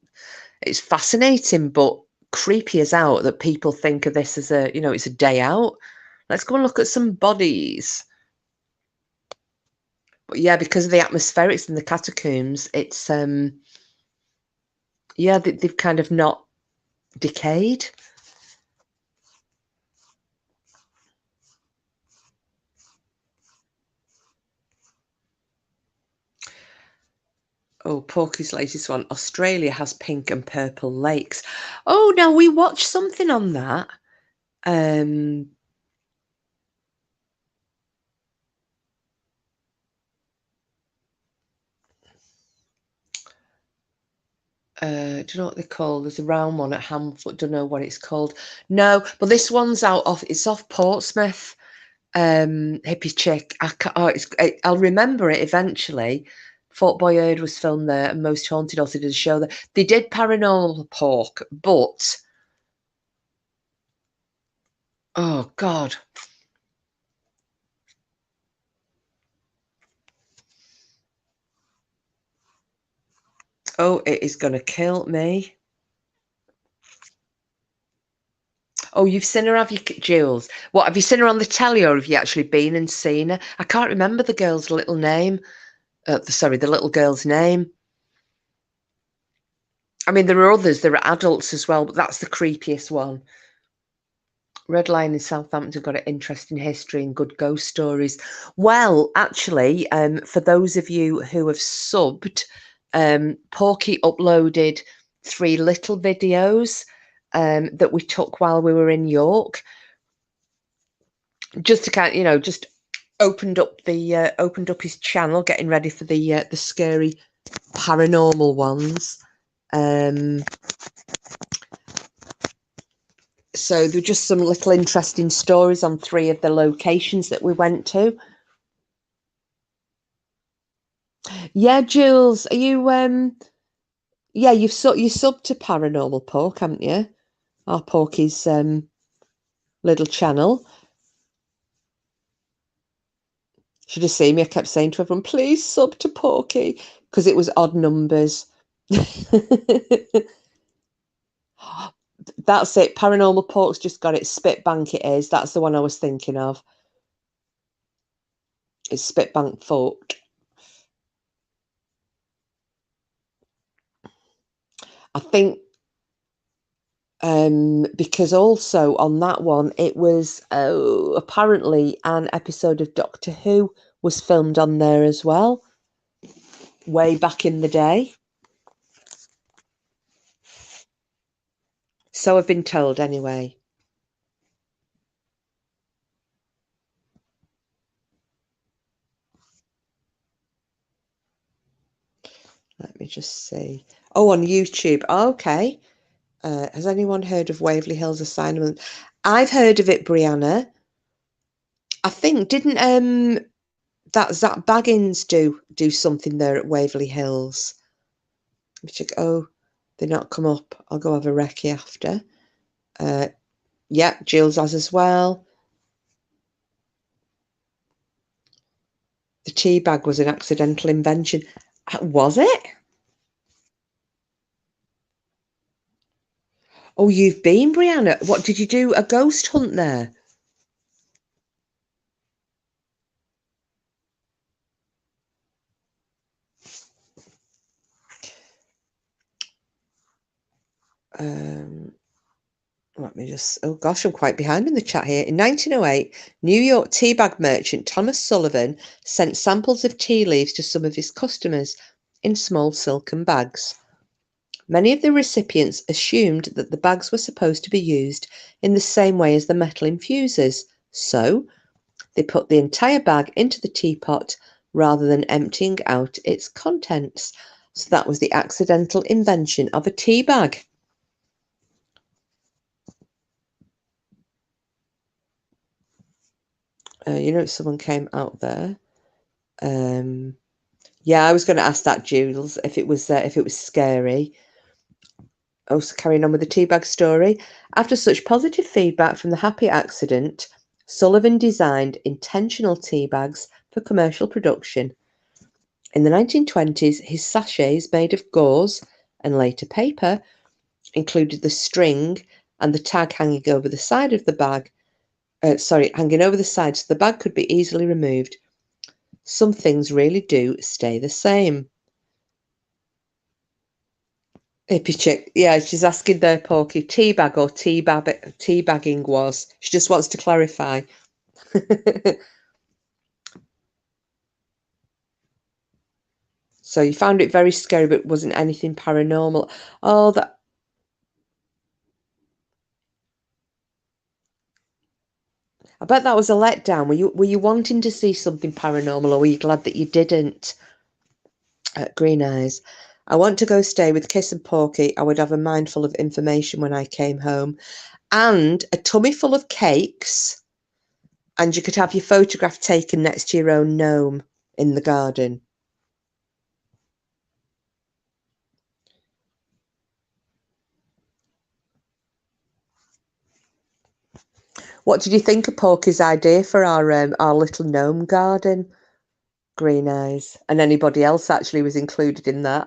it's fascinating, but creepy as out that people think of this as it's a day out. Let's go and look at some bodies. But yeah, because of the atmospherics in the catacombs, it's they've kind of not decayed. Oh, Porky's latest one. Australia has pink and purple lakes. Oh, no, we watched something on that. Do you know what they're called? There's a round one at Hamfoot. Don't know what it's called. No, but this one's it's off Portsmouth. Hippie chick. I'll remember it eventually. Fort Boyard was filmed there, and Most Haunted also did a show there. They did Paranormal Pork, but oh God. Oh, it is gonna kill me. Oh, you've seen her, have you, Jules? What, have you seen her on the telly, or have you actually been and seen her? I can't remember the girl's little name. The little girl's name. I mean, there are others. There are adults as well, but that's the creepiest one. Red Lion in Southampton got an interesting history and good ghost stories. Well, actually, for those of you who have subbed, Porky uploaded 3 little videos that we took while we were in York. Just to kind of, just opened up his channel, getting ready for the scary paranormal ones. So there were just some little interesting stories on 3 of the locations that we went to. Yeah, Jules, are you yeah, you subbed to Paranormal Pork, haven't you? Our Porky's little channel. Should have seen me. I kept saying to everyone, please sub to Porky, because it was odd numbers. That's it. Paranormal Pork's just got it. Spitbank it is. That's the one I was thinking of. It's Spitbank Fork. I think because also on that one, it was apparently an episode of Doctor Who was filmed on there as well, way back in the day. So I've been told anyway. Let me just see. Oh, on YouTube. Okay. Has anyone heard of Waverley Hills Assignment? I've heard of it, Brianna. I think didn't that Zach Baggins do something there at Waverley Hills? Let me check. Oh, they're not come up. I'll go have a recce after. Yeah, Jules has as well. tea bag was an accidental invention. Was it? Oh, you've been, Brianna. What did you do? A ghost hunt there? Let me just, oh gosh, I'm quite behind in the chat here. In 1908, New York tea bag merchant Thomas Sullivan sent samples of tea leaves to some of his customers in small silken bags. Many of the recipients assumed that the bags were supposed to be used in the same way as the metal infusers, so they put the entire bag into the teapot rather than emptying out its contents. So that was the accidental invention of a tea bag. Someone came out there. Yeah, I was going to ask that, Jules, if it was scary. Also, carrying on with the teabag story. After such positive feedback from the happy accident, Sullivan designed intentional tea bags for commercial production. In the 1920s, his sachets made of gauze and later paper included the string and the tag hanging over the side of the bag. Hanging over the side so the bag could be easily removed. Some things really do stay the same. Hippie chick, yeah, she's asking there, Porky, teabag or teabagging was. She just wants to clarify. So you found it very scary, but it wasn't anything paranormal. Oh, that. I bet that was a letdown. Were you wanting to see something paranormal, or were you glad that you didn't? Green Eyes. I want to go stay with Kiss and Porky. I would have a mind full of information when I came home, and a tummy full of cakes. And you could have your photograph taken next to your own gnome in the garden. What did you think of Porky's idea for our little gnome garden? Green Eyes. And anybody else actually was included in that.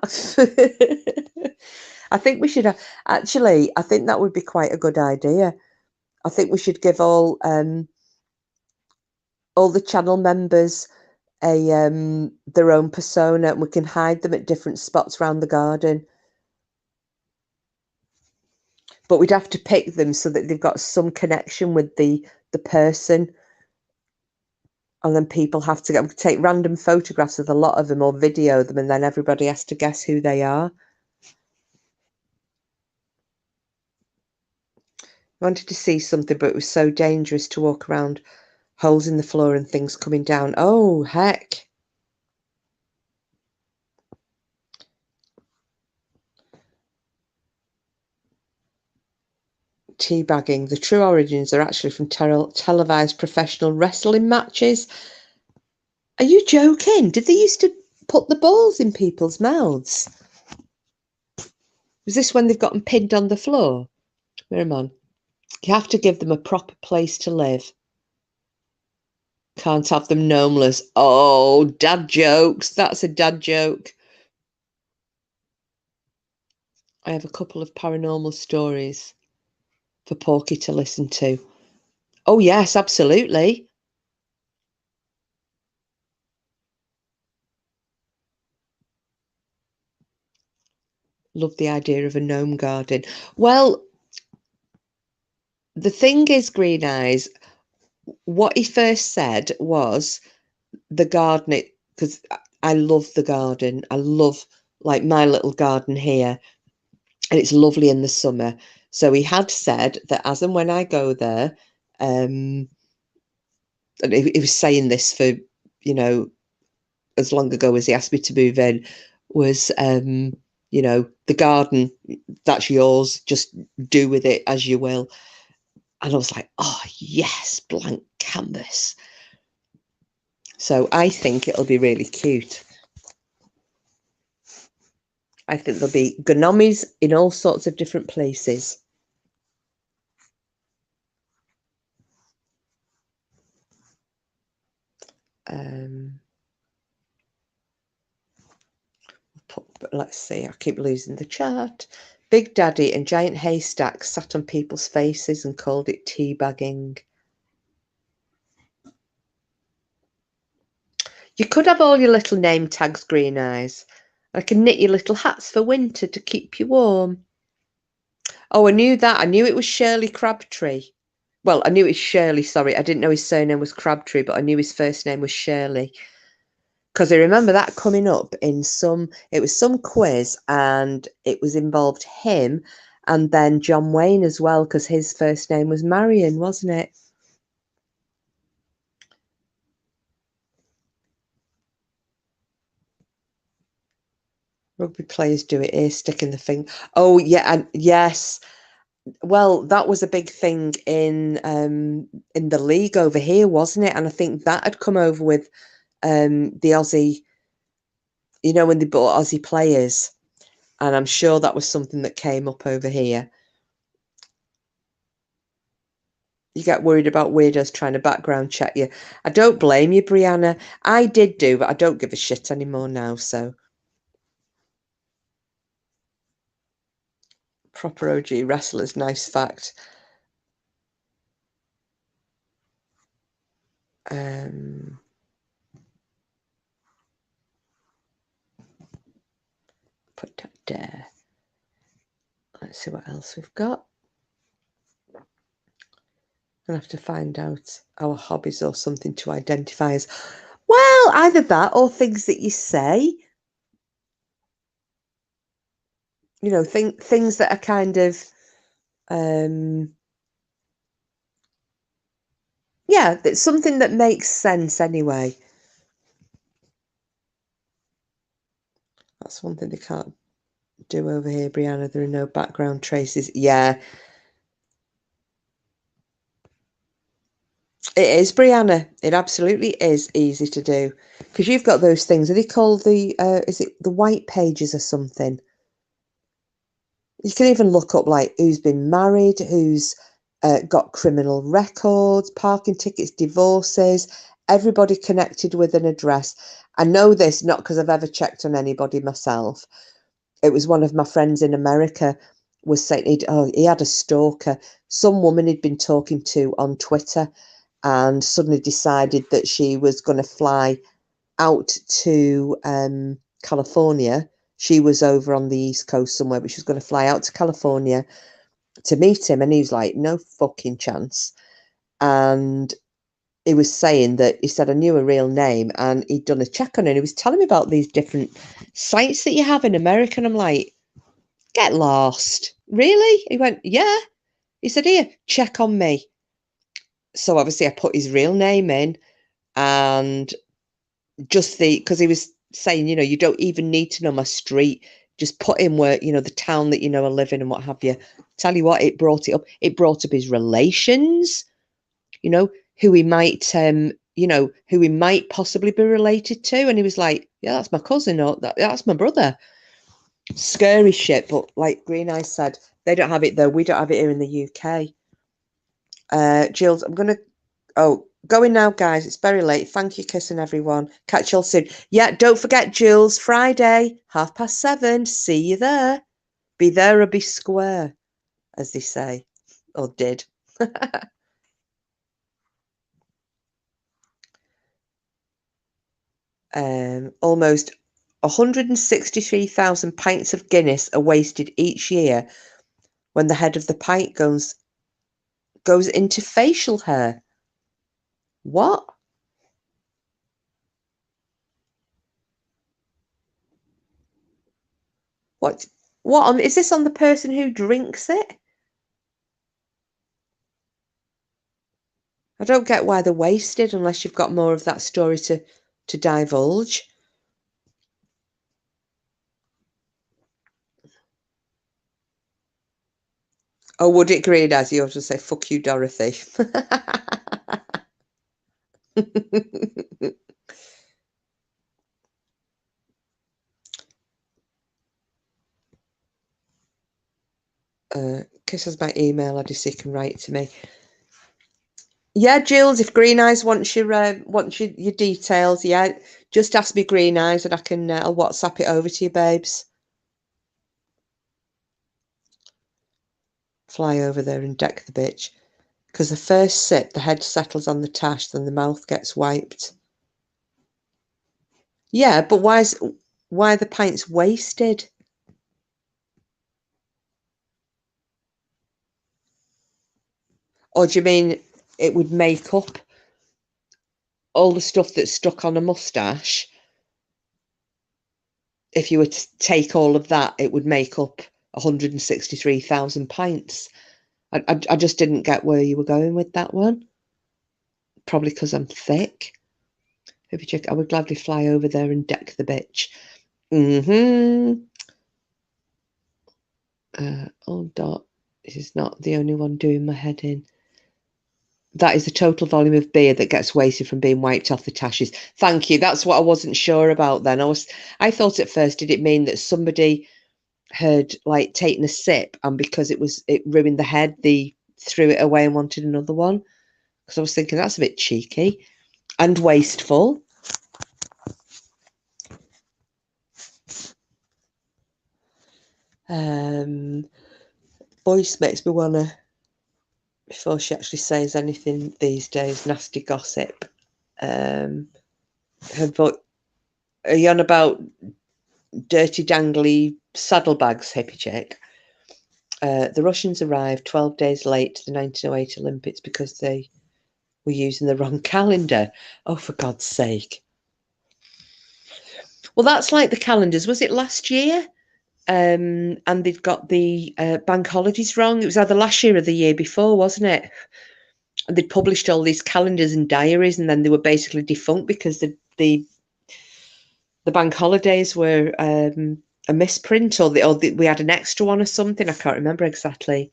I think we should actually, I think that would be quite a good idea. I think we should give all the channel members their own persona, and we can hide them at different spots around the garden. But we'd have to pick them so that they've got some connection with the person. And then people have to take random photographs of a lot of them or video them, and then everybody has to guess who they are. I wanted to see something, but it was so dangerous to walk around holes in the floor and things coming down. Oh, heck. Teabagging. The true origins are actually from televised professional wrestling matches. Are you joking? Did they used to put the balls in people's mouths? Was this when they've got them pinned on the floor? Miramon, you have to give them a proper place to live. Can't have them gnomeless. Oh, dad jokes. That's a dad joke. I have a couple of paranormal stories for Porky to listen to. Oh, yes, absolutely. Love the idea of a gnome garden. Well, the thing is, Green Eyes, what he first said was the garden, because I love the garden. I love, like, my little garden here, and it's lovely in the summer. So he had said that as and when I go there, and he was saying this for, as long ago as he asked me to move in, was, the garden, that's yours, just do with it as you will. And I was like, oh, yes, blank canvas. So I think it'll be really cute. I think there'll be gnomies in all sorts of different places. let's see, I keep losing the chart. Big Daddy and giant haystacks sat on people's faces and called it teabagging. You could have all your little name tags, Green Eyes. I can knit you little hats for winter to keep you warm. Oh, I knew that. I knew it was Shirley Crabtree. Well, I knew it was Shirley, sorry. I didn't know his surname was Crabtree, but I knew his first name was Shirley. Because I remember that coming up in it was some quiz, and it was involved him and then John Wayne as well, because his first name was Marion, wasn't it? Rugby players do it here, sticking the finger. Oh, yeah, and yes. Well, that was a big thing in the league over here, wasn't it? And I think that had come over with the Aussie, when they bought Aussie players. And I'm sure that was something that came up over here. You get worried about weirdos trying to background check you. I don't blame you, Brianna. I did do, but I don't give a shit anymore now, so. Proper OG wrestlers, nice fact. Put that there. Let's see what else we've got. I'll have to find out our hobbies or something to identify as. Well, either that or things that you say. Things that are kind of, yeah, it's something that makes sense anyway. That's one thing they can't do over here, Brianna. There are no background traces. Yeah. It is, Brianna. It absolutely is easy to do. Because you've got those things. Are they called is it the white pages or something? You can even look up like who's been married, who's got criminal records, parking tickets, divorces, everybody connected with an address. I know this not because I've ever checked on anybody myself. It was one of my friends in America was saying he had a stalker. Some woman he'd been talking to on Twitter and suddenly decided that she was going to fly out to California. She was over on the East Coast somewhere, but she was going to fly out to California to meet him. And he was like, no fucking chance. And he was saying that he said, I knew a real name, and he'd done a check on it. And he was telling me about these different sites that you have in America. And I'm like, get lost. Really? He went, yeah. He said, here, check on me. So obviously I put his real name in, and just because he was saying, you don't even need to know my street. Just put in where, the town that I live in and what have you. Tell you what, it brought it up. It brought up his relations, who he might, who he might possibly be related to. And he was like, yeah, that's my cousin, or that's my brother. Scary shit. But like Green Eyes said, they don't have it though. We don't have it here in the UK. Jills, I'm going to, going now, guys. It's very late. Thank you, kissing everyone. Catch you all soon. Yeah, don't forget, Jules, Friday, 7:30. See you there. Be there or be square, as they say, or did. Almost 163,000 pints of Guinness are wasted each year when the head of the pint goes into facial hair. What? What? What? Is this on the person who drinks it? I don't get why they're wasted unless you've got more of that story to divulge. Oh, would it green as you ought to say, fuck you, Dorothy. Kiss has my email address, so you can write to me. Yeah, Jules, if Green Eyes wants your details, yeah, just ask me Green Eyes and I can I'll WhatsApp it over to you, babes. fly over there and deck the bitch. Because the first sip, the head settles on the tash, then the mouth gets wiped. Yeah, but why are the pints wasted? Or do you mean it would make up all the stuff that's stuck on a moustache? If you were to take all of that, it would make up 163,000 pints. I just didn't get where you were going with that one. Probably because I'm thick. If you check, I would gladly fly over there and deck the bitch. Oh, Dot, this is not the only one doing my head in. That is the total volume of beer that gets wasted from being wiped off the tashes. Thank you. That's what I wasn't sure about then. I thought at first, did it mean that somebody had like taken a sip and because it ruined the head, they threw it away and wanted another one? Because I was thinking that's a bit cheeky and wasteful. Voice makes me wanna, before she actually says anything these days, nasty gossip. Are you on about dirty dangly saddlebags, hippie chick? The Russians arrived 12 days late to the 1908 Olympics because they were using the wrong calendar. Oh, for God's sake. Well, that's like the calendars. Was it last year? And they'd got the bank holidays wrong. It was either last year or the year before, wasn't it? And they'd published all these calendars and diaries, and then they were basically defunct because the bank holidays were a misprint, or we had an extra one or something. I can't remember exactly.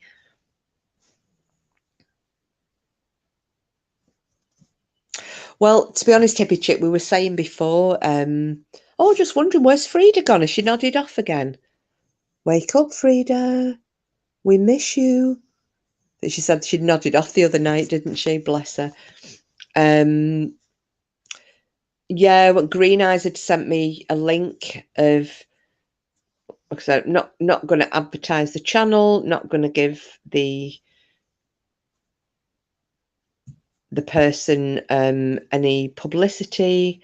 Well, to be honest, Hippie Chick, we were saying before, just wondering, where's Frida gone? Has she nodded off again? Wake up, Frida. We miss you. She said she'd nodded off the other night, didn't she? Bless her. Yeah, well, Green Eyes had sent me a link of, because I'm not going to advertise the channel, not going to give the person any publicity,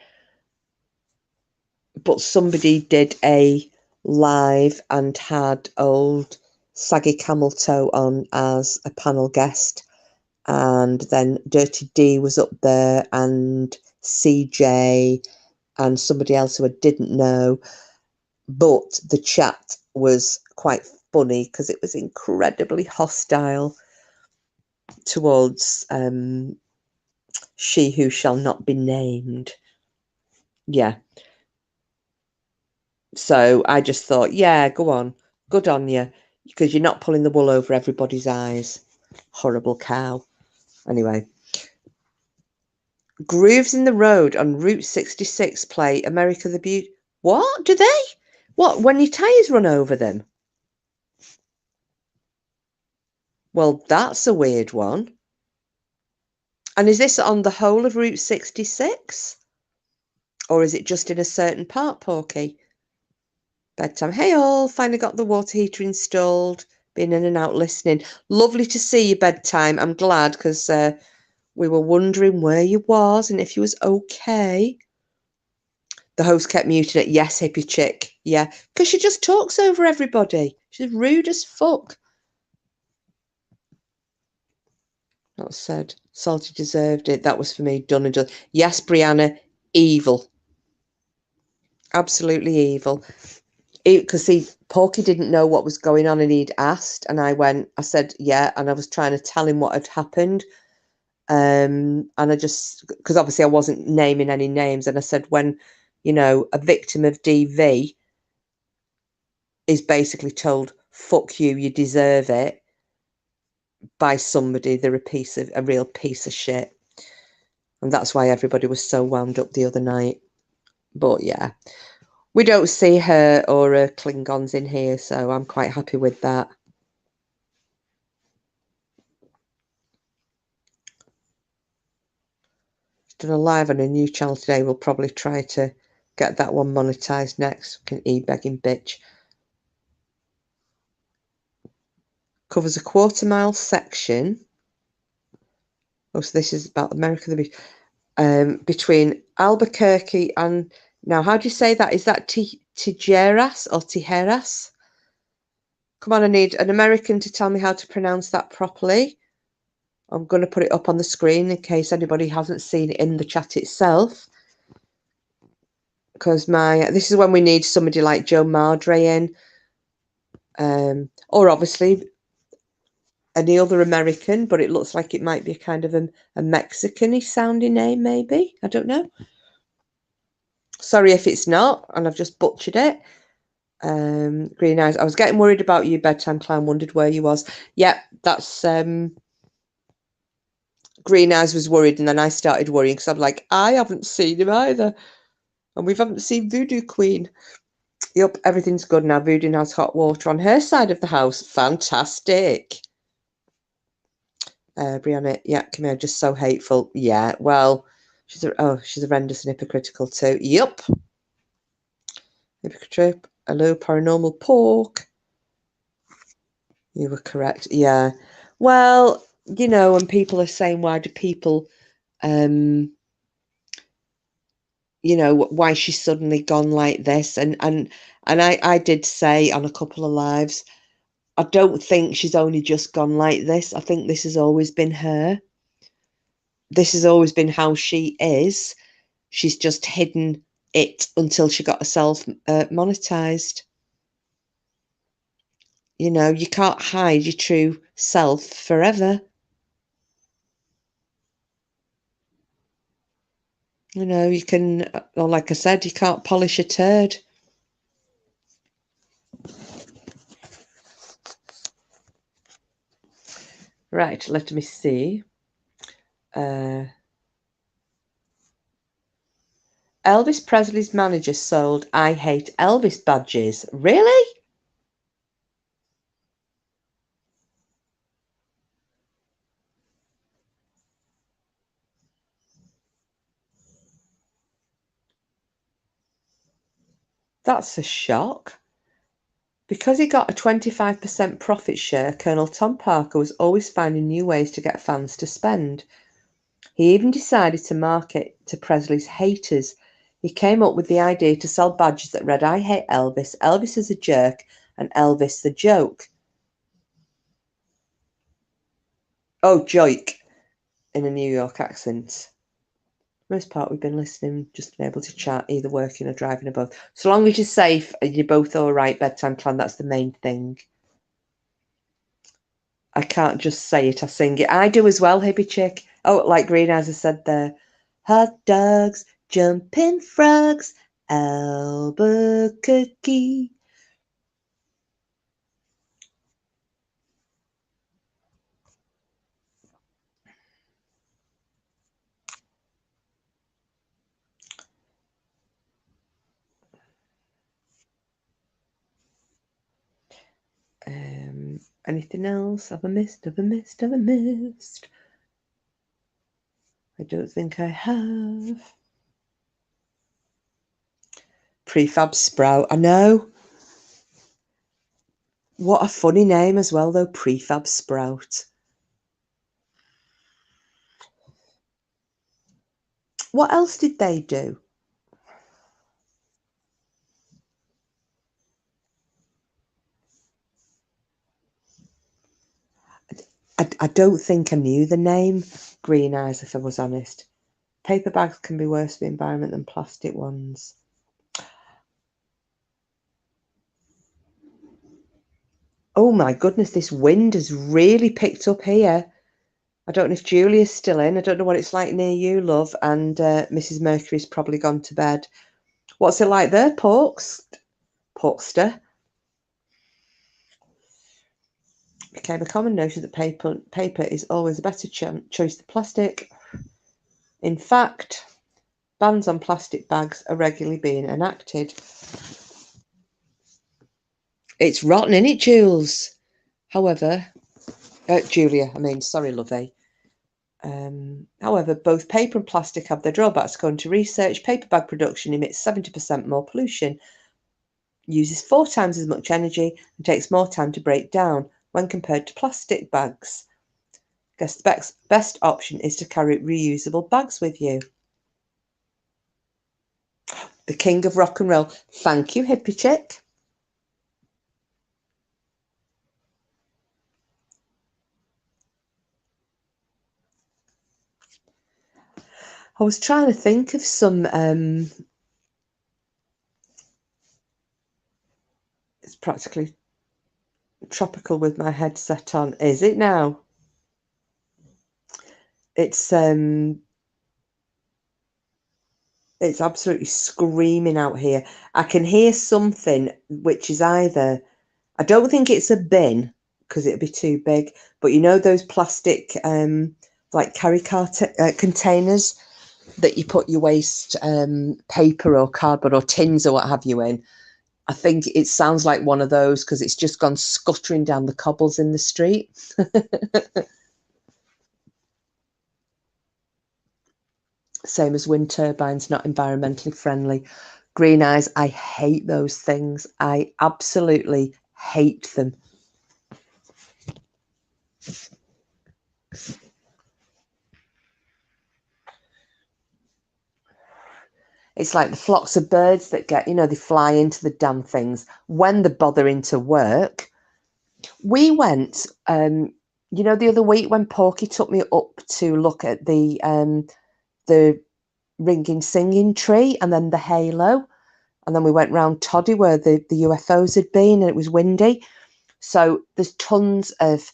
but somebody did a live and had old Saggy Camel Toe on as a panel guest, and then Dirty D was up there, and CJ and somebody else who I didn't know, but the chat was quite funny because it was incredibly hostile towards she who shall not be named. Yeah. So I just thought, yeah, go on. Good on you. Because you're not pulling the wool over everybody's eyes. Horrible cow. Anyway. Grooves in the Road on Route 66 play America the Beauty. What? Do they? What? When your tyres run over them? Well, that's a weird one. And is this on the whole of Route 66? Or is it just in a certain part, Porky? Bedtime. Hey all, finally got the water heater installed. Been in and out listening. Lovely to see you, Bedtime. I'm glad because we were wondering where you was and if you was okay. The host kept muting it. Yes, hippie chick. Yeah, because she just talks over everybody. She's rude as fuck. That said, Salty deserved it. That was for me. Done and done. Yes, Brianna. Evil. Absolutely evil. Because see, Porky didn't know what was going on and he'd asked, and I said, yeah, and I was trying to tell him what had happened. And I just, because obviously I wasn't naming any names, and I said, when, a victim of DV is basically told, fuck you, you deserve it, by somebody, they're a real piece of shit. And that's why everybody was so wound up the other night. But yeah. We don't see her or her Klingons in here, so I'm quite happy with that. She's done a live on a new channel today. We'll probably try to get that one monetized next. Fucking e-begging bitch. Covers a 1/4 mile section. Oh, so this is about America the Beach. Between Albuquerque and, now how do you say that? Is that Tijeras or Tijeras? Come on, I need an American to tell me how to pronounce that properly. I'm going to put it up on the screen in case anybody hasn't seen it in the chat itself. Because this is when we need somebody like Joe Mardre in. Or obviously any other American, but it looks like it might be a kind of a Mexican-y sounding name, maybe. I don't know. Sorry if it's not, and I've just butchered it. Green Eyes. I was getting worried about you, Bedtime Clown. Wondered where you was. Yeah, that's Green Eyes was worried, and then I started worrying because I'm like, I haven't seen him either, and we haven't seen Voodoo Queen. Yep, everything's good now. Voodoo has hot water on her side of the house. Fantastic. Brianna, yeah, come here. Just so hateful. Yeah, well, she's horrendous and hypocritical too. Yup. Hypocrite. Hello, paranormal pork. You were correct. Yeah. Well, you know, and people are saying, why do people, you know, why she's suddenly gone like this? And I did say on a couple of lives, I don't think she's only just gone like this. I think this has always been her. This has always been how she is. She's just hidden it until she got herself monetized. You know, you can't hide your true self forever. You know, you can, well, like I said, you can't polish a turd. Right, let me see. Elvis Presley's manager sold I Hate Elvis badges. Really? That's a shock. Because he got a 25% profit share, Colonel Tom Parker was always finding new ways to get fans to spend. He even decided to market to Presley's haters. He came up with the idea to sell badges that read, I hate Elvis, Elvis is a jerk, and Elvis the joke. Oh, joke, in a New York accent. Most part we've been listening, just been able to chat, either working or driving or both. So long as you're safe and you're both all right, Bedtime Plan, that's the main thing. I can't just say it, I sing it. I do as well, hippie chick. Oh, like Green Eyes has said there. Hot dogs, jumping frogs, Albuquerque. Anything else? Have I missed? Have I missed? Have I missed? I don't think I have. Prefab Sprout. I know. What a funny name as well, though. Prefab Sprout. What else did they do? I don't think I knew the name Green Eyes, if I was honest. Paper bags can be worse for the environment than plastic ones. Oh my goodness, this wind has really picked up here. I don't know if Julia's still in. I don't know what it's like near you, love. And Mrs. Mercury's probably gone to bed. What's it like there, Porkster? Became a common notion that paper is always a better choice than plastic. In fact, bans on plastic bags are regularly being enacted. It's rotten, isn't it, Jules? However, Julia, I mean, sorry, lovey. However, both paper and plastic have their drawbacks. According to research, paper bag production emits 70% more pollution, uses 4 times as much energy, and takes more time to break down. when compared to plastic bags? Guess the best option is to carry reusable bags with you. The king of rock and roll. Thank you, hippie chick. I was trying to think of some. It's practically tropical with my headset on. Is it now? It's absolutely screaming out here. I can hear something which is either, I don't think it's a bin because it'd be too big, but you know those plastic like carry containers that you put your waste paper or cardboard or tins or what have you in. I think it sounds like one of those because it's just gone scuttering down the cobbles in the street. Same as wind turbines, not environmentally friendly. Green eyes, I hate those things. I absolutely hate them. It's like the flocks of birds that get, they fly into the damn things when they're bothering to work. We went, the other week when Porky took me up to look at the ringing singing tree and then the halo. And then we went round Toddy where the UFOs had been and it was windy. So there's tons of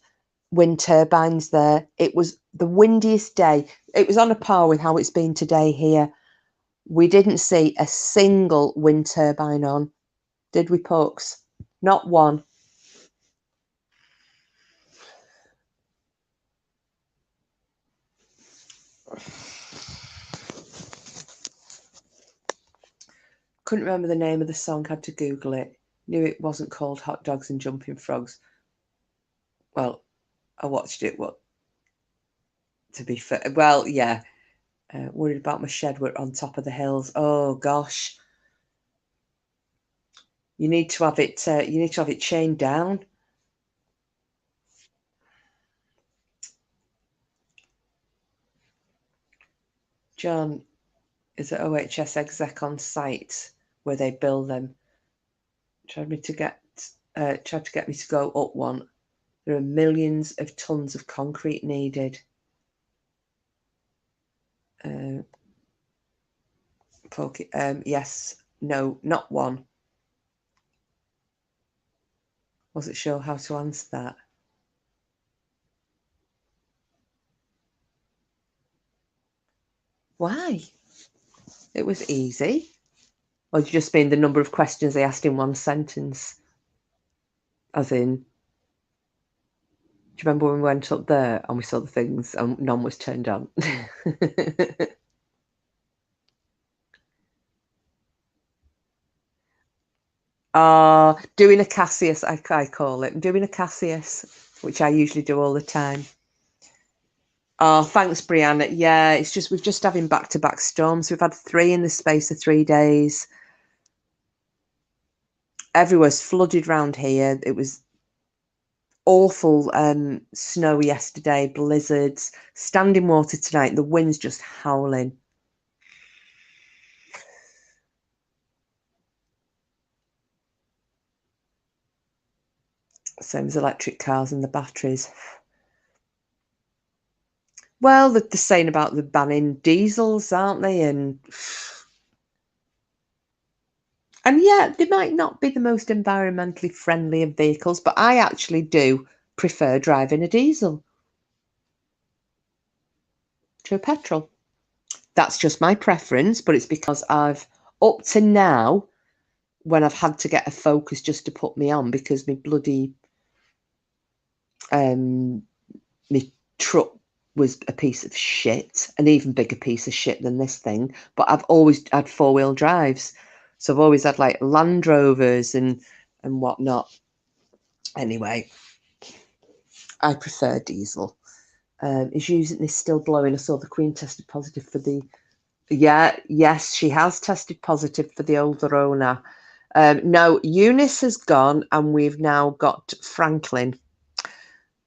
wind turbines there. It was the windiest day. It was on a par with how it's been today here. We didn't see a single wind turbine on, did we, Pokes? Not one. Couldn't remember the name of the song, had to Google it. Knew it wasn't called Hot Dogs and Jumping Frogs. Well, I watched it, to be fair. Well, yeah. Worried about my shed, we're on top of the hills. Oh, gosh. You need to have it chained down. John is an OHS exec on site where they build them. Tried to get me to go up one. There are millions of tons of concrete needed. Yes, no, not one. Wasn't sure how to answer that. Why? It was easy. Or just mean the number of questions they asked in one sentence? As in, do you remember when we went up there and we saw the things and none was turned on? Doing a Cassius, I call it. Doing a Cassius, which I usually do all the time. Oh, thanks, Brianna. Yeah, it's just we've just having back-to-back storms. We've had 3 in the space of 3 days. Everywhere's flooded round here. It was awful snow yesterday, blizzards, standing water tonight. The wind's just howling. Same as electric cars and the batteries. Well, they're saying about the banning diesels, aren't they? And yeah, they might not be the most environmentally friendly of vehicles, but I actually do prefer driving a diesel to a petrol. That's just my preference, but it's because I've, up to now, when I've had to get a Focus just to put me on because my bloody my truck was a piece of shit, an even bigger piece of shit than this thing. But I've always had 4-wheel drives, so I've always had like Land Rovers and whatnot. Anyway, I prefer diesel. Is using this still blowing? I saw the Queen tested positive for the. Yes, she has tested positive for the older owner. No, Eunice has gone, and we've now got Franklin.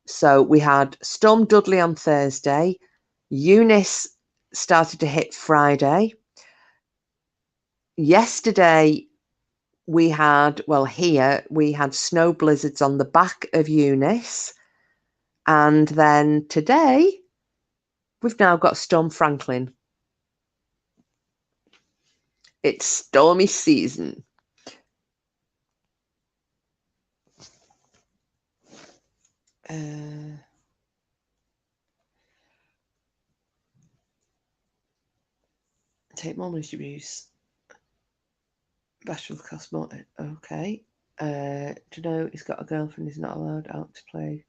So we had Storm Dudley on Thursday. Eunice started to hit Friday. Yesterday, we had, well, here, we had snow blizzards on the back of Eunice. And then today, we've now got Storm Franklin. It's stormy season. Take more money to use. Battle cost more. Okay. Do you know he's got a girlfriend? He's not allowed out to play.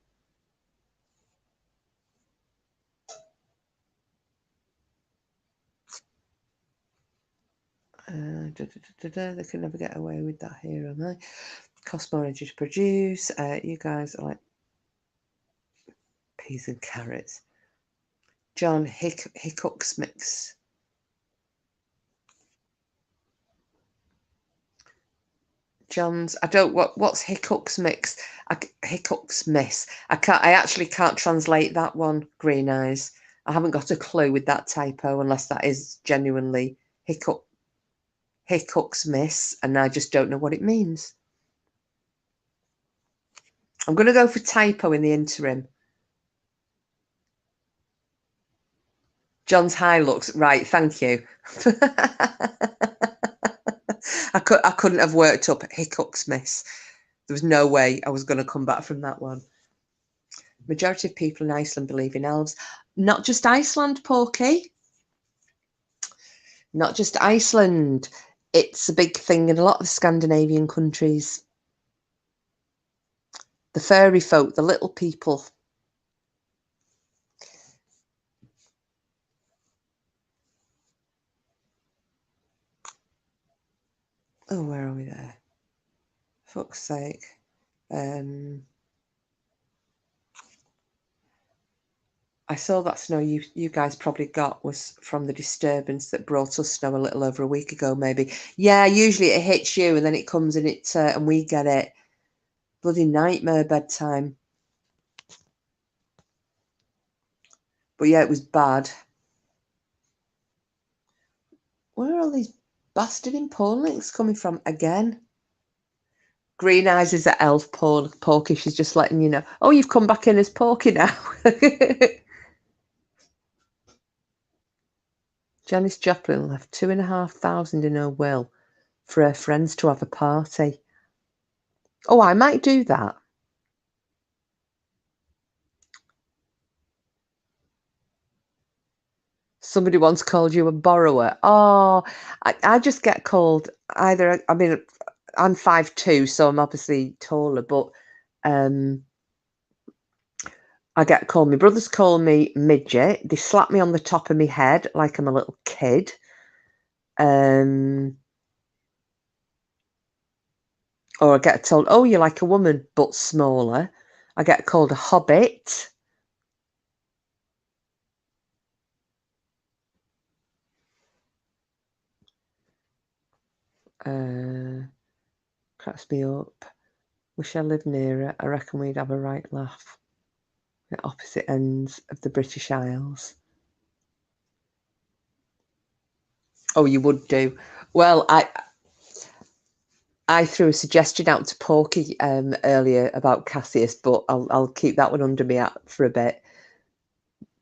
They can never get away with that here, am I? Cost more energy to produce. You guys are like peas and carrots. John Hickox mix. John's. I don't. What's Hickox mix? Hickox miss. I actually can't translate that one. Green eyes. I haven't got a clue with that typo unless that is genuinely Hickox miss, and I just don't know what it means. I'm going to go for typo in the interim. John's high looks right. Thank you. I couldn't have worked up Hickox miss. There was no way I was going to come back from that one. Majority of people in Iceland believe in elves. Not just Iceland, Porky. Not just Iceland. It's a big thing in a lot of Scandinavian countries. The furry folk, the little people. Oh, where are we there? Fuck's sake. I saw that snow you guys probably got was from the disturbance that brought us snow a little over a week ago, maybe. Yeah, usually it hits you and then it comes and and we get it. Bloody nightmare bedtime. But yeah, it was bad. Where are all these bastard porn links coming from again? Green eyes is at elf porn. Porky, she's just letting you know. Oh, you've come back in as Porky now. Janis Joplin left 2,500 in her will for her friends to have a party. Oh, I might do that. Somebody once called you a borrower. Oh, I just get called either. I mean, I'm 5'2", so I'm obviously taller, but I get called. My brothers call me midget. They slap me on the top of my head like I'm a little kid. Or I get told, "Oh, you're like a woman, but smaller." I get called a hobbit. Cracks me up. Wish I lived near it. I reckon we'd have a right laugh. At opposite ends of the British Isles. Oh, you would do. Well, I threw a suggestion out to Porky earlier about Cassius, but I'll keep that one under me for a bit.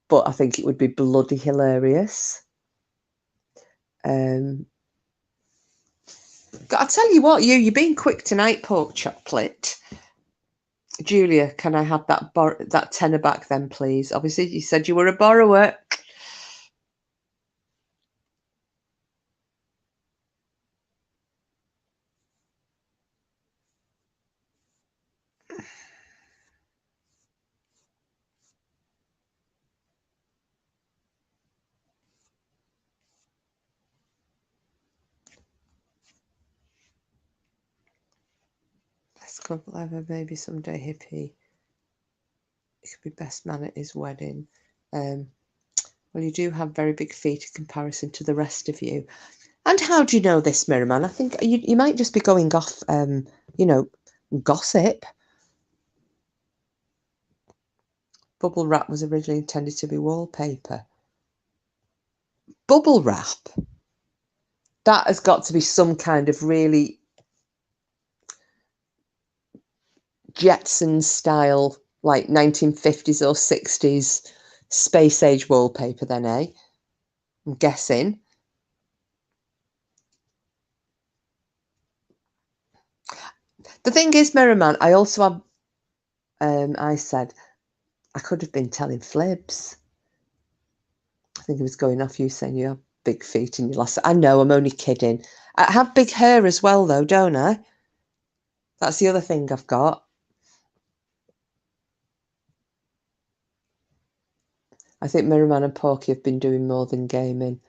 But I think it would be bloody hilarious. I tell you what, you're being quick tonight, pork chocolate. Julia, can I have that tenner back then, please? Obviously, you said you were a borrower. Let's go live, maybe someday, hippie. It could be best man at his wedding. Well, you do have very big feet in comparison to the rest of you. And how do you know this, Mirrorman? I think you might just be going off, gossip. Bubble wrap was originally intended to be wallpaper. Bubble wrap? That has got to be some kind of really Jetsons style, like 1950s or 60s space age wallpaper then, eh? I'm guessing. The thing is, Merriman, I also have, I said, I could have been telling fibs. I think it was going off you saying you have big feet and you lost it. I know, I'm only kidding. I have big hair as well, though, don't I? That's the other thing I've got. I think Merriman and Porky have been doing more than gaming.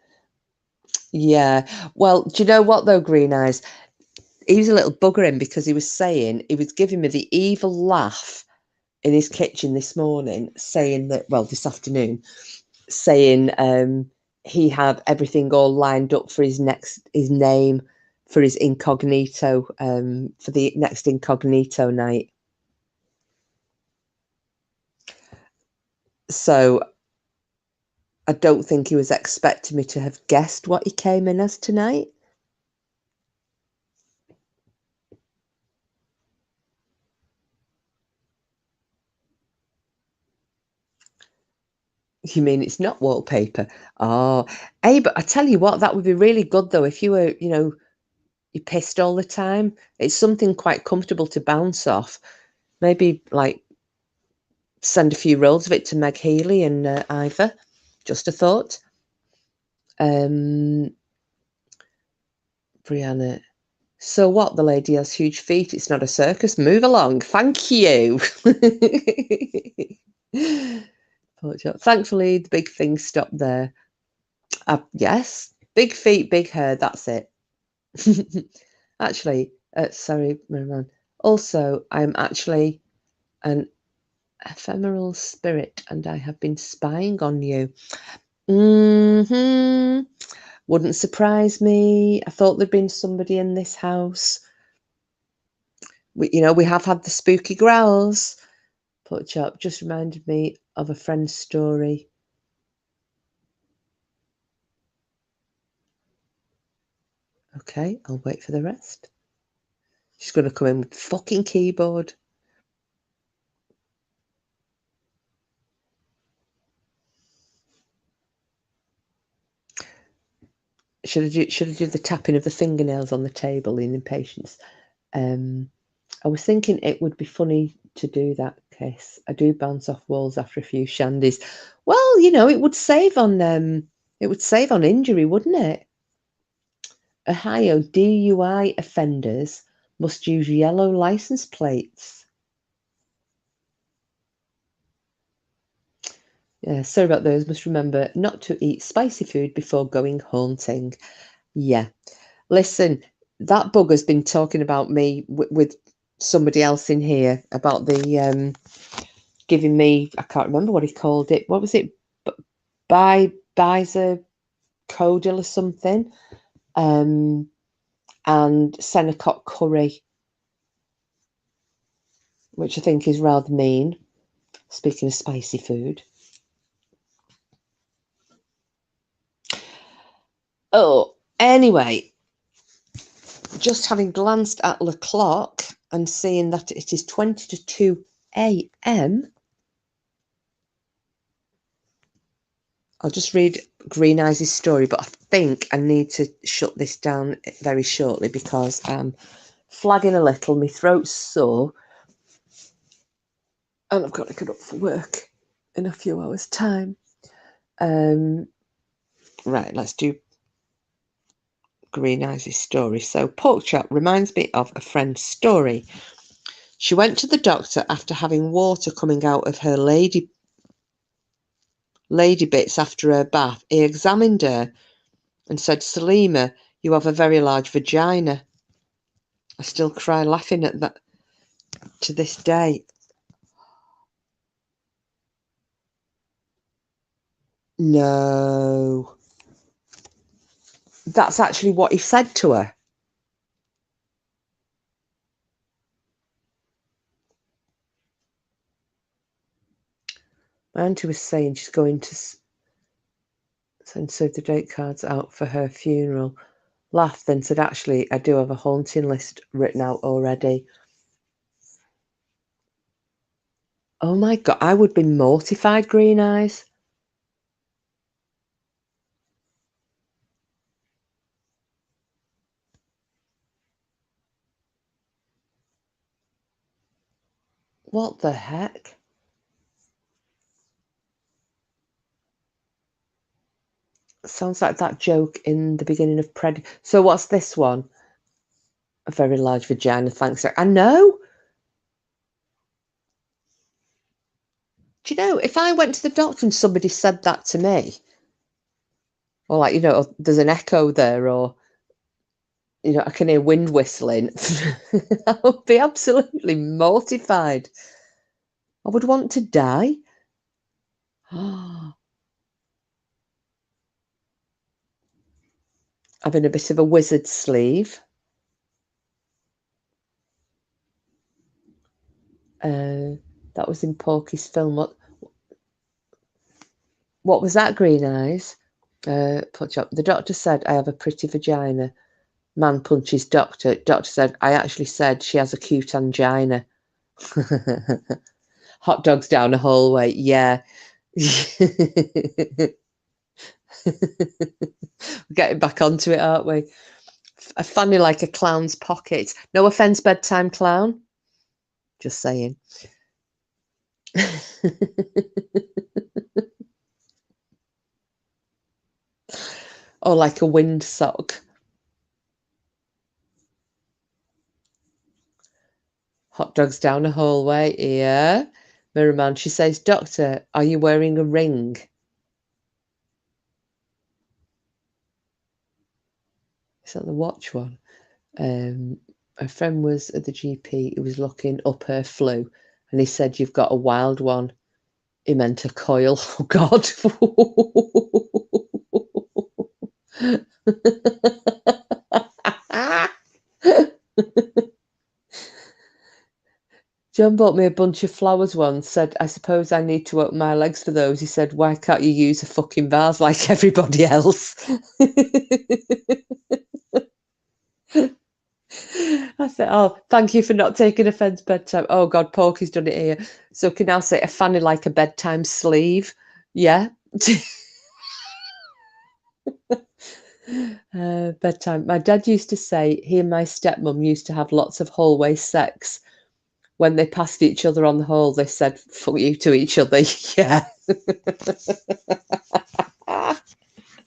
Yeah. Well, do you know what, though, Green Eyes? He was a little buggering because he was saying, he was giving me the evil laugh in his kitchen this morning, saying that, well, this afternoon, saying he had everything all lined up for his name for his incognito, for the next incognito night. So I don't think he was expecting me to have guessed what he came in as tonight. You mean it's not wallpaper? Oh, hey, but I tell you what, that would be really good though if you were, you pissed all the time. It's something quite comfortable to bounce off. Maybe like send a few rolls of it to Meg Healy and Ivor. Just a thought. Brianna. So what? The lady has huge feet. It's not a circus. Move along. Thank you. Thankfully, the big thing stopped there. Yes, big feet, big hair. That's it. Actually, sorry, Mariman. Also, I'm actually an ephemeral spirit, and I have been spying on you. Wouldn't surprise me. I thought there'd been somebody in this house. We have had the spooky growls. Put up just reminded me of a friend's story. Okay, I'll wait for the rest. She's going to come in with the fucking keyboard. Should I do the tapping of the fingernails on the table in impatience? I was thinking it would be funny to do that, Kiss. I do bounce off walls after a few shandies. Well, it would save on injury, wouldn't it? Ohio DUI offenders must use yellow license plates. Yeah, sorry about those. Must remember not to eat spicy food before going haunting. Yeah. Listen, that bugger's been talking about me with somebody else in here about the giving me, I can't remember what he called it. What was it? Bizer Codil or something. And Senecott curry, which I think is rather mean. Speaking of spicy food. Oh, anyway, just having glanced at the clock and seeing that it is 20 to 2 a.m., I'll just read Green Eyes' story, but I think I need to shut this down very shortly because I'm flagging a little. My throat's sore and I've got to get up for work in a few hours' time. Right, let's do Green Eyes' story. So pork chop reminds me of a friend's story. She went to the doctor after having water coming out of her lady bits after her bath. He examined her and said, Salima, you have a very large vagina. I still cry laughing at that to this day. No. That's actually what he said to her. My auntie was saying she's going to save the date cards out for her funeral. Laughed, then said, actually, I do have a haunting list written out already. Oh my God, I would be mortified, Green Eyes. What the heck? Sounds like that joke in the beginning of Predator. So what's this one? A very large vagina, thanks. I know. Do you know, if I went to the doctor and somebody said that to me, or like, there's an echo there, or, I can hear wind whistling, I would be absolutely mortified. I would want to die. Having a bit of a wizard sleeve. That was in Porky's film. What was that, Green Eyes? The doctor said, I have a pretty vagina. Man punches doctor. Doctor said, I actually said she has a cute angina. Hot dogs down a hallway. Yeah. We're getting back onto it, aren't we? A funny like a clown's pocket. No offense, bedtime clown. Just saying. Or like a windsock. Hot dogs down a hallway. Yeah. Mirrorman, she says, Doctor, are you wearing a ring? Is that the watch one? A friend was at the GP who was looking up her flu, and he said, you've got a wild one. He meant a coil. Oh, God. John bought me a bunch of flowers once, said, I suppose I need to open my legs for those. He said, why can't you use a fucking vase like everybody else? I said, oh, thank you for not taking offence, bedtime. Oh, God, Porky's done it here. So can I say a fanny like a bedtime sleeve? Yeah. Bedtime. My dad used to say he and my stepmom used to have lots of hallway sex. When they passed each other on the hall, they said, fuck you to each other. Yeah.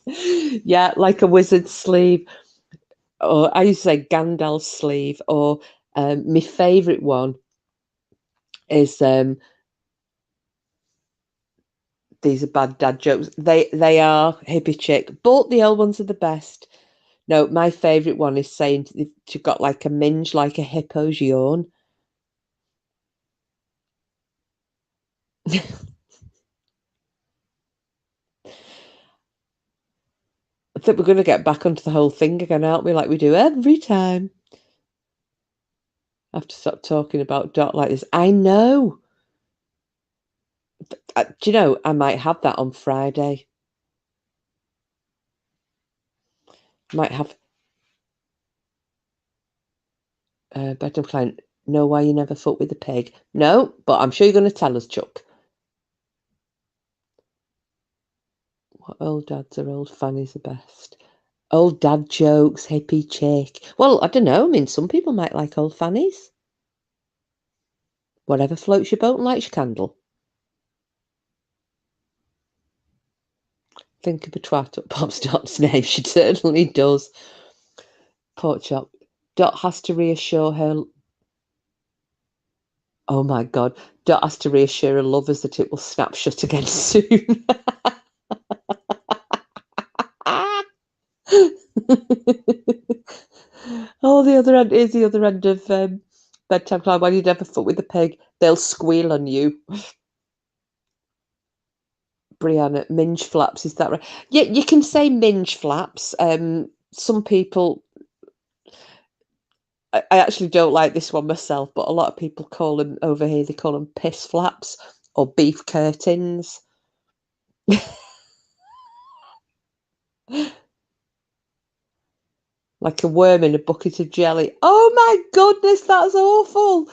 Yeah, like a wizard sleeve. Or I used to say Gandalf sleeve. Or my favourite one is these are bad dad jokes. They are hippie chick, but the old ones are the best. No, my favourite one is saying you've got like a minge, like a hippo's yawn. I think we're going to get back onto the whole thing again, aren't we? Like we do every time. I have to stop talking about Dot like this. I know. Do you know, I might have that on Friday. Might have bedtime client. Know why you never fuck with the pig? No, but I'm sure you're going to tell us, Chuck. What old dads or old fannies are best? Old dad jokes, hippie chick. Well, I don't know. I mean, some people might like old fannies. Whatever floats your boat and lights your candle. Think of a twat up Pop's Dot's name. She certainly does. Pork chop. Dot has to reassure her. Oh my God. Dot has to reassure her lovers that it will snap shut again soon. Oh, the other end is the other end of bedtime climb. When you never fuck with the pig, they'll squeal on you. Brianna, minge flaps, is that right? Yeah, you can say minge flaps. Some people, I actually don't like this one myself, but a lot of people call them over here, they call them piss flaps or beef curtains. Like a worm in a bucket of jelly. Oh my goodness, that's awful.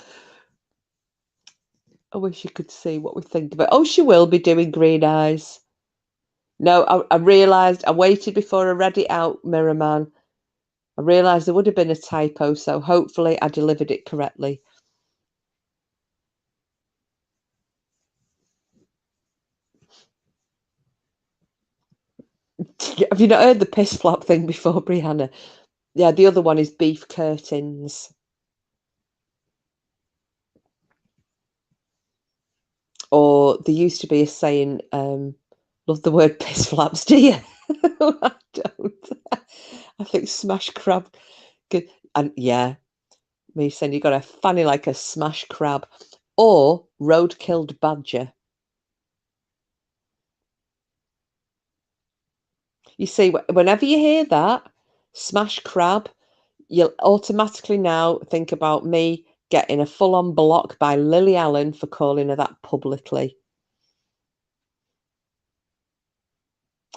I wish you could see what we think of it. Oh, she will be doing green eyes. No, I realised, I waited before I read it out, Mirror Man. I realised there would have been a typo, so hopefully I delivered it correctly. Have you not heard the piss flop thing before, Brianna? Yeah, the other one is beef curtains. Or there used to be a saying, love the word piss flaps, do you? I don't. I think smash crab. Good. And yeah, me saying you got a fanny like a smash crab. Or road-killed badger. You see, whenever you hear that, smash crab, you'll automatically now think about me getting a full-on block by Lily Allen for calling her that publicly.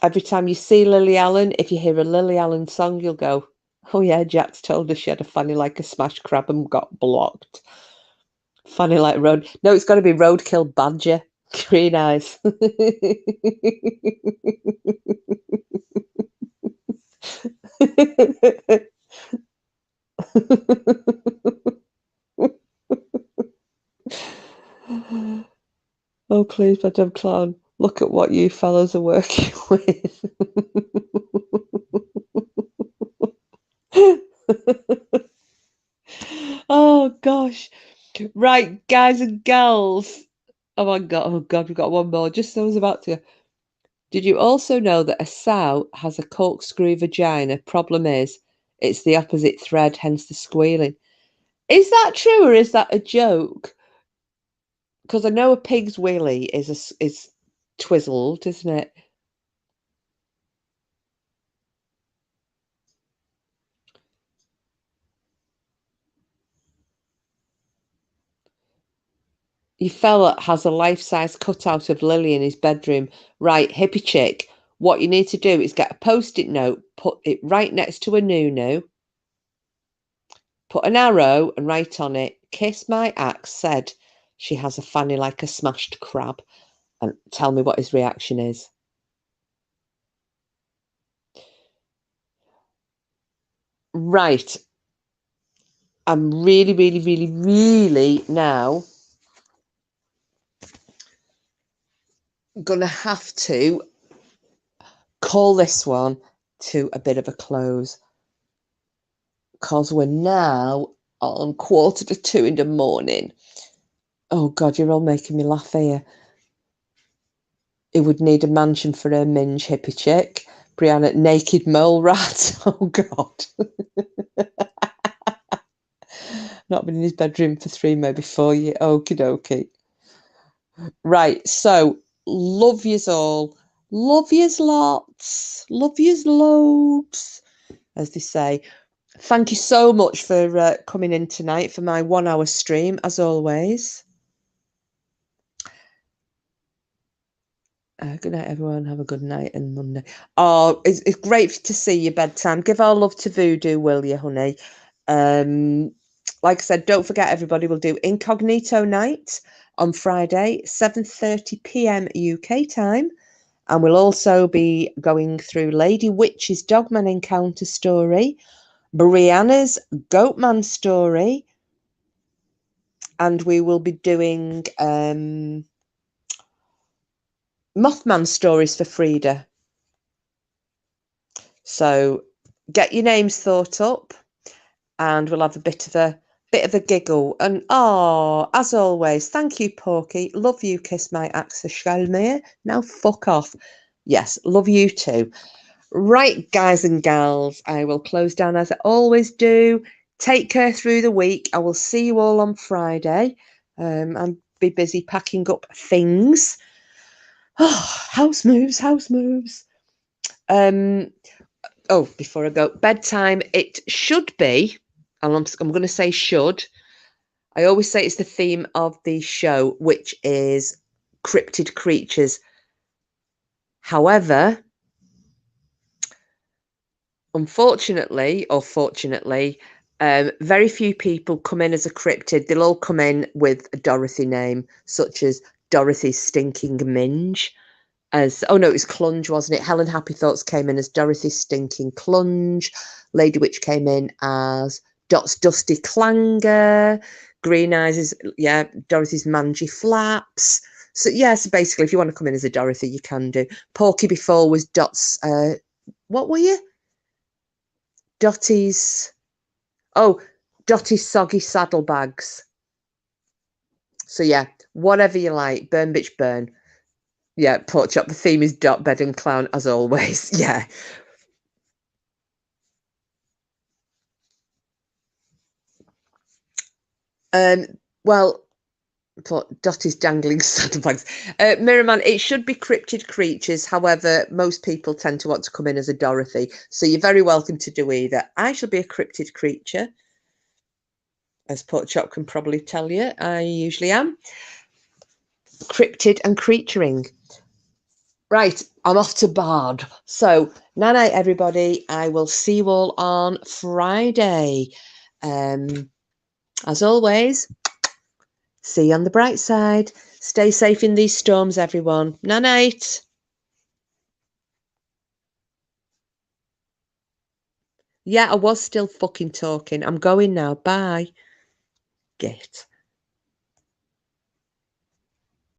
Every time you see Lily Allen, if you hear a Lily Allen song, you'll go, oh yeah, Jack's told her she had a fanny like a smash crab and got blocked. Fanny like road. No, it's got to be roadkill badger. Green eyes. Oh, please, Madame Clown, look at what you fellows are working with. Oh, gosh. Right, guys and girls. Oh, my God. Oh, God, we've got one more. Just as I was about to. Did you also know that a sow has a corkscrew vagina? Problem is, it's the opposite thread, hence the squealing. Is that true or is that a joke? Because I know a pig's willy is twizzled, isn't it? Your fella has a life-size cutout of Lily in his bedroom. Right, hippie chick, what you need to do is get a post-it note, put it right next to a nunu, put an arrow and write on it, Kiss My Axe said she has a fanny like a smashed crab, and tell me what his reaction is. Right. I'm really, really, really, really now gonna have to call this one to a bit of a close because we're now on 1:45 in the morning. Oh God, you're all making me laugh here. It would need a mansion for her minge, hippie chick. Brianna, naked mole rat. Oh God. Not been in his bedroom for 3, maybe 4 years. Okie dokie. Right, so love yous all. Love yous lots. Love yous loads, as they say. Thank you so much for coming in tonight for my 1-hour stream, as always. Good night, everyone. Have a good night and Monday. Oh, it's great to see you bedtime. Give our love to Voodoo, will you, honey? Like I said, don't forget, everybody, we'll do Incognito Night on Friday, 7:30 p.m. UK time. And we'll also be going through Lady Witch's Dogman Encounter story, Brianna's Goatman story, and we will be doing Mothman stories for Frida. So get your names thought up and we'll have a bit of a giggle. And as always, thank you, Porky. Love you, Kiss My Axe Shalmir. Now fuck off. Yes, love you too. Right, guys and gals, I will close down as I always do. Take care through the week. I will see you all on Friday. I'll be busy packing up things. Oh, house moves. Before I go, bedtime, it should be, and I'm going to say should. I always say it's the theme of the show, which is cryptid creatures. However, unfortunately, or fortunately, very few people come in as a cryptid. They'll all come in with a Dorothy name, such as Dorothy's Stinking Minge. As oh no, it was Clunge, wasn't it? Helen Happy Thoughts came in as Dorothy's Stinking Clunge. Lady Witch came in as Dot's Dusty Clanger. Green Eyes is Dorothy's Mangy Flaps. So so basically, if you want to come in as a Dorothy, you can do. Porky before was Dot's. What were you? Dotty's. Oh, Dotty's Soggy Saddlebags. So yeah, whatever you like. Burn, bitch, burn. Yeah, pork chop. The theme is Dot, Bed and Clown, as always. Yeah. Well, Dotty's dangling saddlebags. Mirrorman, it should be cryptid creatures. However, most people tend to want to come in as a Dorothy. So you're very welcome to do either. I shall be a cryptid creature. As Pork Chop can probably tell you, I usually am. Cryptid and creaturing. Right, I'm off to Bard. So, night night, everybody. I will see you all on Friday. As always, see you on the bright side. Stay safe in these storms, everyone. Night night. Yeah, I was still fucking talking. I'm going now. Bye. Git.